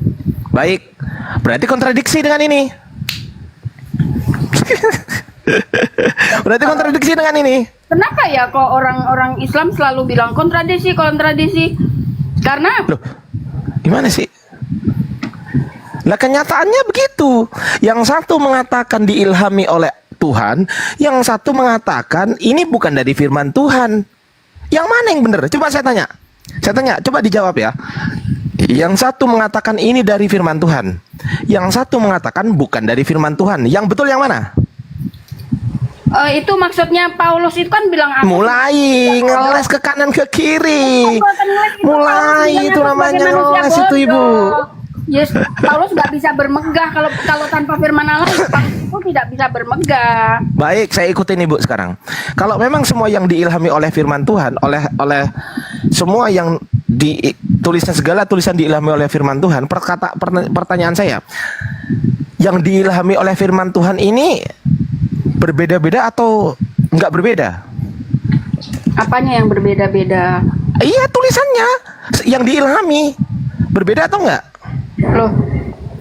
Baik, berarti kontradiksi dengan ini. Berarti kontradiksi dengan ini. Kenapa ya kok orang-orang Islam selalu bilang kontradiksi? Karena Loh, gimana sih? Lah kenyataannya begitu. Yang satu mengatakan diilhami oleh Tuhan, yang satu mengatakan ini bukan dari firman Tuhan. Yang mana yang benar? Coba saya tanya. Coba dijawab ya. Yang satu mengatakan ini dari firman Tuhan. Yang satu mengatakan bukan dari firman Tuhan. Yang betul yang mana? itu maksudnya Paulus itu kan bilang apa? Mulai ngeles ke kanan ke kiri. Mulai itu namanya ngeles itu ibu. Yes, Paulus nggak bisa bermegah kalau tanpa firman Allah, Paulus itu tidak bisa bermegah. Baik, saya ikutin ibu sekarang. Kalau memang semua yang diilhami oleh firman Tuhan, oleh semua yang segala tulisan diilhami oleh firman Tuhan, pertanyaan saya, yang diilhami oleh firman Tuhan ini berbeda-beda atau nggak berbeda? Apanya yang berbeda-beda? Iya, tulisannya yang diilhami berbeda atau enggak? Loh,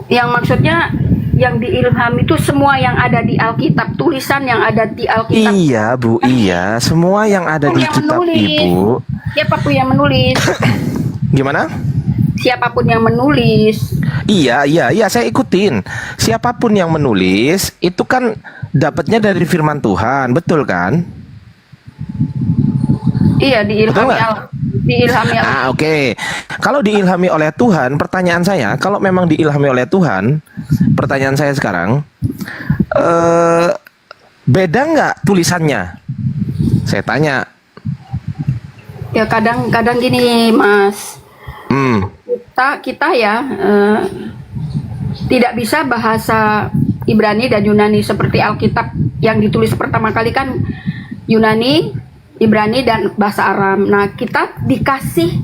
yang maksudnya yang diilhami itu semua yang ada di Alkitab, tulisan yang ada di Alkitab. Iya, Bu, iya, semua yang ada di kitab Ibu. Siapapun yang menulis. Gimana? Siapapun yang menulis. Iya, saya ikutin. Siapapun yang menulis itu kan dapatnya dari firman Tuhan, betul kan? Iya, diilhami Allah. Diilhami Allah. Oke. Kalau diilhami oleh Tuhan, pertanyaan saya, kalau memang diilhami oleh Tuhan, pertanyaan saya sekarang, beda nggak tulisannya? Saya tanya. Ya kadang-kadang gini, Mas. Kita ya tidak bisa bahasa Ibrani dan Yunani seperti Alkitab yang ditulis pertama kali kan Yunani, Ibrani dan bahasa Aram. Nah, kita dikasih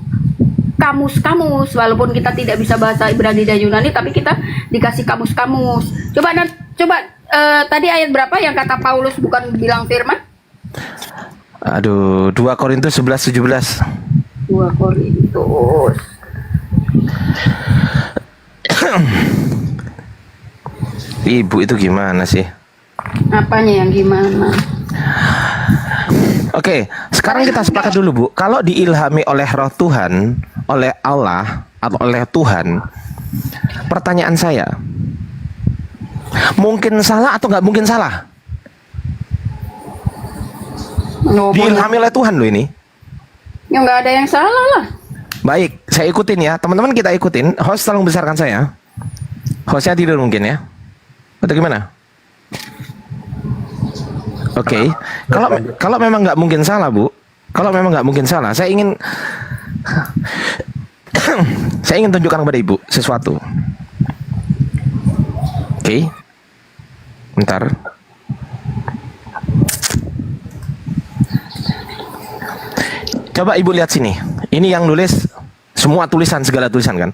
kamus-kamus walaupun kita tidak bisa bahasa Ibrani dan Yunani, tapi kita dikasih kamus-kamus. Coba tadi ayat berapa yang kata Paulus bukan bilang firman? Aduh, 2 Korintus 11:17. 2 Korintus. Ibu itu gimana sih? Apanya yang gimana? Oke, sekarang kita sepakat dulu, Bu. Kalau diilhami oleh Roh Tuhan, oleh Allah atau oleh Tuhan, Pertanyaan saya, mungkin salah atau nggak mungkin salah? Diilhami oleh Tuhan loh ini. Ya nggak ada yang salah lah. Baik, saya ikutin ya. Teman-teman kita ikutin. Host tolong besarkan saya. Hostnya tidur mungkin ya. Atau gimana? Oke. Kalau memang nggak mungkin salah, Bu. Kalau memang nggak mungkin salah, saya ingin tunjukkan kepada Ibu sesuatu. Oke. Bentar. Coba Ibu lihat sini. Ini yang nulis semua tulisan, segala tulisan kan.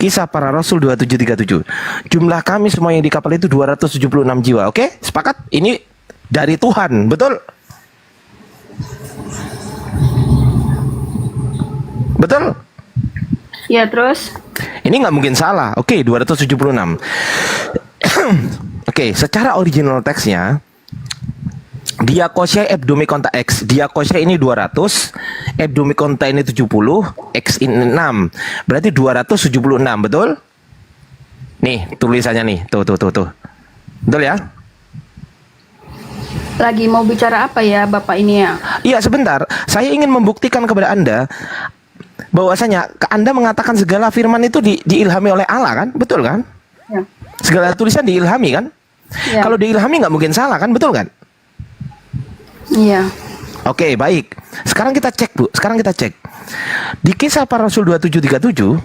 Kisah Para Rasul 2737. Jumlah kami semua yang di kapal itu 276 jiwa. Oke? Sepakat? Ini dari Tuhan, betul? Betul? Ya terus? Ini nggak mungkin salah. Oke, 276. Oke, secara original teksnya Diakosia Ebdomikonta X. Diakosia ini 200, Ebdomikonta ini 70, X ini 6. Berarti 276, betul? Nih, tulisannya nih. Tuh. Betul ya? Lagi mau bicara apa ya Bapak ini ya? Iya, sebentar. Saya ingin membuktikan kepada Anda bahwasanya Anda mengatakan segala firman itu diilhami oleh Allah kan? Betul kan? Ya. Segala tulisan diilhami kan? Ya. Kalau diilhami nggak mungkin salah kan? Betul kan? Iya. Oke, baik. Sekarang kita cek, Bu. Sekarang kita cek. Di Kisah Para Rasul 2737,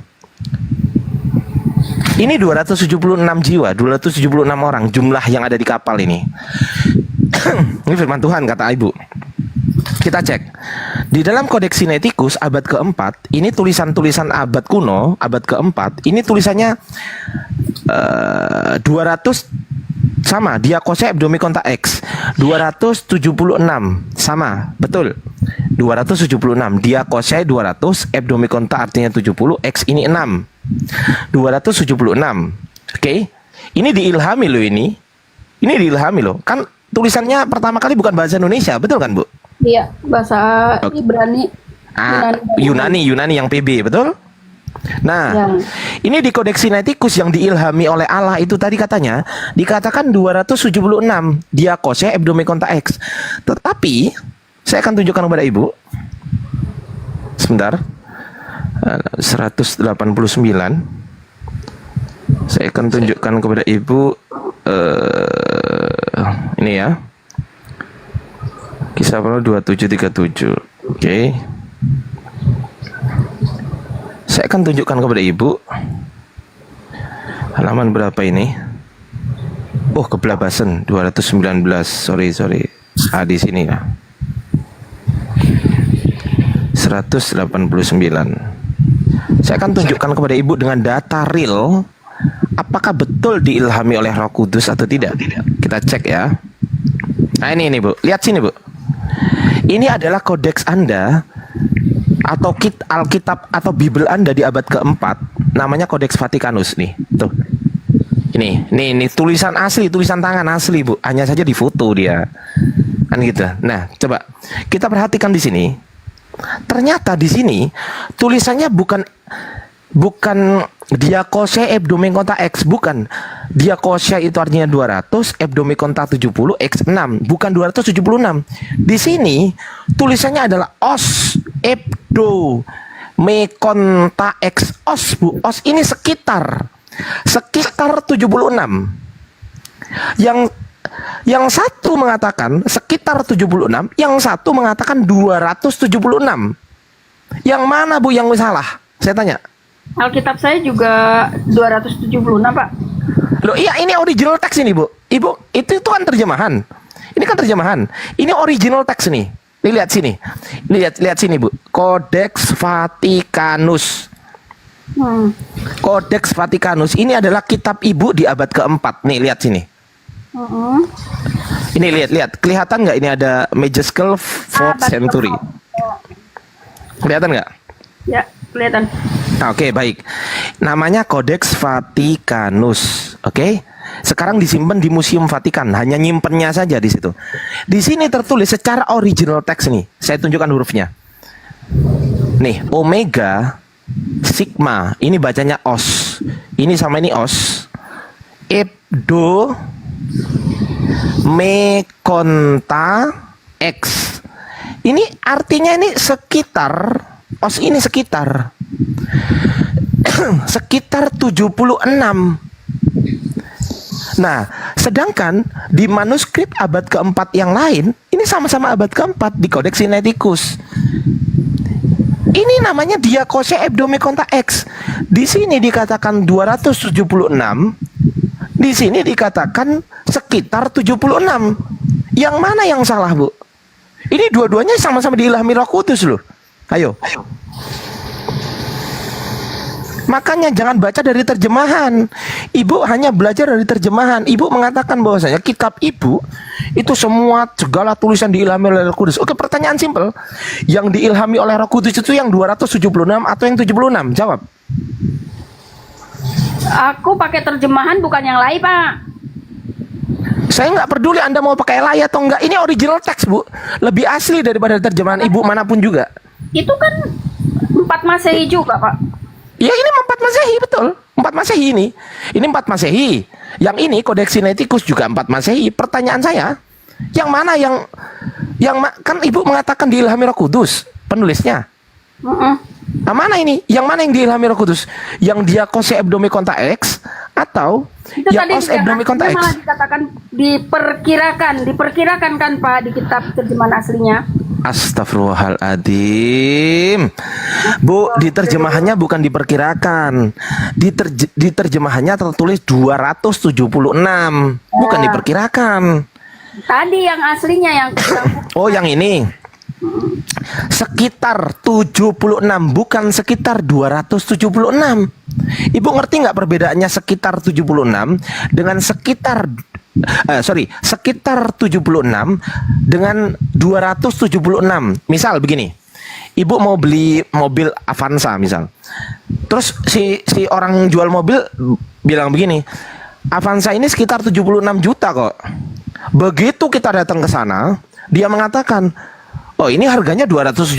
ini 276 jiwa, 276 orang jumlah yang ada di kapal ini. Ini firman Tuhan, kata Ibu. Kita cek. Di dalam Kodeks Sinaiticus abad keempat, ini tulisan-tulisan abad kuno, abad keempat, ini tulisannya 200 sama, Diakosia Ebdomikonta X 276 sama, betul 276, Diakosia 200, Ebdomikonta artinya 70, X ini 6 276. Oke, ini diilhami loh ini diilhami loh. Kan tulisannya pertama kali bukan bahasa Indonesia, betul kan Bu? Iya, bahasa Ibrani. Yunani yang PB, betul? Nah, Ya. ini di Kodeks Sinaiticus yang diilhami oleh Allah itu tadi katanya dikatakan 276 Diakosia Ebdomikonta X. Tetapi saya akan tunjukkan kepada Ibu. Sebentar. 189. Saya akan tunjukkan kepada Ibu ini ya. Kisah Para 2737. Oke. Saya akan tunjukkan kepada Ibu halaman berapa ini. Oh, kebelabasan 219. Sorry. Di sini ya. 189. Saya akan tunjukkan kepada Ibu dengan data real apakah betul diilhami oleh Roh Kudus atau tidak. Kita cek ya. Nah, ini Bu. Lihat sini, Bu. Ini adalah kodeks Anda atau Alkitab atau Bible Anda di abad keempat, namanya Kodeks Vatikanus nih. Tuh. Ini tulisan asli, tulisan tangan asli, Bu. Hanya saja difoto dia. Kan gitu. Nah, coba kita perhatikan di sini. Ternyata di sini tulisannya bukan Diakosia Ebdomikonta X, bukan. Diakosia itu artinya 200, Ebdomikonta 70, X 6, bukan 276. Di sini tulisannya adalah Os Ebdomikonta X, Os, Bu. Os ini sekitar 76. Yang satu mengatakan sekitar 76, yang satu mengatakan 276. Yang mana, Bu, yang salah? Saya tanya. Alkitab saya juga 276, Pak. Loh, iya, ini original teks ini, Bu. Ibu, itu kan terjemahan. Ini kan terjemahan. Ini original teks nih. Ini lihat sini. Ini lihat sini, Bu. Kodeks Vatikanus. Kodeks Vatikanus ini adalah kitab Ibu di abad keempat. Nih, lihat sini. Ini lihat. Kelihatan nggak ini ada Majuscule 4th century? Kelihatan nggak? Ya, kelihatan. Oke, baik. Namanya Kodeks Vatikanus. Oke. Sekarang disimpan di Museum Vatikan, hanya nyimpennya saja di situ. Di sini tertulis secara original teks nih. Saya tunjukkan hurufnya. Nih, Omega sigma. Ini bacanya os. Ini sama ini os. Hebdo me konta x. Ini artinya ini sekitar, os ini sekitar sekitar 76. Nah, sedangkan di manuskrip abad keempat yang lain, ini sama-sama abad keempat di Codex Sinaiticus. Ini namanya Diakosia Hebdome Konta X. Di sini dikatakan 276, di sini dikatakan sekitar 76. Yang mana yang salah, Bu? Ini dua-duanya sama-sama diilhami Roh Kudus loh. Ayo. Makanya jangan baca dari terjemahan. Ibu hanya belajar dari terjemahan. Ibu mengatakan bahwasanya kitab ibu itu semua segala tulisan diilhami oleh Roh Kudus. Oke, pertanyaan simpel. Yang diilhami oleh Roh Kudus itu yang 276 atau yang 76? Jawab. Aku pakai terjemahan bukan yang lain, Pak. Saya nggak peduli Anda mau pakai lay atau enggak. Ini original teks, Bu. Lebih asli daripada terjemahan ibu manapun juga. Itu kan 4 Masehi juga, Pak. Ya, ini 4 Masehi, betul. 4 Masehi ini. Ini 4 Masehi. Yang ini Codex Sinaiticus juga 4 Masehi. Pertanyaan saya, yang mana kan ibu mengatakan diilhami Roh Kudus penulisnya. Nah, mana ini? Yang mana yang diilhami Roh Kudus? Yang Diakosia Hebdome Konta X atau Itu yang tadi Os Hebdome Konta X? malah dikatakan diperkirakan kan Pak di kitab terjemahan aslinya. Astagfirullahaladzim. Bu, di terjemahannya bukan diperkirakan. Di terjemahannya tertulis 276, bukan diperkirakan. Tadi yang aslinya yang Oh, yang ini. Sekitar 76, bukan sekitar 276. Ibu ngerti nggak perbedaannya sekitar 76 dengan sekitar sekitar 76 dengan 276. Misal begini, ibu mau beli mobil Avanza misal. Terus si orang jual mobil bilang begini, Avanza ini sekitar 76 juta kok. Begitu kita datang ke sana, dia mengatakan, oh ini harganya 276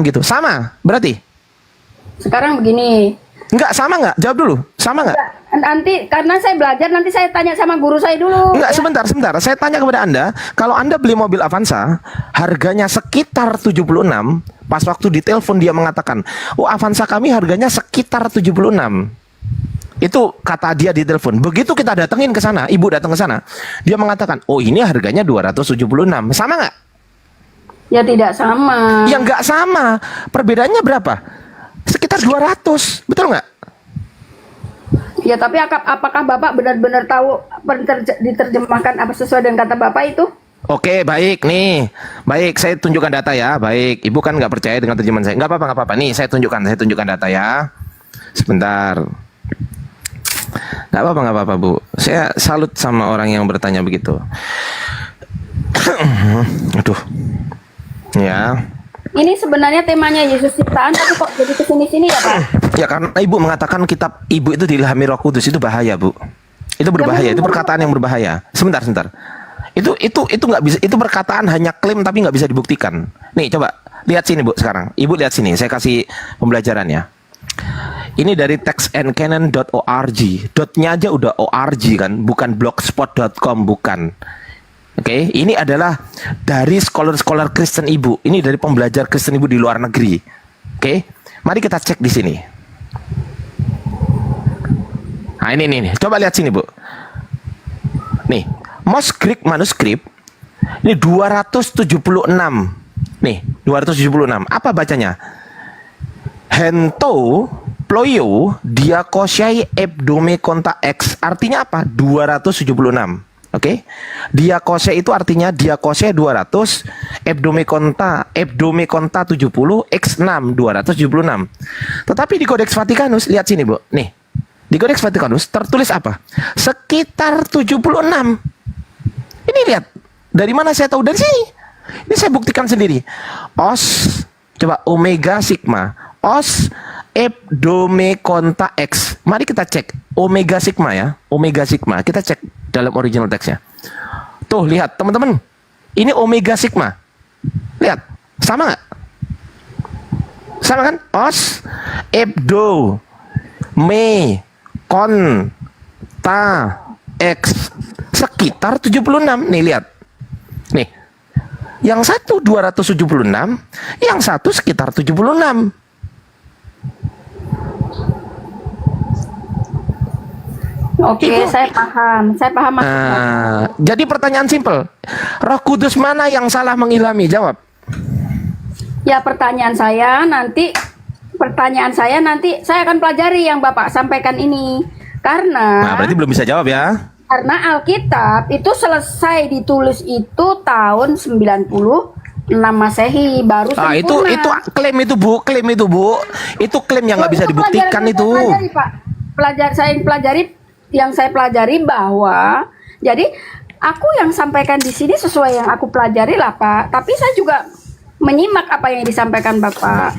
gitu. Sama berarti? sekarang begini. Enggak, sama enggak? Jawab dulu. Sama enggak? Nanti karena saya belajar nanti saya tanya sama guru saya dulu. Enggak, sebentar. Saya tanya kepada Anda, kalau Anda beli mobil Avanza, harganya sekitar 76, pas waktu ditelepon dia mengatakan, "Oh, Avanza kami harganya sekitar 76." Itu kata dia di telepon. Begitu kita datengin ke sana, ibu datang ke sana, dia mengatakan, "Oh, ini harganya 276." Sama nggak? Ya tidak sama. Ya nggak sama. Perbedaannya berapa? Sekitar 200. Betul nggak? Ya tapi apakah Bapak benar-benar tahu diterjemahkan apa sesuai dengan kata Bapak itu? Oke, baik nih. Baik, saya tunjukkan data ya. Baik, ibu kan nggak percaya dengan terjemahan saya. Nggak apa-apa. Nih, saya tunjukkan data ya. Sebentar. Nggak apa-apa, Bu. Saya salut sama orang yang bertanya begitu. Aduh. Ya. Ini sebenarnya temanya Yesus ciptaan, tapi kok jadi kesini-sini ya Pak? Ya karena ibu mengatakan kitab ibu itu diilhami Roh Kudus, itu bahaya, Bu. Itu berbahaya, itu perkataan yang berbahaya. Sebentar. Itu nggak bisa, itu perkataan hanya klaim tapi nggak bisa dibuktikan. Nih coba lihat sini, Bu, sekarang. Ibu lihat sini, saya kasih pembelajarannya. Ini dari textandcanon.org. Dotnya aja udah org kan, bukan blogspot.com, bukan. Oke, ini adalah dari scholar Kristen ibu. Ini dari pembelajar Kristen ibu di luar negeri. Oke, mari kita cek di sini. Nah ini, coba lihat sini, Bu. Nih, Most Greek manuscript ini 276. Nih, 276. Apa bacanya? Hento ploio diakosiai hebdome konta x. Artinya apa? 276. Oke, diakosia itu artinya diakosia 200, hebdome konta 70, x6 276. Tetapi di Codex Vaticanus, lihat sini, Bu. Nih, di Codex Vaticanus tertulis apa? Sekitar 76. Ini lihat, dari mana saya tahu? Dari sini. Ini saya buktikan sendiri. Os, coba omega sigma, os hebdome konta x. Mari kita cek omega sigma ya, omega sigma. Kita cek dalam original teksnya. Tuh, lihat teman-teman. Ini omega sigma. Lihat, sama nggak? Sama kan? Os ebdo me konta x sekitar 76. Nih lihat. Nih. Yang satu 276, yang satu sekitar 76. Oke, saya paham maksudnya. Jadi pertanyaan simpel, Roh Kudus mana yang salah mengilhami? Jawab. Ya, pertanyaan saya nanti saya akan pelajari yang Bapak sampaikan ini. Nah, berarti belum bisa jawab ya? Karena Alkitab itu selesai ditulis itu tahun 96 Masehi, baru sempurna. Itu klaim itu Bu. Itu klaim yang nggak bisa dibuktikan itu. Yang saya pelajari bahwa jadi aku yang sampaikan di sini sesuai yang aku pelajari lah Pak. Tapi saya juga menyimak apa yang disampaikan Bapak.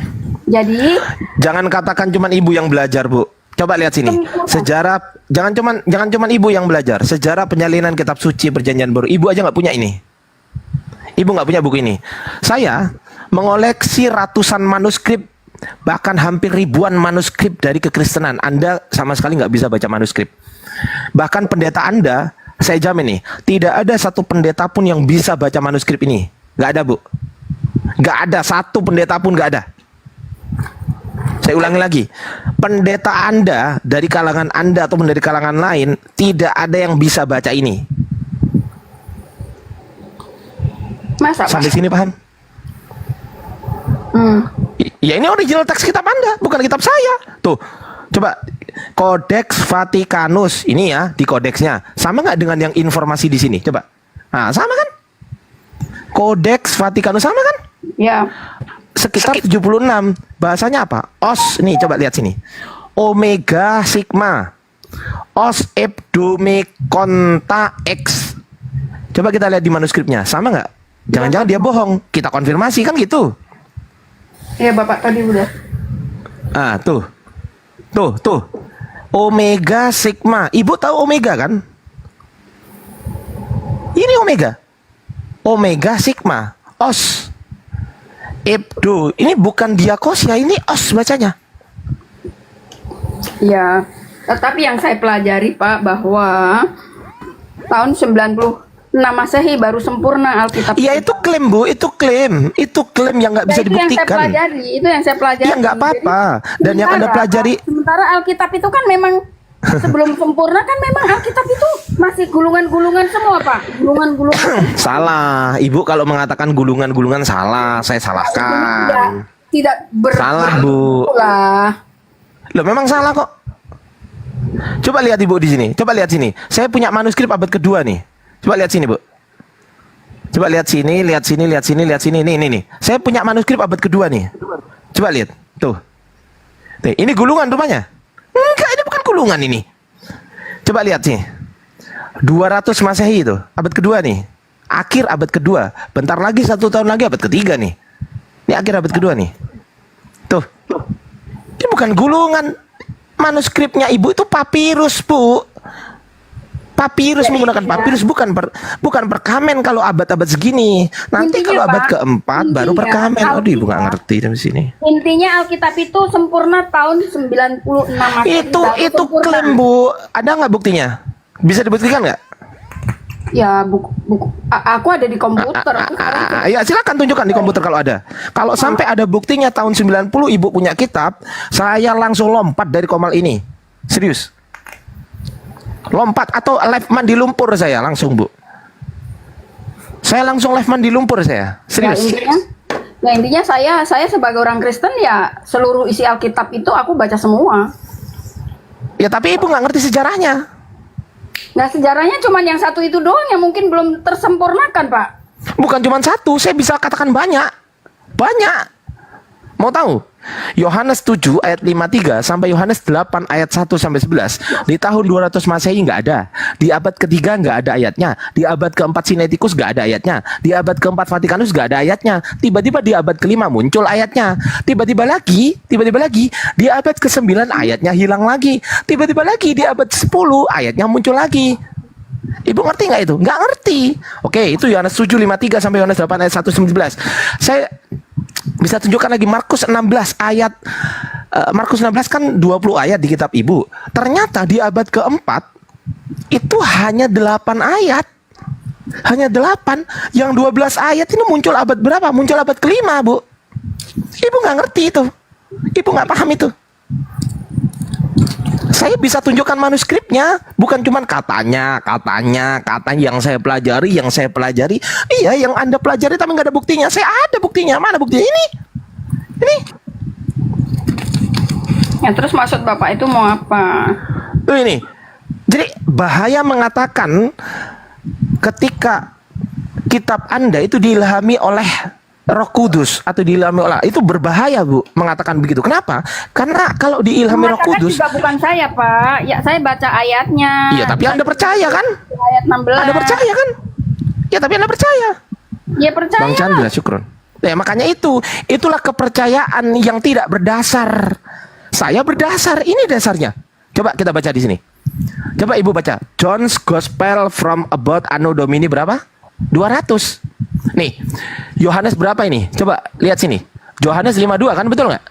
Jadi jangan katakan cuman ibu yang belajar Bu. Coba lihat sini. Sejarah jangan cuman ibu yang belajar. Sejarah penyalinan kitab suci perjanjian baru. Ibu aja nggak punya ini. Ibu nggak punya buku ini. Saya mengoleksi ratusan manuskrip, bahkan hampir ribuan manuskrip dari kekristenan. Anda sama sekali nggak bisa baca manuskrip. Bahkan pendeta Anda, saya jamin nih, tidak ada satu pendeta pun yang bisa baca manuskrip ini. Nggak ada Bu. Nggak ada satu pendeta pun, nggak ada. Saya ulangi lagi, pendeta Anda dari kalangan Anda ataupun dari kalangan lain tidak ada yang bisa baca ini. Masa, sampai sini paham? Ya ini original teks kitab Anda, bukan kitab saya. Tuh, coba Codex Vaticanus ini ya di kodeksnya sama nggak dengan yang informasi di sini? Coba, nah sama kan? Codex Vaticanus sama kan? Ya. Sekitar 76. Bahasanya apa? Os. Nih coba lihat sini. Omega sigma. Os hebdome konta x. Coba kita lihat di manuskripnya. Sama nggak? Jangan-jangan dia bohong. Kita konfirmasi kan gitu. Ya Bapak tadi udah. Tuh. Omega sigma. Ibu tahu omega kan? Ini omega. Omega sigma. Os. Hebdo, ini bukan diakosia, ini os bacanya. Ya, tetapi yang saya pelajari Pak bahwa tahun 96 Masehi baru sempurna Alkitab. Iya itu klaim Bu, itu klaim yang nggak bisa dibuktikan. Itu yang saya pelajari. Ya nggak apa-apa. Dan yang Anda pelajari. Sementara Alkitab itu kan memang sebelum sempurna kan memang Alkitab itu masih gulungan-gulungan semua Pak. Gulungan-gulungan. Salah, Ibu kalau mengatakan gulungan-gulungan salah, saya salahkan. Tidak salah Bu. Loh memang salah kok. Coba lihat Ibu di sini. Coba lihat sini. Saya punya manuskrip abad kedua nih. Coba lihat sini Bu. Coba lihat sini, lihat sini, lihat sini, lihat sini. Nih. Saya punya manuskrip abad kedua nih. Coba lihat. Tuh. Ini gulungan rupanya. Enggak, ini bukan gulungan ini. Coba lihat sih. 200 Masehi itu, abad kedua nih. Akhir abad kedua. Bentar lagi 1 tahun lagi abad ketiga nih. Ini akhir abad kedua nih. Tuh. Ini bukan gulungan. Manuskripnya Ibu itu papirus, Bu. Papirus, menggunakan papirus, bukan perkamen kalau abad-abad segini. Nanti Intinya, kalau abad Pak, keempat baru perkamen. Aduh, Ibu nggak ngerti dari sini. Intinya Alkitab itu sempurna tahun 96 Masehi. Itu klaim Bu. Ada nggak buktinya? Bisa dibuktikan nggak? Ya aku ada di komputer. Ya silakan tunjukkan di komputer kalau ada. Kalau sampai ada buktinya tahun 90 Ibu punya kitab, saya langsung lompat dari komal ini. Serius. Lompat atau live mandi lumpur saya langsung Bu. Saya langsung live mandi lumpur saya. Serius. Ya intinya saya sebagai orang Kristen ya seluruh isi Alkitab itu aku baca semua. Ya tapi Ibu nggak ngerti sejarahnya. Nah sejarahnya cuma yang satu itu doang yang mungkin belum tersempurnakan Pak. Bukan cuma satu, saya bisa katakan banyak. Banyak. Mau tahu? Yohanes 7 ayat 53 sampai Yohanes 8 ayat 1 sampai 11. Di tahun 200 Masehi nggak ada. Di abad ketiga nggak ada ayatnya. Di abad keempat Sinaiticus nggak ada ayatnya. Di abad keempat Vatikanus nggak ada ayatnya. Tiba-tiba di abad kelima muncul ayatnya. Tiba-tiba lagi di abad ke-9 ayatnya hilang lagi. Tiba-tiba lagi di abad 10 ayatnya muncul lagi. Ibu ngerti nggak itu? Nggak ngerti. Oke, itu Yohanes 7:53 sampai Yohanes 8 ayat 1 sampai 11. Saya bisa tunjukkan lagi Markus 16 ayat Markus 16 kan 20 ayat di kitab ibu. Ternyata di abad keempat itu hanya 8 ayat. Hanya 8. Yang 12 ayat ini muncul abad berapa? Muncul abad kelima, Bu. Ibu nggak ngerti itu. Ibu nggak paham itu. Saya bisa tunjukkan manuskripnya, bukan cuman katanya yang saya pelajari. Iya, yang Anda pelajari tapi nggak ada buktinya. Saya ada buktinya. Mana buktinya? Ini. Ya, terus maksud Bapak itu mau apa? Ini. Jadi bahaya mengatakan ketika kitab Anda itu diilhami oleh Roh Kudus atau diilhami oleh, itu berbahaya, Bu, mengatakan begitu. Kenapa? Karena kalau diilhami Roh Kudus juga bukan saya, Pak. Ya, saya baca ayatnya. Iya, tapi Anda percaya kan? Ayat 16. Anda percaya kan? Ya, tapi Anda percaya. Ya, percaya. Bang Chandra, syukron. Ya, makanya itulah kepercayaan yang tidak berdasar. Saya berdasar, ini dasarnya. Coba kita baca di sini. Coba Ibu baca. John's Gospel from about Anno Domini berapa? 200. Nih, Yohanes berapa ini? Coba lihat sini. Yohanes 52 kan, betul nggak?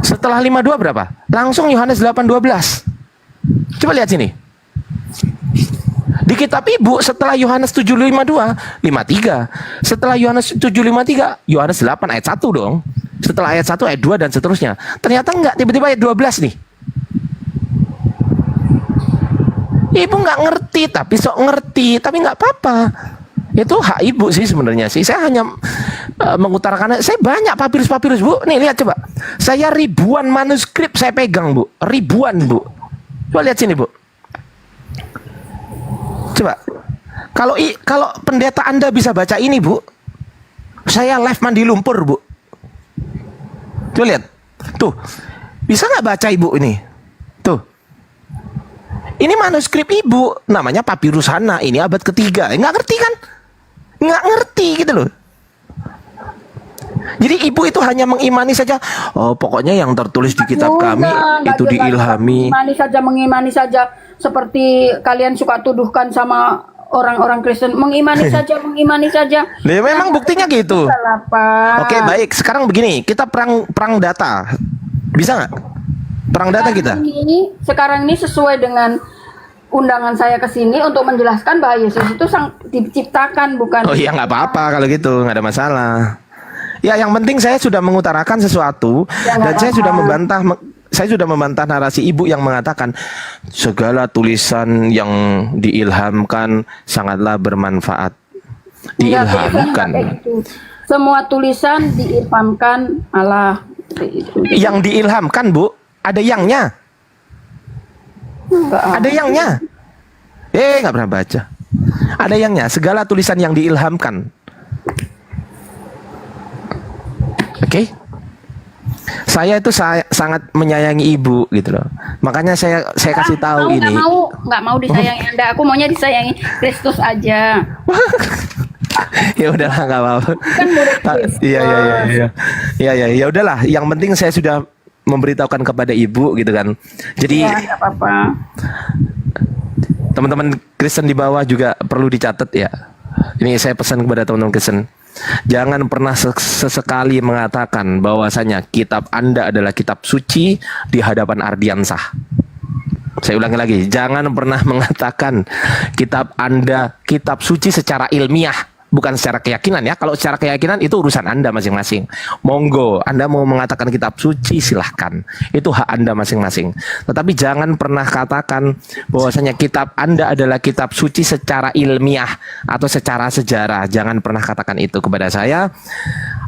Setelah 52 berapa? Langsung Yohanes 8:12. Coba lihat sini. Di kitab Ibu setelah Yohanes 7:52, 53. Setelah Yohanes 7:53, Yohanes 8 ayat 1 dong. Setelah ayat 1 ayat 2 dan seterusnya. Ternyata enggak, tiba-tiba ayat 12 nih. Ibu nggak ngerti, tapi sok ngerti, tapi nggak apa-apa. Itu hak ibu sih sebenarnya sih. Saya hanya mengutarakan. Saya banyak papirus-papirus, Bu. Nih lihat coba. Saya ribuan manuskrip saya pegang, Bu. Ribuan, Bu. Coba lihat sini, Bu. Coba. Kalau pendeta Anda bisa baca ini, Bu. Saya live mandi lumpur, Bu. Coba lihat. Tuh. Bisa nggak baca Ibu ini? Tuh. Ini manuskrip Ibu, namanya Papirus Hana, ini abad ketiga. Nggak ngerti kan? Nggak ngerti gitu loh. Jadi Ibu itu hanya mengimani saja. Oh, pokoknya yang tertulis di kitab kami itu diilhami. Mengimani saja. Seperti kalian suka tuduhkan sama orang-orang Kristen. Mengimani saja. Nah, memang buktinya gitu. Salah, Pak. Oke, baik. Sekarang begini, kita perang data. Bisa nggak? Perang data kita. Sekarang ini sesuai dengan undangan saya ke sini untuk menjelaskan bahwa Yesus itu diciptakan, bukan. Oh iya, nggak apa-apa kalau gitu, nggak ada masalah. Ya, yang penting saya sudah mengutarakan sesuatu Ya, dan saya sudah membantah narasi Ibu yang mengatakan segala tulisan yang diilhamkan sangatlah bermanfaat. Diilhamkan. Semua tulisan diilhamkan Allah. Yang diilhamkan, Bu, ada yangnya. Ada yangnya. Nggak pernah baca. Ada yangnya. Segala tulisan yang diilhamkan. Oke? Saya itu sangat menyayangi Ibu gitu loh. Makanya saya kasih tahu ini. Nggak mau disayangi Anda. Aku maunya disayangi Kristus aja. Ya udahlah, nggak apa-apa. Kan murid Kristus. Iya. Ya udahlah. Yang penting saya sudah memberitahukan kepada Ibu gitu kan. Jadi nggak apa-apa. Teman-teman Kristen di bawah juga perlu dicatat ya. Ini saya pesan kepada teman-teman Kristen. Jangan pernah sesekali mengatakan bahwasanya kitab Anda adalah kitab suci di hadapan Ardiansah. Saya ulangi lagi, jangan pernah mengatakan kitab Anda kitab suci secara ilmiah, bukan secara keyakinan ya. Kalau secara keyakinan itu urusan Anda masing-masing. Monggo, Anda mau mengatakan kitab suci silahkan. Itu hak Anda masing-masing. Tetapi jangan pernah katakan bahwasanya kitab Anda adalah kitab suci secara ilmiah atau secara sejarah. Jangan pernah katakan itu kepada saya.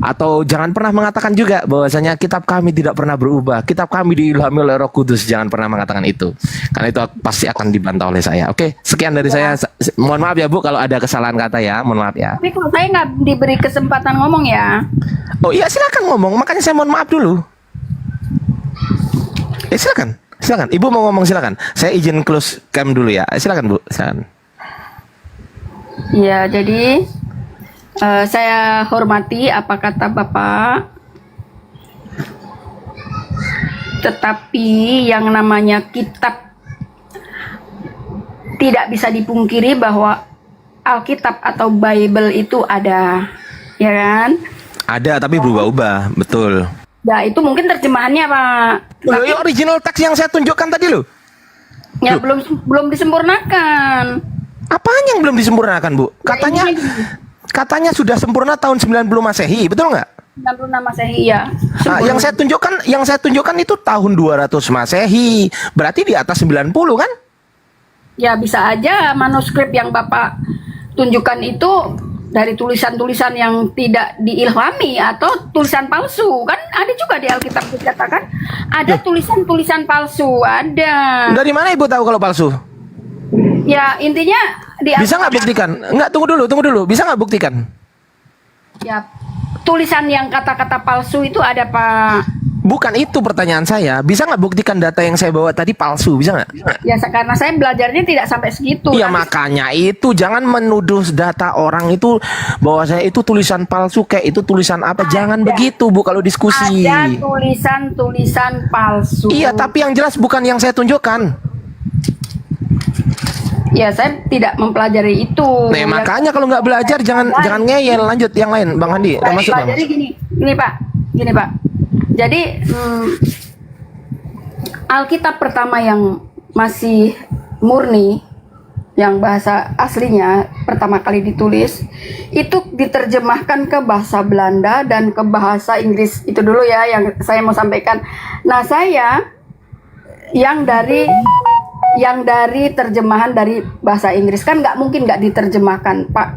Atau jangan pernah mengatakan juga bahwasanya kitab kami tidak pernah berubah. Kitab kami diilhami oleh Roh Kudus. Jangan pernah mengatakan itu. Karena itu pasti akan dibantah oleh saya. Oke, sekian dari saya. Mohon maaf ya, Bu, kalau ada kesalahan kata ya. Mohon maaf ya. Tapi kalau saya nggak diberi kesempatan ngomong ya. Oh iya, silakan ngomong. Makanya saya mohon maaf dulu. Silakan. Ibu mau ngomong silakan. Saya izin close cam dulu ya. Silakan, Bu. Silakan. Ya, jadi saya hormati apa kata Bapak. Tetapi yang namanya kitab tidak bisa dipungkiri bahwa Alkitab atau Bible itu ada, ya kan? Ada, tapi berubah-ubah, betul. Ya itu mungkin terjemahannya Pak. Loh, ya original teks yang saya tunjukkan tadi loh. Ya belum disempurnakan. Apanya yang belum disempurnakan, Bu? Katanya sudah sempurna tahun 90 Masehi, betul nggak? 96 Masehi ya. Nah, yang saya tunjukkan itu tahun 200 Masehi. Berarti di atas 90 kan? Ya bisa aja manuskrip yang Bapak tunjukkan itu dari tulisan-tulisan yang tidak diilhami atau tulisan palsu. Kan ada juga di Alkitab dikatakan ada tulisan-tulisan palsu, ada. Dari mana Ibu tahu kalau palsu? Ya intinya Bisa nggak buktikan? Nggak, tunggu dulu. Bisa nggak buktikan? Ya tulisan yang kata-kata palsu itu ada Pak. Bukan itu pertanyaan saya. Bisa nggak buktikan data yang saya bawa tadi palsu? Bisa nggak? Ya karena saya belajarnya tidak sampai segitu. Ya makanya itu jangan menuduh data orang itu bahwa saya itu tulisan palsu kayak itu tulisan apa. Jangan begitu Bu kalau diskusi. Ada tulisan-tulisan palsu. Iya tapi yang jelas bukan yang saya tunjukkan. Ya saya tidak mempelajari itu. Nah makanya kalau nggak belajar jangan ngeyel. Lanjut yang lain Bang Andi. Masuk Bang. Jadi gini Pak. Jadi Alkitab pertama yang masih murni, yang bahasa aslinya pertama kali ditulis, itu diterjemahkan ke bahasa Belanda dan ke bahasa Inggris. Itu dulu ya yang saya mau sampaikan. Nah saya yang dari terjemahan dari bahasa Inggris kan nggak mungkin nggak diterjemahkan Pak.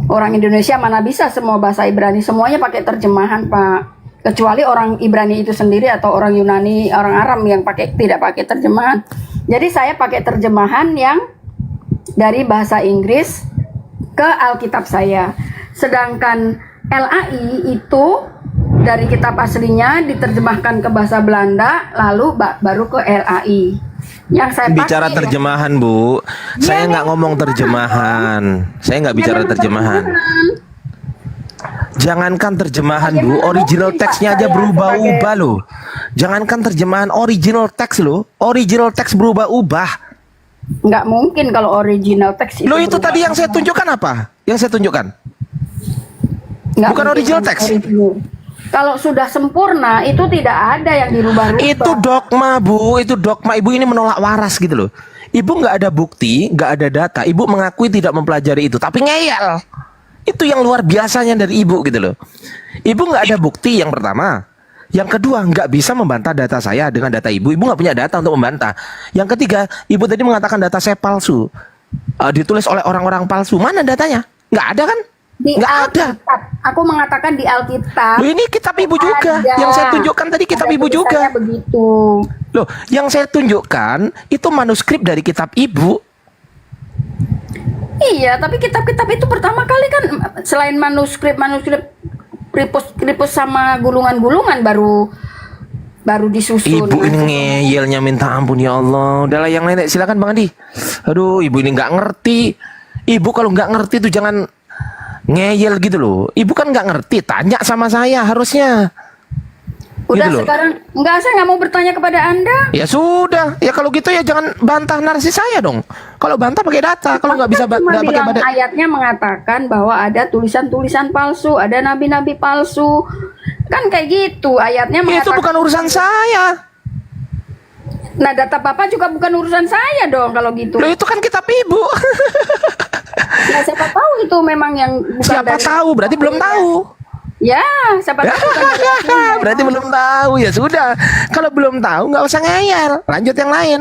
Orang Indonesia mana bisa semua bahasa Ibrani, semuanya pakai terjemahan Pak. Kecuali orang Ibrani itu sendiri atau orang Yunani, orang Aram yang tidak pakai terjemahan. Jadi saya pakai terjemahan yang dari bahasa Inggris ke Alkitab saya. Sedangkan LAI itu dari kitab aslinya diterjemahkan ke bahasa Belanda, lalu baru ke LAI. Yang saya bicara terjemahan Bu, saya nggak ngomong terjemahan. Saya nggak bicara terjemahan. Jangankan terjemahan Bu, original teksnya aja berubah-ubah loh. Jangankan terjemahan, original teks loh. Original teks berubah-ubah. Nggak mungkin kalau original teks itu. Loh itu tadi yang saya tunjukkan apa? Yang saya tunjukkan? Bukan original teks. Kalau sudah sempurna itu tidak ada yang dirubah-rubah. Itu dogma Bu, itu dogma. Ibu ini menolak waras gitu loh. Ibu nggak ada bukti, nggak ada data. Ibu mengakui tidak mempelajari itu, tapi ngeyel. Itu yang luar biasanya dari ibu gitu loh. Ibu nggak ada bukti yang pertama. Yang kedua nggak bisa membantah data saya dengan data ibu. Ibu nggak punya data untuk membantah. Yang ketiga, ibu tadi mengatakan data saya palsu. Ditulis oleh orang-orang palsu. Mana datanya? Nggak ada kan? Nggak ada. Aku mengatakan di Alkitab. Loh, ini kitab ibu juga. Ada. Yang saya tunjukkan tadi kitab Ada ibu juga. Begitu. Loh, yang saya tunjukkan itu manuskrip dari kitab ibu. Iya, tapi kitab-kitab itu pertama kali kan selain manuskrip kripus sama gulungan-gulungan baru disusun. Ibu ini ngeyelnya minta ampun ya Allah. Udahlah yang lain silakan Bang Andi. Aduh, ibu ini nggak ngerti. Ibu kalau nggak ngerti tuh jangan ngeyel gitu loh. Ibu kan nggak ngerti, tanya sama saya harusnya. Udah gitu sekarang enggak, saya nggak mau bertanya kepada Anda. Ya sudah, ya kalau gitu ya jangan bantah narasi saya dong. Kalau bantah pakai data, kalau nggak bisa nggak pakai data. Ayatnya mengatakan bahwa ada tulisan-tulisan palsu, ada nabi-nabi palsu, kan kayak gitu. Ayatnya mengatakan. Itu bukan urusan saya. Nah data Bapak juga bukan urusan saya dong kalau gitu. Loh itu kan kitab ibu. Nah siapa tahu itu memang yang bukan. Siapa tahu, berarti belum tahu. Ya, siapa tahu berarti belum tahu. Ya sudah, kalau belum tahu nggak usah ngeyel. Lanjut yang lain.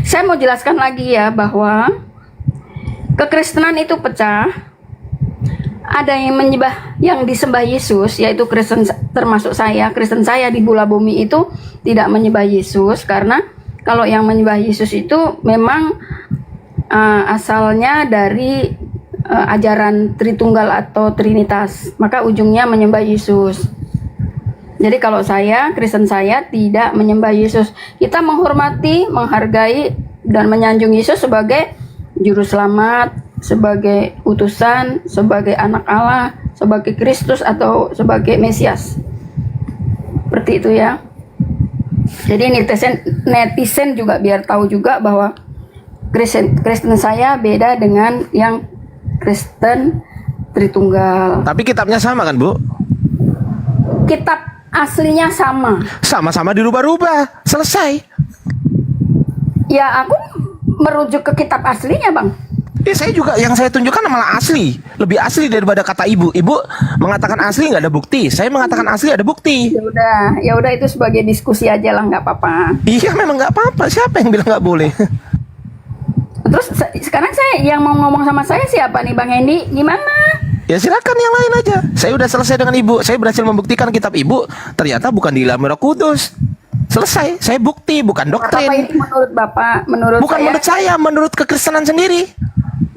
Saya mau jelaskan lagi ya bahwa kekristenan itu pecah. Ada yang disembah Yesus, yaitu Kristen, termasuk saya. Kristen saya di Bula Bumi itu tidak menyembah Yesus, karena kalau yang menyembah Yesus itu memang asalnya dari ajaran Tritunggal atau Trinitas, maka ujungnya menyembah Yesus. Jadi kalau saya, Kristen saya tidak menyembah Yesus. Kita menghormati, menghargai, dan menyanjung Yesus sebagai juru selamat, sebagai utusan, sebagai anak Allah, sebagai Kristus atau sebagai Mesias. Seperti itu ya. Jadi netizen juga biar tahu juga bahwa Kristen saya beda dengan yang Kristen Tritunggal. Tapi kitabnya sama kan, Bu? Kitab aslinya sama. Sama-sama dirubah-rubah. Selesai. Ya aku merujuk ke kitab aslinya, Bang. Ya saya juga, yang saya tunjukkan malah asli. Lebih asli daripada kata ibu. Ibu mengatakan asli nggak ada bukti. Saya mengatakan asli ada bukti. Ya udah itu sebagai diskusi aja lah, nggak apa-apa. Iya memang nggak apa-apa. Siapa yang bilang nggak boleh? Terus sekarang saya yang mau ngomong sama saya siapa nih, Bang Hendy? Gimana? Ya silakan yang lain aja. Saya udah selesai dengan ibu. Saya berhasil membuktikan kitab ibu ternyata bukan di Ilham Roh Kudus. Selesai. Saya bukti, bukan Bapak doktrin. ini menurut Bapak, menurut Bukan saya, menurut saya, menurut kekristenan sendiri.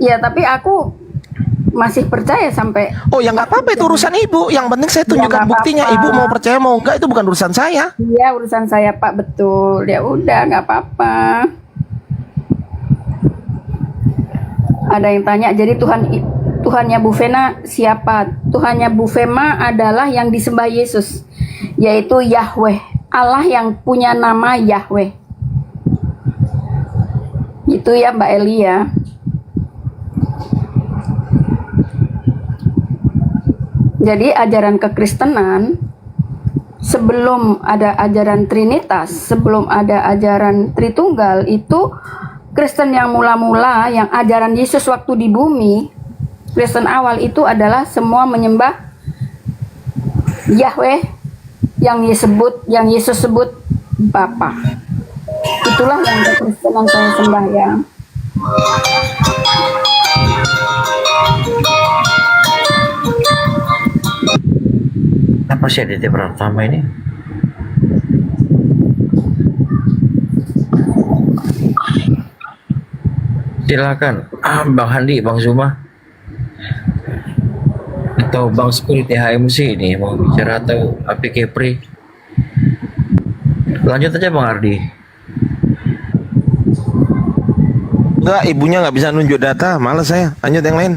ya tapi aku masih percaya sampai. Oh ya nggak apa-apa, itu urusan ibu. Yang penting saya tunjukkan nggak buktinya. apa-apa. Ibu mau percaya mau enggak itu bukan urusan saya. Iya urusan saya Pak, betul. Ya udah nggak apa-apa. Ada yang tanya, jadi Tuhannya Bu Vena siapa? Tuhannya Bu Vena adalah yang disembah Yesus, yaitu Yahweh, Allah yang punya nama Yahweh. Itu ya Mbak Eli ya. Jadi ajaran kekristenan sebelum ada ajaran Trinitas, sebelum ada ajaran Tritunggal, itu Kristen yang mula-mula, yang ajaran Yesus waktu di bumi, Kristen awal itu adalah semua menyembah Yahweh yang Yesus sebut Bapa. Itulah yang kekristenan saya sembahyang. Apa sih Aditya Pratama ini? Silakan, Bang Handi, Bang Zuma, atau Bang Security HMC ini mau bicara, atau Api Kepri. Lanjut aja Bang Ardi. Enggak, ibunya nggak bisa nunjuk data. Malas saya. Lanjut yang lain.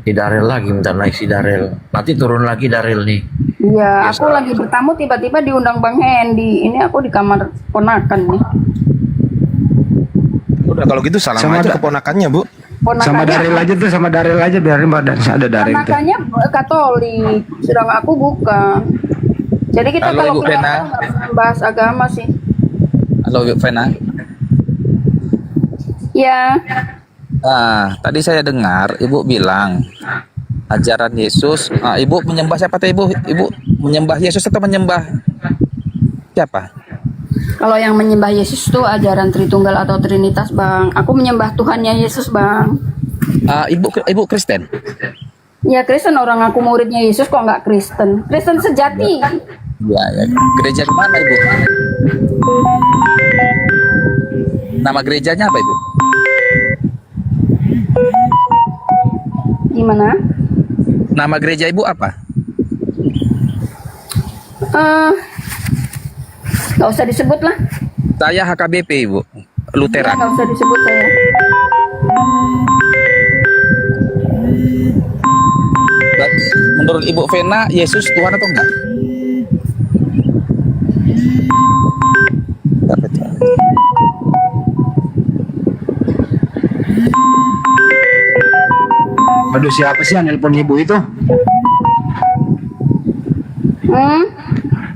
Si Darel lagi minta naik si Darel. Nanti turun lagi Darel nih. Iya, aku lagi bertamu tiba-tiba diundang Bang Hendy. Ini aku di kamar ponakan nih. Udah kalau gitu salam Sama aja ada- keponakannya, Bu. Sama Daril aja tuh, sama Daril aja, biarin Mbak, dan ada Daril tuh. Ponakannya Katolik, sedang aku bukan. Jadi kita Halo, kalau Ibu keluar Vena. nggak pernah bahas agama sih. Halo Bu Vena. Ya, Tadi saya dengar Ibu bilang ajaran Yesus. Ibu menyembah siapa teh Ibu? Ibu menyembah Yesus atau menyembah siapa? kalau yang menyembah Yesus tuh ajaran Tritunggal atau Trinitas, Bang. Aku menyembah Tuhannya Yesus, Bang. Ibu Kristen. Ya Kristen, orang aku muridnya Yesus kok nggak Kristen? Kristen sejati. Ya. Gereja di mana Ibu? Nama gerejanya apa Ibu? Gimana? Nama gereja Ibu apa? Nggak usah disebut lah. Saya HKBP Ibu. Lutheran. Nggak usah disebut saya. Menurut Ibu Vena, Yesus Tuhan atau enggak? Aduh, siapa sih yang nelpon ibu itu?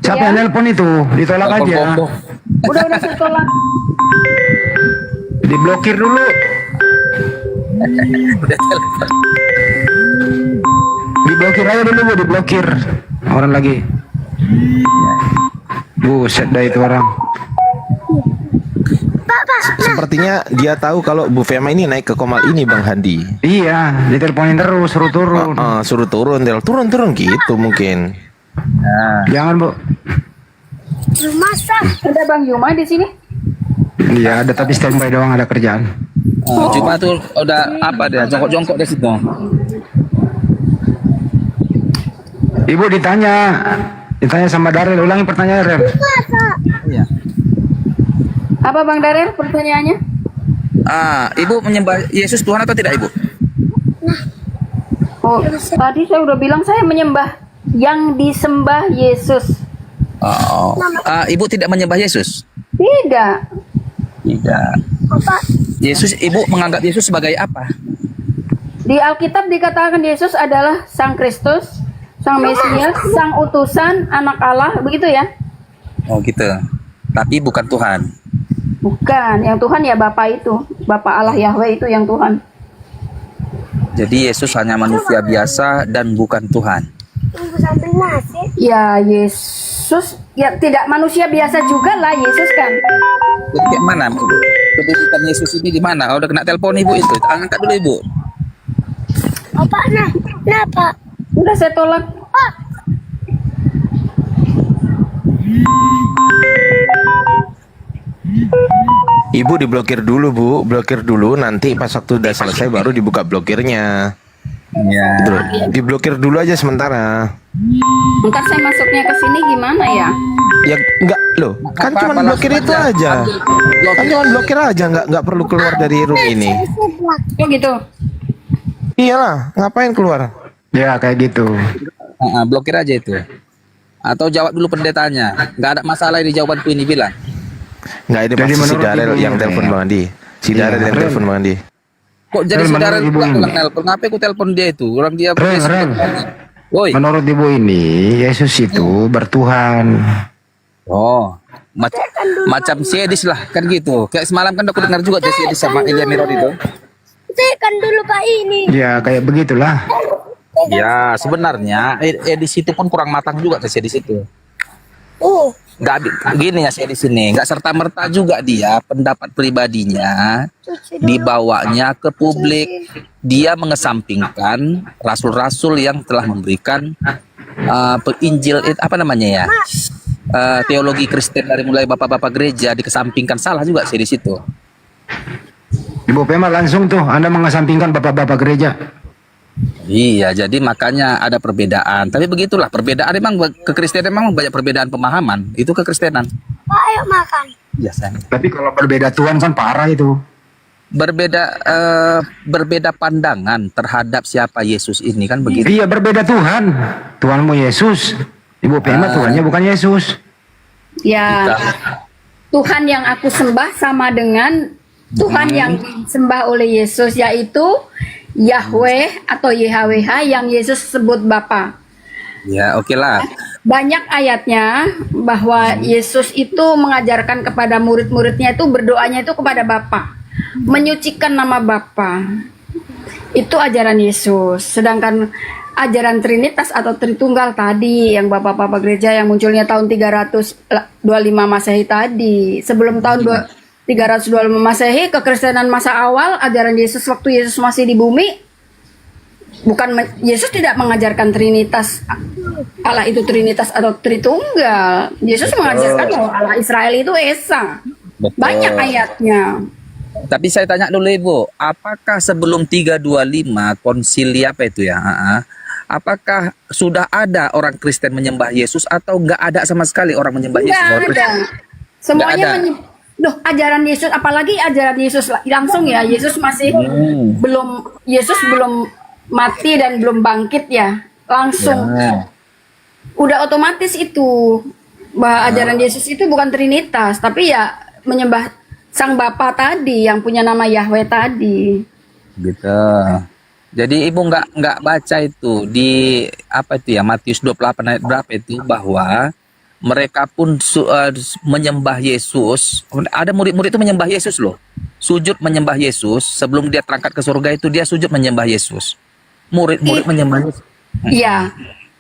Siapa yang nelpon itu? Ditolak aja. Udah saya tolak. Diblokir dulu. Diblokir aja dulu, Bu, diblokir. Orang lagi. Buset dah itu orang. Sepertinya dia tahu kalau Bu Fema ini naik ke Komal ini, Bang Handi. Iya, diteleponin terus, suruh turun. Suruh turun gitu mungkin. Jangan, Bu. Ada Bang Yuma di sini. Iya, ada tapi standby doang, ada kerjaan. Cuma tuh udah apa dia? Jongkok-jongkok di situ. Ibu ditanya sama Darel, ulangi pertanyaan Darel. Iya. Apa Bang Darel pertanyaannya? Ibu menyembah Yesus Tuhan atau tidak Ibu? Oh, tadi saya udah bilang saya menyembah yang disembah Yesus. Ibu tidak menyembah Yesus? Tidak. Tidak. Yesus, Ibu menganggap Yesus sebagai apa? Di Alkitab dikatakan Yesus adalah Sang Kristus, Sang Mesias, Sang Utusan, Anak Allah, begitu ya? Oh gitu. Tapi bukan Tuhan. Bukan, yang Tuhan ya Bapa itu, Bapa Allah Yahweh itu yang Tuhan. Jadi Yesus hanya manusia biasa dan bukan Tuhan. Ya Yesus ya tidak manusia biasa juga lah Yesus kan. Jadi kayak mana? Kedudukan Yesus ini di mana? Oh, udah kena telepon ibu itu. Angkat dulu ibu. Apa nah? Kenapa? Udah saya tolak. Ibu diblokir dulu Bu, blokir dulu, nanti pas waktu udah selesai baru dibuka blokirnya. Ya. Diblokir dulu aja sementara. Ntar saya masuknya ke sini gimana ya? Ya enggak loh, kan cuma blokir itu aja. Kan cuma blokir aja, enggak perlu keluar dari room ini. Oh gitu. Iyalah, ngapain keluar? Ya kayak gitu. Blokir aja itu. Atau jawab dulu pendetanya. Nggak ada masalah di jawabanku ini bilang. Enggak, ini pasti si Darel yang telepon Bang Andi. Si Darel yang telepon Bang Andi. Kok jadi saudara pulang nelpon? Kenapa aku telepon dia itu? Orang dia Woi. Menurut ibu ini Yesus itu bertuhan. Oh, macam si Edis lah kan gitu. Kayak semalam kan aku dengar juga si Edis sama Ilya Mirod itu. Kan dulu Pak ini. Ya kayak begitulah. Ya sebenarnya Edis itu pun kurang matang juga si Edis itu. Nggak gini ya si Edis ini, nggak serta merta juga dia pendapat pribadinya dibawanya ke publik. Dia mengesampingkan rasul-rasul yang telah memberikan Injil apa namanya ya, teologi Kristen dari mulai bapak-bapak gereja dikesampingkan, salah juga sih di situ. Ibu Pema langsung tuh Anda mengesampingkan bapak-bapak gereja. Iya, jadi makanya ada perbedaan. Tapi begitulah perbedaan, memang kekristenan memang banyak perbedaan pemahaman. Itu kekristenan. Pak, ayo makan. Biasanya. Tapi kalau berbeda Tuhan kan parah itu. Berbeda pandangan terhadap siapa Yesus ini kan begitu. Iya, berbeda Tuhan. Tuhanmu Yesus. Ibu Pema Tuhannya bukan Yesus. Ya. Tuhan yang aku sembah sama dengan Tuhan yang disembah oleh Yesus, yaitu Yahweh atau YHWH yang Yesus sebut Bapa. Ya, oke lah. Banyak ayatnya bahwa Yesus itu mengajarkan kepada murid-muridnya itu berdoanya itu kepada Bapa, menyucikan nama Bapa. Itu ajaran Yesus. Sedangkan ajaran Trinitas atau Tritunggal tadi yang Bapak-bapak gereja yang munculnya tahun 325 Masehi tadi, sebelum tahun 325 Masehi, kekristenan masa awal, ajaran Yesus waktu Yesus masih di bumi, Yesus tidak mengajarkan Trinitas, Allah itu Trinitas atau Tritunggal. Yesus mengajarkan bahwa Allah Israel itu Esa. Betul. Banyak ayatnya. Tapi saya tanya dulu Ibu, apakah sebelum 325 konsili apa itu ya? Apakah sudah ada orang Kristen menyembah Yesus atau nggak ada sama sekali orang menyembah Yesus? Nggak ada. Semuanya Loh, ajaran Yesus, apalagi ajaran Yesus langsung ya, Yesus masih Yesus belum mati dan belum bangkit ya, langsung. Udah otomatis itu bahwa ajaran Yesus itu bukan Trinitas, tapi ya menyembah Sang Bapa tadi yang punya nama Yahweh tadi. Gitu. Jadi Ibu nggak baca itu di apa itu ya, Matius 28 ayat berapa itu, bahwa mereka pun menyembah Yesus. Ada murid-murid itu menyembah Yesus loh. Sujud menyembah Yesus. Sebelum dia terangkat ke surga itu dia sujud menyembah Yesus. Murid-murid menyembah Yesus. Iya.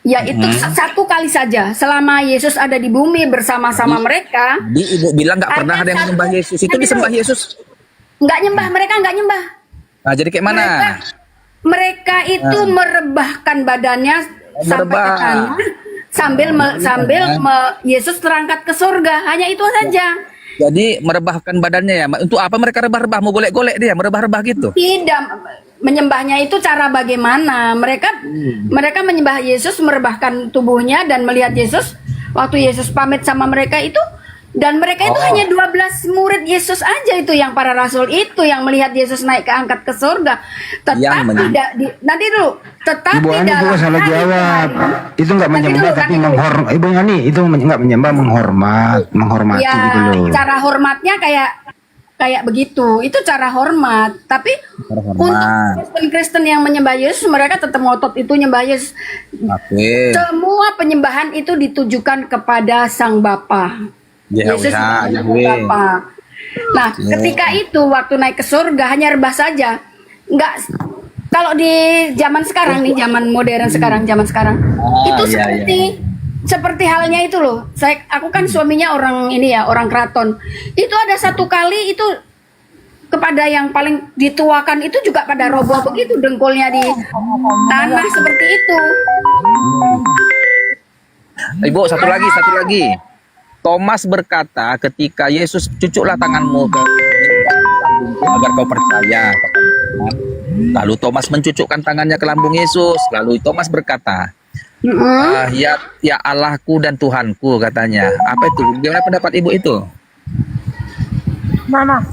Ya itu satu kali saja. Selama Yesus ada di bumi bersama-sama mereka. Ibu bilang nggak pernah ada yang menyembah Yesus. Itu disembah Yesus. Nggak nyembah, mereka nggak nyembah. Nah jadi kayak mana? Mereka itu merebahkan badannya sampai ke tanah. Sambil Yesus terangkat ke surga, hanya itu saja. Jadi merebahkan badannya ya. Untuk apa mereka rebah-rebah? Mau golek-golek dia, merebah-rebah gitu? Tidak, menyembahnya itu cara bagaimana? Mereka menyembah Yesus, merebahkan tubuhnya dan melihat Yesus waktu Yesus pamit sama mereka itu. Dan mereka itu hanya 12 murid Yesus aja itu yang para rasul itu yang melihat Yesus naik keangkat ke surga. Tetapi nanti dulu, tetapi Ibu Ani juga salah jawab. Itu nggak menyembah tapi menghormat. Ibu Ani itu nggak menyembah, menghormati ya, gitu loh. Cara hormatnya kayak kayak begitu. Itu cara hormat. Tapi untuk Kristen-Kristen yang menyembah Yesus, mereka tetap ngotot itu nyembah Yesus. Oke. Semua penyembahan itu ditujukan kepada Sang Bapa. Yesus adalah Bapa. Nah, ketika itu waktu naik ke surga hanya rebah saja. Enggak, kalau di zaman sekarang nih, zaman modern sekarang, zaman sekarang itu seperti halnya itu loh. Aku kan suaminya orang ini ya, orang keraton. Itu ada satu kali itu kepada yang paling dituakan itu juga pada roboh begitu, dengkulnya di tanah seperti itu. Ibu, satu lagi. Thomas berkata ketika Yesus, cucuklah tanganmu ke agar kau percaya. Lalu Thomas mencucukkan tangannya ke lambung Yesus. Lalu Thomas berkata, ya Allahku dan Tuhanku, katanya. Apa itu? Gimana pendapat ibu itu? Mama.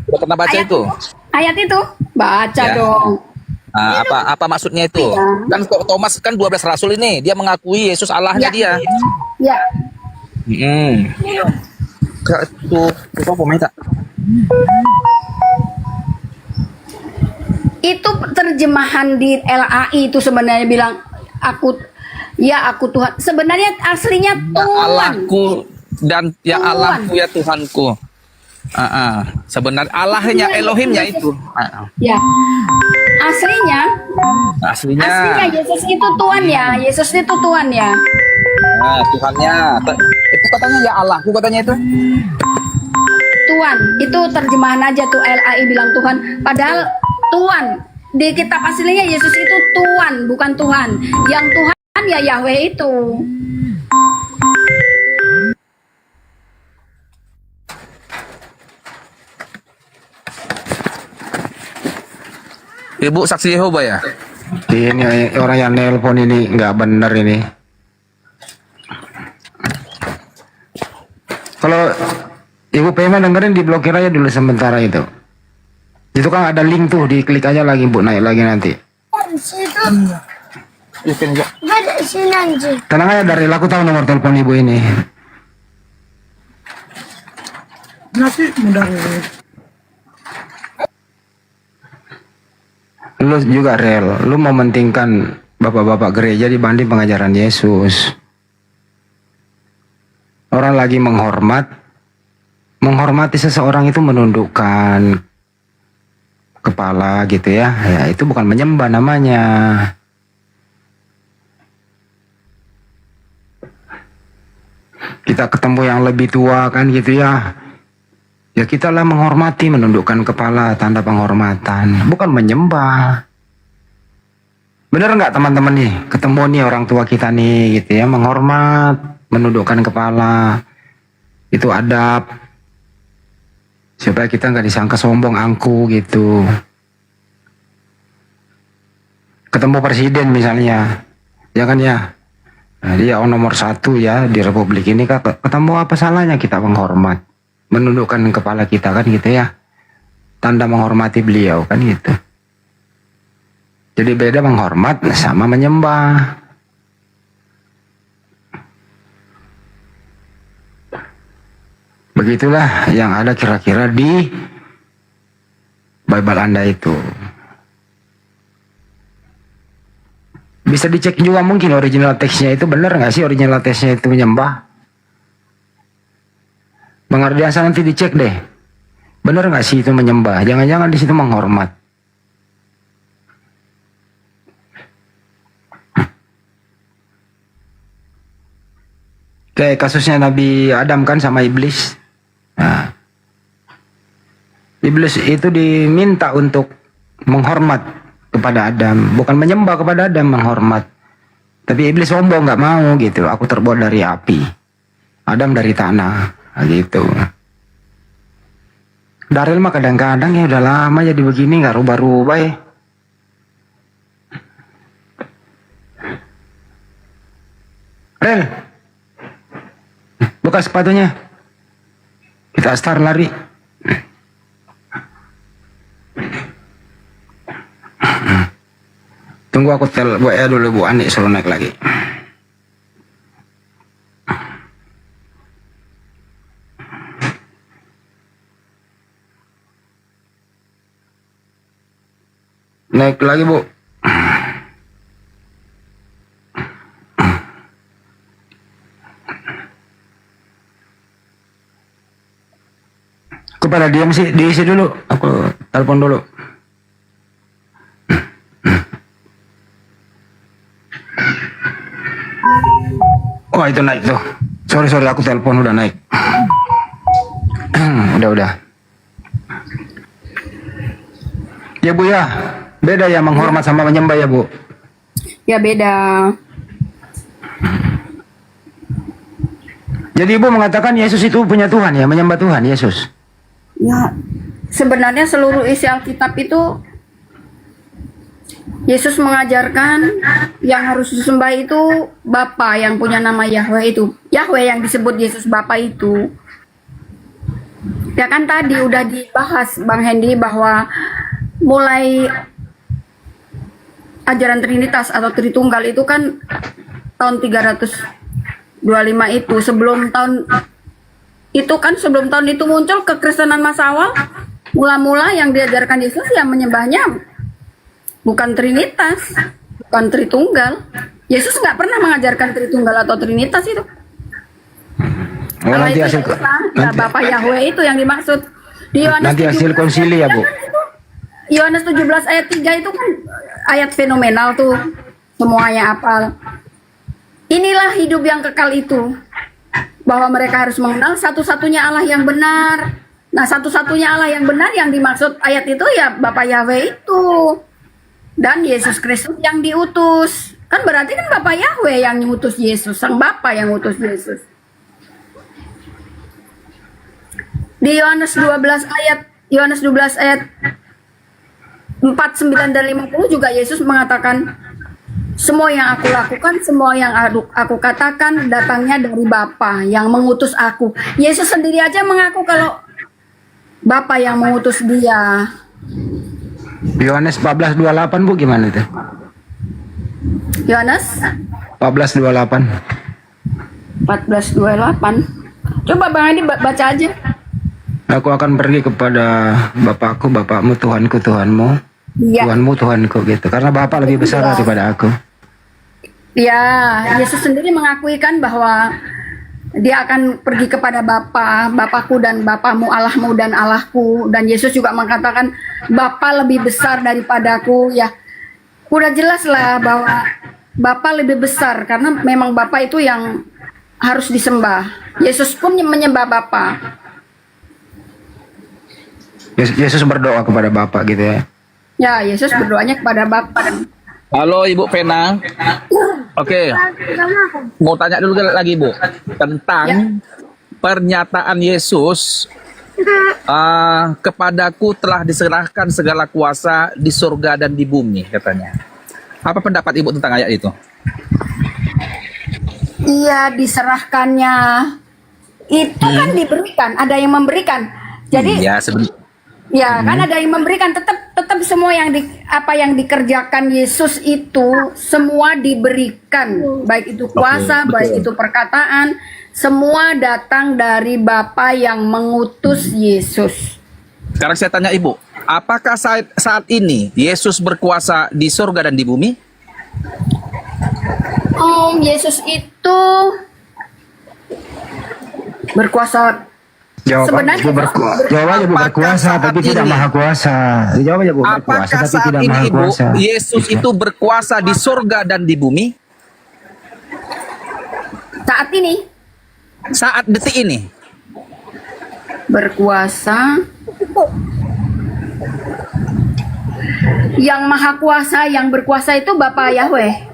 Pernah baca itu? Ayat itu? Baca dong. Apa maksudnya itu? Kan Thomas kan 12 rasul ini, dia mengakui Yesus Allahnya dia. Ya. Itu apa minta? Itu terjemahan di LAI itu sebenarnya bilang aku Tuhan. Sebenarnya aslinya Tuhan. Ya Allahku dan ya Allahku ya Tuhanku. Sebenarnya Allahnya Elohimnya itu. Ya. Aslinya Yesus itu Tuhan ya. Yesus itu Tuhan ya. Tuhannya. Itu katanya ya Allahku katanya itu. Tuhan, itu terjemahan aja tuh LAI bilang Tuhan. Padahal Tuhan di kitab aslinya Yesus itu Tuhan, bukan Tuhan. Yang Tuhan ya Yahweh itu. Ibu saksi Yehova ya? Ini orang yang nelpon ini nggak benar ini. Kalau Ibu Pema dengerin, diblokir aja dulu sementara itu. Itu kan ada link tuh, diklik aja lagi Bu, naik lagi nanti. Tenang aja, dari aku tahu nomor telepon Ibu ini. Nanti mudah. Lu juga rel, lu mementingkan bapak-bapak gereja dibanding pengajaran Yesus. Orang lagi menghormati seseorang itu menundukkan kepala gitu ya. Ya itu bukan menyembah namanya. Kita ketemu yang lebih tua kan gitu ya. Ya kita lah menghormati, menundukkan kepala, tanda penghormatan, bukan menyembah. Bener nggak teman-teman nih, ketemu nih orang tua kita nih gitu ya, menghormat, menundukkan kepala, itu adab, supaya kita nggak disangka sombong, angku gitu. Ketemu presiden misalnya, ya kan ya, nah, dia nomor 1 ya di republik ini, ketemu apa salahnya kita menghormat, menundukkan kepala kita kan gitu ya, tanda menghormati beliau kan gitu. Jadi beda menghormat sama menyembah. Begitulah yang ada kira-kira di Bible Anda itu. Bisa dicek juga mungkin original teksnya itu benar nggak sih, original teksnya itu menyembah. Bang Ardiansa nanti dicek deh, benar nggak sih itu menyembah? Jangan-jangan di situ menghormat. Kayak kasusnya Nabi Adam kan sama iblis. Nah, iblis itu diminta untuk menghormat kepada Adam, bukan menyembah kepada Adam, menghormat. Tapi iblis sombong, nggak mau gitu. Aku terbuat dari api, Adam dari tanah. Gitu. Daril mah kadang-kadang ya udah lama jadi begini, nggak rubah-rubah ya. Rel, buka sepatunya, kita start lari. Tunggu aku WA dulu Bu Ani, suruh naik lagi. Naik lagi, Bu. Kepada diam sih, diisi dulu. Aku telepon dulu. Oh, itu naik tuh. Sorry, aku telepon udah naik. Udah. Ya, Bu ya. Beda ya menghormat sama menyembah ya, Bu. Ya beda. Jadi Ibu mengatakan Yesus itu punya Tuhan ya, menyembah Tuhan Yesus. Ya, sebenarnya seluruh isi Alkitab itu Yesus mengajarkan yang harus disembah itu Bapa yang punya nama Yahweh itu. Yahweh yang disebut Yesus Bapa itu. Ya kan tadi udah dibahas Bang Hendy bahwa mulai ajaran Trinitas atau Tritunggal itu kan tahun 325 itu, sebelum tahun itu muncul kekristenan masa awal, mula-mula yang diajarkan Yesus yang menyembahnya bukan Trinitas, bukan Tritunggal. Yesus nggak pernah mengajarkan Tritunggal atau Trinitas itu. Kalau nanti itu hasil ya Bapak Yahweh itu yang dimaksud. Di Yohanes nanti hasil 17 konsili ya, Bu. Yohanes 17 ayat 3 itu kan ayat fenomenal tuh, semuanya apal. Inilah hidup yang kekal itu, bahwa mereka harus mengenal satu-satunya Allah yang benar. Nah, satu-satunya Allah yang benar yang dimaksud ayat itu ya Bapak Yahweh itu. Dan Yesus Kristus yang diutus. Kan berarti kan Bapak Yahweh yang mengutus Yesus, Sang Bapa yang mengutus Yesus. Di Yohanes 12 ayat 4, 9 dan 50 juga Yesus mengatakan, semua yang aku lakukan, semua yang aku katakan datangnya dari Bapa yang mengutus aku. Yesus sendiri aja mengaku kalau Bapa yang mengutus dia. Yohanes 14:28, Bu, gimana itu? Yohanes 14:28. 14:28. Coba Bang Andi baca aja. Aku akan pergi kepada Bapakku, Bapakmu, Tuhanku, Tuhanmu, Iya. Tuhanmu, Tuhanku gitu. Karena Bapa lebih besar Iya. daripada aku. Ya, Yesus sendiri mengakui kan bahwa dia akan pergi kepada Bapakku dan Bapamu, Allahmu dan Allahku. Dan Yesus juga mengatakan Bapa lebih besar daripadaku. Ya, udah jelas lah bahwa Bapa lebih besar karena memang Bapa itu yang harus disembah. Yesus pun menyembah Bapa. Yesus berdoa kepada Bapa gitu ya. Ya, Yesus berdoanya kepada Bapa. Halo Ibu Vena. Oke. Mau tanya dulu lagi Bu tentang pernyataan Yesus, kepadaku telah diserahkan segala kuasa di surga dan di bumi, katanya. Apa pendapat Ibu tentang ayat itu? Iya, diserahkannya itu kan diberikan, ada yang memberikan. Jadi ya sebenarnya. ya kan ada yang memberikan, tetap semua yang apa yang dikerjakan Yesus itu semua diberikan, baik itu kuasa, baik itu perkataan, semua datang dari Bapa yang mengutus Yesus. Sekarang saya tanya Ibu, apakah saat ini Yesus berkuasa di surga dan di bumi? Yesus itu berkuasa. Jawab aja Bu berkuasa tapi tidak maha kuasa. Jawab aja Bu berkuasa apakah tapi saat tidak ini maha Ibu kuasa. Yesus itu berkuasa di surga dan di bumi? Saat ini? Saat detik ini? Berkuasa. Yang maha kuasa, yang berkuasa itu Bapak Yahweh.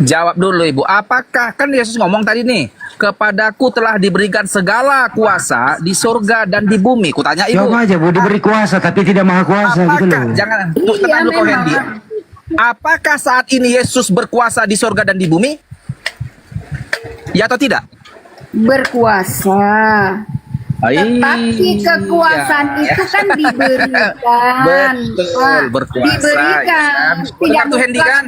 Jawab dulu Ibu, apakah kan Yesus ngomong tadi nih, kepadaku telah diberikan segala kuasa di surga dan di bumi. Kutanya Ibu. Jawab aja Bu, diberi kuasa tapi tidak maha kuasa gitu loh. Jangan, tenang dulu kau Hendy. Apakah saat ini Yesus berkuasa di surga dan di bumi? Ya atau tidak? Berkuasa. Tetapi kekuasaan itu kan diberikan. Betul, berkuasa. Diberikan. Ya kan? Benar tuh Hendy kan?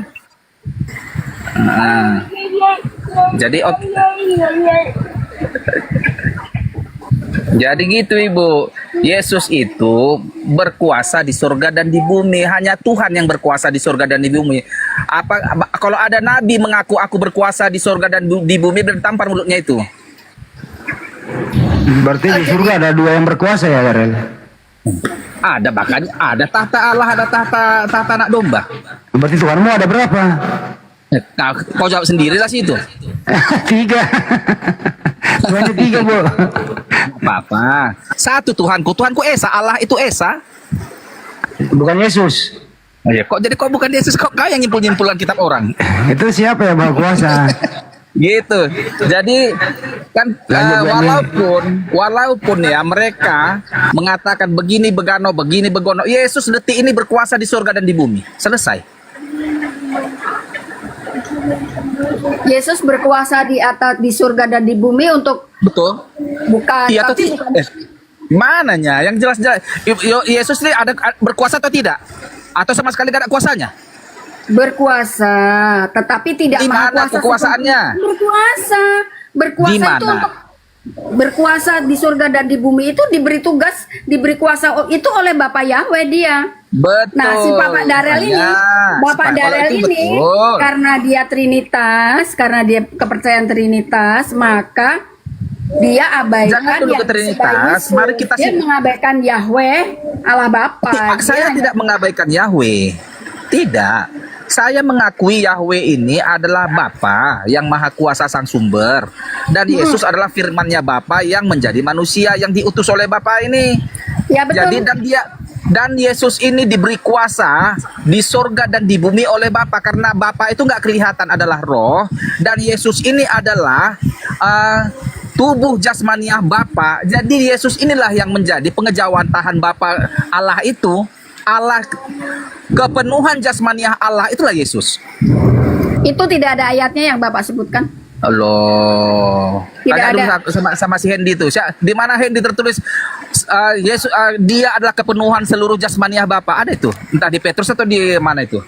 Jadi Jadi gitu Ibu, Yesus itu berkuasa di surga dan di bumi. Hanya Tuhan yang berkuasa di surga dan di bumi. Kalau ada nabi mengaku aku berkuasa di surga dan di bumi, bertampar mulutnya itu. Berarti di surga ada dua yang berkuasa ya, Garel? Ada, bahkan ada tahta Allah, ada tahta anak domba. Berarti Tuhanmu ada berapa? Nah, kau jawab sendiri lah sih itu. 3. Tuhannya 3, Bu. Apa? Satu Tuhanku Esa. Allah itu Esa. Bukan Yesus. Oh, ya. Kok bukan Yesus? Kok kau yang nyimpul-nyimpulan kitab orang? Itu siapa yang berkuasa? Gitu. Jadi kan walaupun ya mereka mengatakan begini begono, Yesus detik ini berkuasa di surga dan di bumi. Selesai. Yesus berkuasa di atas, di surga dan di bumi untuk bukan Iya atau tapi tidak? bukan Mananya? Yang jelas-jelas Yesus ini ada berkuasa atau tidak? Atau sama sekali tidak ada kuasanya? berkuasa, tetapi tidak Di maha mana kuasa kekuasaannya? Berkuasa Di mana? itu untuk berkuasa di surga dan di bumi itu diberi tugas, diberi kuasa itu oleh Bapak Yahweh dia. Betul. Nah, si Bapak Darel ini, Bapak Darel ini karena dia Trinitas, karena dia kepercayaan Trinitas, maka dia abaikan Jangan dulu ke Trinitas. Mari kita dia mengabaikan Yahweh Allah Bapa. Saya tidak mengabaikan Yahweh. Tidak. Saya mengakui Yahweh ini adalah Bapa yang Maha Kuasa Sang Sumber, dan Yesus adalah firman-Nya Bapa yang menjadi manusia yang diutus oleh Bapa ini. Ya, betul. Jadi dan Yesus ini diberi kuasa di sorga dan di bumi oleh Bapa, karena Bapa itu nggak kelihatan adalah roh, dan Yesus ini adalah tubuh jasmaniah Bapa. Jadi Yesus inilah yang menjadi pengejawantahan Bapa Allah itu. Allah, kepenuhan jasmaniah Allah itulah Yesus. Itu tidak ada ayatnya yang Bapak sebutkan. Allah. Tidak Tanya dulu sama si Hendy itu. Di mana Hendy tertulis Yesus dia adalah kepenuhan seluruh jasmaniah Bapa? Ada itu. Entah di Petrus atau di mana itu.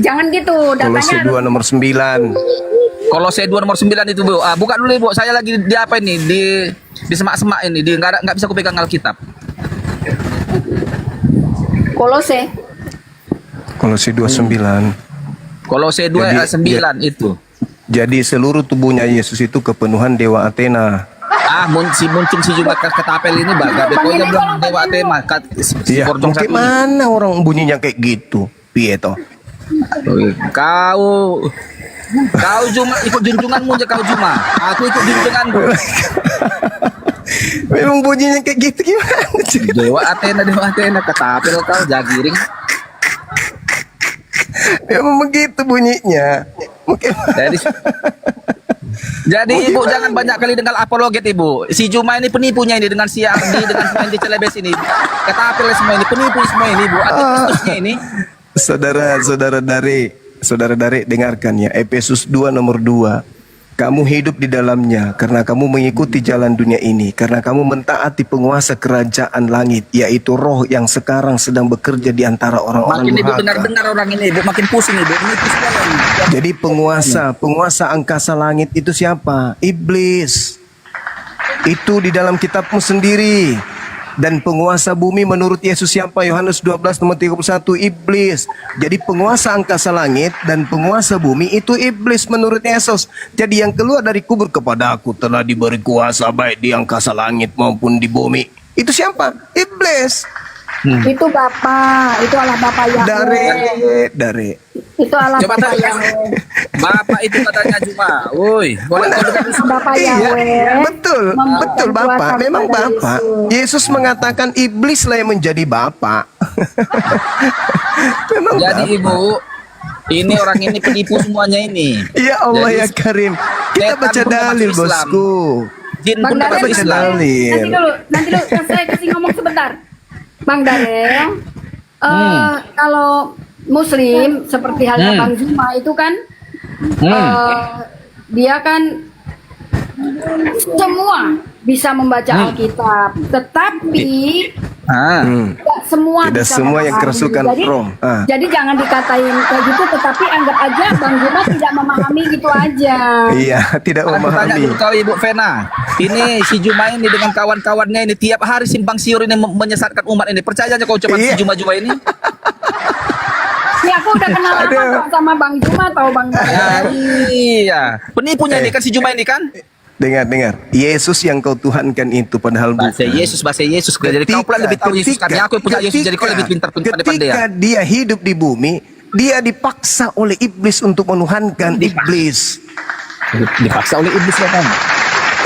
Jangan gitu, Kolose 2 nomor 9. Kolose 2 nomor 9 itu, Bu. Buka dulu, Bu. Saya lagi di apa ini? Di semak-semak ini. Nggak bisa kupegang Alkitab. Kolose 2:9. Kolose 2:9 itu. Jadi seluruh tubuhnya Yesus itu kepenuhan Dewa Athena. Muncul si Jumat Ketapel ini baga bekonya bilang Dewa Athena. Iya, mungkin mana orang bunyinya kayak gitu, Pieto. Kau cuma ikut junjunganmu aja, kau cuma. Aku ikut junjunganmu. Memang bunyinya kayak gitu gimana? Dewa Athena Ketapel kau jagiring. Memang begitu bunyinya. Mungkin. Jadi Ibu jangan banyak kali dengar apologet Ibu. Si Juma ini penipunya ini dengan si Ardi, dengan si Celebes ini. Ketapel semua ini penipu semua ini Bu. Antikristusnya ini. Saudara Dare dengarkan ya, Efesus 2 nomor 2. Kamu hidup di dalamnya karena kamu mengikuti jalan dunia ini, karena kamu mentaati penguasa kerajaan langit, yaitu roh yang sekarang sedang bekerja di antara orang-orang Makin Ibu durhaka. dengar orang ini Ibu makin pusing Ibu. Ini Jadi penguasa angkasa langit itu siapa? Iblis. Itu di dalam kitabmu sendiri. Dan penguasa bumi menurut Yesus siapa? Yohanes 12 nomor 31, iblis. Jadi penguasa angkasa langit dan penguasa bumi itu iblis menurut Yesus. Jadi yang keluar dari kubur, kepada aku telah diberi kuasa baik di angkasa langit maupun di bumi. Itu siapa? Iblis. itu Bapak, itu Allah Bapak Yahweh. Dare. Itu Allah Coba Bapak tanya. Yahweh. Bapak itu katanya Juma. Woi, boleh kau dengar Bapak Iya, Yahweh. betul memberikan Bapak. kuasa Memang kepada Bapak. Yesus mengatakan iblis lah yang menjadi Bapak. Memang Jadi Bapak. Ibu, ini orang ini penipu semuanya ini. Ya Allah Jadi, ya Karim. Kita setan baca pun dapat dalil Islam. bosku. Jin Bang pun dapat Darel, baca Islam. dalil. nanti dulu, saya kasih ngomong sebentar. Bang Darel, kalau Muslim seperti halnya Bang Zuma itu kan, dia kan semua bisa membaca Alkitab, tetapi nggak semua Tidak bisa semua yang memahami. kerasukan Jadi, Rom. jadi jangan dikatain kayak gitu, tetapi anggap aja Bang Juma tidak memahami gitu aja. Iya, tidak Aku tanya memahami. dulu kau Ibu Vena. Ini si Juma ini dengan kawan-kawannya ini tiap hari simpang siur ini menyesatkan umat ini. Percaya aja kau ucapan si Juma-Juma ini. Ya aku udah kenal lama kok sama Bang Juma atau Bang Juma. Iya. Penipunya ini kan si Juma ini kan? Dengar. Yesus yang kau tuhankan itu padahal bukan. Bahasa Yesus. Jadi kau pula lebih tahu Yesus kan? Ya, aku punya Yesus, jadi kau lebih pintar daripada dia. Ketika dia hidup di bumi, dia dipaksa oleh iblis untuk menuhankan iblis. Dipaksa oleh iblis kan?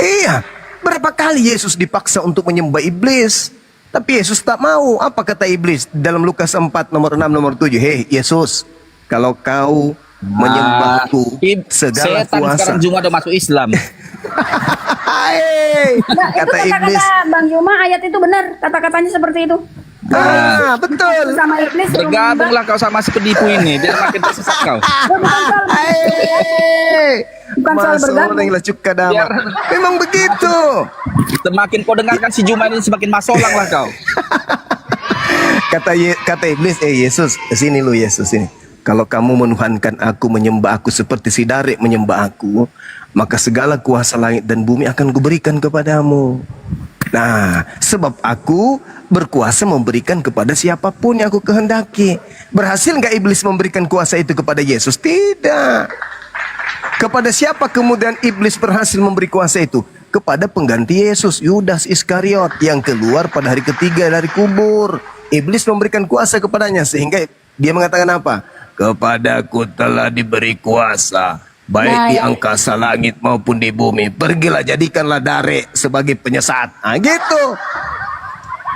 Iya. Berapa kali Yesus dipaksa untuk menyembah iblis? Tapi Yesus tak mau. Apa kata iblis? Dalam Lukas 4 nomor 6 nomor 7. Hei Yesus, kalau kau menyembahku segala setan kuasa. sekarang Juma udah masuk Islam. Hei, Nah, itu kata iblis. kata-kata Bang Juma, ayat itu benar. Kata-katanya seperti itu. Betul. Sama iblis. Bergabunglah kau sama si penipu ini, biar makin tersesat kau. Bukan soal bergabung. Masuk cuka dama. Memang begitu. Semakin kau dengarkan si Juma ini semakin masolang lah kau. Kata iblis, Yesus, sini lu Yesus ini. Kalau kamu menuhankan aku, menyembah aku seperti si Darek menyembah aku, maka segala kuasa langit dan bumi akan kuberikan kepadamu. Nah, sebab aku berkuasa memberikan kepada siapapun yang aku kehendaki. Berhasil nggak iblis memberikan kuasa itu kepada Yesus? Tidak. Kepada siapa kemudian iblis berhasil memberi kuasa itu? Kepada pengganti Yesus, Yudas Iskariot, yang keluar pada hari ketiga dari kubur. Iblis memberikan kuasa kepadanya, sehingga dia mengatakan apa? Kepadaku telah diberi kuasa, baik di angkasa langit maupun di bumi. Pergilah, jadikanlah Darek sebagai penyesat. Nah gitu.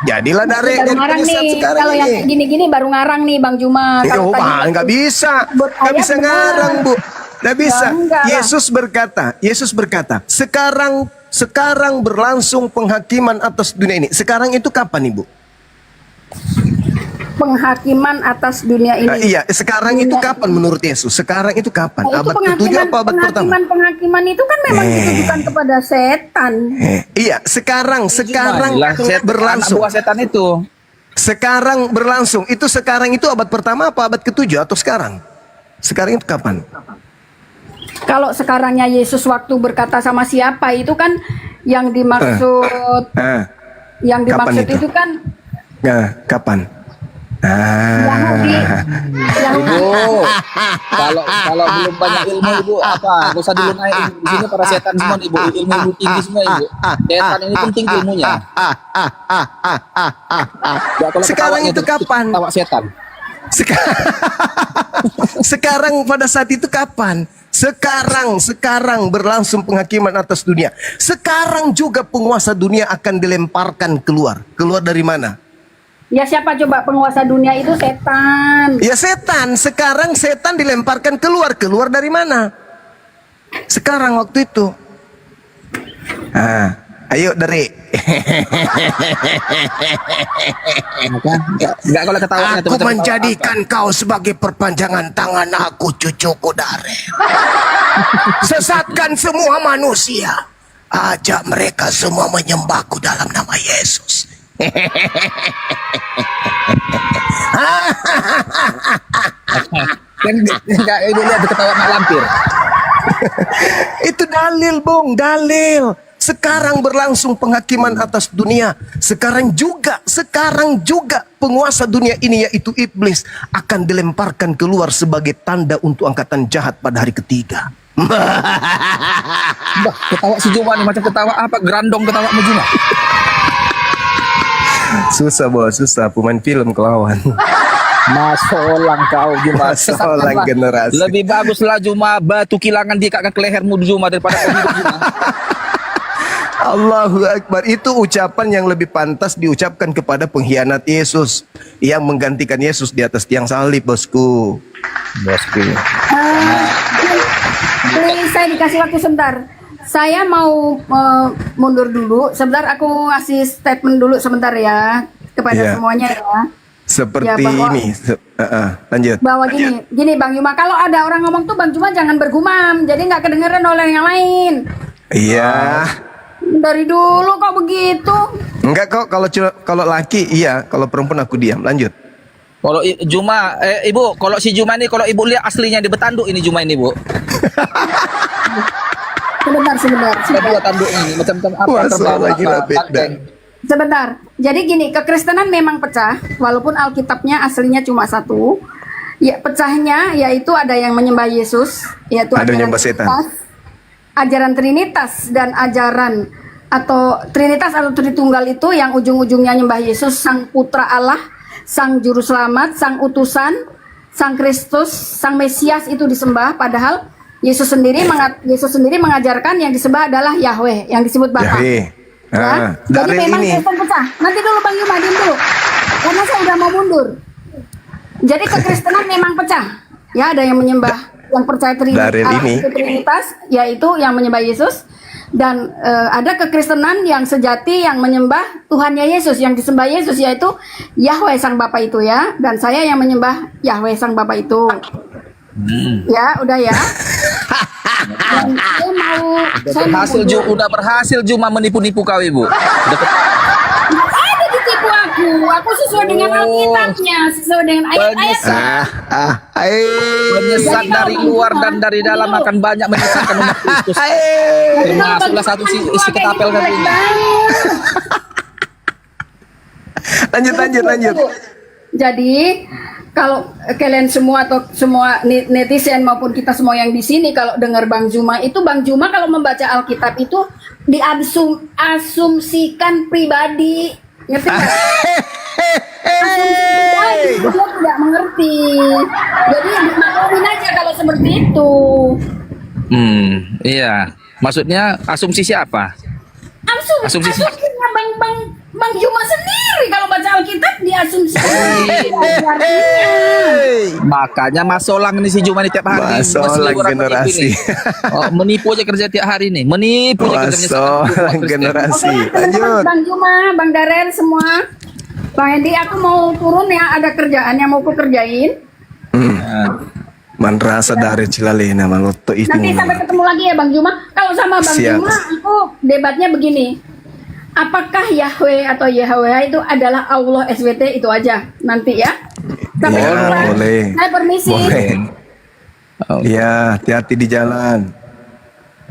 Jadilah Darek Baru jadi ngarang penyesat nih. sekarang Kalau yang ini. kayak gini-gini baru ngarang nih Bang Juma. Ya, Kalau tadi nggak bisa, buat nggak ayat bisa benar. ngarang bu, nggak bisa. Ya, enggak lah. Yesus berkata, sekarang berlangsung penghakiman atas dunia ini. Sekarang itu kapan ibu? Penghakiman atas dunia ini. Iya, sekarang itu kapan menurut Yesus? Sekarang itu kapan? Nah, itu Abad ke-7 apa abad pertama? penghakiman itu kan memang ditujukan kepada setan. Iya, sekarang Inilah anak berlangsung. buah setan itu. Sekarang berlangsung. Itu sekarang itu abad pertama apa abad ke-7 atau sekarang? Sekarang itu kapan? Kalau sekarangnya Yesus waktu berkata sama siapa itu kan yang dimaksud yang Kapan dimaksud itu? itu kan Kapan? Ibu, kalau belum banyak ilmu ibu apa? Gak usah dulu naik di sini para setan semua ibu, ilmu tinggi semua ibu. Setan ini penting ilmunya. Ya, kalau Sekarang ketawanya itu kapan? Tawa setan. Sekarang pada saat itu kapan? Sekarang berlangsung penghakiman atas dunia. Sekarang juga penguasa dunia akan dilemparkan keluar. Keluar dari mana? ya siapa coba penguasa dunia itu setan. Ya setan. Sekarang setan dilemparkan keluar. Keluar dari mana? Sekarang waktu itu. Ayo dari. Enggak kalau ketawanya Aku menjadikan kau sebagai perpanjangan tangan aku, cucuku Dare. Sesatkan semua manusia. Ajak mereka semua menyembahku dalam nama Yesus. Kan enggak ibu lihat ketawa mak lampir. Itu dalil, Bung, dalil. Sekarang berlangsung penghakiman atas dunia. Sekarang juga penguasa dunia ini yaitu iblis akan dilemparkan keluar sebagai tanda untuk angkatan jahat pada hari ketiga. Bah, ketawa si Juma nih macam ketawa apa? Gerandong ketawa sama Juma. Susah bos, susah pemain film kelawan. Masolang kau Juma. Masolang generasi. Lebih baguslah Juma batu kilangan dikakkan ke lehermu Juma daripada kau hidup Juma. Allahu Akbar. Itu ucapan yang lebih pantas diucapkan kepada pengkhianat Yesus yang menggantikan Yesus di atas tiang salib, bosku. Please, saya dikasih waktu sebentar. Saya mau mundur dulu. Sebentar aku ngasih statement dulu sebentar ya kepada Iya. semuanya ya. Seperti Ya, bahwa- ini. Lanjut. Bahwa gini Bang Juma, kalau ada orang ngomong tuh Bang Juma jangan bergumam, jadi nggak kedengeran oleh yang lain. Iya. Dari dulu kok begitu. Enggak kok, kalau laki iya, kalau perempuan aku diam. Lanjut. Kalau Juma, Ibu, kalau si Juma ini, kalau Ibu lihat aslinya di betanduk ini Juma ini, Bu. Sebentar. Dua tanduk ini, macam-macam apa? Masalah kira beda. Sebentar. Jadi gini, kekristenan memang pecah, walaupun Alkitabnya aslinya cuma satu. Ya, pecahnya yaitu ada yang menyembah Yesus, yaitu Ada ajaran menyembah setan. ajaran Trinitas dan ajaran atau Trinitas atau Tritunggal itu yang ujung-ujungnya nyembah Yesus, Sang Putra Allah, Sang Juru Selamat, Sang Utusan, Sang Kristus, Sang Mesias itu disembah. Padahal Yesus sendiri mengajarkan yang disembah adalah Yahweh, yang disebut Bapa. Yahweh. Ya? Jadi memang Kristen pecah. Nanti dulu Bang Yuma, diam dulu. Karena saya udah mau mundur. Jadi kekristenan memang pecah. Ya, ada yang menyembah, yang percaya Trinitas, yaitu yang menyembah Yesus. Dan ada kekristenan yang sejati yang menyembah Tuhannya Yesus, yang disembah Yesus yaitu Yahweh Sang Bapa itu ya. Dan saya yang menyembah Yahweh Sang Bapa itu. Ya, udah ya. Dan Udah berhasil Juma menipu-nipu kau, Ibu. ada ditipu aku sesuai dengan Alkitabnya, sesuai dengan ayat-ayat. Menyesat dari luar dan dari dalam akan banyak menyesatkan umat Kristus. Termasuklah satu isi ketapel kan ini. Lanjut. Jadi kalau kalian semua atau semua netizen maupun kita semua yang di sini kalau dengar Bang Juma kalau membaca Alkitab itu diasumsikan pribadi, ngerti nggak? Asumsi pribadi, dia tidak mengerti. Jadi dimaklumin aja kalau seperti itu. Iya. Maksudnya asumsi siapa? Asumsinya Bang Juma sendiri kalau baca Alkitab diasumsikan. Makanya masolang nih si Juma nih tiap hari. Masolang generasi. Menipu aja kerja tiap hari nih. Menipu aja kerja. Masolang generasi. Lanjut. Bang Juma, Bang Darren semua. Bang Hendi, aku mau turun ya, ada kerjaan yang mau aku kerjain. Manrasa dari Cilalena maloto itu. Nanti sampai ketemu lagi ya Bang Juma. Kalau sama Bang Juma, aku debatnya begini. Apakah Yahweh atau Yahweh itu adalah Allah SWT, itu aja nanti ya. Sampai ketemu. Boleh. Saya permisi. Boleh. Iya, hati-hati di jalan.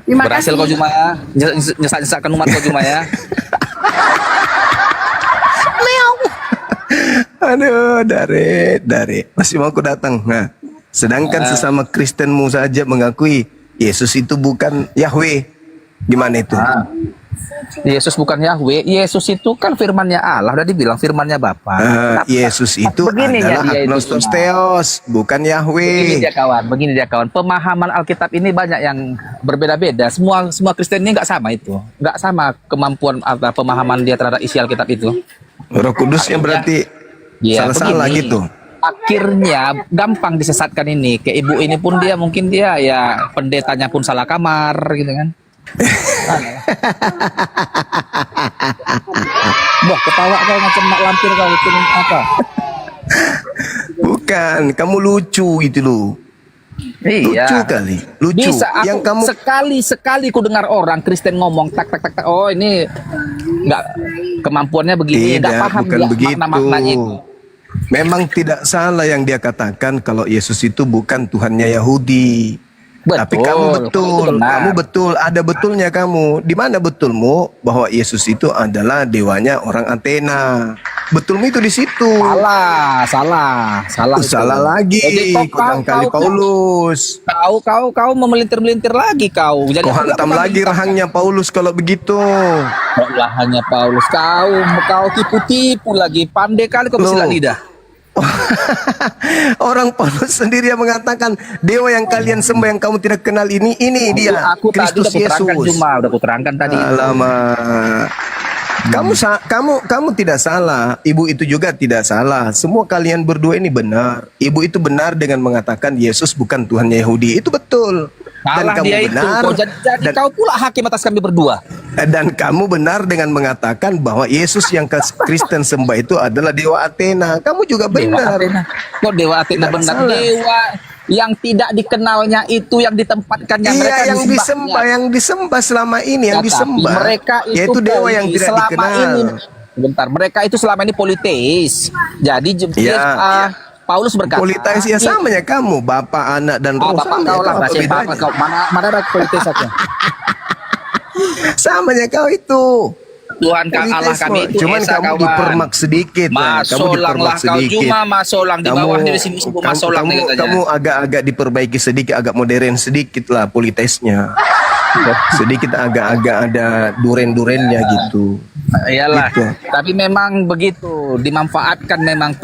Terima Berhasil kasih. kau Juma ya. Nyesak-nyesakkan umat kau Juma ya. Aduh, dari masih mau aku datang. Nah, sedangkan sesama Kristenmu saja mengakui Yesus itu bukan Yahweh. Gimana itu? Yesus bukan Yahweh. Yesus itu kan firmannya Allah. Udah dibilang firmannya Bapa. Yesus itu adalah Agnostos Theos, bukan Yahweh. Begini dia kawan. Pemahaman Alkitab ini banyak yang berbeda-beda. Semua Kristen ini nggak sama itu. Nggak sama kemampuan atau pemahaman dia terhadap isi Alkitab itu. Roh Kudusnya berarti salah-salah gitu. Akhirnya gampang disesatkan ini. Kayak ibu ini pun dia mungkin dia ya pendetanya pun salah kamar gitu kan. Wah, ketawa kau macam mak lampir kau itu apa? Bukan, kamu lucu gitu loh. Iya. Lucu kali, lucu. Bisa aku yang kamu sekali ku dengar orang Kristen ngomong tak. Oh ini nggak kemampuannya begini, nggak paham bukan dia begitu. makna-maknanya itu. Memang tidak salah yang dia katakan kalau Yesus itu bukan Tuhannya Yahudi. Tapi kamu betul, ada betulnya kamu. Di mana betulmu bahwa Yesus itu adalah dewanya orang Athena? Betulmu itu di situ. Salah lagi. Kau kali Paulus. Kau memelintir-melintir lagi kau. Jadi kau hantam lagi rahangnya Paulus kalau begitu. Rahangnya Paulus kau tipu-tipu lagi. Pandai kali kau bersilat lidah. Orang Paulus sendiri yang mengatakan dewa yang kalian sembah yang kamu tidak kenal ini dia Kristus Yesus. Udah kuterangkan tadi. Alamak. Kamu tidak salah, ibu itu juga tidak salah. Semua kalian berdua ini benar. Ibu itu benar dengan mengatakan Yesus bukan Tuhannya Yahudi. Itu betul. Dan kamu benar. Jadi kau pula hakim atas kami berdua. Dan kamu benar dengan mengatakan bahwa Yesus yang Kristen sembah itu adalah dewa Athena. Kamu juga benar. Kok dewa Athena benar? yang tidak dikenalnya itu yang ditempatkannya mereka Iya, yang disembahnya. disembah selama ini, yang Tetapi disembah. mereka itu yaitu dewa yang polis. tidak Selama dikenal. ini, bentar, mereka itu selama ini politeis. Jadi Paulus berkata, Politis ya samanya kamu, Bapak, Anak, dan Roh. Bapak Sama kau lah, apa Bapak bedanya? kau mana ada politis aku. Samanya kau itu. Tuhan Allah kami itu cuman Esa, kamu kawan. dipermak sedikit lah. Kamu Masolang dipermak lah kau, sedikit. cuma masolang di bawahnya di sini semua masolang nih katanya. kamu agak-agak diperbaiki sedikit, agak modern sedikit lah politesnya. Sedikit agak-agak ada duren-durennya gitu. Iyalah, Gitu. tapi memang begitu dimanfaatkan memang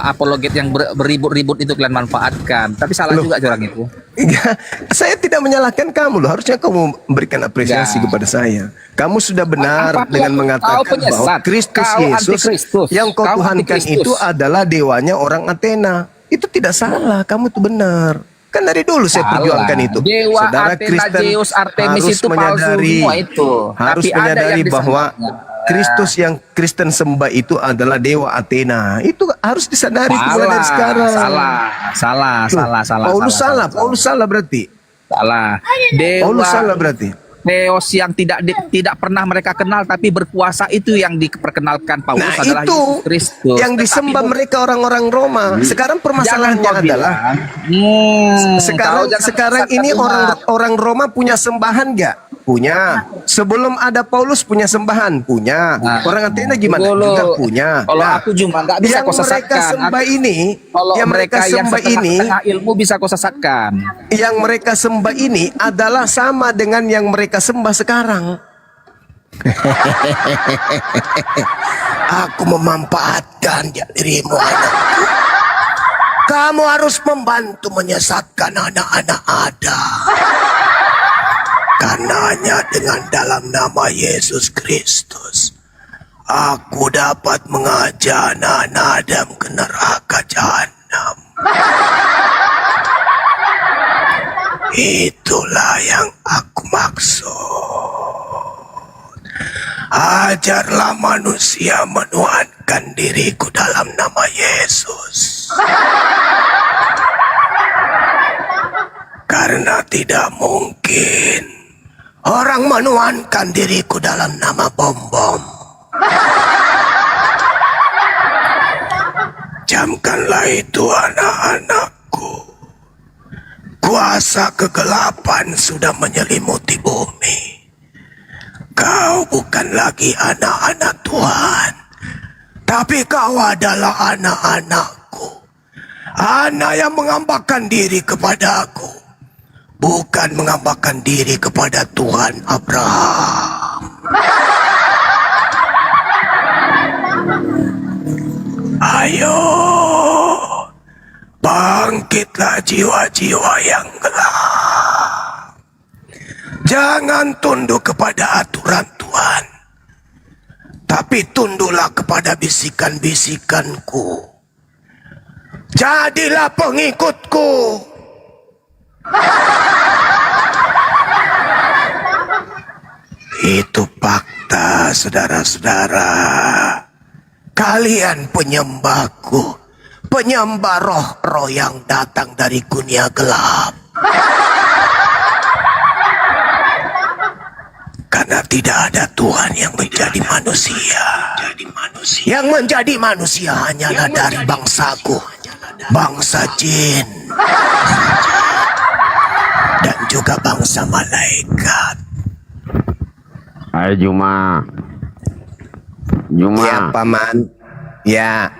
apologet yang beribut-ribut itu kalian manfaatkan. Tapi salah juga orang itu. Iya, saya tidak menyalahkan kamu loh. Harusnya kamu memberikan apresiasi kepada saya. Kamu sudah benar Apa dengan kau mengatakan penyesat? bahwa Kristus Kau Yesus antikristus. yang kau Kau tuhankan antikristus. itu adalah dewanya orang Athena. Itu tidak salah. Kamu itu benar. Kan dari dulu saya Salah. perjuangkan itu. Dewa Saudara Athena, Kristen Zeus, Artemis harus itu palsu menyadari, semua itu. harus Tapi ada menyadari yang bahwa disembahnya. Kristus yang Kristen sembah itu adalah dewa Athena. Itu harus disadari mulai dari sekarang. Salah. Paulus salah berarti. Salah. Paulus Dewa salah berarti. Theos yang tidak pernah mereka kenal tapi berkuasa itu yang diperkenalkan Paulus Nah adalah itu Yesus Kristus. yang disembah Tetapi mereka orang-orang Roma. Sekarang permasalahannya jangan kau adalah bilang, sekarang ini orang Roma punya sembahan nggak? Punya. Sebelum ada Paulus punya sembahan, punya. Orang Athena gimana? Juga punya. Kalau aku cuma nggak bisa kau mereka sesatkan. sembah ini, Kalau yang mereka yang sembah ini, setengah ilmu bisa kau sesatkan. yang mereka sembah ini adalah sama dengan yang mereka sembah sekarang. Aku memanfaatkan dirimu, anakku. Kamu harus membantu menyesatkan anak-anak Ada. Karena hanya dengan dalam nama Yesus Kristus, aku dapat mengajak anak-anak Adam ke neraka jahanam. Itulah yang aku maksud. Ajarlah manusia menuhankan diriku dalam nama Yesus. Karena tidak mungkin orang menuhankan diriku dalam nama bom-bom. Camkanlah itu anak-anakku. Kuasa kegelapan sudah menyelimuti bumi. Kau bukan lagi anak-anak Tuhan, tapi kau adalah anak-anakku. Anak yang menghambakan diri kepadaku, bukan menghambakan diri kepada Tuhan Abraham. Ayo, bangkitlah jiwa-jiwa yang gelap. Jangan tunduk kepada aturan Tuhan, tapi tunduklah kepada bisikan-bisikanku. Jadilah pengikutku. Itu fakta, saudara-saudara. Kalian penyembahku, penyembah roh-roh yang datang dari dunia gelap. Karena tidak ada Tuhan yang menjadi manusia. Yang menjadi manusia hanyalah dari bangsaku, bangsa jin, dan juga bangsa malaikat. Hai Juma. Ya, Paman. Ya.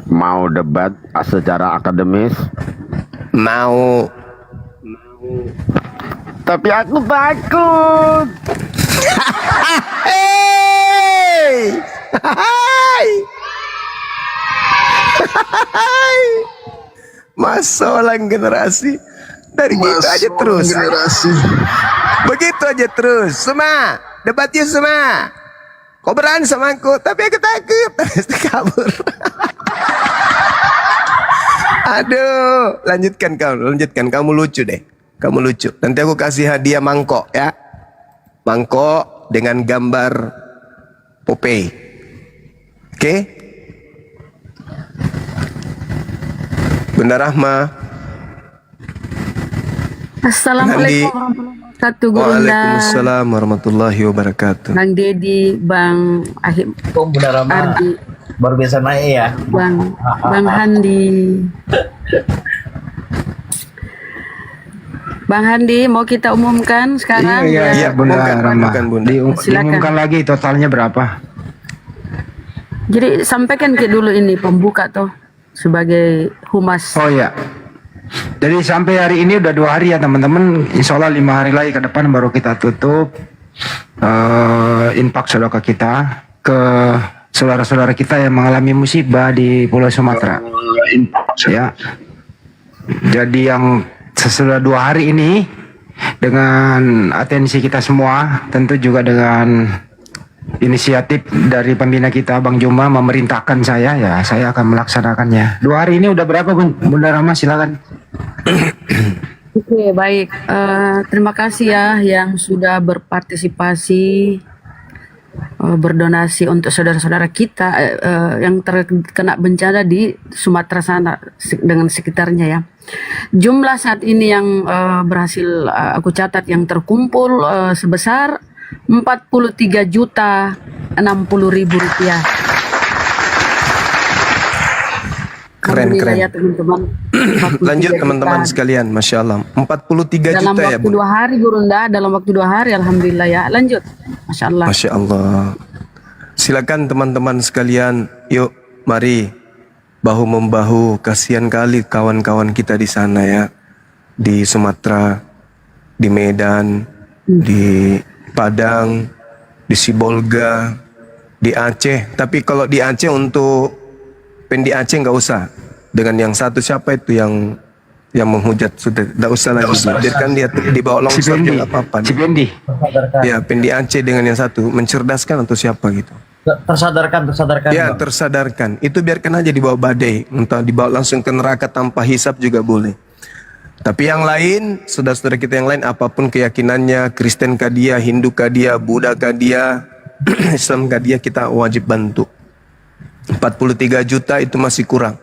Mau debat secara akademis? Mau. Tapi aku takut. Hey! Hai! Hai! Masolang generasi. Dari gitu aja terus. Begitu aja terus. Semua debat yuk semua. Kau berani sama aku, tapi aku takut. Pasti kabur. Aduh, lanjutkan kau, lanjutkan. Kamu lucu deh. Kamu lucu. Nanti aku kasih hadiah mangkok ya. Mangkok dengan gambar Popeye. Oke? Bunda Rahma. Assalamualaikum warahmatullahi wabarakatuh, Gurunda. Waalaikumsalam warahmatullahi wabarakatuh. Bang Dedi, Bang Ahim, Bunda Rahma. Ardi, Baru biasa naik ya. Bang Handi. Bang Handi, mau kita umumkan sekarang? Iya, Bunda Rahma. Diumumkan lagi totalnya berapa? Jadi sampaikan ke dulu ini pembuka tuh sebagai humas. Oh ya. Jadi sampai hari ini udah 2 hari ya teman-teman. Insya Allah 5 hari lagi ke depan baru kita tutup infak sedekah kita ke saudara-saudara kita yang mengalami musibah di Pulau Sumatera. Ya. Jadi yang sesudah 2 hari ini dengan atensi kita semua, tentu juga dengan inisiatif dari pembina kita Bang Juma memerintahkan saya, ya saya akan melaksanakannya. 2 hari ini udah berapa Bunda Rahma, silakan. Oke, baik. Terima kasih ya yang sudah berpartisipasi berdonasi untuk saudara-saudara kita yang terkena bencana di Sumatera sana dengan sekitarnya ya. Jumlah saat ini yang berhasil aku catat yang terkumpul sebesar 43.060.000 rupiah. Keren. Ya, teman-teman. Lanjut teman-teman sekalian, Masya Allah. 43 dalam juta ya waktu 2 hari Gurunda, dalam waktu 2 hari alhamdulillah ya. Lanjut. Masya Allah. Masya Allah. Silakan teman-teman sekalian, yuk mari bahu-membahu. Kasihan kali kawan-kawan kita di sana ya, di Sumatera, di Medan, di Padang, di Sibolga, di Aceh. Tapi kalau di Aceh untuk Pendi Aceh nggak usah. Dengan yang satu siapa itu yang menghujat sudah nggak usah lagi. Biarkan dia dibawa longsor nggak apa-apa. Si Pendi. Ya Pendi Aceh dengan yang satu mencerdaskan atau siapa gitu. Tersadarkan. Ya tersadarkan. Itu biarkan aja dibawa badai. Entah dibawa langsung ke neraka tanpa hisap juga boleh. Tapi yang lain, saudara-saudara kita yang lain, apapun keyakinannya, Kristen kah dia, Hindu kah dia, Buddha kah dia, Islam kah dia, kita wajib bantu. 43 juta itu masih kurang.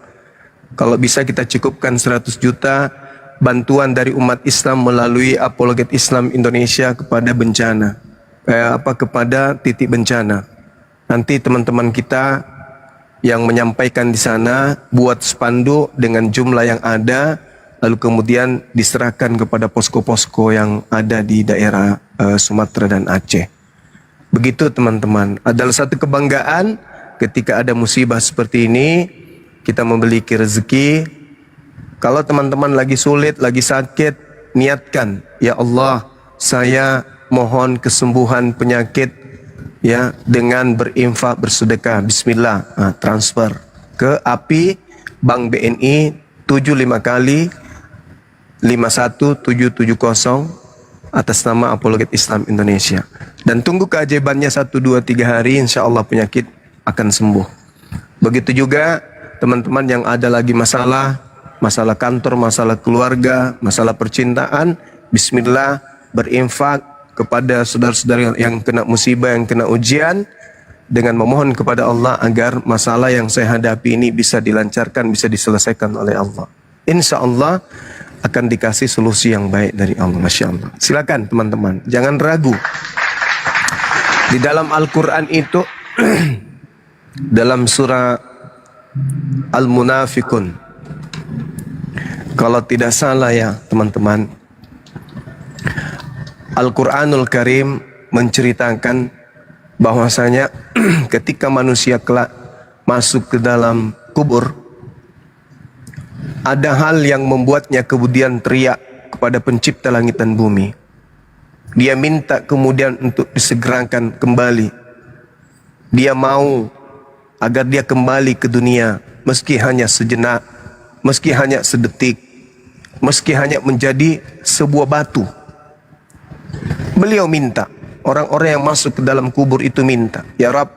Kalau bisa kita cukupkan 100 juta bantuan dari umat Islam melalui Apologet Islam Indonesia kepada bencana, kepada titik bencana. Nanti teman-teman kita yang menyampaikan di sana buat spanduk dengan jumlah yang ada, lalu kemudian diserahkan kepada posko-posko yang ada di daerah Sumatera dan Aceh. Begitu teman-teman. Adalah satu kebanggaan ketika ada musibah seperti ini, kita memiliki rezeki. Kalau teman-teman lagi sulit, lagi sakit, niatkan, ya Allah, saya mohon kesembuhan penyakit ya dengan berinfak bersedekah. Bismillah. Nah, transfer ke API Bank BNI 75 kali 51770 atas nama Apologet Islam Indonesia. Dan tunggu keajaibannya 1, 2, 3 hari, insya Allah penyakit akan sembuh. Begitu juga teman-teman yang ada lagi masalah kantor, masalah keluarga, masalah percintaan, bismillah berinfak kepada saudara-saudara yang kena musibah, yang kena ujian, dengan memohon kepada Allah agar masalah yang saya hadapi ini bisa dilancarkan, bisa diselesaikan oleh Allah. Insya Allah akan dikasih solusi yang baik dari Allah. Masya Allah. Silakan teman-teman, jangan ragu. Di dalam Al-Quran itu dalam surah Al-Munafikun, kalau tidak salah ya teman-teman, Al-Quranul Karim menceritakan bahwasanya ketika manusia kelak masuk ke dalam kubur, ada hal yang membuatnya kemudian teriak kepada pencipta langit dan bumi. Dia minta kemudian untuk disegerakan kembali. Dia mau agar dia kembali ke dunia, meski hanya sejenak, meski hanya sedetik, meski hanya menjadi sebuah batu. Beliau minta, orang-orang yang masuk ke dalam kubur itu minta, ya Rabb,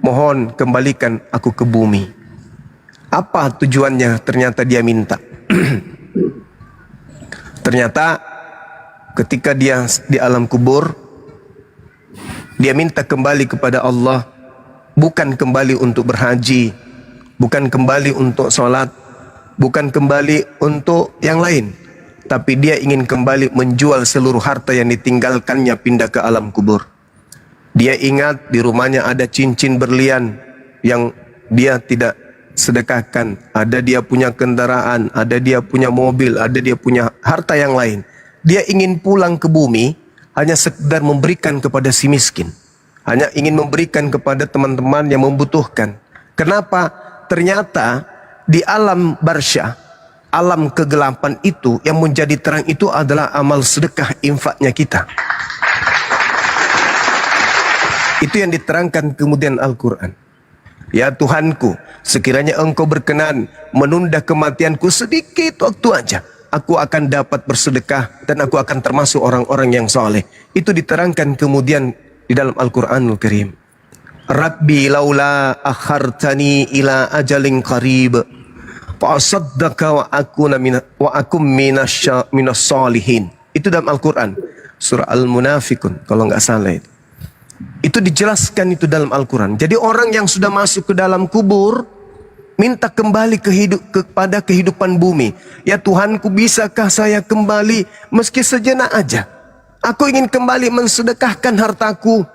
mohon kembalikan aku ke bumi. Apa tujuannya? Ternyata dia minta. Ternyata ketika dia di alam kubur, dia minta kembali kepada Allah, bukan kembali untuk berhaji, bukan kembali untuk sholat, bukan kembali untuk yang lain, tapi dia ingin kembali menjual seluruh harta yang ditinggalkannya pindah ke alam kubur. Dia ingat di rumahnya ada cincin berlian yang dia tidak sedekahkan, ada dia punya kendaraan, ada dia punya mobil, ada dia punya harta yang lain. Dia ingin pulang ke bumi hanya sekedar memberikan kepada si miskin, hanya ingin memberikan kepada teman-teman yang membutuhkan. Kenapa? Ternyata di alam barzah, alam kegelapan itu, yang menjadi terang itu adalah amal sedekah infaknya kita. Itu yang diterangkan kemudian Al-Quran. Ya Tuhanku, sekiranya Engkau berkenan menunda kematianku sedikit waktu aja, aku akan dapat bersedekah dan aku akan termasuk orang-orang yang soleh. Itu diterangkan kemudian di dalam Al-Quranul Karim. Rabbi laula akhartani ila ajalin qarib fa asaddaka wa akum minas salihin. Itu dalam Al-Quran, surah Al-Munafikun kalau nggak salah itu. Itu dijelaskan itu dalam Al-Quran. Jadi orang yang sudah masuk ke dalam kubur minta kembali kepada kehidupan bumi. Ya Tuhanku, bisakah saya kembali meski sejenak aja? Aku ingin kembali mensedekahkan hartaku.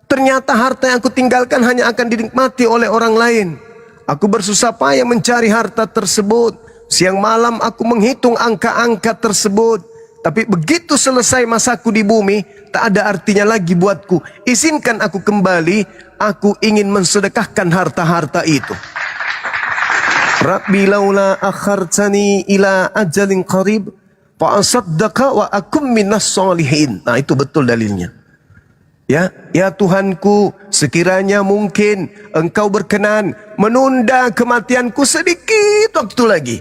Ternyata harta yang aku tinggalkan hanya akan dinikmati oleh orang lain. Aku bersusah payah mencari harta tersebut. Siang malam aku menghitung angka-angka tersebut. Tapi begitu selesai masaku di bumi, tak ada artinya lagi buatku. Izinkan aku kembali, aku ingin mensedekahkan harta-harta itu. Rabbi laula akhartani ila ajalin qarib fa asaddaqa wa akum minas salihin. Nah, itu betul dalilnya. Ya Tuhanku, sekiranya mungkin Engkau berkenan menunda kematianku sedikit waktu lagi.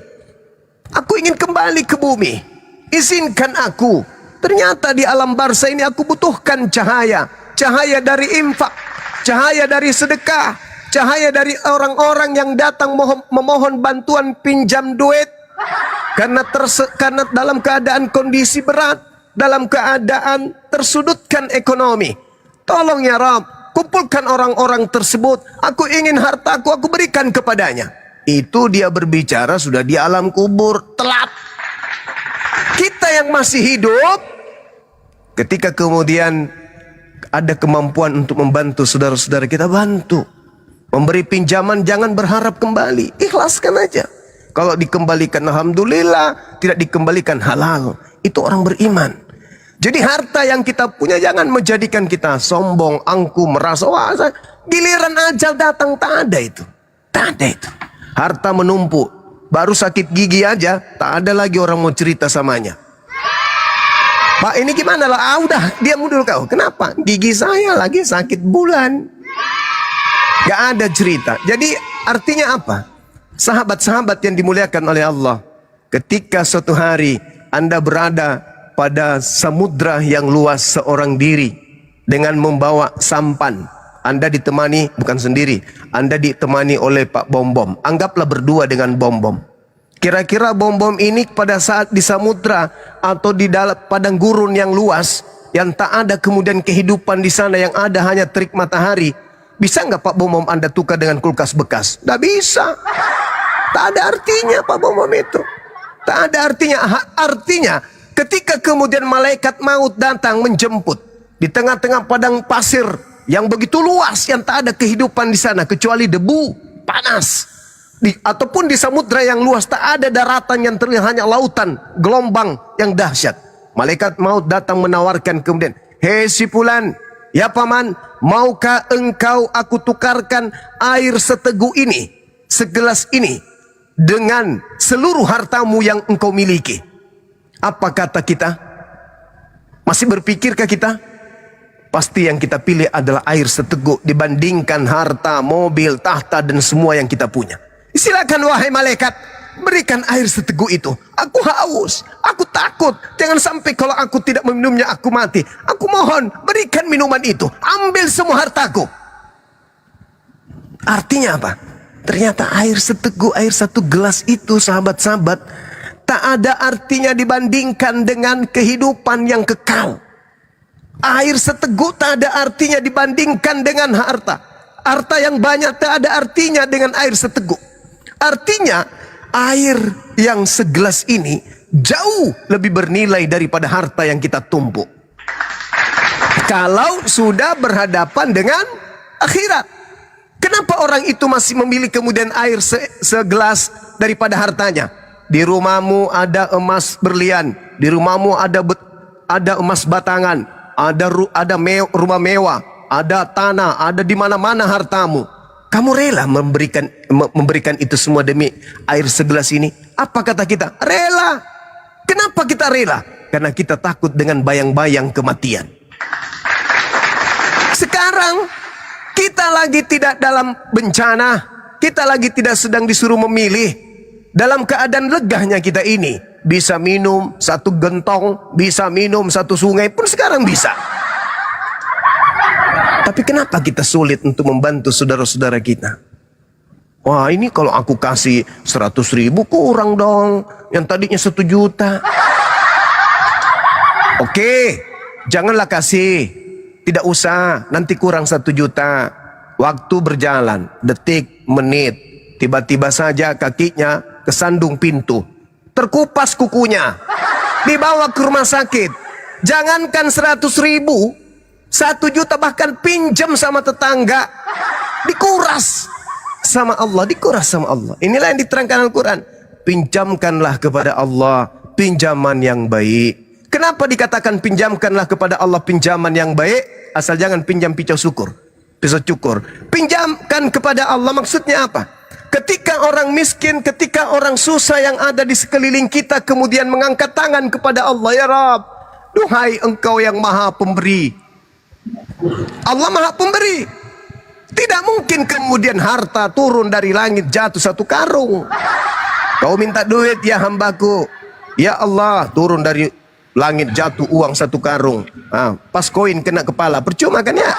Aku ingin kembali ke bumi. Izinkan aku. Ternyata di alam barzah ini aku butuhkan cahaya. Cahaya dari infak, cahaya dari sedekah, cahaya dari orang-orang yang datang memohon bantuan pinjam duit karena dalam keadaan kondisi berat, dalam keadaan tersudutkan ekonomi. Tolong ya Rabb, kumpulkan orang-orang tersebut. Aku ingin hartaku aku berikan kepadanya. Itu dia berbicara sudah di alam kubur, telat. Kita yang masih hidup, ketika kemudian ada kemampuan untuk membantu saudara-saudara kita, bantu. Memberi pinjaman jangan berharap kembali, ikhlaskan aja. Kalau dikembalikan alhamdulillah, tidak dikembalikan halal. Itu orang beriman. Jadi harta yang kita punya jangan menjadikan kita sombong, angkuh, merasa wah, giliran ajal datang, tak ada itu. Tak ada itu. Harta menumpuk. Baru sakit gigi aja, tak ada lagi orang mau cerita samanya. Pak, ini gimana lah? Udah, diam dulu kau. Kenapa? Gigi saya lagi sakit bulan. Gak ada cerita. Jadi artinya apa? Sahabat-sahabat yang dimuliakan oleh Allah, ketika suatu hari Anda berada pada samudra yang luas seorang diri dengan membawa sampan, Anda ditemani, bukan sendiri, Anda ditemani oleh Pak Bom-Bom. Anggaplah berdua dengan Bom-Bom. Kira-kira Bom-Bom ini pada saat di samudra atau di dalam padang gurun yang luas, yang tak ada kemudian kehidupan di sana, yang ada hanya terik matahari, bisa nggak Pak Bom-Bom Anda tukar dengan kulkas bekas? Nggak bisa. Tak ada artinya Pak Bom-Bom itu. Tak ada artinya. Artinya ketika kemudian malaikat maut datang menjemput di tengah-tengah padang pasir yang begitu luas, yang tak ada kehidupan di sana kecuali debu, panas. Ataupun di samudra yang luas tak ada daratan yang terlihat, hanya lautan, gelombang yang dahsyat. Malaikat maut datang menawarkan kemudian, hei si fulan, ya paman, maukah engkau aku tukarkan air seteguk ini, segelas ini, dengan seluruh hartamu yang engkau miliki? Apa kata kita? Masih berpikirkah kita? Pasti yang kita pilih adalah air seteguk dibandingkan harta, mobil, tahta, dan semua yang kita punya. Silakan wahai malaikat, berikan air seteguk itu. Aku haus, aku takut. Jangan sampai kalau aku tidak meminumnya aku mati. Aku mohon, berikan minuman itu. Ambil semua hartaku. Artinya apa? Ternyata air seteguk, air satu gelas itu, sahabat-sahabat, tak ada artinya dibandingkan dengan kehidupan yang kekal. Air seteguk tak ada artinya dibandingkan dengan harta. Harta yang banyak tak ada artinya dengan air seteguk. Artinya air yang segelas ini jauh lebih bernilai daripada harta yang kita tumpuk. Kalau sudah berhadapan dengan akhirat. Kenapa orang itu masih memilih kemudian air segelas daripada hartanya? Di rumahmu ada emas berlian, di rumahmu ada emas batangan, ada rumah mewah, ada tanah, ada di mana-mana hartamu. Kamu rela memberikan itu semua demi air segelas ini? Apa kata kita? Rela. Kenapa kita rela? Karena kita takut dengan bayang-bayang kematian. Sekarang kita lagi tidak dalam bencana, kita lagi tidak sedang disuruh memilih. Dalam keadaan legahnya kita ini, bisa minum 1 gentong, bisa minum 1 sungai pun sekarang bisa. Tapi kenapa kita sulit untuk membantu saudara-saudara kita? Wah, ini kalau aku kasih 100.000 kurang dong, yang tadinya 1 juta. Oke, janganlah kasih, tidak usah, nanti kurang 1 juta. Waktu berjalan, detik, menit, tiba-tiba saja kakinya kesandung pintu, terkupas kukunya, dibawa ke rumah sakit. Jangankan 100.000, 1 juta bahkan pinjam sama tetangga, dikuras sama Allah, dikuras sama Allah. Inilah yang diterangkan Al-Quran. Pinjamkanlah kepada Allah pinjaman yang baik. Kenapa dikatakan pinjamkanlah kepada Allah pinjaman yang baik? Asal jangan pinjam pisau cukur. Pinjamkan kepada Allah maksudnya apa? Ketika orang miskin, ketika orang susah yang ada di sekeliling kita kemudian mengangkat tangan kepada Allah, ya Rabb, duhai Engkau yang maha pemberi. Allah maha pemberi. Tidak mungkin kemudian harta turun dari langit jatuh 1 karung. Kau minta duit ya hambaku, ya Allah, turun dari langit jatuh uang 1 karung. Pas koin kena kepala, percuma kan ya?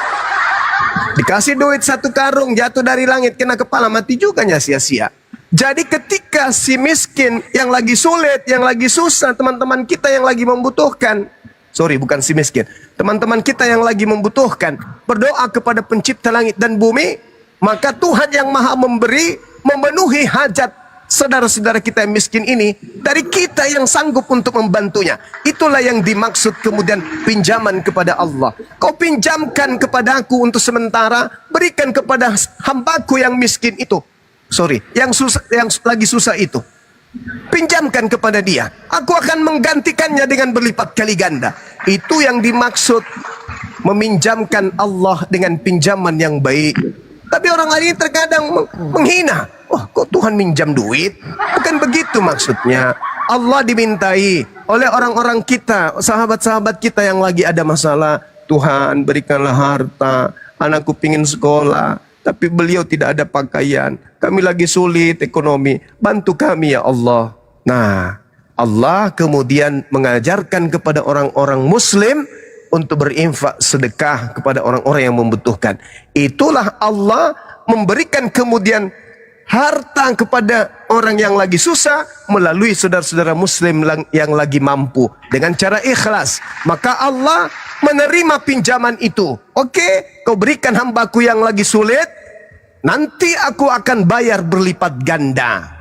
Dikasih duit 1 karung, jatuh dari langit, kena kepala, mati juga ya, sia-sia. Jadi ketika si miskin yang lagi sulit, yang lagi susah, teman-teman kita yang lagi membutuhkan, bukan si miskin, teman-teman kita yang lagi membutuhkan, berdoa kepada pencipta langit dan bumi, maka Tuhan yang maha memberi, memenuhi hajat saudara-saudara kita yang miskin ini dari kita yang sanggup untuk membantunya. Itulah yang dimaksud kemudian pinjaman kepada Allah. Kau pinjamkan kepada aku untuk sementara, berikan kepada hambaku yang miskin itu, yang lagi susah itu, pinjamkan kepada dia, aku akan menggantikannya dengan berlipat kali ganda. Itu yang dimaksud meminjamkan Allah dengan pinjaman yang baik. Tapi orang lain terkadang menghina. Wah, kok Tuhan minjam duit? Bukan begitu maksudnya. Allah dimintai oleh orang-orang kita, sahabat-sahabat kita yang lagi ada masalah. Tuhan, berikanlah harta, anakku pingin sekolah, tapi beliau tidak ada pakaian. Kami lagi sulit ekonomi, bantu kami ya Allah. Nah, Allah kemudian mengajarkan kepada orang-orang muslim untuk berinfak sedekah kepada orang-orang yang membutuhkan. Itulah Allah memberikan kemudian harta kepada orang yang lagi susah melalui saudara-saudara muslim yang lagi mampu dengan cara ikhlas. Maka Allah menerima pinjaman itu. Oke, kau berikan hambaku yang lagi sulit, nanti aku akan bayar berlipat ganda.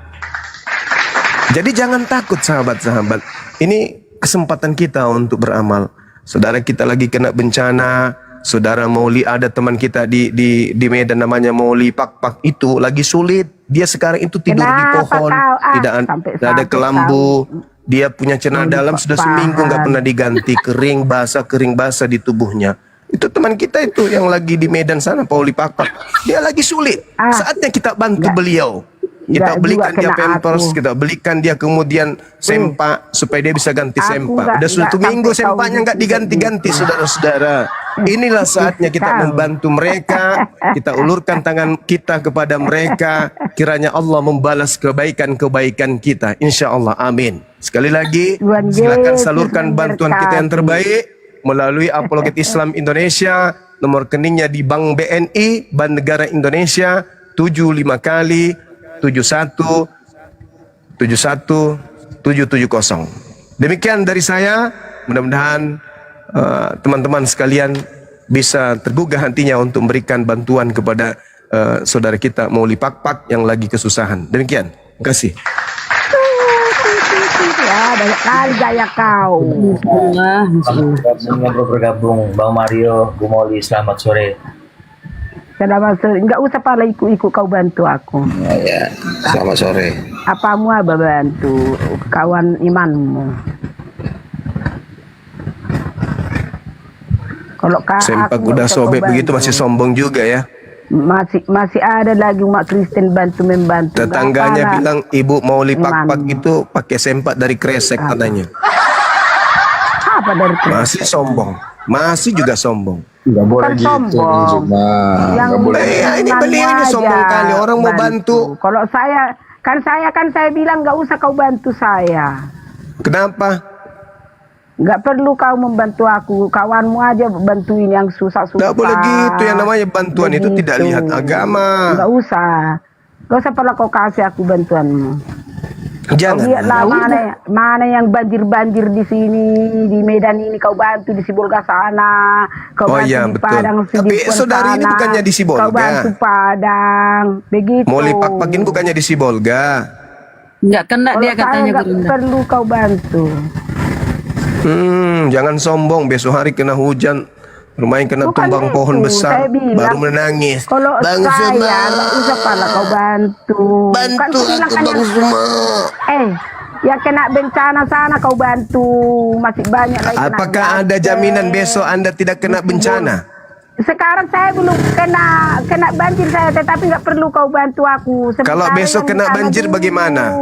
Jadi jangan takut sahabat-sahabat. Ini kesempatan kita untuk beramal. Saudara kita lagi kena bencana, saudara Mauli, ada teman kita di Medan namanya Mauli Pak itu lagi sulit. Dia sekarang itu tidur di pohon, tidak ada kelambu. Dia punya celana dalam sudah seminggu nggak pernah diganti, kering basah di tubuhnya. Itu teman kita itu yang lagi di Medan sana, Pauli Pak. Dia lagi sulit. Saatnya kita bantu beliau. Kita belikan dia pampers, kita belikan dia kemudian sempak supaya dia bisa ganti sempak. Udah 1 minggu sempaknya nggak diganti-ganti, saudara-saudara. Inilah saatnya kita membantu mereka. Kita ulurkan tangan kita kepada mereka. Kiranya Allah membalas kebaikan-kebaikan kita. Insya Allah, amin. Sekali lagi, silakan salurkan bantuan kita yang terbaik melalui Apologet Islam Indonesia. Nomor rekeningnya di Bank BNI, Bank Negara Indonesia, 75 kali 71 Demikian dari saya. Mudah-mudahan teman-teman sekalian bisa tergugah hatinya untuk memberikan bantuan kepada saudara kita Mauli Pak yang lagi kesusahan. Demikian. Terima kasih. itu ya, banyak kali gaya kau. Yang baru bergabung, Bang Mario, Bu Moli, selamat sore. Selamat sore. Enggak usah pala ikut kau bantu aku. Ya, selamat sore. Apamu abah bantu kawan imanmu. Kalau Sempak udah sobek begitu masih sombong juga ya. Masih ada lagi umat Kristen membantu. Tetangganya bilang ibu mau lipak-pak itu pakai sempak dari kresek katanya. Apa dari kresek? Masih sombong. Masih juga sombong. Nggak boleh Bukan gitu sombong. nih Juma. Yang Nggak boleh. Ini beliau ini sombong kali. Orang mau bantu. Kalau saya bilang nggak usah kau bantu saya. Kenapa? Nggak perlu kau membantu aku, kawanmu aja bantuin yang susah-susah. Nggak boleh gitu, yang namanya bantuan itu tidak lihat agama. Nggak usah pernah kau kasih aku bantuanmu. Jangan. Kau lihatlah mana yang banjir di sini, di Medan ini kau bantu, di Sibolga sana, kau bantu iya, di betul. Padang, Tapi saudari ini bukannya di Sibolga. Kau bantu Padang, begitu. Mau lipak-pakin bukannya di Sibolga. Nggak kena dia katanya nggak perlu kau bantu. Jangan sombong, besok hari kena hujan, rumahnya kena Bukan tumbang itu, pohon besar, saya bilang, baru menangis. Kalau Bang saya Suma, nggak usah pala kau bantu. bantu Kan aku Bang Suma. Yang kena bencana sana kau bantu, masih banyak lagi. Apakah ada jaminan besok Anda tidak kena bencana? Sekarang saya belum kena banjir saya, tetapi nggak perlu kau bantu aku. Kalau besok kena banjir bagaimana?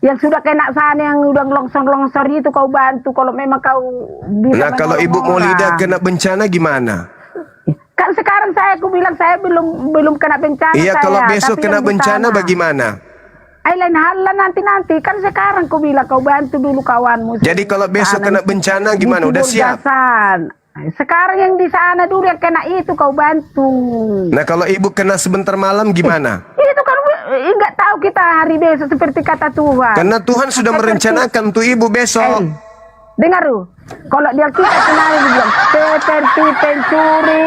Yang sudah kena sana, yang udah longsor itu kau bantu. Kalau memang kau bisa. Nah, kalau Ibu Maulida kena bencana gimana? Kan sekarang aku bilang saya belum kena bencana. Iya, kalau besok tapi kena yang di bencana sana. bagaimana? Lain hal lah nanti. Kan sekarang kau bilang kau bantu dulu kawanmu. Jadi kalau besok kena bencana gimana? Udah siap? Sekarang yang di sana dulu yang kena itu kau bantu. Nah, kalau Ibu kena sebentar malam gimana? Itu kan nggak tahu kita hari besok seperti kata Tuhan. Karena Tuhan sudah merencanakan untuk Ibu besok. Dengar lu, kalau dia kita kenal dia bilang seperti pencuri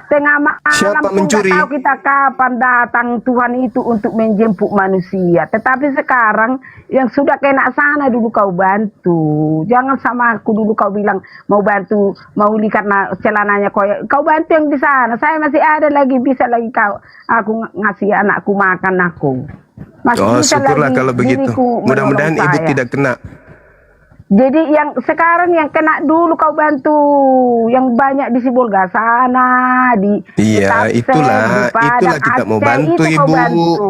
tengah malam. Siapa mencuri? Nggak tahu kita kapan datang Tuhan itu untuk menjemput manusia. Tetapi sekarang yang sudah kena sana dulu kau bantu. Jangan sama aku dulu kau bilang mau bantu, mau lihat celananya kau bantu yang di sana. Saya masih ada lagi, bisa lagi aku ngasih anakku makan aku. Masih bisa syukurlah lagi kalau begitu. diriku Mudah-mudahan menolong Ibu saya. tidak kena. Jadi yang sekarang yang kena dulu kau bantu, yang banyak di Sibolga sana, di Iya, Tapsel, itulah di Padang, kita mau Aceh, bantu itu kau Ibu. bantu.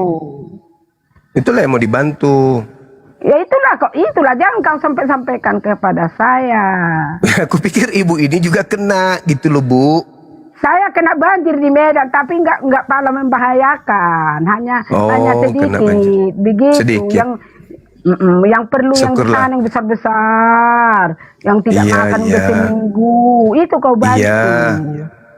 Itulah yang mau dibantu. Ya itulah jangan kau sampaikan kepada saya. Aku pikir Ibu ini juga kena gitu loh, Bu. Saya kena banjir di Medan, tapi nggak pala membahayakan, hanya kena sedikit, banjir. begitu. Sedikit. Yang perlu Syukurlah. yang sana yang besar-besar, yang tidak Iya, makan iya. udah seminggu, itu kau bantu.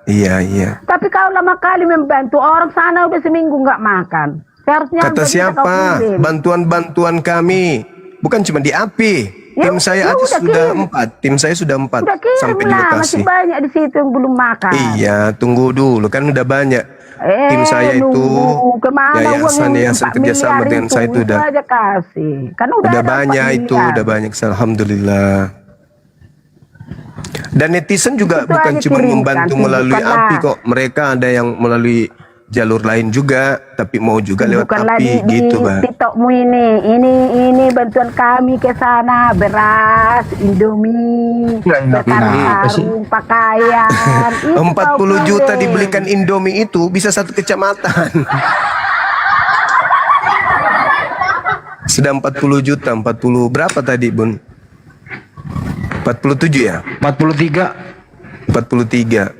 Iya. Tapi kau lama kali membantu orang sana udah seminggu nggak makan. Seharusnya Kata udah bisa kau siapa? kirim. Bantuan-bantuan kami bukan cuma di API. Ya, Tim saya ya aja udah sudah kirim. 4. Tim saya sudah 4 Udah kirim sampai di lah, lokasi. masih banyak di situ yang belum makan. Iya, tunggu dulu kan udah banyak. Tim saya itu nunggu. Kemana yayasan uang yang yayasan 4 kerjasama miliar dengan saya itu udah aja kasih. Kan udah ada 4 banyak itu, miliar. udah banyak. Alhamdulillah. Dan netizen juga Itu bukan aja cuma kirimkan, membantu melalui bukanlah. API kok. Mereka ada yang melalui jalur lain juga, tapi mau juga lewat Bukanlah API di gitu, Bang. TikTokmu ini bantuan kami ke sana, beras, Indomie, sarung, pakaian. Itu 40 kau juta kirim. dibelikan Indomie itu bisa satu kecamatan. Sudah 40 juta, 40 berapa tadi, Bun? 47 ya? 43. 43.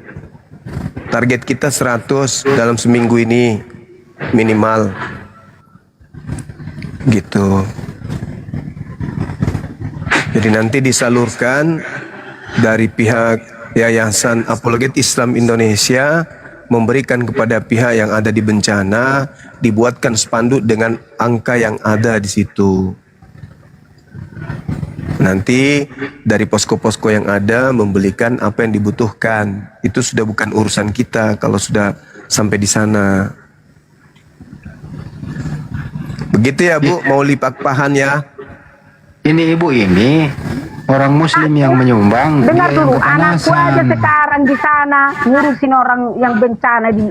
Target kita 100 dalam seminggu ini minimal. Gitu. Jadi nanti disalurkan dari pihak Yayasan Apologet Islam Indonesia memberikan kepada pihak yang ada di bencana, dibuatkan spanduk dengan angka yang ada di situ. Nanti dari posko-posko yang ada membelikan apa yang dibutuhkan. Itu sudah bukan urusan kita kalau sudah sampai di sana. Begitu ya, Bu, mau lipat pahan ya. Ini ibu ini orang muslim yang menyumbang. Dengar dia yang dulu, anakku aja kepanasan. sekarang di sana ngurusin orang yang bencana di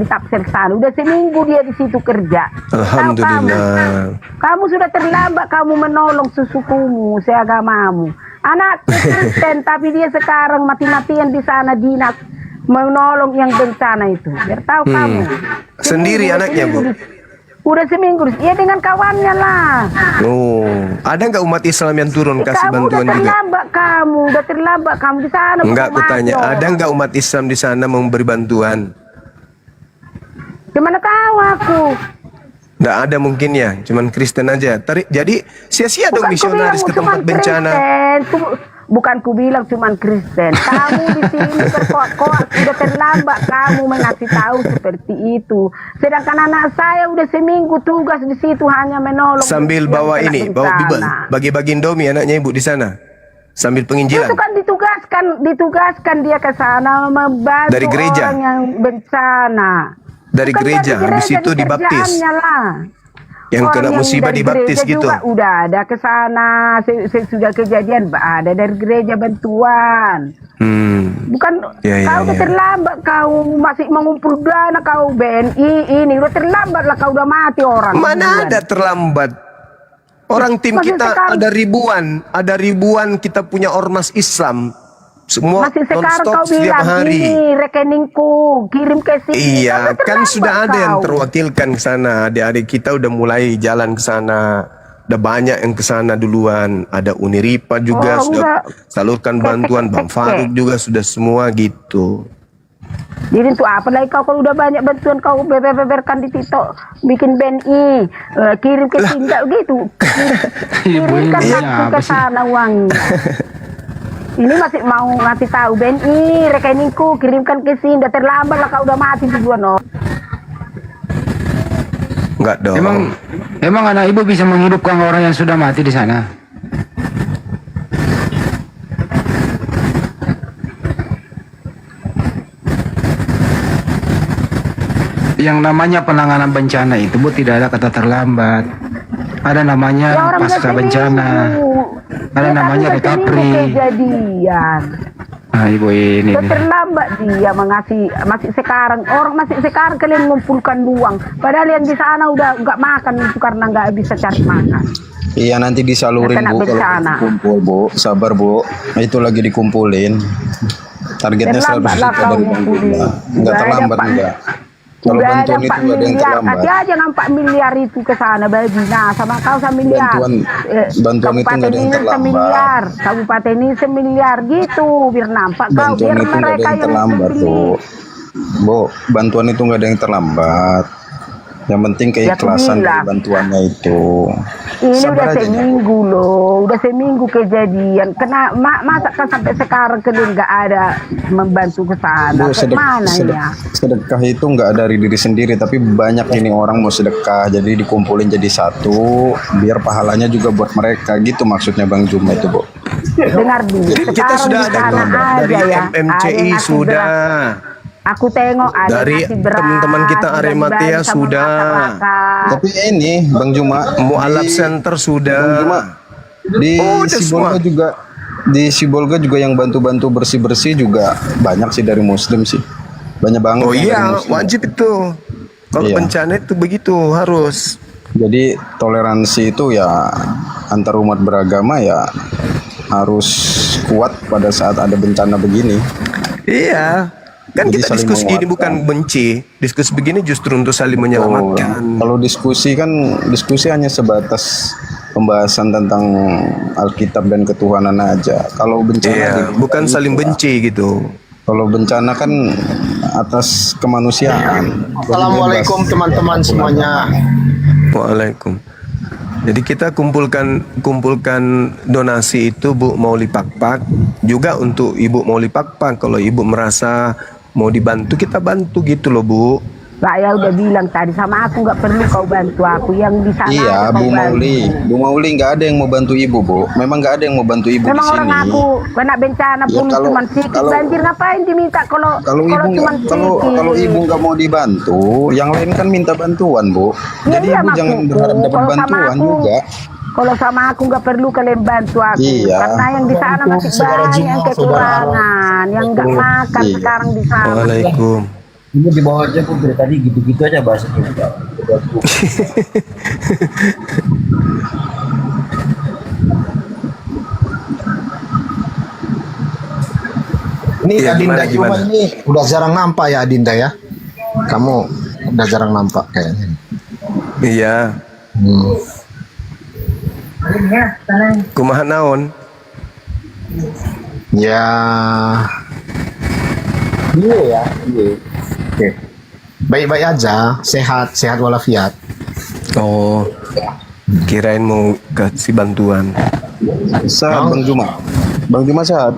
Tapsir sana. Udah seminggu dia di situ kerja. Alhamdulillah. Kamu sudah terlambat kamu menolong sesukumu, seagamamu. Anakku Kristen tapi dia sekarang mati-matian di sana dinas menolong yang bencana itu. Biar tahu kamu. Sendiri anaknya, Bu? Udah seminggu, ya dengan kawannya lah. Oh, ada nggak umat Islam yang turun kasih Kamu bantuan udah juga? terlambat kamu di sana. Enggak, belum aku tanya, masuk. ada nggak umat Islam di sana memberi bantuan? Gimana tahu aku? Nggak ada mungkin ya, cuman Kristen aja. Jadi sia-sia dong Bukan misionaris ke tempat bencana. Bukan ku bilang cuman Kristen. Kamu di sini terkoak-koak udah terlambat kamu mengasih tahu seperti itu. Sedangkan anak saya udah seminggu tugas di situ hanya menolong. Sambil yang bawa kena ini, bawa bencana. bibel, bagi-bagi Indomie anaknya ibu di sana. Sambil penginjilan. Itu kan ditugaskan dia ke sana membantu Dari gereja? orang yang bencana. Dari Bukan gereja, habis itu di dibaptis. kerjaannya lah. Yang Orang kena musibah dari dibaptis gereja gitu. juga udah ada ke sana, sudah kejadian ada dari gereja bantuan. Bukan Ya, ya, kau udah ya. terlambat, kau masih mengumpul dana, kau BNI ini udah terlambat lah, kau udah mati orang. Mana ada terlambat? Orang tim Masih kita sekarang- ada ribuan kita punya ormas Islam. Semua Masih sekarang non-stop kau setiap bilang hari. ini rekeningku kirim ke sini. Iya, Kau udah kan terlambat sudah ada yang kau. terwakilkan ke sana. Adik-adik kita udah mulai jalan ke sana. Udah banyak yang ke sana duluan. Ada Uniripa juga Oh, sudah udah. salurkan bantuan. Bang Faruk juga sudah semua gitu. Jadi untuk apa lagi kau kalau udah banyak bantuan kau beberkan di TikTok bikin BNI kirim ke sini nggak gitu. Kirimkan ini langsung apa ke sih? sana uangnya. Ini masih mau ngasih tahu BNI rekeningku kirimkan ke sini, udah terlambat lah kau udah mati duluan oh. Enggak dong. Emang anak ibu bisa menghidupkan orang yang sudah mati di sana? Yang namanya penanganan bencana itu, Bu, tidak ada kata terlambat. Ada namanya Ya, orang pasca udah bencana. Ada Ya, namanya tapi udah seminggu recovery. kejadian. Nah, ibu ini Udah nih. terlambat dia masih sekarang kalian mengumpulkan uang. Padahal yang di sana udah nggak makan itu karena nggak bisa cari makan. Iya, nanti disalurin, Kena Bu, kalau bencana. kumpul, Bu. Sabar, Bu. Itu lagi dikumpulin. Targetnya 100 Terlambat lah juta kau dari Bang ngumpulin. Jumlah. Enggak Udah terlambat ada, Pak. enggak. Kalau Udah ada bantuan itu 4 enggak ada yang miliar, terlambat. kasih aja 4 miliar itu ke sana bagi. Nah, sama kau 1 miliar. Bantuan itu enggak ada yang Kabupaten ini terlambat. 1 miliar, kabupaten ini 1 miliar gitu, biar nampak kau, Bantuan biar itu enggak ada mereka yang yang terlambat, beli. Bu. Bu, bantuan itu enggak ada yang terlambat. Yang penting keikhlasan dari bilang. bantuannya itu. Ini Sabar udah aja, seminggu loh, udah seminggu kejadian. Masa kan sampai sekarang kalian nggak ada membantu ke sana? Bu, Mana ya? sedekah itu nggak dari diri sendiri, tapi banyak ini orang mau sedekah, jadi dikumpulin jadi satu, biar pahalanya juga buat mereka, gitu maksudnya Bang Juma itu, Bu. Dengar dulu, Kita sekarang sudah di ada sana dari aja ya. Ada MMCI yang ngasih sudah. beras. Aku tengok ada Dari yang ngasih beras, teman-teman kita Arematea dibagi sama sudah. masyarakat. Tapi ini Bang Juma, Mu'alaf Center sudah. Bang Juma, di Oh, udah Sibolga semua. juga, di Sibolga juga yang bantu-bantu bersih-bersih juga banyak sih dari Muslim sih, banyak banget. Oh yang iya, dari Muslim. wajib itu. Kalau Iya. bencana itu begitu harus. Jadi toleransi itu ya antar umat beragama ya harus kuat pada saat ada bencana begini. Iya. Kan Jadi kita saling diskusi ini menguatkan. bukan benci. Diskusi begini justru untuk saling menyelamatkan. Kalau diskusi kan diskusi hanya sebatas pembahasan tentang Alkitab dan ketuhanan aja. Kalau bencana Iya, bukan saling benci gitu. Kalau bencana kan atas kemanusiaan. Assalamualaikum, teman-teman semuanya. Waalaikum. Jadi kita kumpulkan donasi itu Bu Mauli Pakpak juga untuk Ibu Mauli Pakpak. Kalau Ibu merasa mau dibantu kita bantu gitu loh Bu. Saya udah bilang tadi sama aku nggak perlu kau bantu aku yang di sana. Iya, aja kau Bu bantu. Mauli nggak ada yang mau bantu ibu, Bu. Memang nggak ada yang mau bantu ibu Memang di orang sini. aku kena bencana Ya, pun kalau- cuma sedikit kalau- banjir ngapain diminta kalau Kalau ibu cuma nggak, kalau ibu nggak mau dibantu, yang lain kan minta bantuan, Bu. Ya, Jadi iya, ibu jangan maksudku. berharap dapat Kalau sama bantuan aku, juga. Kalau sama aku nggak perlu kalian bantu aku. Iya. Karena yang di sana masih Saudara banyak Juma, yang kekurangan, yang nggak makan Iya. sekarang di sana. Waalaikum. Ini di bawah aja kok dari tadi gitu-gitu aja bahasanya. Ini Iya, Adinda gimana, Juma gimana? ini udah jarang nampak ya Adinda ya. Kamu udah jarang nampak kayaknya. Iya. Kumaha naon? Ya. Iya ya. Iya. Oke. Baik-baik aja, sehat walafiat. Oh. Kirain mau kasih bantuan. Sehat Bang Juma. Bang Juma sehat.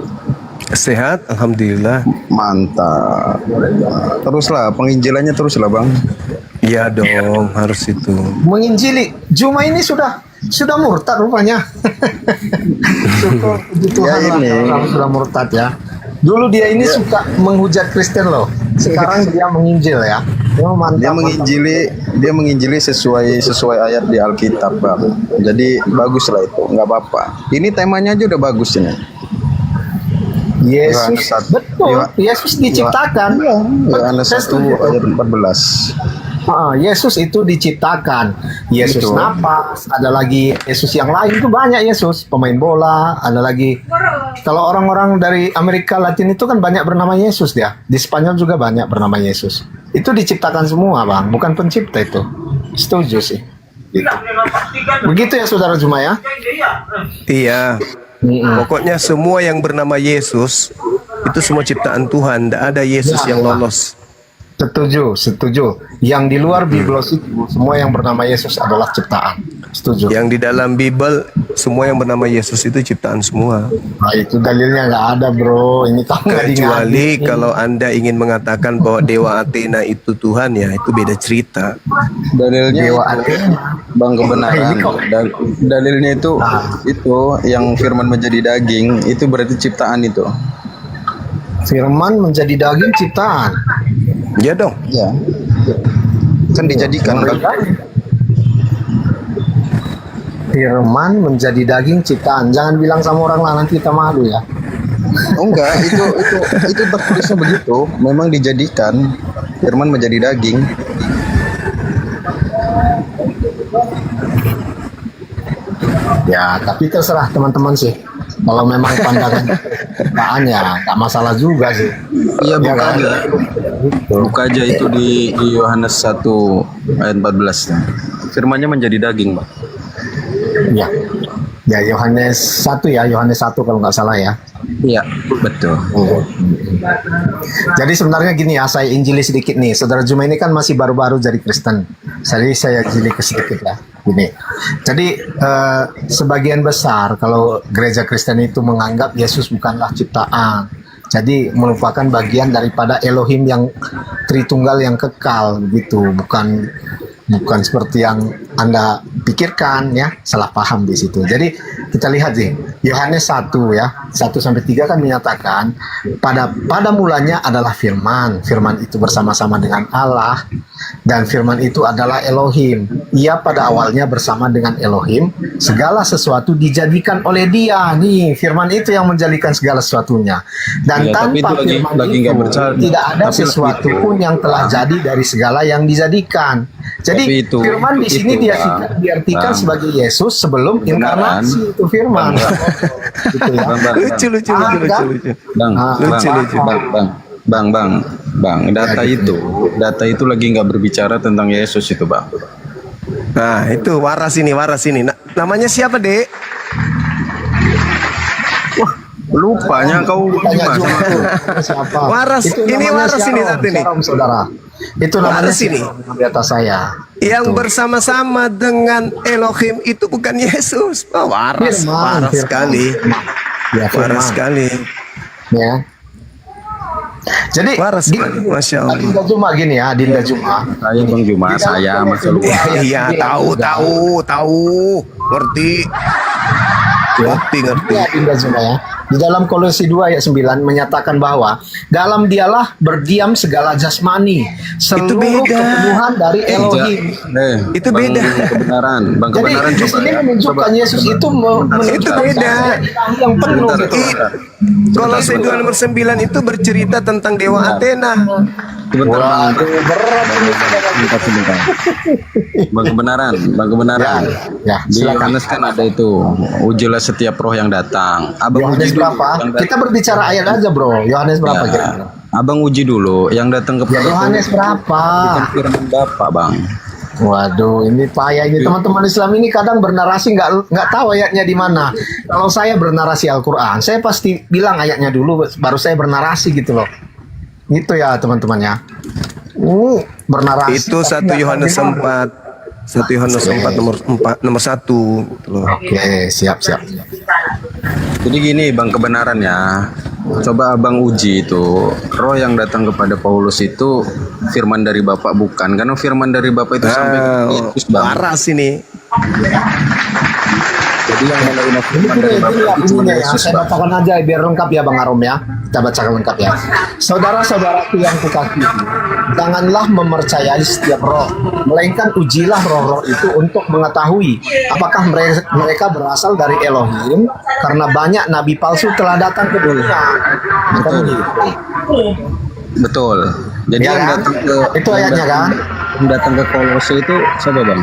Sehat, alhamdulillah. Mantap. Teruslah penginjilannya teruslah Bang. Iya dong, harus itu. Menginjili Juma ini sudah murtad rupanya. Syukur puji Tuhan Ya, lah ini. orang sudah murtad ya. Dulu dia ini suka menghujat Kristen loh. Sekarang dia menginjil ya. Oh, mantap, Dia menginjili sesuai ayat di Alkitab Bang. Jadi bagus lah itu, nggak apa-apa. Ini temanya aja udah bagus ini. Yesus, Yohanes 1. betul. Yesus diciptakan. Yohanes Saya 1 setuju. ayat 14. Yesus itu diciptakan. Yesus Betul. napas. Ada lagi Yesus yang lain itu banyak Yesus. Pemain bola. Ada lagi. Kalau orang-orang dari Amerika Latin itu kan banyak bernama Yesus dia. Di Spanyol juga banyak bernama Yesus. Itu diciptakan semua bang. Bukan pencipta itu. Setuju sih. Gitu. Begitu ya saudara Juma ya. Iya. Pokoknya semua yang bernama Yesus itu semua ciptaan Tuhan. Tidak ada Yesus Ya, yang ya. lolos. Setuju. Yang di luar Biblos itu semua yang bernama Yesus adalah ciptaan. Setuju. Yang di dalam Bible semua yang bernama Yesus itu ciptaan semua. Nah, itu dalilnya nggak ada bro. Ini kamu nggak Kecuali diingatin. kalau Anda ingin mengatakan bahwa dewa Athena itu Tuhan, ya itu beda cerita. Dalilnya Dewa itu, Athena. Bang kebenaran. Ini kok. Dalilnya itu yang firman menjadi daging itu berarti ciptaan itu. Firman menjadi daging ciptaan. Ya dong. Ya. Kan dijadikan Bang. Firman menjadi daging ciptaan. Jangan bilang sama orang lah nanti kita malu ya. Oh enggak, itu tertulisnya begitu. Memang dijadikan firman menjadi daging. Ya, tapi terserah teman-teman sih. Kalau memang pandangan ciptaan ya nggak masalah juga sih. Iya, Ya buka kan? aja. Buka aja itu di Yohanes 1 ayat 14. Firmannya menjadi daging, Bang. Ya. Ya Yohanes 1 ya, Yohanes 1 kalau nggak salah ya. Iya, betul. Jadi sebenarnya gini ya, saya injili sedikit nih. Saudara Juma ini kan masih baru-baru jadi Kristen. Jadi saya injili sedikit ya. Gini. Jadi sebagian besar kalau gereja Kristen itu menganggap Yesus bukanlah ciptaan. Jadi merupakan bagian daripada Elohim yang Tritunggal yang kekal gitu, bukan seperti yang Anda pikirkan ya, salah paham di situ. Jadi kita lihat sih Yohanes 1 ya, 1 sampai 3 kan menyatakan pada mulanya adalah firman. Firman itu bersama-sama dengan Allah dan firman itu adalah Elohim. Ia pada awalnya bersama dengan Elohim, segala sesuatu dijadikan oleh Dia. Nih, firman itu yang menjadikan segala sesuatunya. Dan Ya, tapi tanpa itu firman lagi itu nggak bercanda. tidak ada Tapi sesuatu pun yang telah jadi dari segala yang dijadikan. Jadi Tapi itu- firman di sini itu, diartikan Bang. sebagai Yesus sebelum Kebenaran. inkarnasi itu firman. Gitu ya. Lucu. Bang, Lucu. Bang, data itu lagi nggak berbicara tentang Yesus itu, Bang. Nah, itu waras ini. Namanya siapa, Dek? Lupanya kau Tanya gimana Juma sama aku? siapa? Waras. Itu Ini namanya waras ini Syarom, satu ini. Syarom, saudara. Itu namanya Waras ini. Syarom di atas saya. Yang bersama-sama dengan Elohim itu bukan Yesus. Oh, waras Firman. sekali. Ya, Waras firman. sekali. Ya. Jadi Waras sekali. Masya Allah. Adinda Juma gini ya, Adinda Juma. Saya Bang Juma, saya masa lupa. Iya, tahu. Ngerti. Ya, Adinda Juma ya. Di dalam Kolose 2 ayat 9 menyatakan bahwa dalam dialah berdiam segala jasmani, seluruh kepenuhan dari Elohim. Itu beda. Kebenaran, Bang, Jadi kebenaran di sini menunjukkan Yesus itu Itu beda. yang penuh. Kolose 2 nomor 9 itu bercerita tentang dewa Athena. Sebentar, sebentar. Bang kebenaran. Ya, Di silakan. Yohanes kan ada itu, ujilah setiap roh yang datang. Abang Yohanes uji dulu berapa? yang Kita berbicara ayat aja, Bro. Yohanes berapa Ya, kira-kira? Abang uji dulu yang datang kepada Yohanes berapa? bukan firman Bapak, Bang. Waduh, ini payah ini teman-teman Islam ini kadang bernarasi nggak tahu ayatnya di mana. Kalau saya bernarasi Al-Quran, saya pasti bilang ayatnya dulu, baru saya bernarasi gitu loh. Gitu ya teman-teman ya. Bernarasi. Itu 1 Yohanes 4. 1 Yohanes 4 nomor 1 gitu loh. Oke, siap. Jadi gini, Bang, kebenaran ya. Coba Abang uji itu, roh yang datang kepada Paulus itu firman dari Bapak bukan? Karena firman dari Bapak itu sampai ke Yesus, Bang. Waras ini. Jadi yang menerima firman dari Bapak itu cuma Yesus, Saya Bang. bacakan aja biar lengkap ya Bang Arom ya. Kita bacakan lengkap ya. Saudara-saudaraku yang kukasihi, janganlah mempercayai setiap roh, melainkan ujilah roh-roh itu untuk mengetahui apakah mereka berasal dari Elohim, karena banyak nabi palsu telah datang ke dunia. Kan begitu. Betul. Jadi Ya yang kan? datang ke Itu ayatnya kan? Yang datang ke Kolose itu siapa, Bang?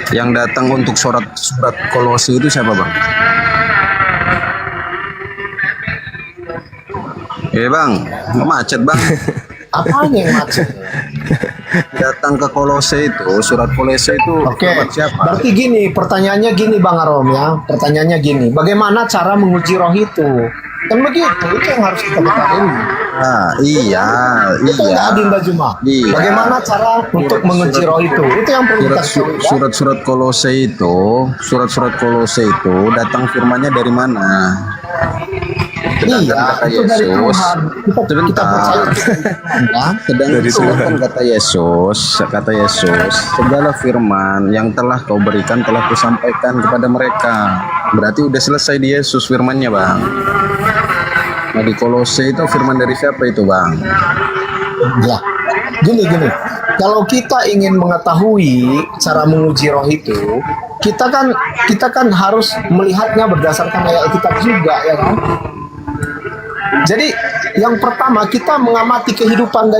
Yang datang untuk surat Kolose itu siapa, Bang? Bang, macet, Bang. Apanya yang macet? Datang ke Kolose itu, surat Kolose itu Oke, buat siapa? berarti gini, pertanyaannya gini Bang Arom ya. Pertanyaannya gini, bagaimana cara menguji roh itu? Kan begitu, itu yang harus kita ketahui. Ah, iya. Itu nggak Adinda Juma. Iya. Bagaimana cara untuk menguji roh itu? Itu yang perlu kita ketahui. Ya? Surat-surat Kolose itu datang firmannya dari mana? Iya, Kata itu dari Yesus, Tuhan. Kita percaya itu dari Tuhan, ya. sedangkan kata Yesus, segala firman yang telah kau berikan telah kusampaikan kepada mereka. Berarti udah selesai di Yesus firmannya, Bang. Nah, di Kolose itu firman dari siapa itu, Bang? Ya, gini. Kalau kita ingin mengetahui cara menguji roh itu, kita kan harus melihatnya berdasarkan ayat kitab juga, ya kan? Jadi yang pertama kita mengamati kehidupan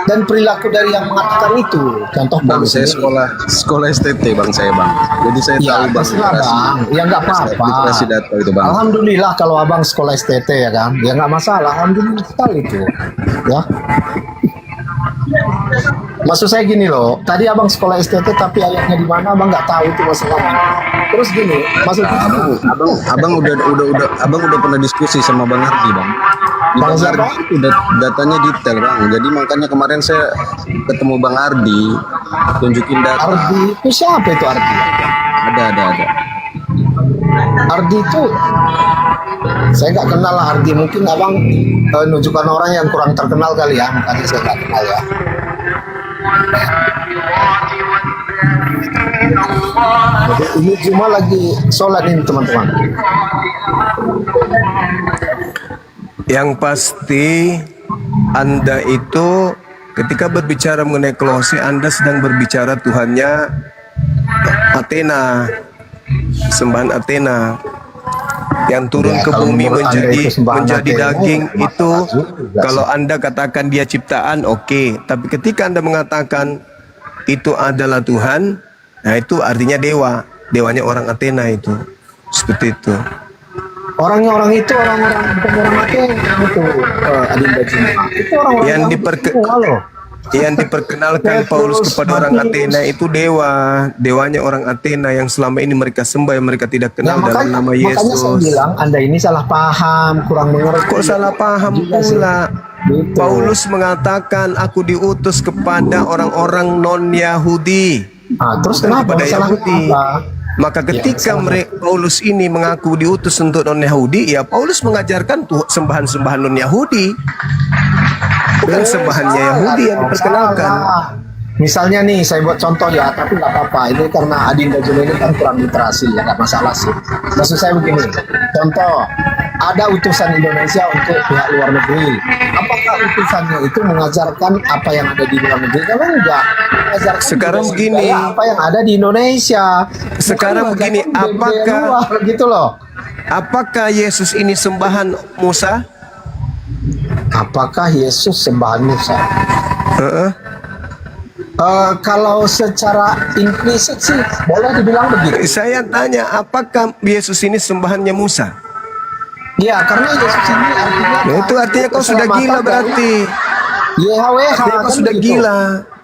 dan perilaku dari yang mengatakan itu. Contoh Bang, saya sekolah STT, Bang, saya, Bang. Jadi saya ya, tahu, Bang. terserah, Bang. Ya nggak apa-apa. Literasi data itu, Bang. Alhamdulillah kalau abang sekolah STT ya kan, ya nggak masalah. Alhamdulillah sekali itu, ya. Maksud saya gini loh, tadi abang sekolah STT tapi ayatnya di mana abang nggak tahu itu masalahnya. Terus gini, maksudnya abang udah pernah diskusi sama Bang Ardi, Bang. Di Bang Bang siapa? Ardi udah datanya detail, Bang. Jadi makanya kemarin saya ketemu Bang Ardi, tunjukin data. Ardi itu siapa itu Ardi? Ada. Ardi itu saya nggak kenal lah Ardi, mungkin abang nunjukkan orang yang kurang terkenal kali ya, makanya saya nggak kenal ya. Jadi ini cuma lagi sholat ini teman-teman. Yang pasti Anda itu ketika berbicara mengenai Kolose, Anda sedang berbicara Tuhannya Athena, sembahan Athena yang turun Ya, ke kalau bumi menurut Anda menjadi itu sembahan Athena, daging ya, itu. masalah juga Kalau sih. Anda katakan dia ciptaan, oke. Tapi ketika Anda mengatakan itu adalah Tuhan, nah itu artinya dewanya orang Athena itu, seperti itu. Orang-orang itu orang-orang bukan orang Athena itu Adinda Juma. Itu orang-orang yang diperkenalkan Paulus kepada orang Athena itu dewanya orang Athena yang selama ini mereka sembah, yang mereka tidak kenal dalam nama Makanya saya Yesus. bilang Anda ini salah paham, kurang mengerti. Kok salah paham pula? Paulus mengatakan aku diutus kepada orang-orang non-Yahudi. Terus kenapa? Kepada Salah Yahudi. apa? Maka ketika Paulus ini mengaku diutus untuk non-Yahudi, ya Paulus mengajarkan sembahan-sembahan non-Yahudi. Bukan sembahannya Yahudi yang diperkenalkan. Misalnya nih, saya buat contoh ya, tapi nggak apa-apa. Ini karena Adinda Juno ini kan kurang literasi, ya nggak masalah sih. Maksud saya begini, contoh, ada utusan Indonesia untuk pihak luar negeri. Apakah utusannya itu mengajarkan apa yang ada di luar negeri? Kalau enggak, mengajarkan Sekarang begini. apa yang ada di Indonesia. Sekarang Bukan begini, mengajarkan budaya luar, gitu loh. Apakah Yesus ini sembahan Musa? Apakah Yesus sembahan Musa? Kalau secara implisit sih boleh dibilang begitu. Saya tanya, apakah Yesus ini sembahannya Musa? Ya, karena Yesus ini artinya Nah, itu artinya kau sudah gila berarti. YHWH. Artinya kau kan sudah begitu. gila.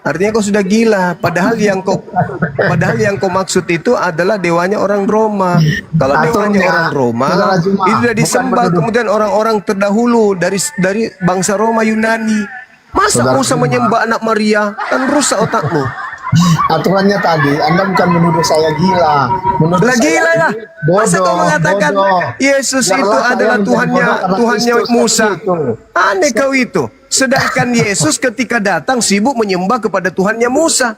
Artinya kau sudah gila. Padahal yang kau maksud itu adalah dewanya orang Roma. Kalau dewanya Aturnya, orang Roma saudara Juma, itu sudah bukan disembah. penduduk. Kemudian orang-orang terdahulu dari bangsa Roma Yunani. Masa Saudara Musa Juma. menyembah anak Maria? Kan rusak otakmu. Aturannya tadi, Anda bukan menuduh saya gila. Menuduh Lah saya gila lah. Masa kau mengatakan bodoh. Yesus Biarlah itu saya adalah menjadi Tuhannya bodoh karena Tuhannya Kristus Musa. seperti itu. Aneh kau itu. Sedangkan Yesus ketika datang sibuk menyembah kepada Tuhannya Musa.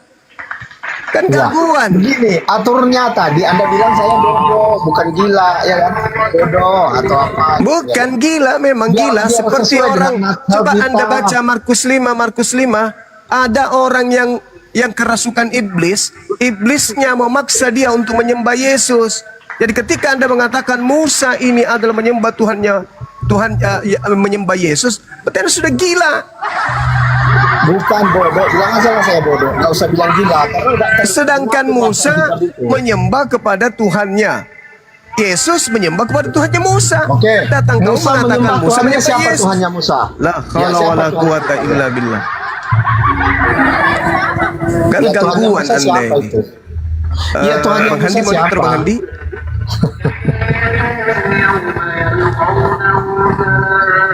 Kan Ya, gangguan. begini, aturnya tadi Anda bilang saya bodoh, bukan gila, ya kan? Bodoh atau apa? Bukan gila, memang gila. Biar Seperti sesuai orang, dengan akal coba kita. Anda baca Markus 5, ada orang yang kerasukan iblis, iblisnya memaksa dia untuk menyembah Yesus. Jadi ketika Anda mengatakan Musa ini adalah menyembah menyembah Yesus, berarti Anda sudah gila. Bukan bodoh, bilang aja lah saya bodoh. Nggak usah bilang gila. Karena udah Sedangkan Musa menyembah kepada Tuhannya. Yesus menyembah kepada Tuhannya Musa. Oke. Datang kau Musa mengatakan menyembah Musa Tuhannya, menyembah siapa Yesus. Tuhannya Musa? La Ya, haula siapa wala Tuhan? quwata illa billah. Kan Ya, Tuhannya gangguan Musa Anda siapa ini. itu? Ya, Tuhannya Bang Musa Handi monitor siapa? Bang Handi.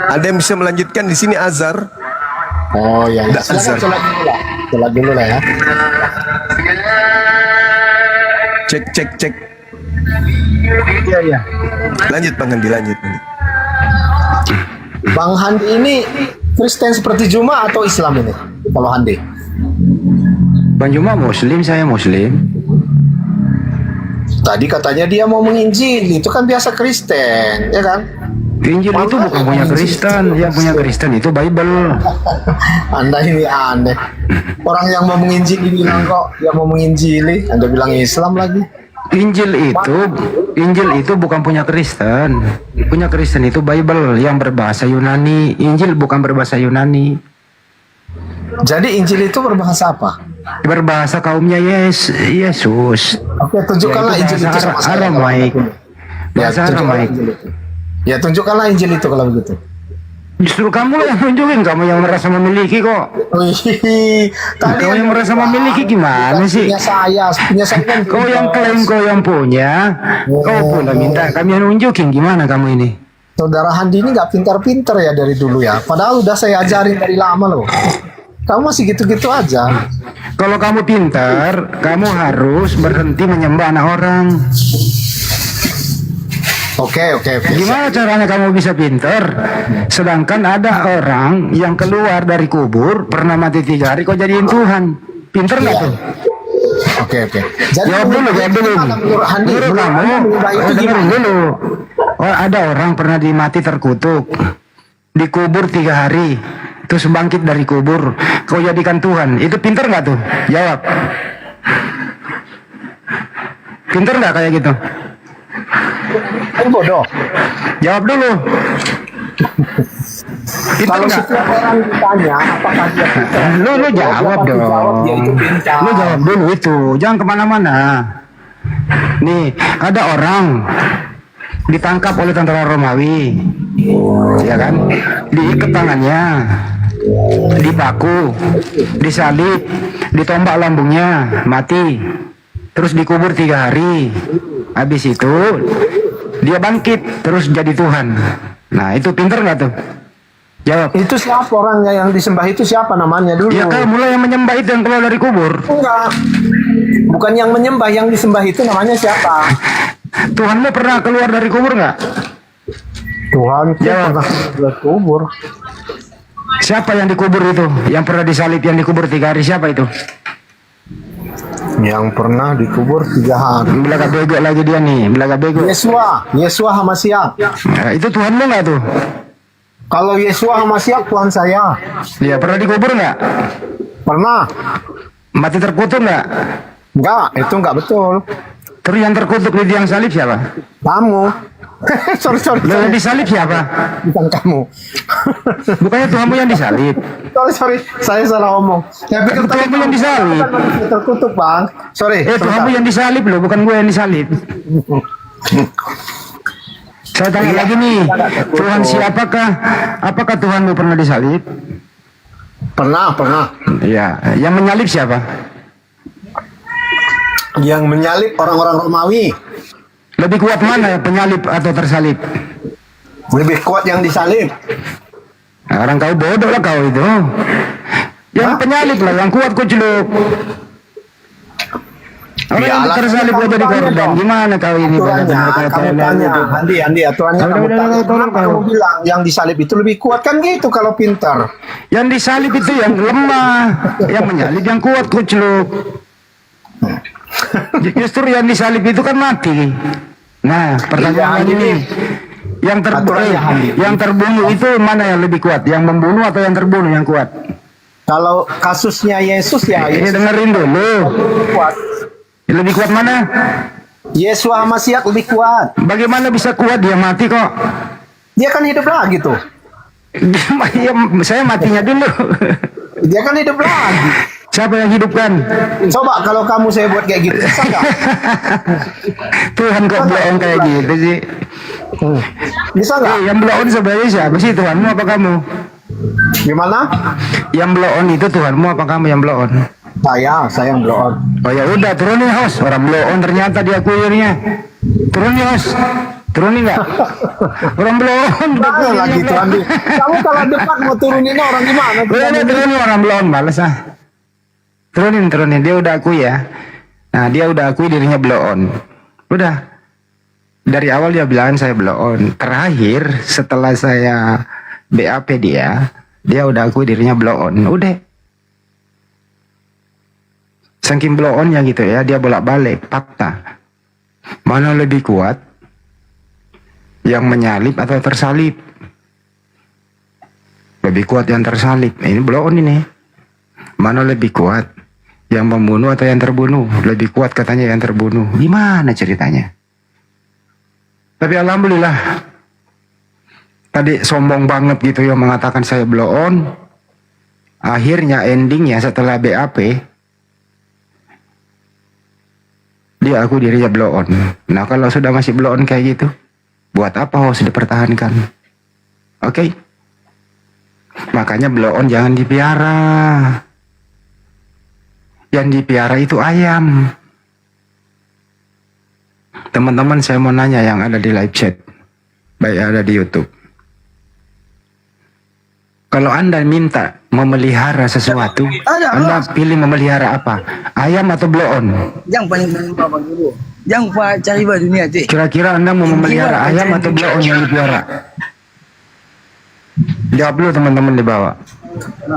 Ada yang bisa melanjutkan di sini azar? Oh ya, Nggak, silakan azar. sholat dulu lah ya. Cek. Iya iya. Lanjut Bang Handi, lanjut. Bang Handi ini Kristen seperti Juma atau Islam ini? Kalau Handi? Bang Juma Muslim, saya Muslim. Tadi katanya dia mau menginjil, itu kan biasa Kristen, ya kan? Injil itu bukan punya Kristen, yang punya Kristen itu Bible. Anda ini aneh. Orang yang mau menginjili bilang kok yang mau menginjili, Anda bilang Islam lagi. Injil itu bukan punya Kristen. Punya Kristen itu Bible yang berbahasa Yunani. Injil bukan berbahasa Yunani. Jadi Injil itu berbahasa apa? Berbahasa kaumnya Yesus. Oke, tunjukkanlah Yaitu Injil itu bahasa sama saya. Aramaik. Ya, Bahasa tunjukkanlah Aramaik. Injil itu. Ya, tunjukkanlah Injil itu kalau begitu. Justru kamu yang nunjukin, kamu yang merasa memiliki kok. Tadi Kau yang merasa memiliki gimana sih? Punya saya kan Kau yang klaim kau yang punya, kau pula minta kami yang nunjukin, gimana kamu ini? Saudara Handi ini nggak pintar-pintar ya dari dulu ya. Padahal udah saya ajarin dari lama loh. Kamu masih gitu-gitu aja. Kalau kamu pintar, kamu harus berhenti menyembah anak orang. Oke. Gimana caranya kamu bisa pintar? Sedangkan ada orang yang keluar dari kubur, pernah mati 3 hari, kok jadiin Tuhan. Pintar nggak tuh? Oke. Jadi Jawab dulu. menurut Handi, Menurut kamu, itu dengerin gimana? dulu. Oh, ada orang pernah mati terkutuk, dikubur 3 hari, terus bangkit dari kubur, kau jadikan Tuhan. Itu pintar nggak tuh? Jawab. Pintar nggak kayak gitu? Kan bodoh. Jawab dulu. Pintar Kalau nggak? setiap orang ditanya apakah dia pintar, Lu jawab dia dong. jawab dia itu pintar. Lu jawab dulu itu, jangan kemana-mana. Nih, ada orang ditangkap oleh tentara Romawi, ya kan? Diikat tangannya, dipaku, disalib, ditombak lambungnya, mati. Terus dikubur 3 hari. Habis itu dia bangkit, terus jadi Tuhan. Nah, itu pintar nggak tuh? Jawab. Itu siapa orangnya yang disembah itu, siapa namanya dulu? Ya kamu mulai yang menyembah itu yang keluar dari kubur. Enggak. Bukan yang menyembah, yang disembah itu namanya siapa? Tuhanmu pernah keluar dari kubur nggak? Tuhan itu pernah dari kubur. Siapa yang dikubur itu? Yang pernah disalib yang dikubur 3 hari siapa itu? Yang pernah dikubur 3 hari. Belaga bego lagi dia nih, belaga bego. Yesua Hamasiah. Nah, itu Tuhanmu nggak tuh? Kalau Yesua Hamasiah Tuhan saya. Iya, pernah dikubur nggak? Pernah. Mati terkutuk nggak? Enggak, itu enggak betul. Terus yang terkutuk di tiang salib siapa? Kamu. sorry. Yang disalib siapa? Bukan kamu. Bukannya Tuhanmu yang disalib? Sorry, saya salah ngomong. Saya pikir Tuhanmu yang disalib. Terkutuk, Bang. Sorry. Tuhanmu yang disalib loh, bukan gue yang disalib. Saya tanya lagi nih, Tuhan siapakah? Apakah Tuhanmu pernah disalib? Pernah. Iya, yang menyalib siapa? Yang menyalib orang-orang Romawi. Lebih kuat mana, penyalib atau tersalib? Lebih kuat yang disalib. Nah, orang kau bodoh lah kau itu. Yang penyalib lah, yang kuat kau celuk. Orang yang tersalib kau jadi korban. Gimana kau ini? Kamu tanya, Andi, aturannya kamu tanya. Kamu bilang yang disalib itu lebih kuat kan gitu kalau pintar. Yang disalib itu yang lemah, yang menyalib yang kuat kau celuk. Justru yang disalib itu kan mati. Nah, pertanyaan ini, yang terbunuh itu mana yang lebih kuat? Yang membunuh atau yang terbunuh yang kuat? Kalau kasusnya Yesus ya, Yesus dengerin dulu. Kuat. Lebih kuat mana? Yesus Hamasiah lebih kuat. Bagaimana bisa kuat dia mati kok? Dia kan hidup lagi tuh. Saya matinya dulu. Dia kan hidup lagi. Siapa yang hidupkan? Coba kalau kamu saya buat kayak gitu, bisa nggak? Tuhan kok bloon kayak gitu sih? Bisa nggak? Yang bloon sebenarnya siapa sih? Tuhanmu apa kamu? Gimana? Yang bloon itu Tuhanmu apa kamu yang bloon? Saya yang bloon. Oh ya udah, turunin host. Orang bloon ternyata diakuinya. Turunin host. Turunin nggak? Orang bloon. Mana lagi tuh Andi? Kamu kalau depan mau turunin orang gimana? Udah turunin orang bloon, males ah. Turunin, dia udah akui ya. Nah, dia udah akui dirinya blow-on. Udah. Dari awal dia bilang saya blow-on. Terakhir, setelah saya BAP dia udah akui dirinya blow-on. Udah. Saking blow-onnya gitu ya, dia bolak-balik, fakta. Mana lebih kuat? Yang menyalib atau tersalib? Lebih kuat yang tersalib. Ini blow-on ini. Mana lebih kuat? Yang membunuh atau yang terbunuh? Lebih kuat katanya yang terbunuh. Gimana ceritanya? Tapi alhamdulillah. Tadi sombong banget gitu yang mengatakan saya blow on. Akhirnya endingnya setelah BAP. Dia aku dirinya blow on. Nah kalau sudah masih blow on kayak gitu. Buat apa harus dipertahankan? Oke? Makanya blow on jangan dipiara. Yang dipiara itu ayam. Teman-teman saya mau nanya yang ada di live chat. Baik ada di YouTube. Kalau Anda minta memelihara sesuatu, Anda pilih memelihara apa? Ayam atau blow on? Yang paling berlimpah Bang Guru. Yang Pak cari dunia cik. Kira-kira Anda mau memelihara ayam atau blow on yang dipiara? Jawab dulu teman-teman di bawah.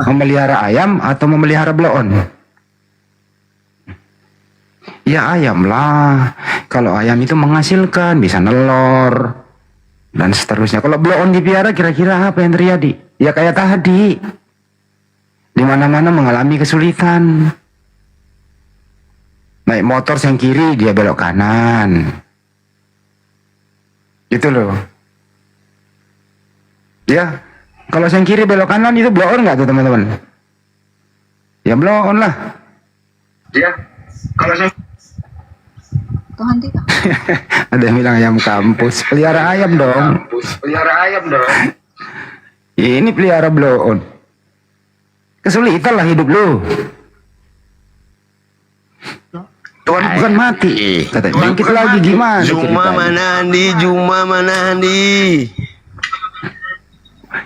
Memelihara ayam atau memelihara blow on? Ya ayam lah. Kalau ayam itu menghasilkan, bisa nelor dan seterusnya. Kalau blow on dipiara, kira-kira apa yang terjadi? Ya kayak tadi, di mana-mana mengalami kesulitan. Naik motor yang kiri, dia belok kanan. Gitu loh. Ya, kalau yang kiri belok kanan itu blow on nggak tuh teman-teman? Ya blow on lah. Ya, kalau saya Tuhan tidak. ada yang bilang ayam kampus. Pelihara ayam dong. Ini pelihara blow on. Kesulitan lah hidup lu. Tuhan bukan mati. Bangkit lagi gimana? Juma mana Andi?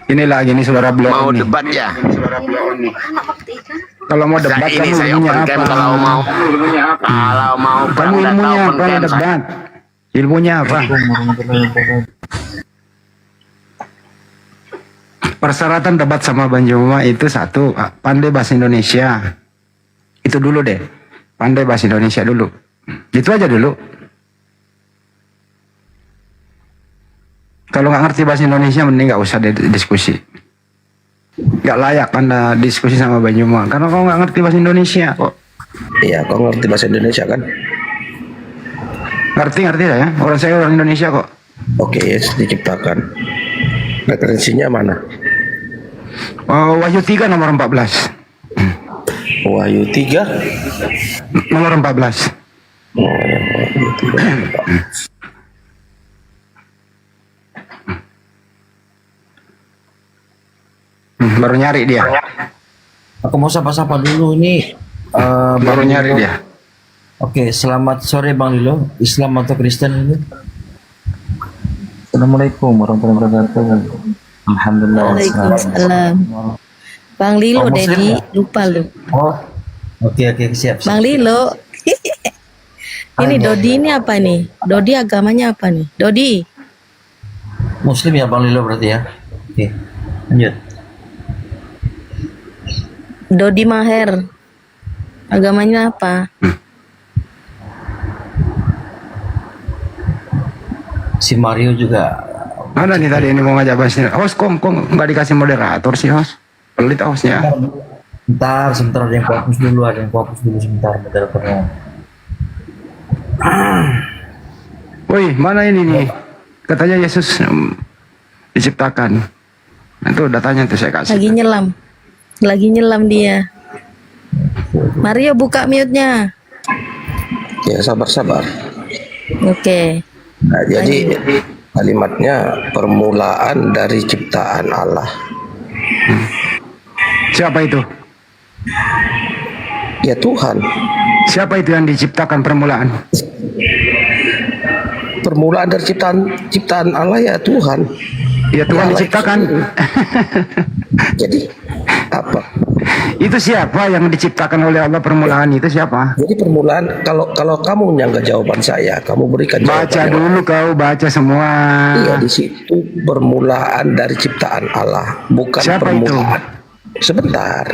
Ini lagi nih saudara blow on. Mau debat ya? Kalau mau debat kamu ilmunya apa? Kalau mau Kamu ilmunya apa debat? Ilmunya apa? Persyaratan debat sama Bang Juma itu satu, pandai bahasa Indonesia. Itu dulu deh. Pandai bahasa Indonesia dulu. Itu aja dulu. Kalau nggak ngerti bahasa Indonesia, mending nggak usah diskusi. Nggak layak Anda diskusi sama Bang Juma. Karena kau nggak ngerti bahasa Indonesia kok. Iya, kau ngerti bahasa Indonesia kan? Ngerti ya. Saya orang Indonesia kok. Oke, Yesus diciptakan. Referensinya mana? Wahyu 3 nomor 14. Wahyu 3 nomor 14. Wahyu 3. Baru nyari dia. Aku mau sapa-sapa dulu ini. Baru nyari dia. Oke, selamat sore Bang Lilo. Islam atau Kristen ini? Assalamualaikum warahmatullahi wabarakatuh. Alhamdulillah. Waalaikumsalam. Bang Lilo, Dedi, lupa lu. Oh, oke, siap. Bang Lilo. Ini Dodi ini apa nih? Dodi agamanya apa nih? Dodi. Muslim ya Bang Lilo berarti ya? Oke, lanjut. Dodi Maher. Agamanya apa? Si Mario juga. Mana nih tadi ini mau ngajak bahas ini? Host, kok nggak dikasih moderator sih, host? Pelit hostnya. Sebentar ada yang fokus dulu, sebentar moderatornya. Woi, mana ini nih? Katanya Yesus diciptakan. Itu datanya tuh saya kasih. Lagi nyelam dia. Mario buka mute-nya. Ya, sabar. Oke. Nah, jadi kalimatnya permulaan dari ciptaan Allah. Siapa itu? Ya Tuhan. Siapa itu yang diciptakan permulaan? Permulaan dari ciptaan Allah ya Tuhan. Ya Tuhan diciptakan. Jadi apa? Itu siapa yang diciptakan oleh Allah permulaan itu siapa? Jadi permulaan kalau kamu nyangka jawaban saya, kamu berikan jawaban. Baca dulu kau, baca semua. Iya, di situ permulaan dari ciptaan Allah, bukan siapa permulaan. Itu? Sebentar.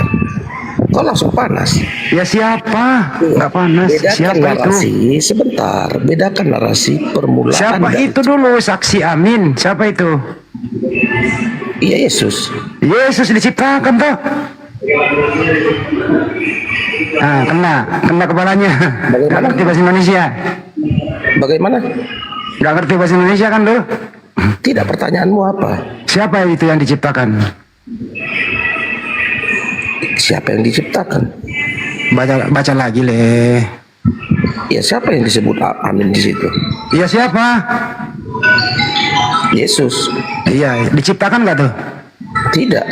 Kau langsung panas. Ya siapa? Nggak panas. Bedakan siapa narasi, itu? Sebentar. Bedakan narasi permulaan. Siapa itu dulu? Saksi Amin. Siapa itu? Iya Yesus. Yesus diciptakan toh. Nah, kena kepalanya. Gak ngerti bahasa Indonesia. Bagaimana? Gak ngerti bahasa Indonesia kan lu? Tidak, pertanyaanmu apa? Siapa itu yang diciptakan? Siapa yang diciptakan? Baca lagi le. Ya siapa yang disebut Amin di situ? Iya siapa? Yesus. Iya, diciptakan nggak tuh? Tidak.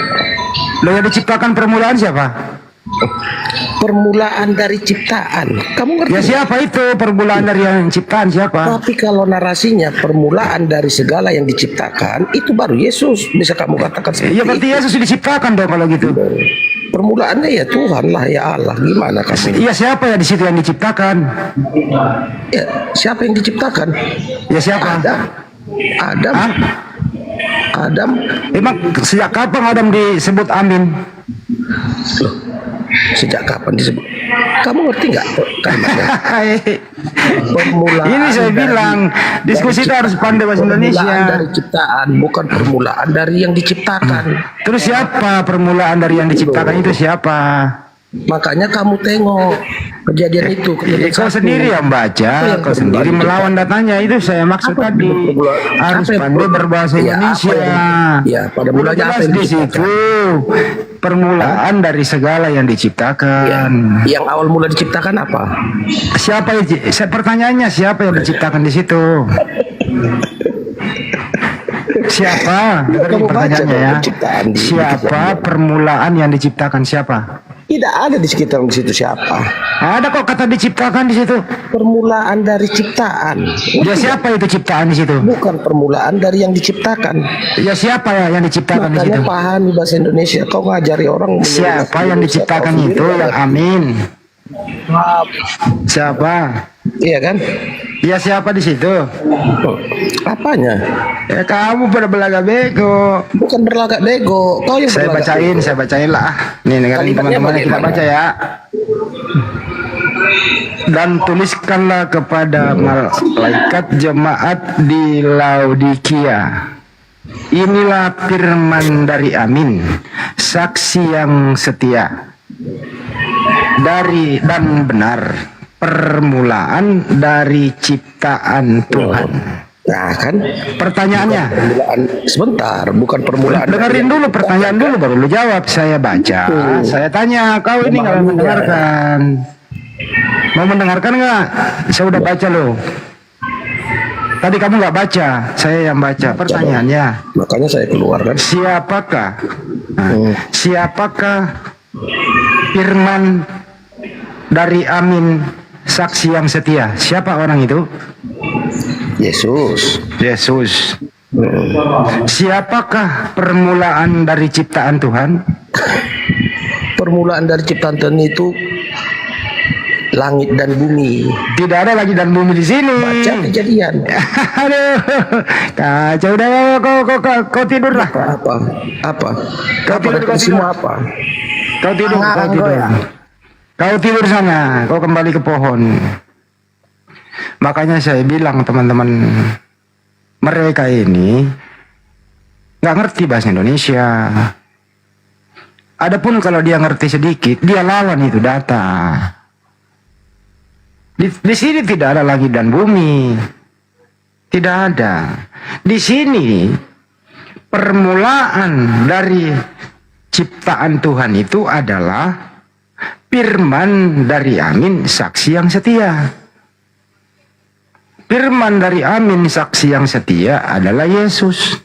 Lo yang diciptakan permulaan siapa? Permulaan dari ciptaan. Kamu ngerti? Ya siapa itu permulaan dari yang ciptaan siapa? Tapi kalau narasinya permulaan dari segala yang diciptakan, itu baru Yesus. Bisa kamu katakan seperti Iya berarti itu. Yesus diciptakan dong kalau gitu. Permulaannya ya Tuhan lah, ya Allah. Gimana kamu? Iya siapa ya di situ yang diciptakan? Ya, siapa yang diciptakan? Ya siapa? Adam. Adam. Emang sejak kapan Adam disebut Amin? Loh, sejak kapan disebut? Kamu ngerti nggak kalimatnya? Permulaan. Ini saya bilang diskusi itu harus pandai bahasa Indonesia. Permulaan dari ciptaan, bukan permulaan dari yang diciptakan. Terus siapa permulaan dari yang diciptakan itu siapa? Makanya kamu tengok kejadian itu. Kau sendiri yang baca, kau sendiri melawan datanya, itu saya maksud tadi. Harus pandai berbahasa Indonesia. Ya, pada mulanya apa yang di situ permulaan dari segala yang diciptakan. Yang awal mula diciptakan apa? Siapa? Pertanyaannya siapa yang diciptakan di situ? Siapa? Pertanyaannya ya. Siapa permulaan yang diciptakan siapa? Tidak ada di sekitar di situ siapa. Ada kok kata diciptakan di situ. Permulaan dari ciptaan. Ya siapa itu ciptaan di situ? Bukan permulaan dari yang diciptakan. Ya siapa ya yang diciptakan di situ? Makanya pahami bahasa Indonesia. Kau ngajari orang. Siapa yang diciptakan itu? Yang Amin. Siapa? Iya kan? Ya siapa di situ? Apanya? Ya kamu pada belaga bego. Bukan berlagak bego. Kau yang Saya berlagak bacain lah. Nih dengerin Kalimatnya teman-teman kita bagaimana? baca ya. Dan tuliskanlah kepada malaikat jemaat di Laodikia. Inilah firman dari Amin, saksi yang setia dari dan benar, permulaan dari ciptaan Tuhan. Nah kan Pertanyaannya, permulaan sebentar, bukan permulaan. dengerin dulu pertanyaan dulu baru lu jawab. Saya baca, saya tanya, kau ini nggak mau mendengarkan? Mau mendengarkan nggak? Saya udah baca loh. Tadi kamu nggak baca, saya yang baca. Pertanyaannya, Makanya saya keluar kan. siapakah firman dari Amin, saksi yang setia? Siapa orang itu? Yesus. Yesus. Siapakah permulaan dari ciptaan Tuhan? Permulaan dari ciptaan Tuhan itu langit dan bumi. Tidak ada langit dan bumi di sini. Baca Kejadian. Aduh, kacau udah kau tidur lah. Apa? Kau tidur semua apa? Kau tidur. Kau tidur sana. Kau kembali ke pohon. Makanya saya bilang teman-teman, mereka ini nggak ngerti bahasa Indonesia. Adapun kalau dia ngerti sedikit, dia lawan itu data. Di sini tidak ada langit dan bumi. Tidak ada. Di sini permulaan dari ciptaan Tuhan itu adalah firman dari Amin, saksi yang setia. Firman dari Amin, saksi yang setia adalah Yesus.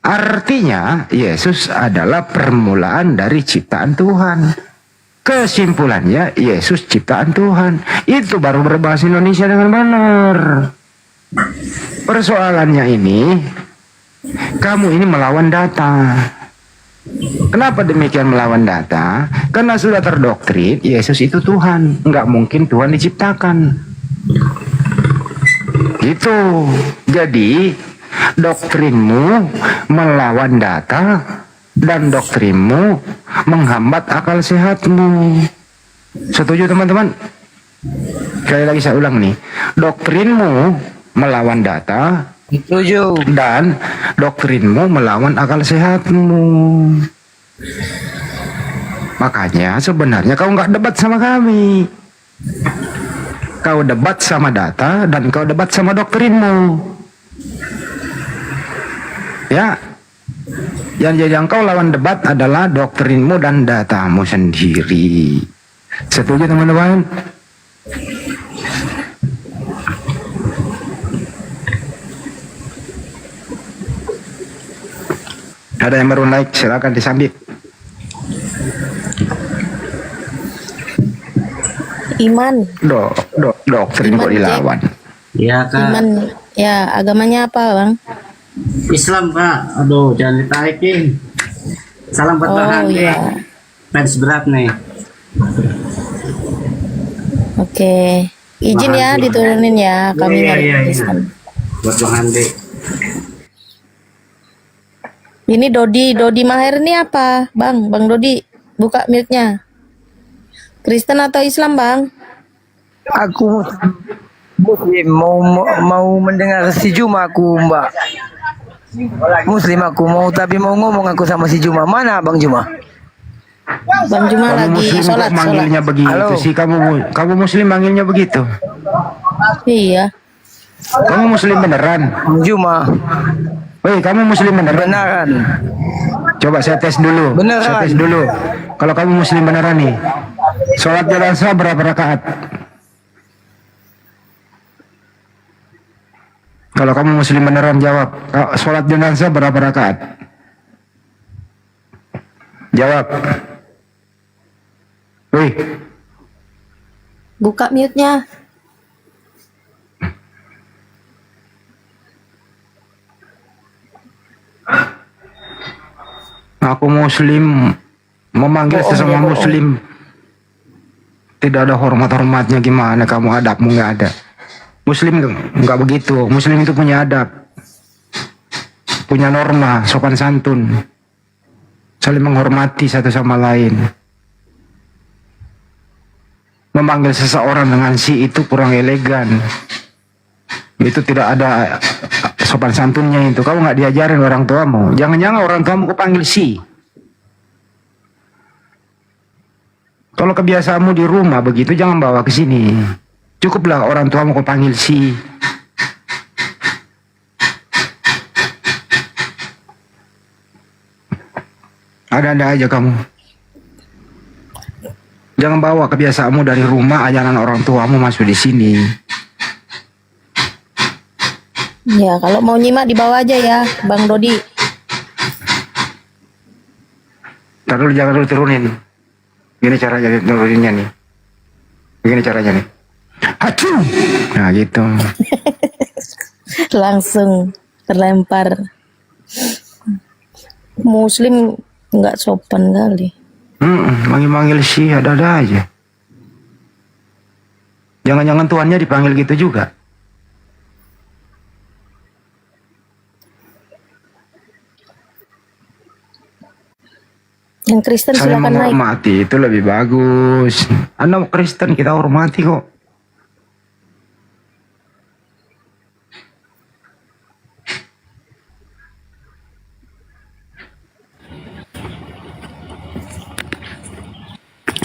Artinya Yesus adalah permulaan dari ciptaan Tuhan. Kesimpulannya Yesus ciptaan Tuhan. Itu baru berbahasa Indonesia dengan benar. Persoalannya ini, kamu ini melawan data. Kenapa demikian melawan data? Karena sudah terdoktrin Yesus itu Tuhan. Nggak mungkin Tuhan diciptakan. Gitu. Jadi doktrinmu melawan data dan doktrinmu menghambat akal sehatmu. Setuju teman-teman? Sekali lagi saya ulang nih. Doktrinmu melawan data, setuju, dan doktrinmu melawan akal sehatmu. Makanya sebenarnya kau nggak debat sama kami. Kau debat sama data dan kau debat sama doktrinmu. Ya. Yang kau lawan debat adalah doktrinmu dan datamu sendiri. Setuju teman-teman? Ada yang baru naik, silakan disambit. Iman. Doktrin kok dilawan. Iya kak. Iman. Ya, agamanya apa, Bang? Islam kak. Aduh jangan ditaikin. Salam buat Bang Hande. iya. Fans berat nih. Oke. Izin ya diturunin ya. Kami nggak Kristen. Buat Bang Hande. Ini Dodi Maher ini apa, Bang? Bang Dodi, buka mute-nya. Kristen atau Islam, Bang? Aku Muslim, mau mendengar si Juma aku, Mbak. Muslim aku mau, tapi mau ngomong aku sama si Juma. Mana Bang Juma? Bang Juma Kamu lagi Muslim sholat. kok manggilnya begitu Halo. sih? Kamu Muslim manggilnya begitu? Iya. Kamu Muslim beneran? Bang Juma. Woi, kamu Muslim beneran? Beneran. Coba saya tes dulu. Beneran. Saya tes dulu. Kalau kamu Muslim beneran nih, sholat jenazah berapa rakaat? Kalau kamu Muslim beneran jawab. Sholat jenazah berapa rakaat? Jawab. Wih, Buka mute-nya. aku Muslim, memanggil sesama Muslim. Tidak ada hormat-hormatnya, gimana kamu, adabmu nggak ada. Muslim nggak begitu. Muslim itu punya adab, punya norma, sopan santun, saling menghormati satu sama lain. Memanggil seseorang dengan si itu kurang elegan. Itu tidak ada sopan santunnya itu. Kau nggak diajarin orang tuamu. Jangan-jangan orang tuamu kau panggil si. Kalau kebiasaanmu di rumah begitu, jangan bawa ke sini. Cukuplah orang tuamu kau panggil si. Ada-ada aja kamu. Jangan bawa kebiasaanmu dari rumah, ajaran orang tuamu masuk di sini. Ya, kalau mau nyimak dibawa aja ya, Bang Dodi. Ntar dulu, jangan dulu turunin. Gini caranya nuruninnya nih. Begini caranya nih. Hacu. Nah gitu. Langsung terlempar. Muslim nggak sopan kali. Manggil-manggil sih ada-ada aja. Jangan-jangan tuannya dipanggil gitu juga. Yang Kristen Saling silakan naik. menghormati itu lebih bagus. Anda Kristen, kita hormati kok.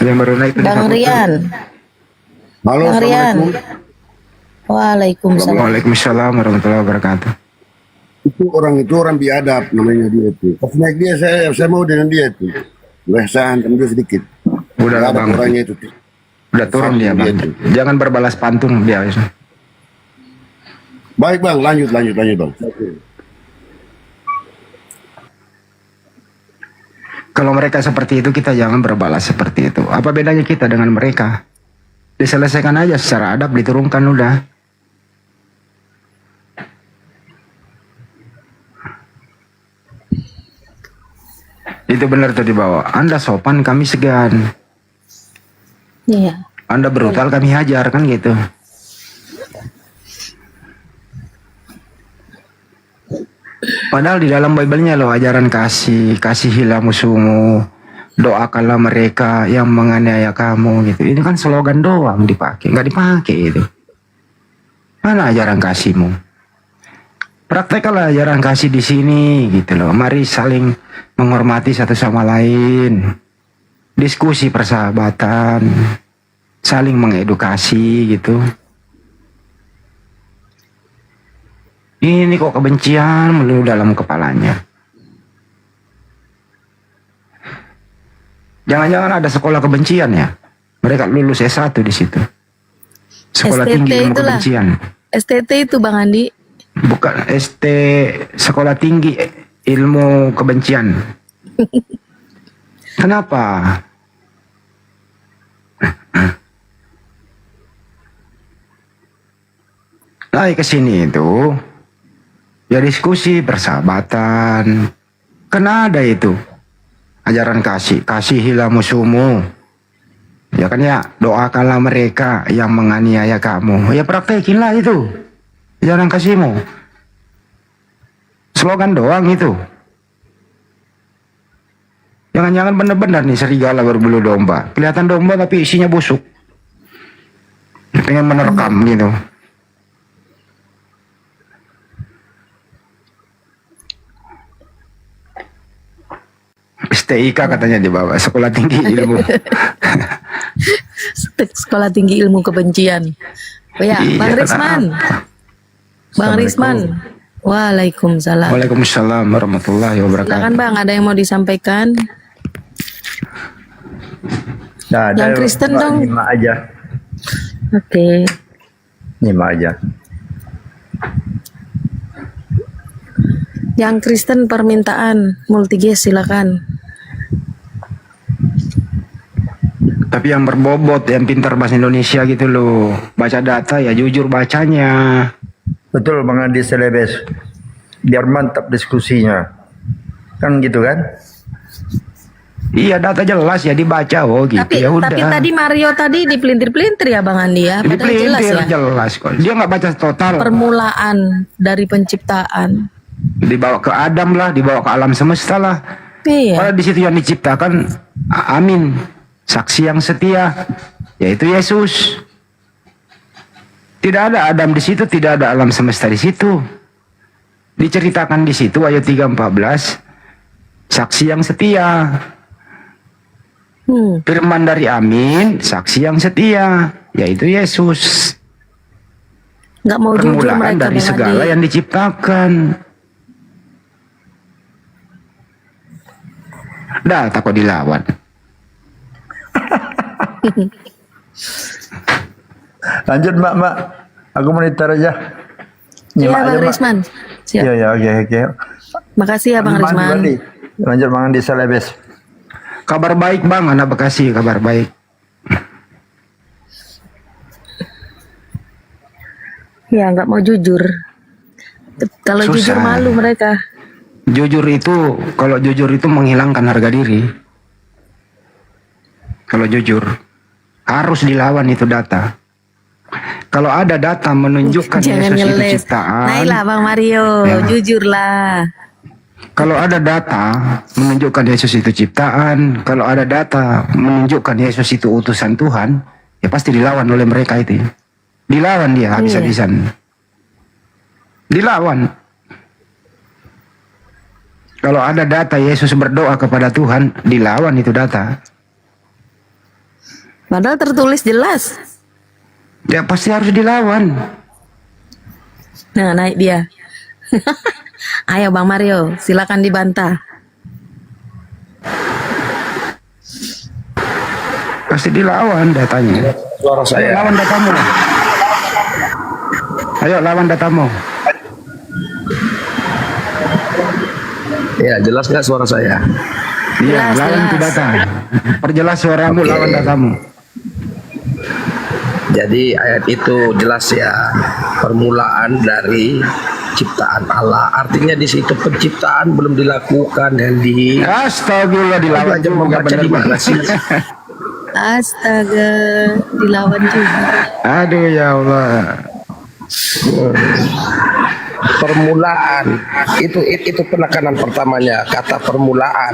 Yang baru naik itu Bang Rian. Halo, Bang Rian. Waalaikumsalam. Waalaikumsalam warahmatullahi wabarakatuh. Itu orang biadab namanya dia itu. Pas naik dia saya mau dengan dia itu. Saya hantam dia sedikit. Udah lah Bang. Orangnya itu. Udah turun dia Bang. Jangan berbalas pantun dia. Baik Bang, lanjut Bang. Kalau mereka seperti itu, kita jangan berbalas seperti itu. Apa bedanya kita dengan mereka? Diselesaikan aja secara adab, diturunkan udah. Itu benar tuh dibawa. Anda sopan, kami segan. Iya. Anda brutal, kami hajar, kan gitu. Padahal di dalam Bible-nya loh ajaran kasihilah musuhmu, doakanlah mereka yang menganiaya kamu gitu. Ini kan slogan doang dipakai, nggak dipakai itu. Mana ajaran kasihmu? Praktekkanlah ajaran kasih di sini gitu loh. Mari saling menghormati satu sama lain, diskusi persahabatan, saling mengedukasi gitu. Ini kok kebencian melulu dalam kepalanya. Jangan-jangan ada sekolah kebencian ya? Mereka lulus S1 di situ. Sekolah STT tinggi ilmu itulah. kebencian. STT itu Bang Andi. Bukan ST, sekolah tinggi ilmu kebencian. Kenapa? Naik ke sini itu ya diskusi persahabatan. Kena ada itu ajaran kasihilah musuhmu. Ya kan ya, doakanlah mereka yang menganiaya kamu. Ya praktekinlah itu ajaran kasihmu. Slogan doang itu. Jangan-jangan benar-benar nih serigala berbulu domba. Kelihatan domba tapi isinya busuk. Pengen menerkam gitu. STIK katanya dibawa, sekolah tinggi ilmu. Sekolah tinggi ilmu kebencian. Oh ya, Iya, Bang Risman. Bang Risman. Waalaikumsalam. Waalaikumsalam warahmatullahi wabarakatuh. Silakan Bang, ada yang mau disampaikan? Nah, Yang Kristen dong. Nyimak aja. Oke. Nyimak aja. Yang Kristen permintaan multiges silakan. Tapi yang berbobot, yang pintar bahasa Indonesia gitu loh. Baca data ya jujur bacanya. Betul Bang Andi Selebes. Biar mantap diskusinya. Kan gitu kan? Iya, data jelas ya dibaca. Oh gitu, Tapi ya udah. tapi tadi Mario tadi dipelintir-pelintir ya Bang Andi ya. Padahal jelas Dipelintir, ya. jelas kok. Dia nggak baca total. Permulaan dari penciptaan. Dibawa ke Adam lah, dibawa ke alam semesta lah. Iya. Padahal di situ yang diciptakan, amin, saksi yang setia, yaitu Yesus. Tidak ada Adam di situ, tidak ada alam semesta di situ. Diceritakan di situ ayat 3:14, saksi yang setia. Firman dari amin, saksi yang setia, yaitu Yesus. Nggak mau jujur Permulaan mereka dari Bang segala Andi. yang diciptakan. Dah takut dilawan. Lanjut Mbak. Aku monitor aja. Iya Nyimak Bang aja, Mbak. Risman. Siap. Iya, oke. Makasih ya Bang Lanjut, Risman. Bang Andi. Lanjut Bang Andi Selebes. Kabar baik Bang, anak Bekasi, kabar baik. Ya nggak mau jujur. Kalau Susah. jujur malu mereka. Jujur itu, kalau jujur itu menghilangkan harga diri. Kalau jujur, harus dilawan itu data. Kalau ada data menunjukkan Jangan Yesus itu ngeles. ciptaan. Naiklah Bang Mario, Ya. jujurlah. Kalau ada data menunjukkan Yesus itu ciptaan, kalau ada data menunjukkan Yesus itu utusan Tuhan, ya pasti dilawan oleh mereka itu. Dilawan dia habis-habisan. Dilawan. Kalau ada data Yesus berdoa kepada Tuhan, dilawan itu data. Padahal tertulis jelas. Ya pasti harus dilawan. Nah, naik dia. Ayo Bang Mario, silakan dibantah. Pasti dilawan datanya. Suara saya. Ayo lawan datamu. Ayo lawan datamu. Ya, jelas nggak suara saya? Iya, lawan itu data. Perjelas suaramu, lawan datamu. Jadi ayat itu jelas ya, permulaan dari ciptaan Allah. Artinya di situ penciptaan belum dilakukan, Hendy. Astagfirullah, dilawan Belajar juga membaca bener, di mana Bang. sih? Astaga, dilawan juga. Aduh ya Allah. Permulaan itu penekanan pertamanya, kata permulaan.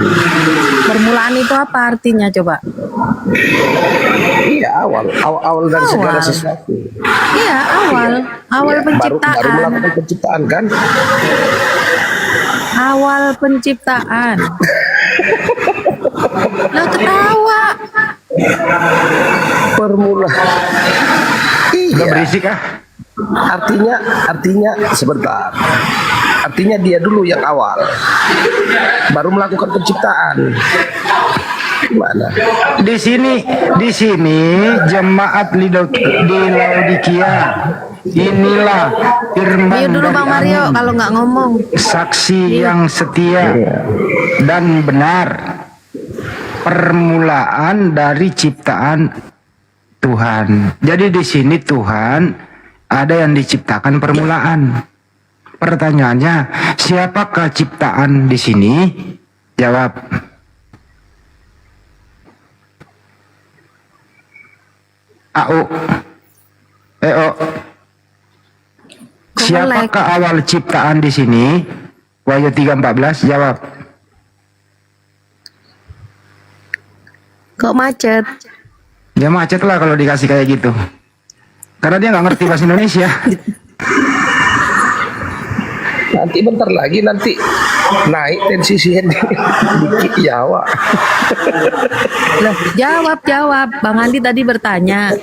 Permulaan itu apa artinya coba? Iya, awal dari segala sesuatu. Iya, awal Iya, baru penciptaan. melakukan penciptaan kan? Awal penciptaan. Lo ketawa. Permulaan. Udah Iya. berisik ah. Artinya sebentar. Artinya dia dulu yang awal, baru melakukan penciptaan. Gimana? Di sini jemaat di Laodikia. Inilah firman Mute dulu dari Bang Mario Amin. kalau nggak ngomong. Saksi yang setia dan benar, permulaan dari ciptaan Tuhan. Jadi di sini Tuhan ada yang diciptakan permulaan. Pertanyaannya, siapakah ciptaan di sini? Jawab. AO. EO. Siapakah awal ciptaan di sini? Wahyu 3:14, jawab. Kok macet? Ya macet lah kalau dikasih kayak gitu. Karena dia nggak ngerti bahasa Indonesia. Nanti bentar lagi naik tensi si Hendy dikit ya, Wak. Loh, jawab. Bang Andi tadi bertanya.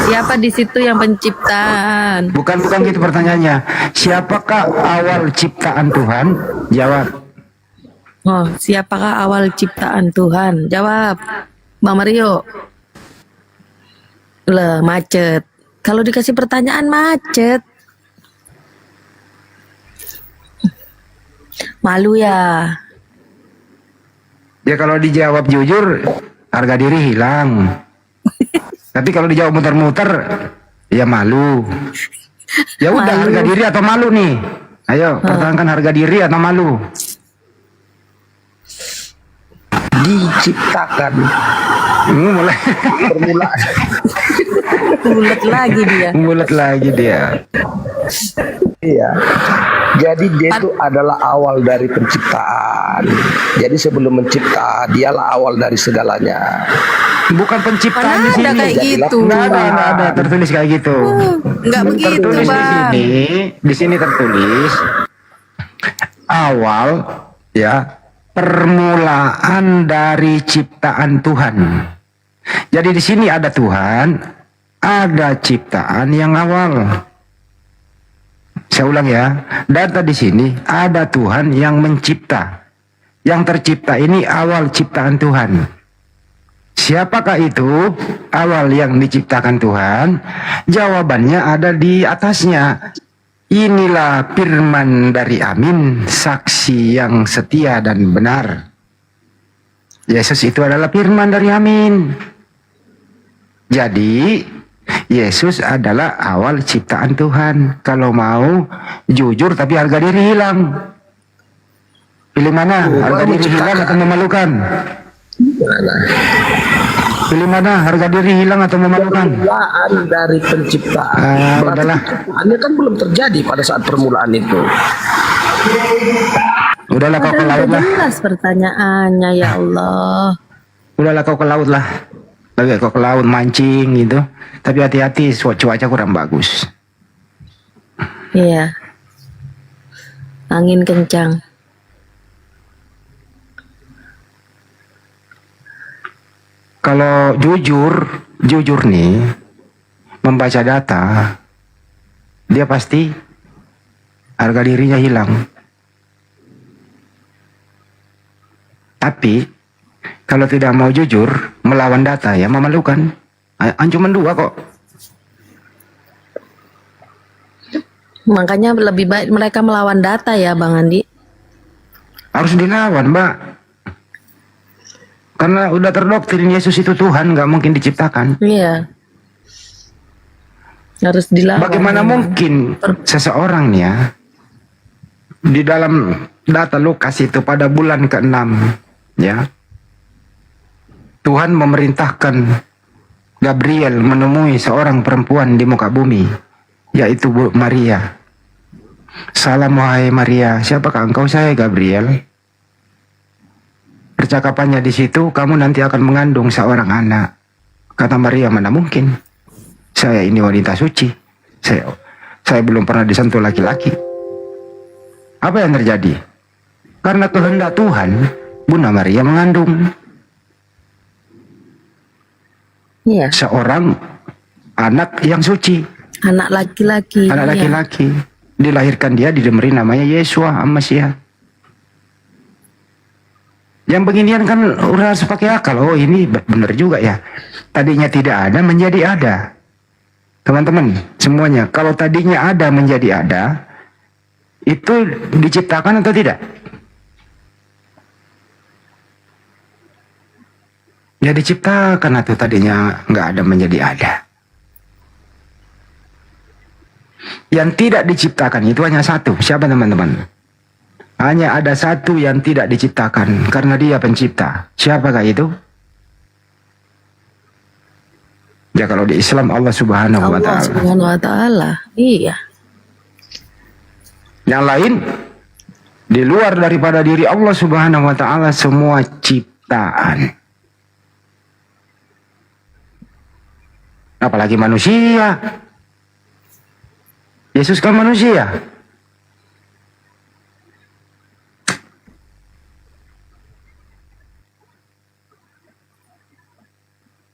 Siapa di situ yang penciptaan? Bukan gitu pertanyaannya. Siapakah awal ciptaan Tuhan? Jawab. Oh, siapakah awal ciptaan Tuhan? Jawab. Bang Mario. Lah, macet. Kalau dikasih pertanyaan macet. Malu ya. Ya kalau dijawab jujur, harga diri hilang. Tapi kalau dijawab muter-muter, ya malu. Ya udah, Malu. harga diri atau malu nih? Ayo, pertahankan harga diri atau malu. diciptakan. Mulai Permulaan. Bulat lagi dia. mulut lagi dia. Iya. Jadi dia itu adalah awal dari penciptaan. Jadi sebelum mencipta, dialah awal dari segalanya. Bukan penciptaan Mana di ada sini. kayak gitu? Nggak ada tertulis kayak gitu. Nggak begitu, Tertulis Bang. di sini tertulis awal, ya, permulaan dari ciptaan Tuhan. Jadi di sini ada Tuhan, ada ciptaan yang awal. Saya ulang ya, data di sini ada Tuhan yang mencipta. Yang tercipta ini awal ciptaan Tuhan. Siapakah itu awal yang diciptakan Tuhan? Jawabannya ada di atasnya. Inilah firman dari Amin, saksi yang setia dan benar. Yesus itu adalah firman dari Amin. Jadi Yesus adalah awal ciptaan Tuhan. Kalau mau jujur tapi harga diri hilang. Pilih mana? Harga diri hilang atau memalukan? Pilih mana? Harga diri hilang atau memalukan? Permulaan dari penciptaan. Berarti udahlah. penciptaannya kan belum terjadi pada saat permulaan itu. Udahlah kau ke laut lah. Jelas pertanyaannya, ya Allah. Udahlah kau ke laut lah. Lagi kau ke laut mancing gitu. Tapi hati-hati, cuaca kurang bagus. Iya. Angin kencang. Kalau jujur nih, membaca data, dia pasti harga dirinya hilang. Tapi kalau tidak mau jujur, melawan data ya memalukan. Cuma dua kok. Makanya lebih baik mereka melawan data ya, Bang Andi. Harus dilawan, Mbak. Karena udah terdoktrin Yesus itu Tuhan, nggak mungkin diciptakan. Iya. Harus dilawan. Bagaimana mungkin seseorang nih ya, di dalam data Lukas itu pada bulan ke-6 ya, Tuhan memerintahkan Gabriel menemui seorang perempuan di muka bumi, yaitu Maria. Salam wahai Maria, siapakah engkau? Saya Gabriel. Percakapannya di situ, kamu nanti akan mengandung seorang anak. Kata Maria, mana mungkin? Saya ini wanita suci. Saya belum pernah disentuh laki-laki. Apa yang terjadi? Karena kehendak Tuhan, Bunda Maria mengandung seorang anak yang suci. Anak laki-laki. Anak laki-laki. Dilahirkan dia, diberi namanya Yesua Amasiah. Yang beginian kan udah harus pakai akal. Oh ini benar juga ya. Tadinya tidak ada menjadi ada. Teman-teman semuanya, kalau tadinya ada menjadi ada, itu diciptakan atau tidak? Ya diciptakan, atau tadinya nggak ada menjadi ada. Yang tidak diciptakan itu hanya satu. Siapa teman-teman? Hanya ada satu yang tidak diciptakan karena dia pencipta. Siapakah itu? Ya kalau di Islam Allah Subhanahu wa Allah taala. Subhanahu wa taala. Iya. Yang lain di luar daripada diri Allah Subhanahu wa taala semua ciptaan. Apalagi manusia. Yesus kan manusia.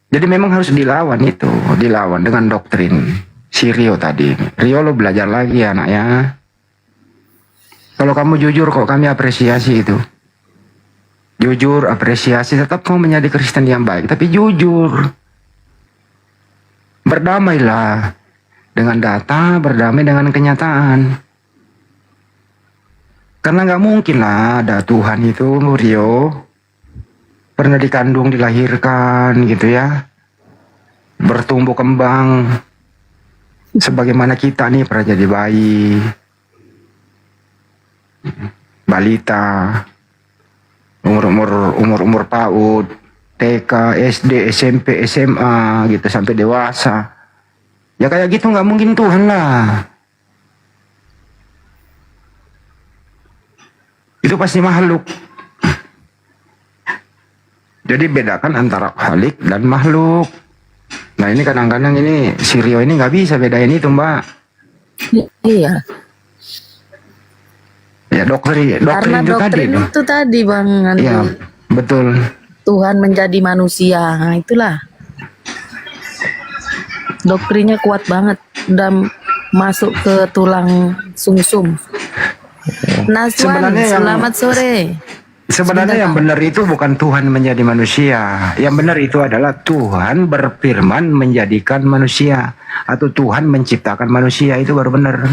Jadi memang harus dilawan itu, dilawan dengan doktrin si Rio tadi. Rio, lo belajar lagi anaknya. Kalau kamu jujur kok kami apresiasi itu. Jujur, apresiasi, tetap kamu menjadi Kristen yang baik. Tapi jujur. Berdamailah dengan data, berdamai dengan kenyataan. Karena nggak mungkin lah ada Tuhan itu, Rio. Pernah dikandung, dilahirkan gitu ya, bertumbuh kembang sebagaimana kita nih pernah jadi bayi, balita, umur PAUD, TK, SD, SMP, SMA gitu sampai dewasa. Ya kayak gitu nggak mungkin Tuhan lah. Itu pasti makhluk. Jadi bedakan antara khalik dan makhluk. Nah ini kadang-kadang ini si Rio ini nggak bisa bedain itu Mbak. Iya. Ya doktrin Karena itu tadi. doktrin itu tadi Bang. Iya betul. Tuhan menjadi manusia. Nah, itulah. Doktrinnya kuat banget. Udah masuk ke tulang sumsum. Naswan, Sebenarnya yang- selamat sore. Sebenarnya yang benar itu bukan Tuhan menjadi manusia. Yang benar itu adalah Tuhan berfirman menjadikan manusia. Atau Tuhan menciptakan manusia, itu baru benar.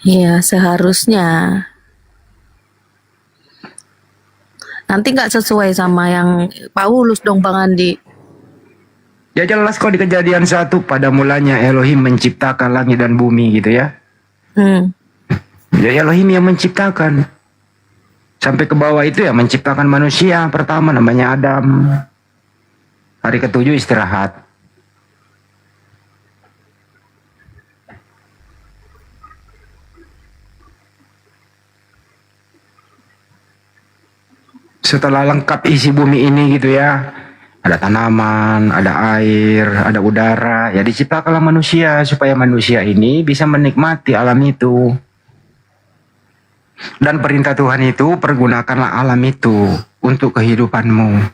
Iya, seharusnya. Nanti nggak sesuai sama yang Paulus dong Bang Andi. Ya jelas kok di Kejadian 1, pada mulanya Elohim menciptakan langit dan bumi gitu ya. Ya Elohim yang menciptakan. Sampai ke bawah itu ya menciptakan manusia pertama namanya Adam. Hari ke-7 istirahat. Setelah lengkap isi bumi ini gitu ya, ada tanaman, ada air, ada udara, ya diciptakanlah manusia supaya manusia ini bisa menikmati alam itu. Dan perintah Tuhan itu, pergunakanlah alam itu untuk kehidupanmu.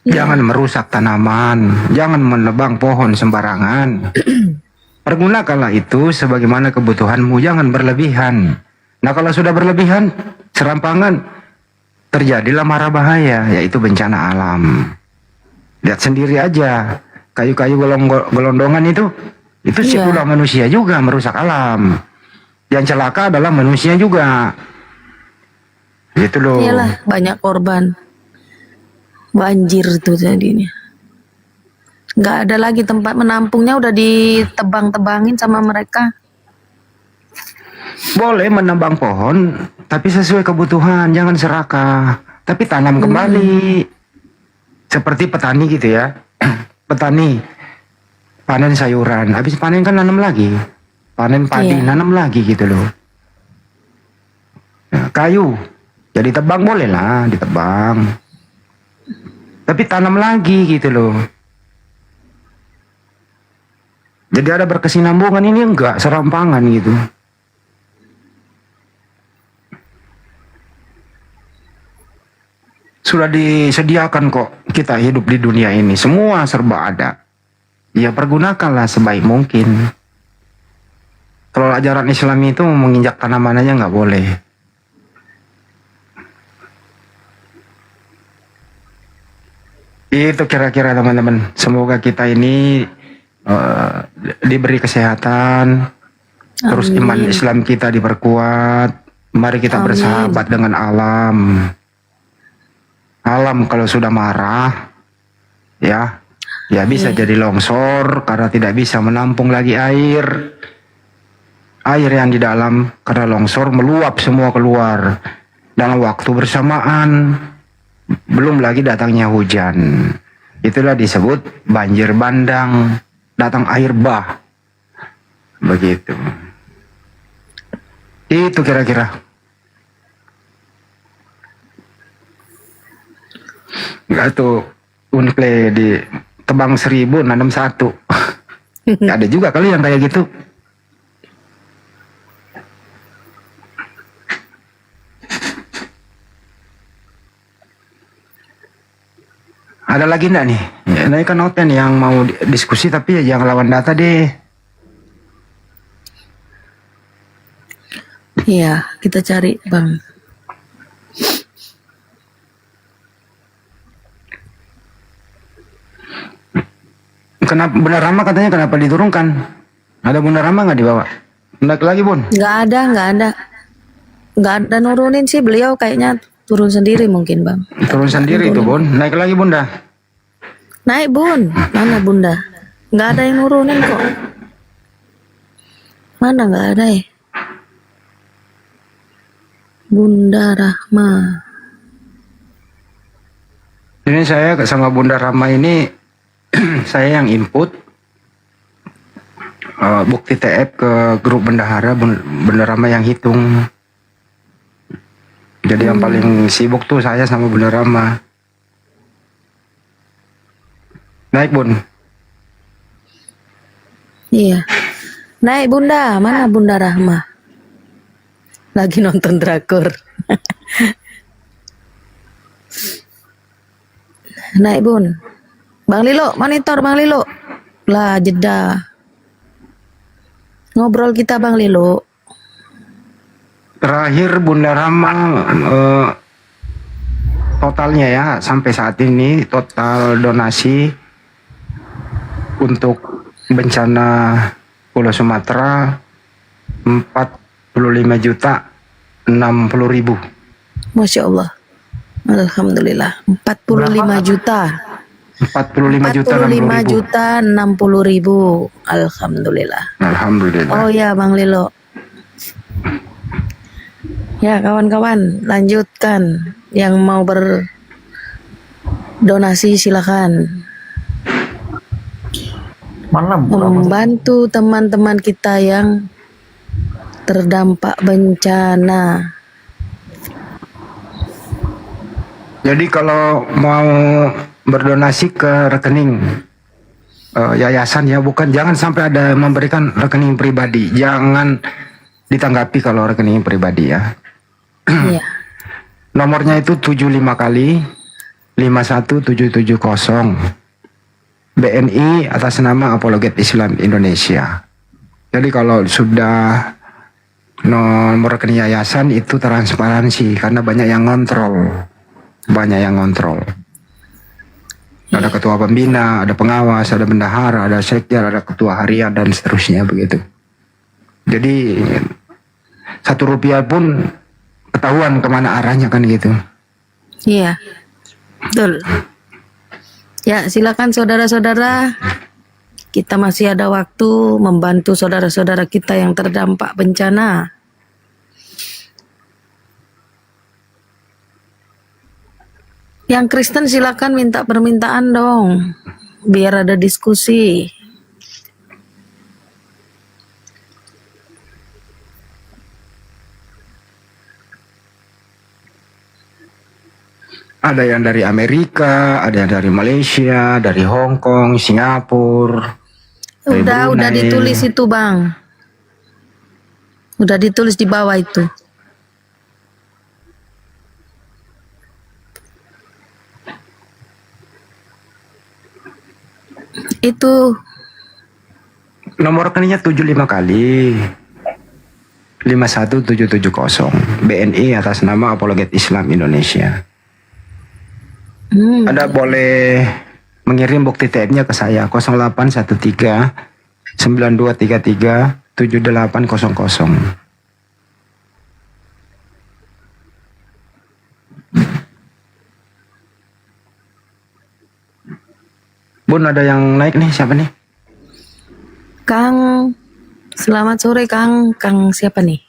Jangan merusak tanaman, jangan menebang pohon sembarangan. Pergunakanlah itu sebagaimana kebutuhanmu, jangan berlebihan. Nah kalau sudah berlebihan, serampangan, terjadilah mara bahaya, yaitu bencana alam. Lihat sendiri aja, kayu-kayu gelondongan itu sepulah manusia juga merusak alam. Yang celaka adalah manusia juga. Gitu loh. Iyalah, banyak korban. Banjir tuh jadinya. Nggak ada lagi tempat menampungnya, udah ditebang-tebangin sama mereka. Boleh menebang pohon, tapi sesuai kebutuhan, jangan serakah. Tapi tanam kembali. Seperti petani gitu ya. Petani panen sayuran, habis panen kan nanam lagi. Panen padi, nanam lagi gitu loh. Nah, kayu, ya ditebang boleh lah, ditebang. Tapi tanam lagi gitu loh. Jadi ada berkesinambungan, ini enggak serampangan gitu. Sudah disediakan kok kita hidup di dunia ini, semua serba ada. Ya pergunakanlah sebaik mungkin. Kalau ajaran Islam itu menginjak tanaman aja nggak boleh. Itu kira-kira teman-teman. Semoga kita ini diberi kesehatan, terus iman Islam kita diperkuat. Mari kita bersahabat dengan alam. Alam kalau sudah marah, ya bisa jadi longsor karena tidak bisa menampung lagi air. Air yang di dalam karena longsor meluap semua keluar dalam waktu bersamaan, belum lagi datangnya hujan. Itulah disebut banjir bandang, datang air bah. Begitu. Itu kira-kira. Enggak tuh Unplay di tebang 1000 nanam 1. Ada juga kali yang kayak gitu. Ada lagi enggak nih? Ya, ini kan Oten yang mau diskusi tapi ya jangan lawan data deh. Iya, kita cari Bang. Kenapa Bunda Rama katanya kenapa diturunkan? Ada Bunda Rama nggak dibawa? Naik lagi Bun? Nggak ada nurunin sih, beliau kayaknya turun sendiri mungkin Bang. Turun sendiri itu Bun. Naik lagi Bunda. Naik Bun, mana Bunda? Nggak ada yang nurunin kok. Mana nggak ada ya? Bunda Rahma. Ini saya sama Bunda Rama ini saya yang input bukti TF ke grup bendahara, Bunda Rama yang hitung. Jadi yang paling sibuk tuh saya sama Bunda Rama. Naik Bun. Iya. Naik Bunda, mana Bunda Rahma? Lagi nonton drakor. Naik Bun. Bang Lilo, monitor Bang Lilo. Lah jeda. Ngobrol kita Bang Lilo. Terakhir Bunda Rama totalnya ya sampai saat ini total donasi untuk bencana Pulau Sumatera 45.060.000. Masya Allah. Alhamdulillah. 45 juta. 45 juta 60.000. Alhamdulillah. Alhamdulillah. Oh ya Bang Lilo. Ya kawan-kawan, lanjutkan. Yang mau berdonasi silakan. Membantu teman-teman kita yang terdampak bencana. Jadi kalau mau berdonasi ke rekening yayasan ya, jangan sampai ada memberikan rekening pribadi. Jangan ditanggapi kalau rekening pribadi ya. Iya. Nomornya itu 75 kali 51770 BNI atas nama Apologet Islam Indonesia. Jadi kalau sudah nomor rekening yayasan itu transparansi karena banyak yang ngontrol. Ada ketua pembina, ada pengawas, ada bendahara, ada sekjen, ada ketua harian dan seterusnya begitu. Jadi 1 rupiah pun ketahuan kemana arahnya kan gitu. Iya, betul. Ya silakan saudara-saudara, kita masih ada waktu membantu saudara-saudara kita yang terdampak bencana. Yang Kristen silakan minta permintaan dong, biar ada diskusi. Ada yang dari Amerika, ada yang dari Malaysia, dari Hong Kong, Singapura. Udah ditulis itu Bang. Udah ditulis di bawah itu. Itu nomor rekeningnya 75 kali 51770 BNI atas nama Apologet Islam Indonesia. Anda boleh mengirim bukti TF-nya ke saya 0813 9233 7800. Bun, ada yang naik nih, siapa nih? Kang, selamat sore Kang. Kang siapa nih?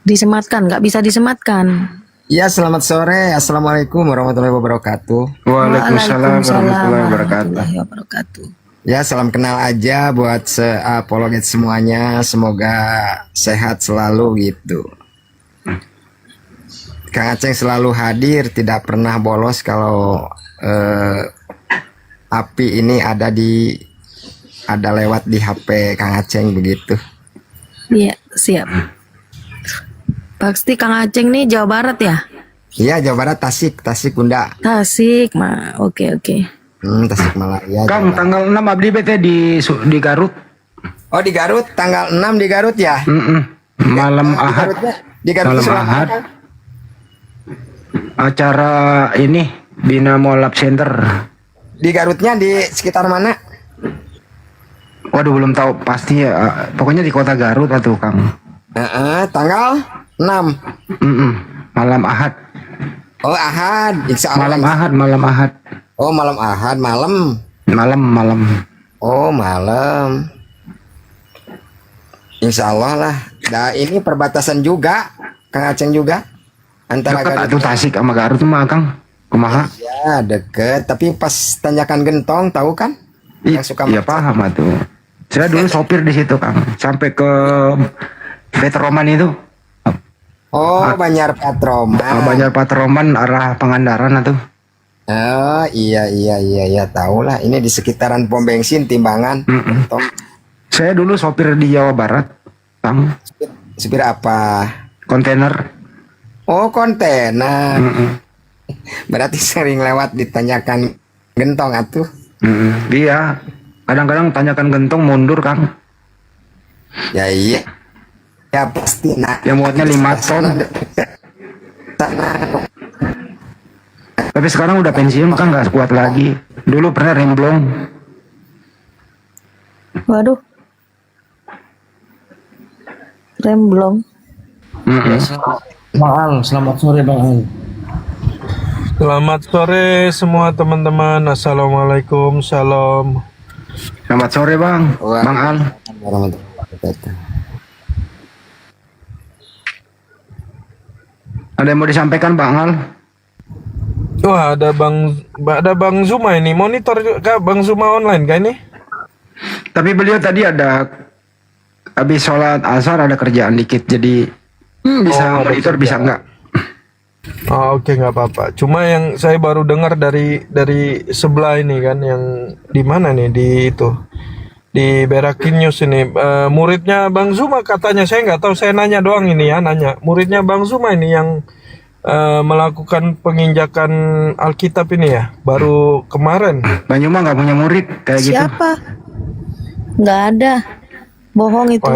Disematkan, nggak bisa disematkan. Ya, selamat sore. Assalamualaikum warahmatullahi wabarakatuh. Waalaikumsalam warahmatullahi wabarakatuh. Ya, salam kenal aja buat apologet semuanya. Semoga sehat selalu gitu. Kang Aceng selalu hadir, tidak pernah bolos kalau api ini ada lewat di HP Kang Aceng begitu. Iya, siap. Pasti Kang Aceng nih Jawa Barat ya? Iya, Jawa Barat, Tasik Bunda. Tasik, oke. Tasik Malaya. Kang, tanggal 6 abdi bete di Garut. Oh, di Garut, tanggal 6 di Garut ya? Malam Ahad. Di Garut malam Ahad. Acara ini Binamo Lab Center. Di Garutnya di sekitar mana? Waduh, belum tahu pasti ya. Pokoknya di kota Garut atau Kang. Tanggal 6. Malam Ahad. Oh, Ahad. Insya Allah. Malam Ahad. Oh, malam Ahad, malam. Oh, malam. Insya Allah lah. Nah, ini perbatasan juga. Kang Aceng juga? Antara Dekat Garut atuh Tasik sama Garut mah Kang. Kumaha? ya deket, tapi pas tanyakan gentong tahu kan? Yang suka Iya paham atuh. Saya dulu sopir di situ Kang. Sampai ke Petroman itu. Oh, Banjar Patroman. Banjar Patroman arah Pangandaran atuh. Oh iya tahu lah. Ini di sekitaran pom bensin Timbangan. Gentong. Saya dulu sopir di Jawa Barat, Kang. Supir apa? Kontainer. Oh, kontainer. Berarti sering lewat ditanyakan gentong atuh. Iya. Kadang-kadang tanyakan gentong mundur Kang. Ya iya. Ya pasti nak. Yang muatnya 5 ton. Tapi sekarang udah pensiun Kang, nggak kuat lagi. Dulu pernah remblong. Waduh. Remblong. Bang Al, selamat sore Bang Al. Selamat sore semua teman-teman. Assalamualaikum, salam. Selamat sore Bang. Bang Al. Ada yang mau disampaikan Bang Al? Wah, ada Bang Zuma ini. Monitor kah Bang Zuma online kah ini? Tapi beliau tadi ada habis sholat asar ada kerjaan dikit, jadi bisa monitor bisa enggak? Oh, oke, nggak apa-apa. Cuma yang saya baru dengar dari sebelah ini kan, yang di mana nih, di Berakin News ini, muridnya Bang Zuma katanya, saya nggak tahu, saya nanya doang ini ya, muridnya Bang Zuma ini yang melakukan penginjakan Alkitab ini ya, baru kemarin. Bang Zuma nggak punya murid kayak gitu. Siapa? Nggak ada. Bohong itu.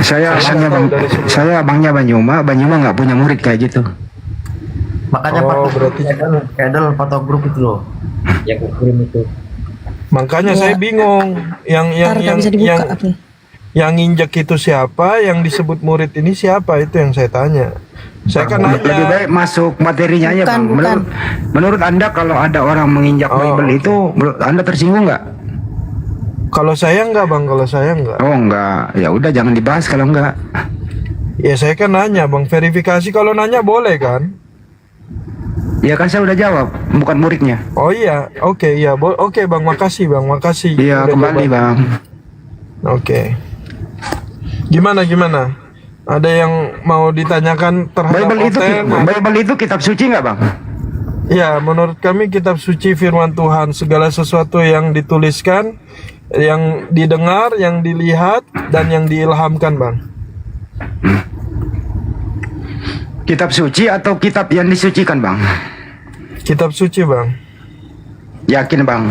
Saya abangnya Bang Zuma nggak punya murid kayak gitu. Makanya berarti Kedel foto grup itu loh. Yang kirim itu. Makanya saya bingung, yang injek itu siapa, yang disebut murid ini siapa, itu yang saya tanya. Saya kan nanya. Lebih baik masuk materinya aja Bang. Menurut Anda kalau ada orang menginjak Bible itu, Anda tersinggung nggak? Kalau saya enggak Bang, kalau saya enggak. Oh enggak, ya udah jangan dibahas kalau enggak. Ya saya kan nanya Bang, verifikasi kalau nanya boleh kan? Ya kan saya udah jawab, bukan muridnya. Oh iya, oke ya, oke Bang, makasih Bang, makasih. Iya kembali Bang. Oke. Gimana? Ada yang mau ditanyakan terhadap Bible itu kitab suci nggak Bang? Ya, menurut kami kitab suci firman Tuhan, segala sesuatu yang dituliskan, yang didengar, yang dilihat, dan yang diilhamkan Bang. Kitab suci atau kitab yang disucikan Bang? Kitab suci Bang. Yakin Bang?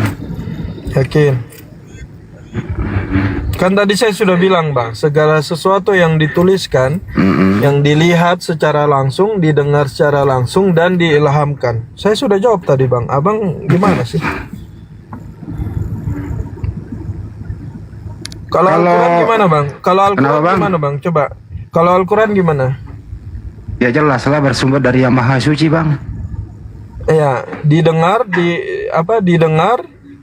Yakin. Kan tadi saya sudah bilang Bang, segala sesuatu yang dituliskan, yang dilihat secara langsung, didengar secara langsung, dan diilhamkan. Saya sudah jawab tadi Bang. Abang gimana sih? Kalau Al-Quran gimana Bang? Kalau Al-Quran gimana Bang? Coba. Kalau Al-Quran gimana? Ya jelas lah bersumber dari Yang Maha Suci Bang. Ya, didengar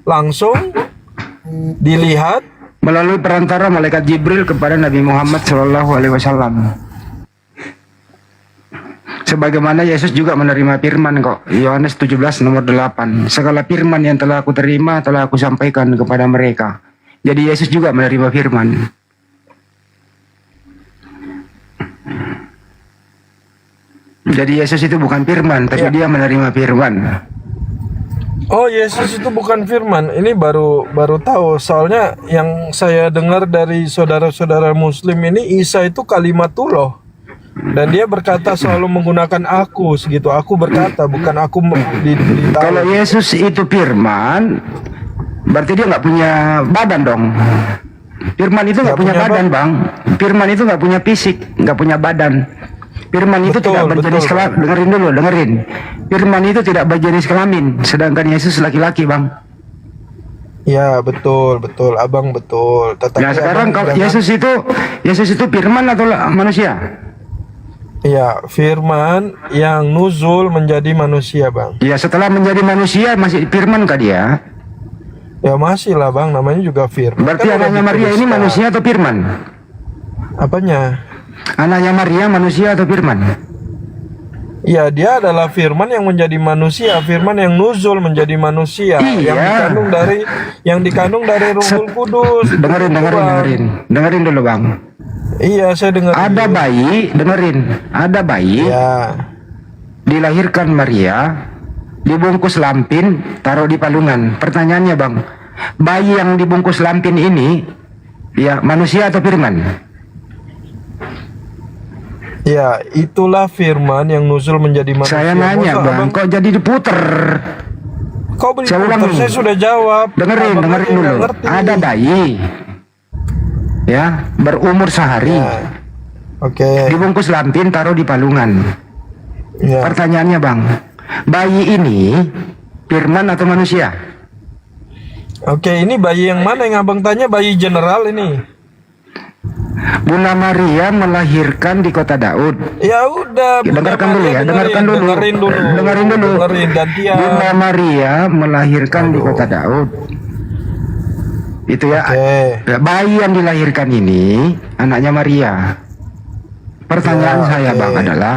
langsung, dilihat melalui perantara malaikat Jibril kepada Nabi Muhammad SAW. Sebagaimana Yesus juga menerima firman kok. Yohanes 17 nomor 8. Segala firman yang telah aku terima telah aku sampaikan kepada mereka. Jadi Yesus juga menerima firman. Jadi Yesus itu bukan firman, tapi dia menerima firman. Oh, Yesus itu bukan firman. Ini baru tahu. Soalnya yang saya dengar dari saudara-saudara Muslim ini, Isa itu kalimatullah. Dan dia berkata selalu menggunakan aku segitu. Aku berkata, bukan aku ditahu. Kalau Yesus itu firman, berarti dia nggak punya badan dong. Firman itu nggak punya badan Bang. Firman itu nggak punya fisik, nggak punya badan. Firman itu tidak berjenis kelamin. Dengerin. Firman itu tidak berjenis kelamin, sedangkan Yesus laki-laki Bang. Ya betul, Abang betul. Nah sekarang kalau Yesus itu firman atau manusia? Ya, firman yang nuzul menjadi manusia Bang. Ya setelah menjadi manusia masih firman kah dia? Ya masih lah Bang, namanya juga firman. Berarti kan anaknya Maria ini manusia atau firman? Apanya? Anaknya Maria manusia atau firman? Ya, dia adalah firman yang menjadi manusia, firman yang nuzul menjadi manusia, Iya. yang dikandung dari Ruhul Kudus. Dengerin dulu Bang. Iya, saya dengar. Ada bayi, ada bayi. Dilahirkan Maria, dibungkus lampin, taruh di palungan. Pertanyaannya Bang, bayi yang dibungkus lampin ini, ya manusia atau firman? Ya, itulah firman yang nuzul menjadi manusia. Saya nanya Bang, kok jadi diputer? Kau beri Saya ulang putar, nih. saya sudah jawab. Dengerin dulu. Ada bayi, ya berumur sehari. Oke. Dibungkus lampin, taruh di palungan. Pertanyaannya Bang, bayi ini firman atau manusia? Oke, ini bayi yang mana yang abang tanya? Bayi general ini. Bunda Maria melahirkan di kota Daud. Ya udah. Dengarkan dulu ya, dengarkan dulu. Dengerin dulu. Gantian. Bunda Maria melahirkan di kota Daud. Itu ya. Ya, bayi yang dilahirkan ini anaknya Maria. Pertanyaan saya Bang adalah,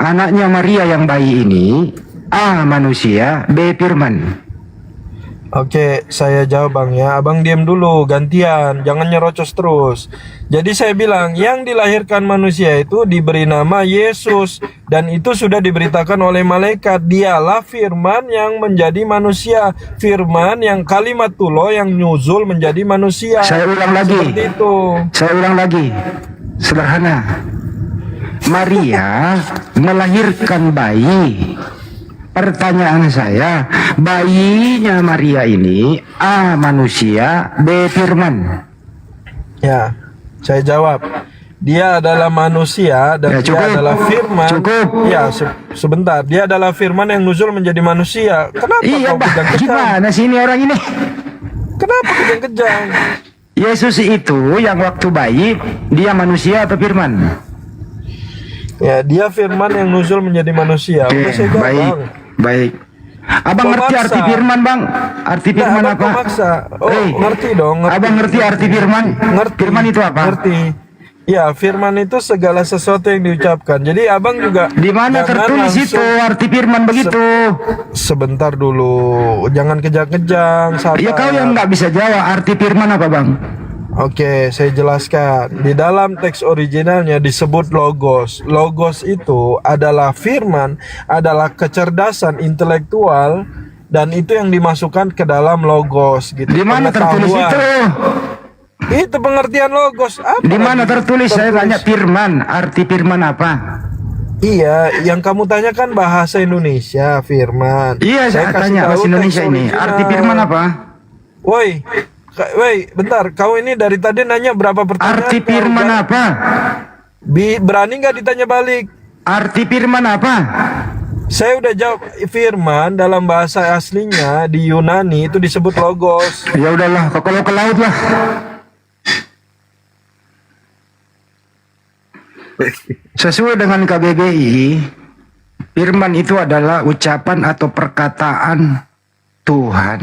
anaknya Maria yang bayi ini A manusia, B firman. Oke, saya jawab Bang ya. Abang diam dulu, gantian, jangan nyerocos terus. Jadi saya bilang, yang dilahirkan manusia itu diberi nama Yesus, dan itu sudah diberitakan oleh malaikat. Dialah firman yang menjadi manusia, firman yang kalimatullah yang nyuzul menjadi manusia. Saya ulang lagi. Seperti itu. Saya ulang lagi. Sederhana. Maria melahirkan bayi. Pertanyaan saya, bayinya Maria ini A manusia, B firman. Ya, saya jawab. Dia adalah manusia dan dia adalah firman. Ya, sebentar. Dia adalah firman yang nuzul menjadi manusia. Kenapa Iya, kau kejang-kejang? gimana sih ini orang ini? Kenapa kejang-kejang? Yesus itu yang waktu bayi, dia manusia atau firman? Ya, dia firman yang nuzul menjadi manusia. Udah saya jawab, Bang. Baik. Abang ngerti arti firman Bang? Arti firman Abang apa? memaksa. Ngerti dong. Abang ngerti arti firman? Firman itu apa? Ngerti. Ya, firman itu segala sesuatu yang diucapkan. Jadi abang juga di mana tertulis itu arti firman begitu? Sebentar dulu, jangan kejang-kejang. Ya kau yang nggak bisa jawab arti firman apa Bang? Oke, saya jelaskan. Di dalam teks originalnya disebut logos. Logos itu adalah firman, adalah kecerdasan intelektual, dan itu yang dimasukkan ke dalam logos. Gitu. Di mana tertulis itu? Itu pengertian logos. Apa di mana tertulis? Saya tanya firman. Arti firman apa? Iya, yang kamu tanyakan bahasa Indonesia, firman. Iya, saya tanya bahasa Indonesia ini. Arti firman apa? Woi, bentar, kau ini dari tadi nanya berapa pertanyaan? Arti firman apa? Berani nggak ditanya balik? Arti firman apa? Saya udah jawab, firman dalam bahasa aslinya di Yunani itu disebut logos. Ya udahlah, kalau ke laut lah. Sesuai dengan KBBI, firman itu adalah ucapan atau perkataan Tuhan.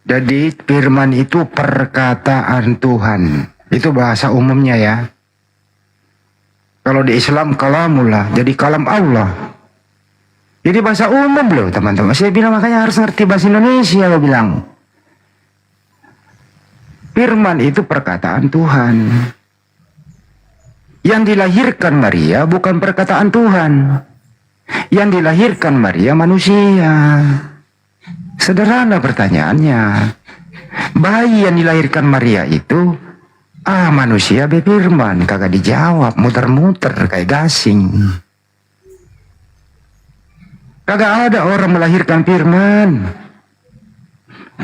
Jadi firman itu perkataan Tuhan. Itu bahasa umumnya ya. Kalau di Islam kalamullah, jadi kalam Allah. Jadi bahasa umum loh teman-teman. Saya bilang makanya harus ngerti bahasa Indonesia, lo bilang. Firman itu perkataan Tuhan. Yang dilahirkan Maria bukan perkataan Tuhan. Yang dilahirkan Maria manusia. Sederhana pertanyaannya. Bayi yang dilahirkan Maria itu manusia be firman. Kagak dijawab, muter-muter kayak gasing. Kagak ada orang melahirkan firman.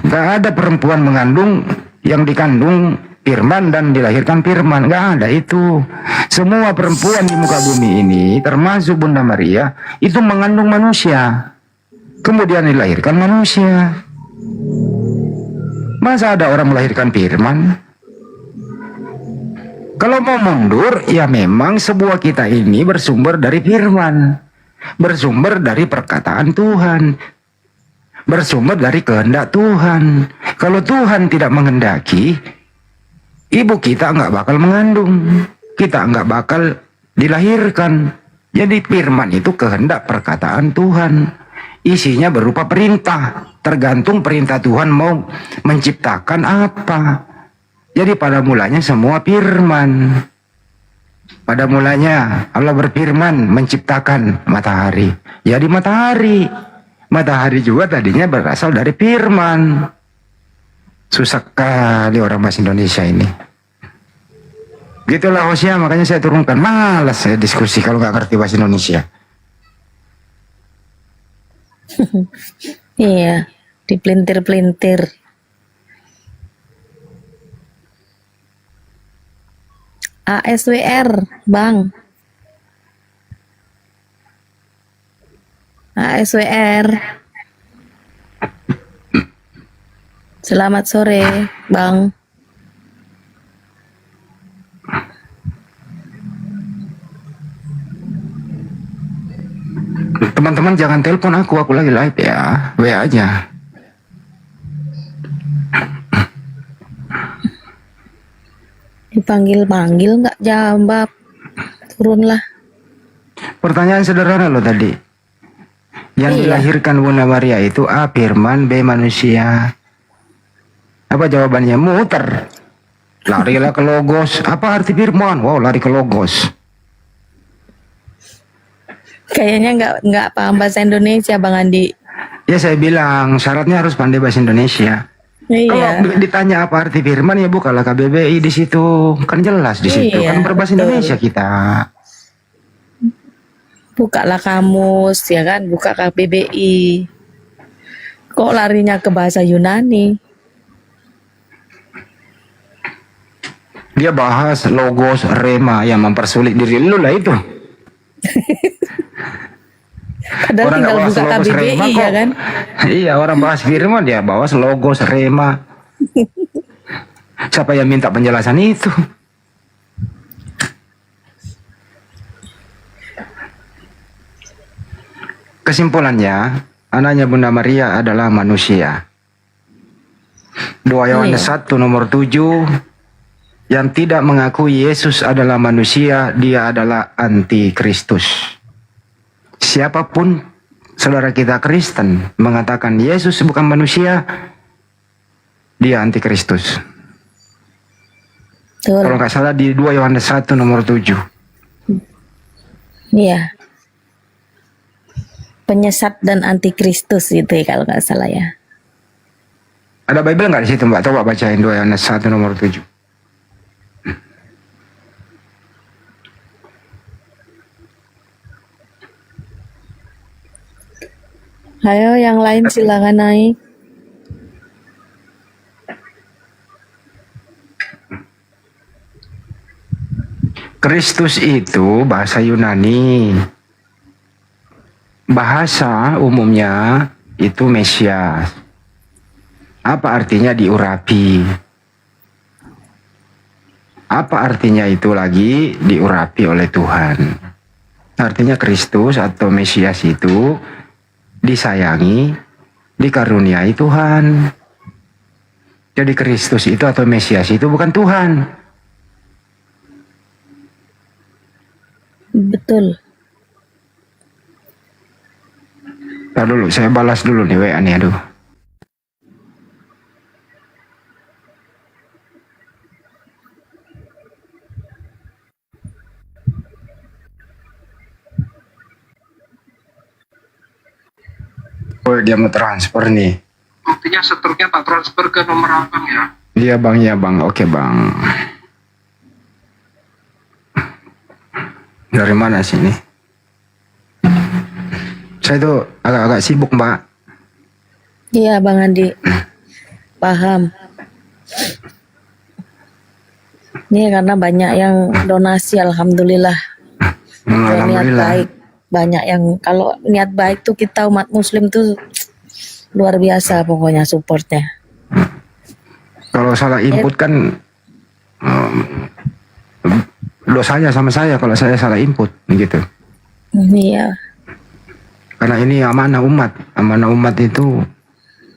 Gak ada perempuan mengandung yang dikandung firman dan dilahirkan firman. Gak ada itu. Semua perempuan di muka bumi ini, termasuk Bunda Maria, itu mengandung manusia. Kemudian dilahirkan manusia. Masa ada orang melahirkan firman? Kalau mau mundur, ya memang sebuah kita ini bersumber dari firman. Bersumber dari perkataan Tuhan. Bersumber dari kehendak Tuhan. Kalau Tuhan tidak menghendaki, ibu kita nggak bakal mengandung. kita nggak bakal dilahirkan. Jadi firman itu kehendak perkataan Tuhan. Isinya berupa perintah. Tergantung perintah Tuhan mau menciptakan apa. Jadi pada mulanya semua firman. Pada mulanya Allah berfirman menciptakan matahari. Jadi matahari. Matahari juga tadinya berasal dari firman. Susah sekali orang bahasa Indonesia ini. Gitulah Hosea, makanya saya turunkan. Malas saya diskusi kalau nggak ngerti bahasa Indonesia. Iya, dipelintir-pelintir. ASWR, Bang. ASWR. Selamat sore, Bang. Teman-teman jangan telepon aku lagi live ya. WA aja. Dipanggil-panggil nggak jawab. Turunlah. Pertanyaan sederhana loh tadi. Yang dilahirkan Bunda Maria itu A. Firman, B. Manusia. Apa jawabannya? Muter. Larilah ke Logos. Apa arti firman? Wow, lari ke Logos. Kayaknya nggak paham bahasa Indonesia, Bang Andi. Ya saya bilang syaratnya harus pandai bahasa Indonesia. Iya. Kalau ditanya apa arti firman ya bukalah KBBI di situ, kan jelas di situ. Iya, Kan berbahasa betul. Indonesia kita. Bukalah kamus, ya kan? Buka KBBI. Kok larinya ke bahasa Yunani? Dia bahas logos, rema yang mempersulit diri lu lah itu. Padahal Orang tinggal nggak bahas buka logos, KBBI rema ya kok. kan? Iya, orang bahas firman dia bahas logos, rema. Siapa yang minta penjelasan itu? Kesimpulannya, anaknya Bunda Maria adalah manusia. 2 Yohanes 1 nomor 7, yang tidak mengakui Yesus adalah manusia, dia adalah antikristus. Siapapun saudara kita Kristen mengatakan Yesus bukan manusia, dia antikristus. Kalau nggak salah di 2 Yohanes 1 nomor 7. Iya. Penyesat dan antikristus gitu ya kalau nggak salah ya. Ada Bible nggak di situ Mbak? Coba bacain 2 Yohanes 1 nomor 7. Ayo yang lain silakan naik. Kristus itu bahasa Yunani. Bahasa umumnya itu Mesias. Apa artinya diurapi? Apa artinya itu lagi diurapi oleh Tuhan? Artinya Kristus atau Mesias itu disayangi, dikaruniai Tuhan. Jadi Kristus itu atau Mesias itu bukan Tuhan. Betul. Ntar dulu, saya balas dulu nih WA nih, aduh. Oh, dia mau transfer nih. Buktinya seterusnya tak transfer ke nomor abang ya. Iya bang, ya bang, oke bang. Dari mana sih ini? Saya tuh agak-agak sibuk mbak. Iya Bang Andi. Paham. Ini karena banyak yang donasi, alhamdulillah. Niat Alhamdulillah. baik. Banyak yang kalau niat baik tuh kita umat muslim tuh luar biasa pokoknya supportnya. Kalau salah input kan dosanya sama saya kalau saya salah input gitu. Iya. Karena ini amanah umat. Amanah umat itu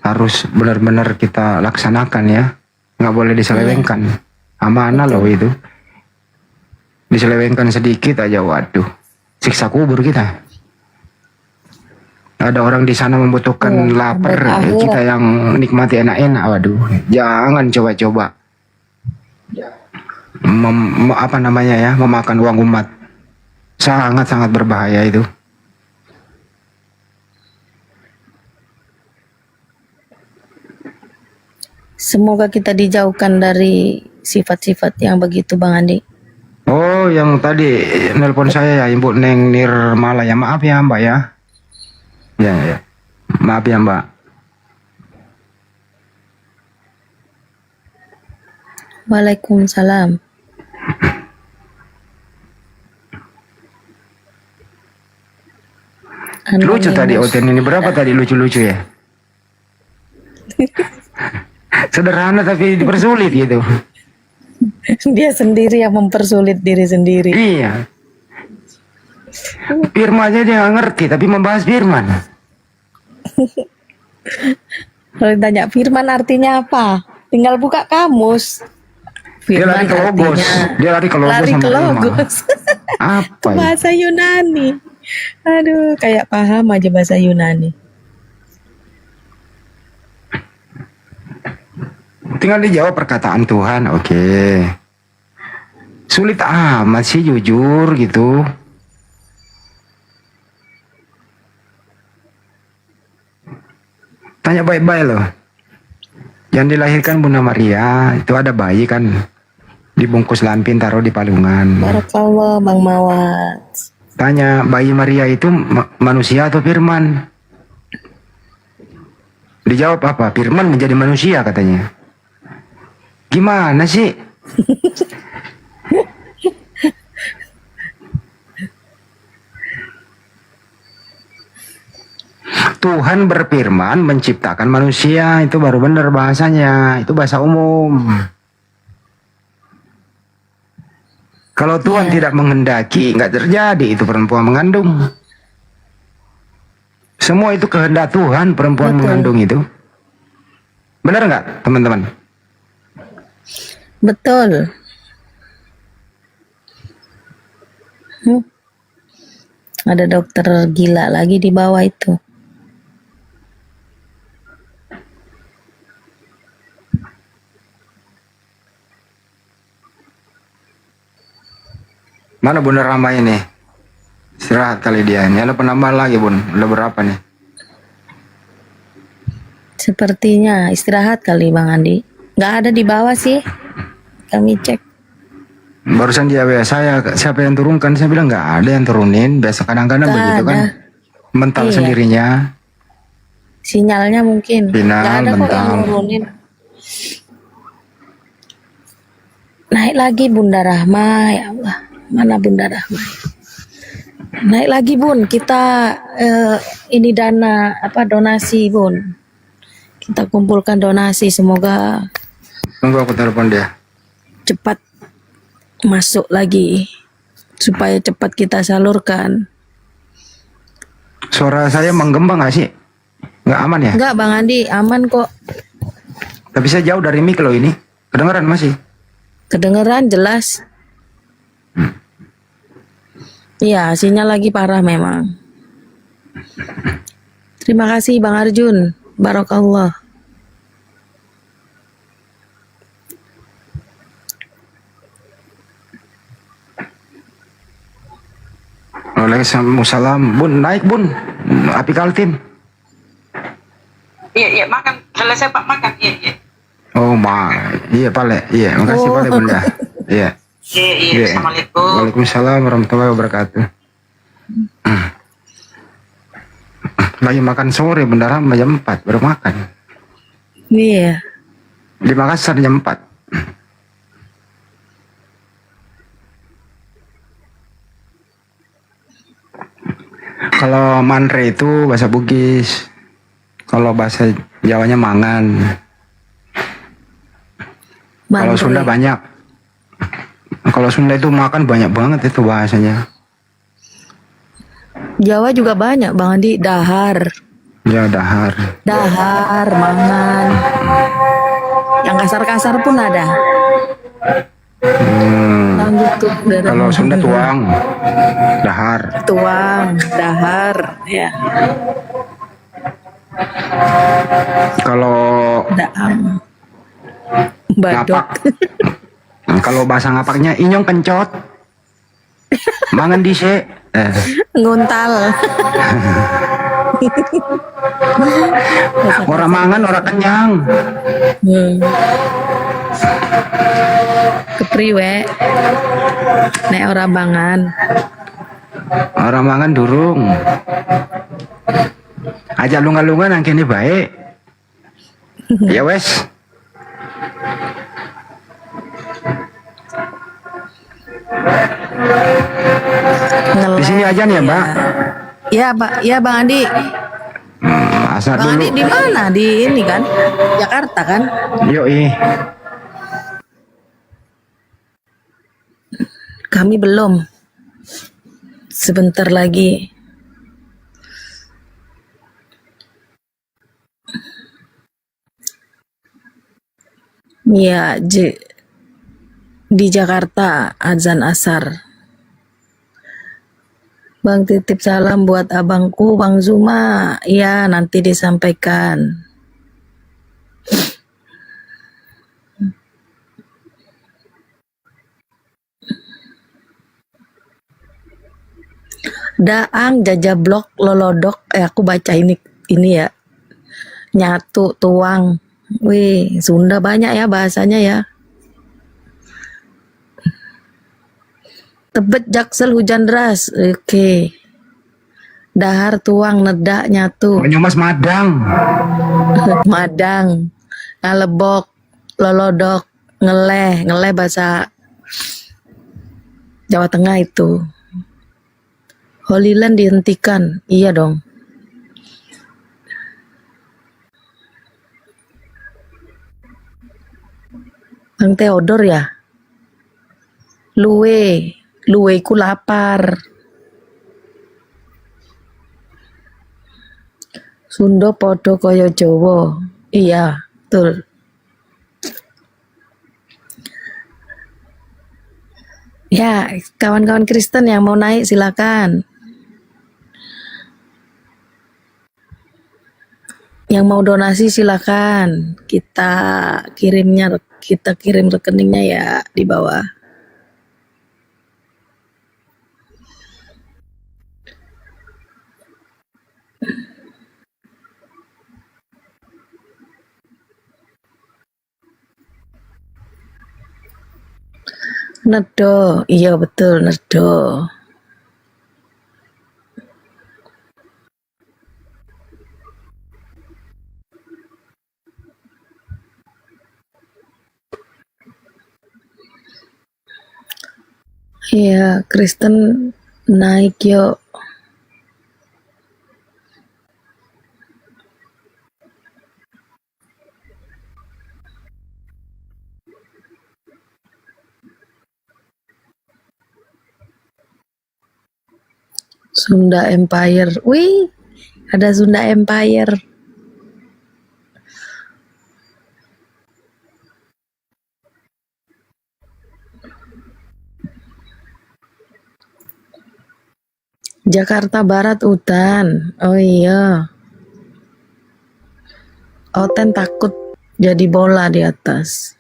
harus benar-benar kita laksanakan ya. Nggak boleh diselewengkan. Amanah loh itu. diselewengkan sedikit aja, waduh, siksa kubur kita. Ada orang di sana membutuhkan lapar, kita yang nikmati enak-enak, waduh, jangan coba-coba memakan uang umat, sangat-sangat berbahaya itu. Semoga kita dijauhkan dari sifat-sifat yang begitu, Bang Andi. Oh, yang tadi nelpon saya ya, Ibu Neng Nirmala ya, maaf ya Mbak ya. Ya, maaf ya Mbak. Waalaikumsalam. Lucu tadi Oten ini, berapa tadi lucu-lucu ya? Sederhana tapi dipersulit gitu. Dia sendiri yang mempersulit diri sendiri. Iya. Firmannya dia nggak ngerti tapi membahas firman. Kalau ditanya firman artinya apa? Tinggal buka kamus. Dia lari ke logos. Dia lari ke logos Lari sama ke firman. logos. Apa ya? Bahasa Yunani. Aduh, kayak paham aja bahasa Yunani. Tinggal dijawab perkataan Tuhan, oke. Sulit amat sih jujur gitu. Tanya baik-baik loh. Yang dilahirkan Bunda Maria, itu ada bayi kan. Dibungkus lampin, taruh di palungan. Barakallah, Bang Mawat. Tanya, bayi Maria itu manusia atau firman? Dijawab apa? Firman menjadi manusia katanya. Gimana sih? Tuhan berfirman menciptakan manusia, itu baru benar bahasanya, itu bahasa umum. Kalau Tuhan tidak menghendaki, nggak terjadi itu perempuan mengandung. Semua itu kehendak Tuhan, perempuan mengandung itu. Benar nggak, teman-teman? Betul. Ada dokter gila lagi di bawah itu. Mana Bunda Rama ini? Istirahat kali dia. Ini ada penambah lagi Bun. Udah berapa nih? Sepertinya istirahat kali Bang Andi. Nggak ada di bawah sih. Kami cek. Barusan dia WA saya, siapa yang turunkan? Saya bilang nggak ada yang turunin. Biasa kadang-kadang Nggak begitu ada. kan. Mental Iya. sendirinya. Sinyalnya mungkin. Sinyal, Nggak ada kok yang mental. nurunin. Naik lagi Bunda Rahma, ya Allah. Mana Bunda Rahma? Naik lagi Bun, kita ini dana donasi Bun. Kita kumpulkan donasi, semoga Tunggu aku telepon dia. cepat masuk lagi supaya cepat kita salurkan. Suara saya menggembang nggak sih? Nggak aman ya? Enggak Bang Andi, aman kok. Tapi saya jauh dari mic loh ini. Kedengeran masih? Kedengeran jelas. Iya, sinyal lagi parah memang. Terima kasih Bang Arjun. Barakallah. Waalaikumsalam. Bun, naik Bun. Api Kaltim. Iya, makan. Selesai Pak makan. Iya. Oh, iya Pale. Iya, makasih Pale Bunda. Iya. Iya. Assalamualaikum. Waalaikumsalam warahmatullahi wabarakatuh. Lagi makan sore Bunda Rama jam 4 baru makan. Iya. Di Makassar jam 4. Kalau manre itu bahasa Bugis. Kalau bahasa Jawanya mangan. Kalau Manre. Sunda banyak. Kalau Sunda itu makan banyak banget itu bahasanya. Jawa juga banyak Bang Andi, dahar. Ya dahar. Dahar, mangan. Yang kasar-kasar pun ada. YouTube udah ada. Kalau Sunda tuang, dahar. Tuang, dahar, ya. Kalau Daam. Badok. Nah, kalau bahasa ngapaknya inyong kencot. Mangan dise. Nguntal. Orang mangan orang kenyang. Kepriwe. Nek ora mangan. Orang mangan durung. Ajak lunga-lunga nang kene baik. Ya wes. Di sini aja nih ya, Mbak. Ya, Pak. Ya, Bang Andi. Asal Bang dulu. Andi di mana? Di ini kan? Jakarta kan? Yoi. Kami belum. Sebentar lagi. Ya, di Jakarta azan asar. Bang titip salam buat abangku Bang Zuma. Ya, nanti disampaikan. Daang jajablok lolodok. Aku baca ini ya. Nyatu tuang. Wih, Sunda banyak ya bahasanya ya. Tebet jaksel hujan deras. Oke. Dahar tuang nedak nyatu. Mas Madang. Madang. Ngalebok, lolodok, ngeleh bahasa Jawa Tengah itu. Holy Land dihentikan. Iya dong. Bang Theodor ya? Luwe ku lapar. Sunda podo kaya Jawa. Iya, betul. Ya, kawan-kawan Kristen yang mau naik silakan. Yang mau donasi silakan. Kita kirim rekeningnya ya di bawah. Nedo, iya betul nedo. Iya, Kristen naik yuk. Sunda Empire. Wih, ada Sunda Empire. Jakarta Barat hutan. Oh iya. Oten takut jadi bola di atas.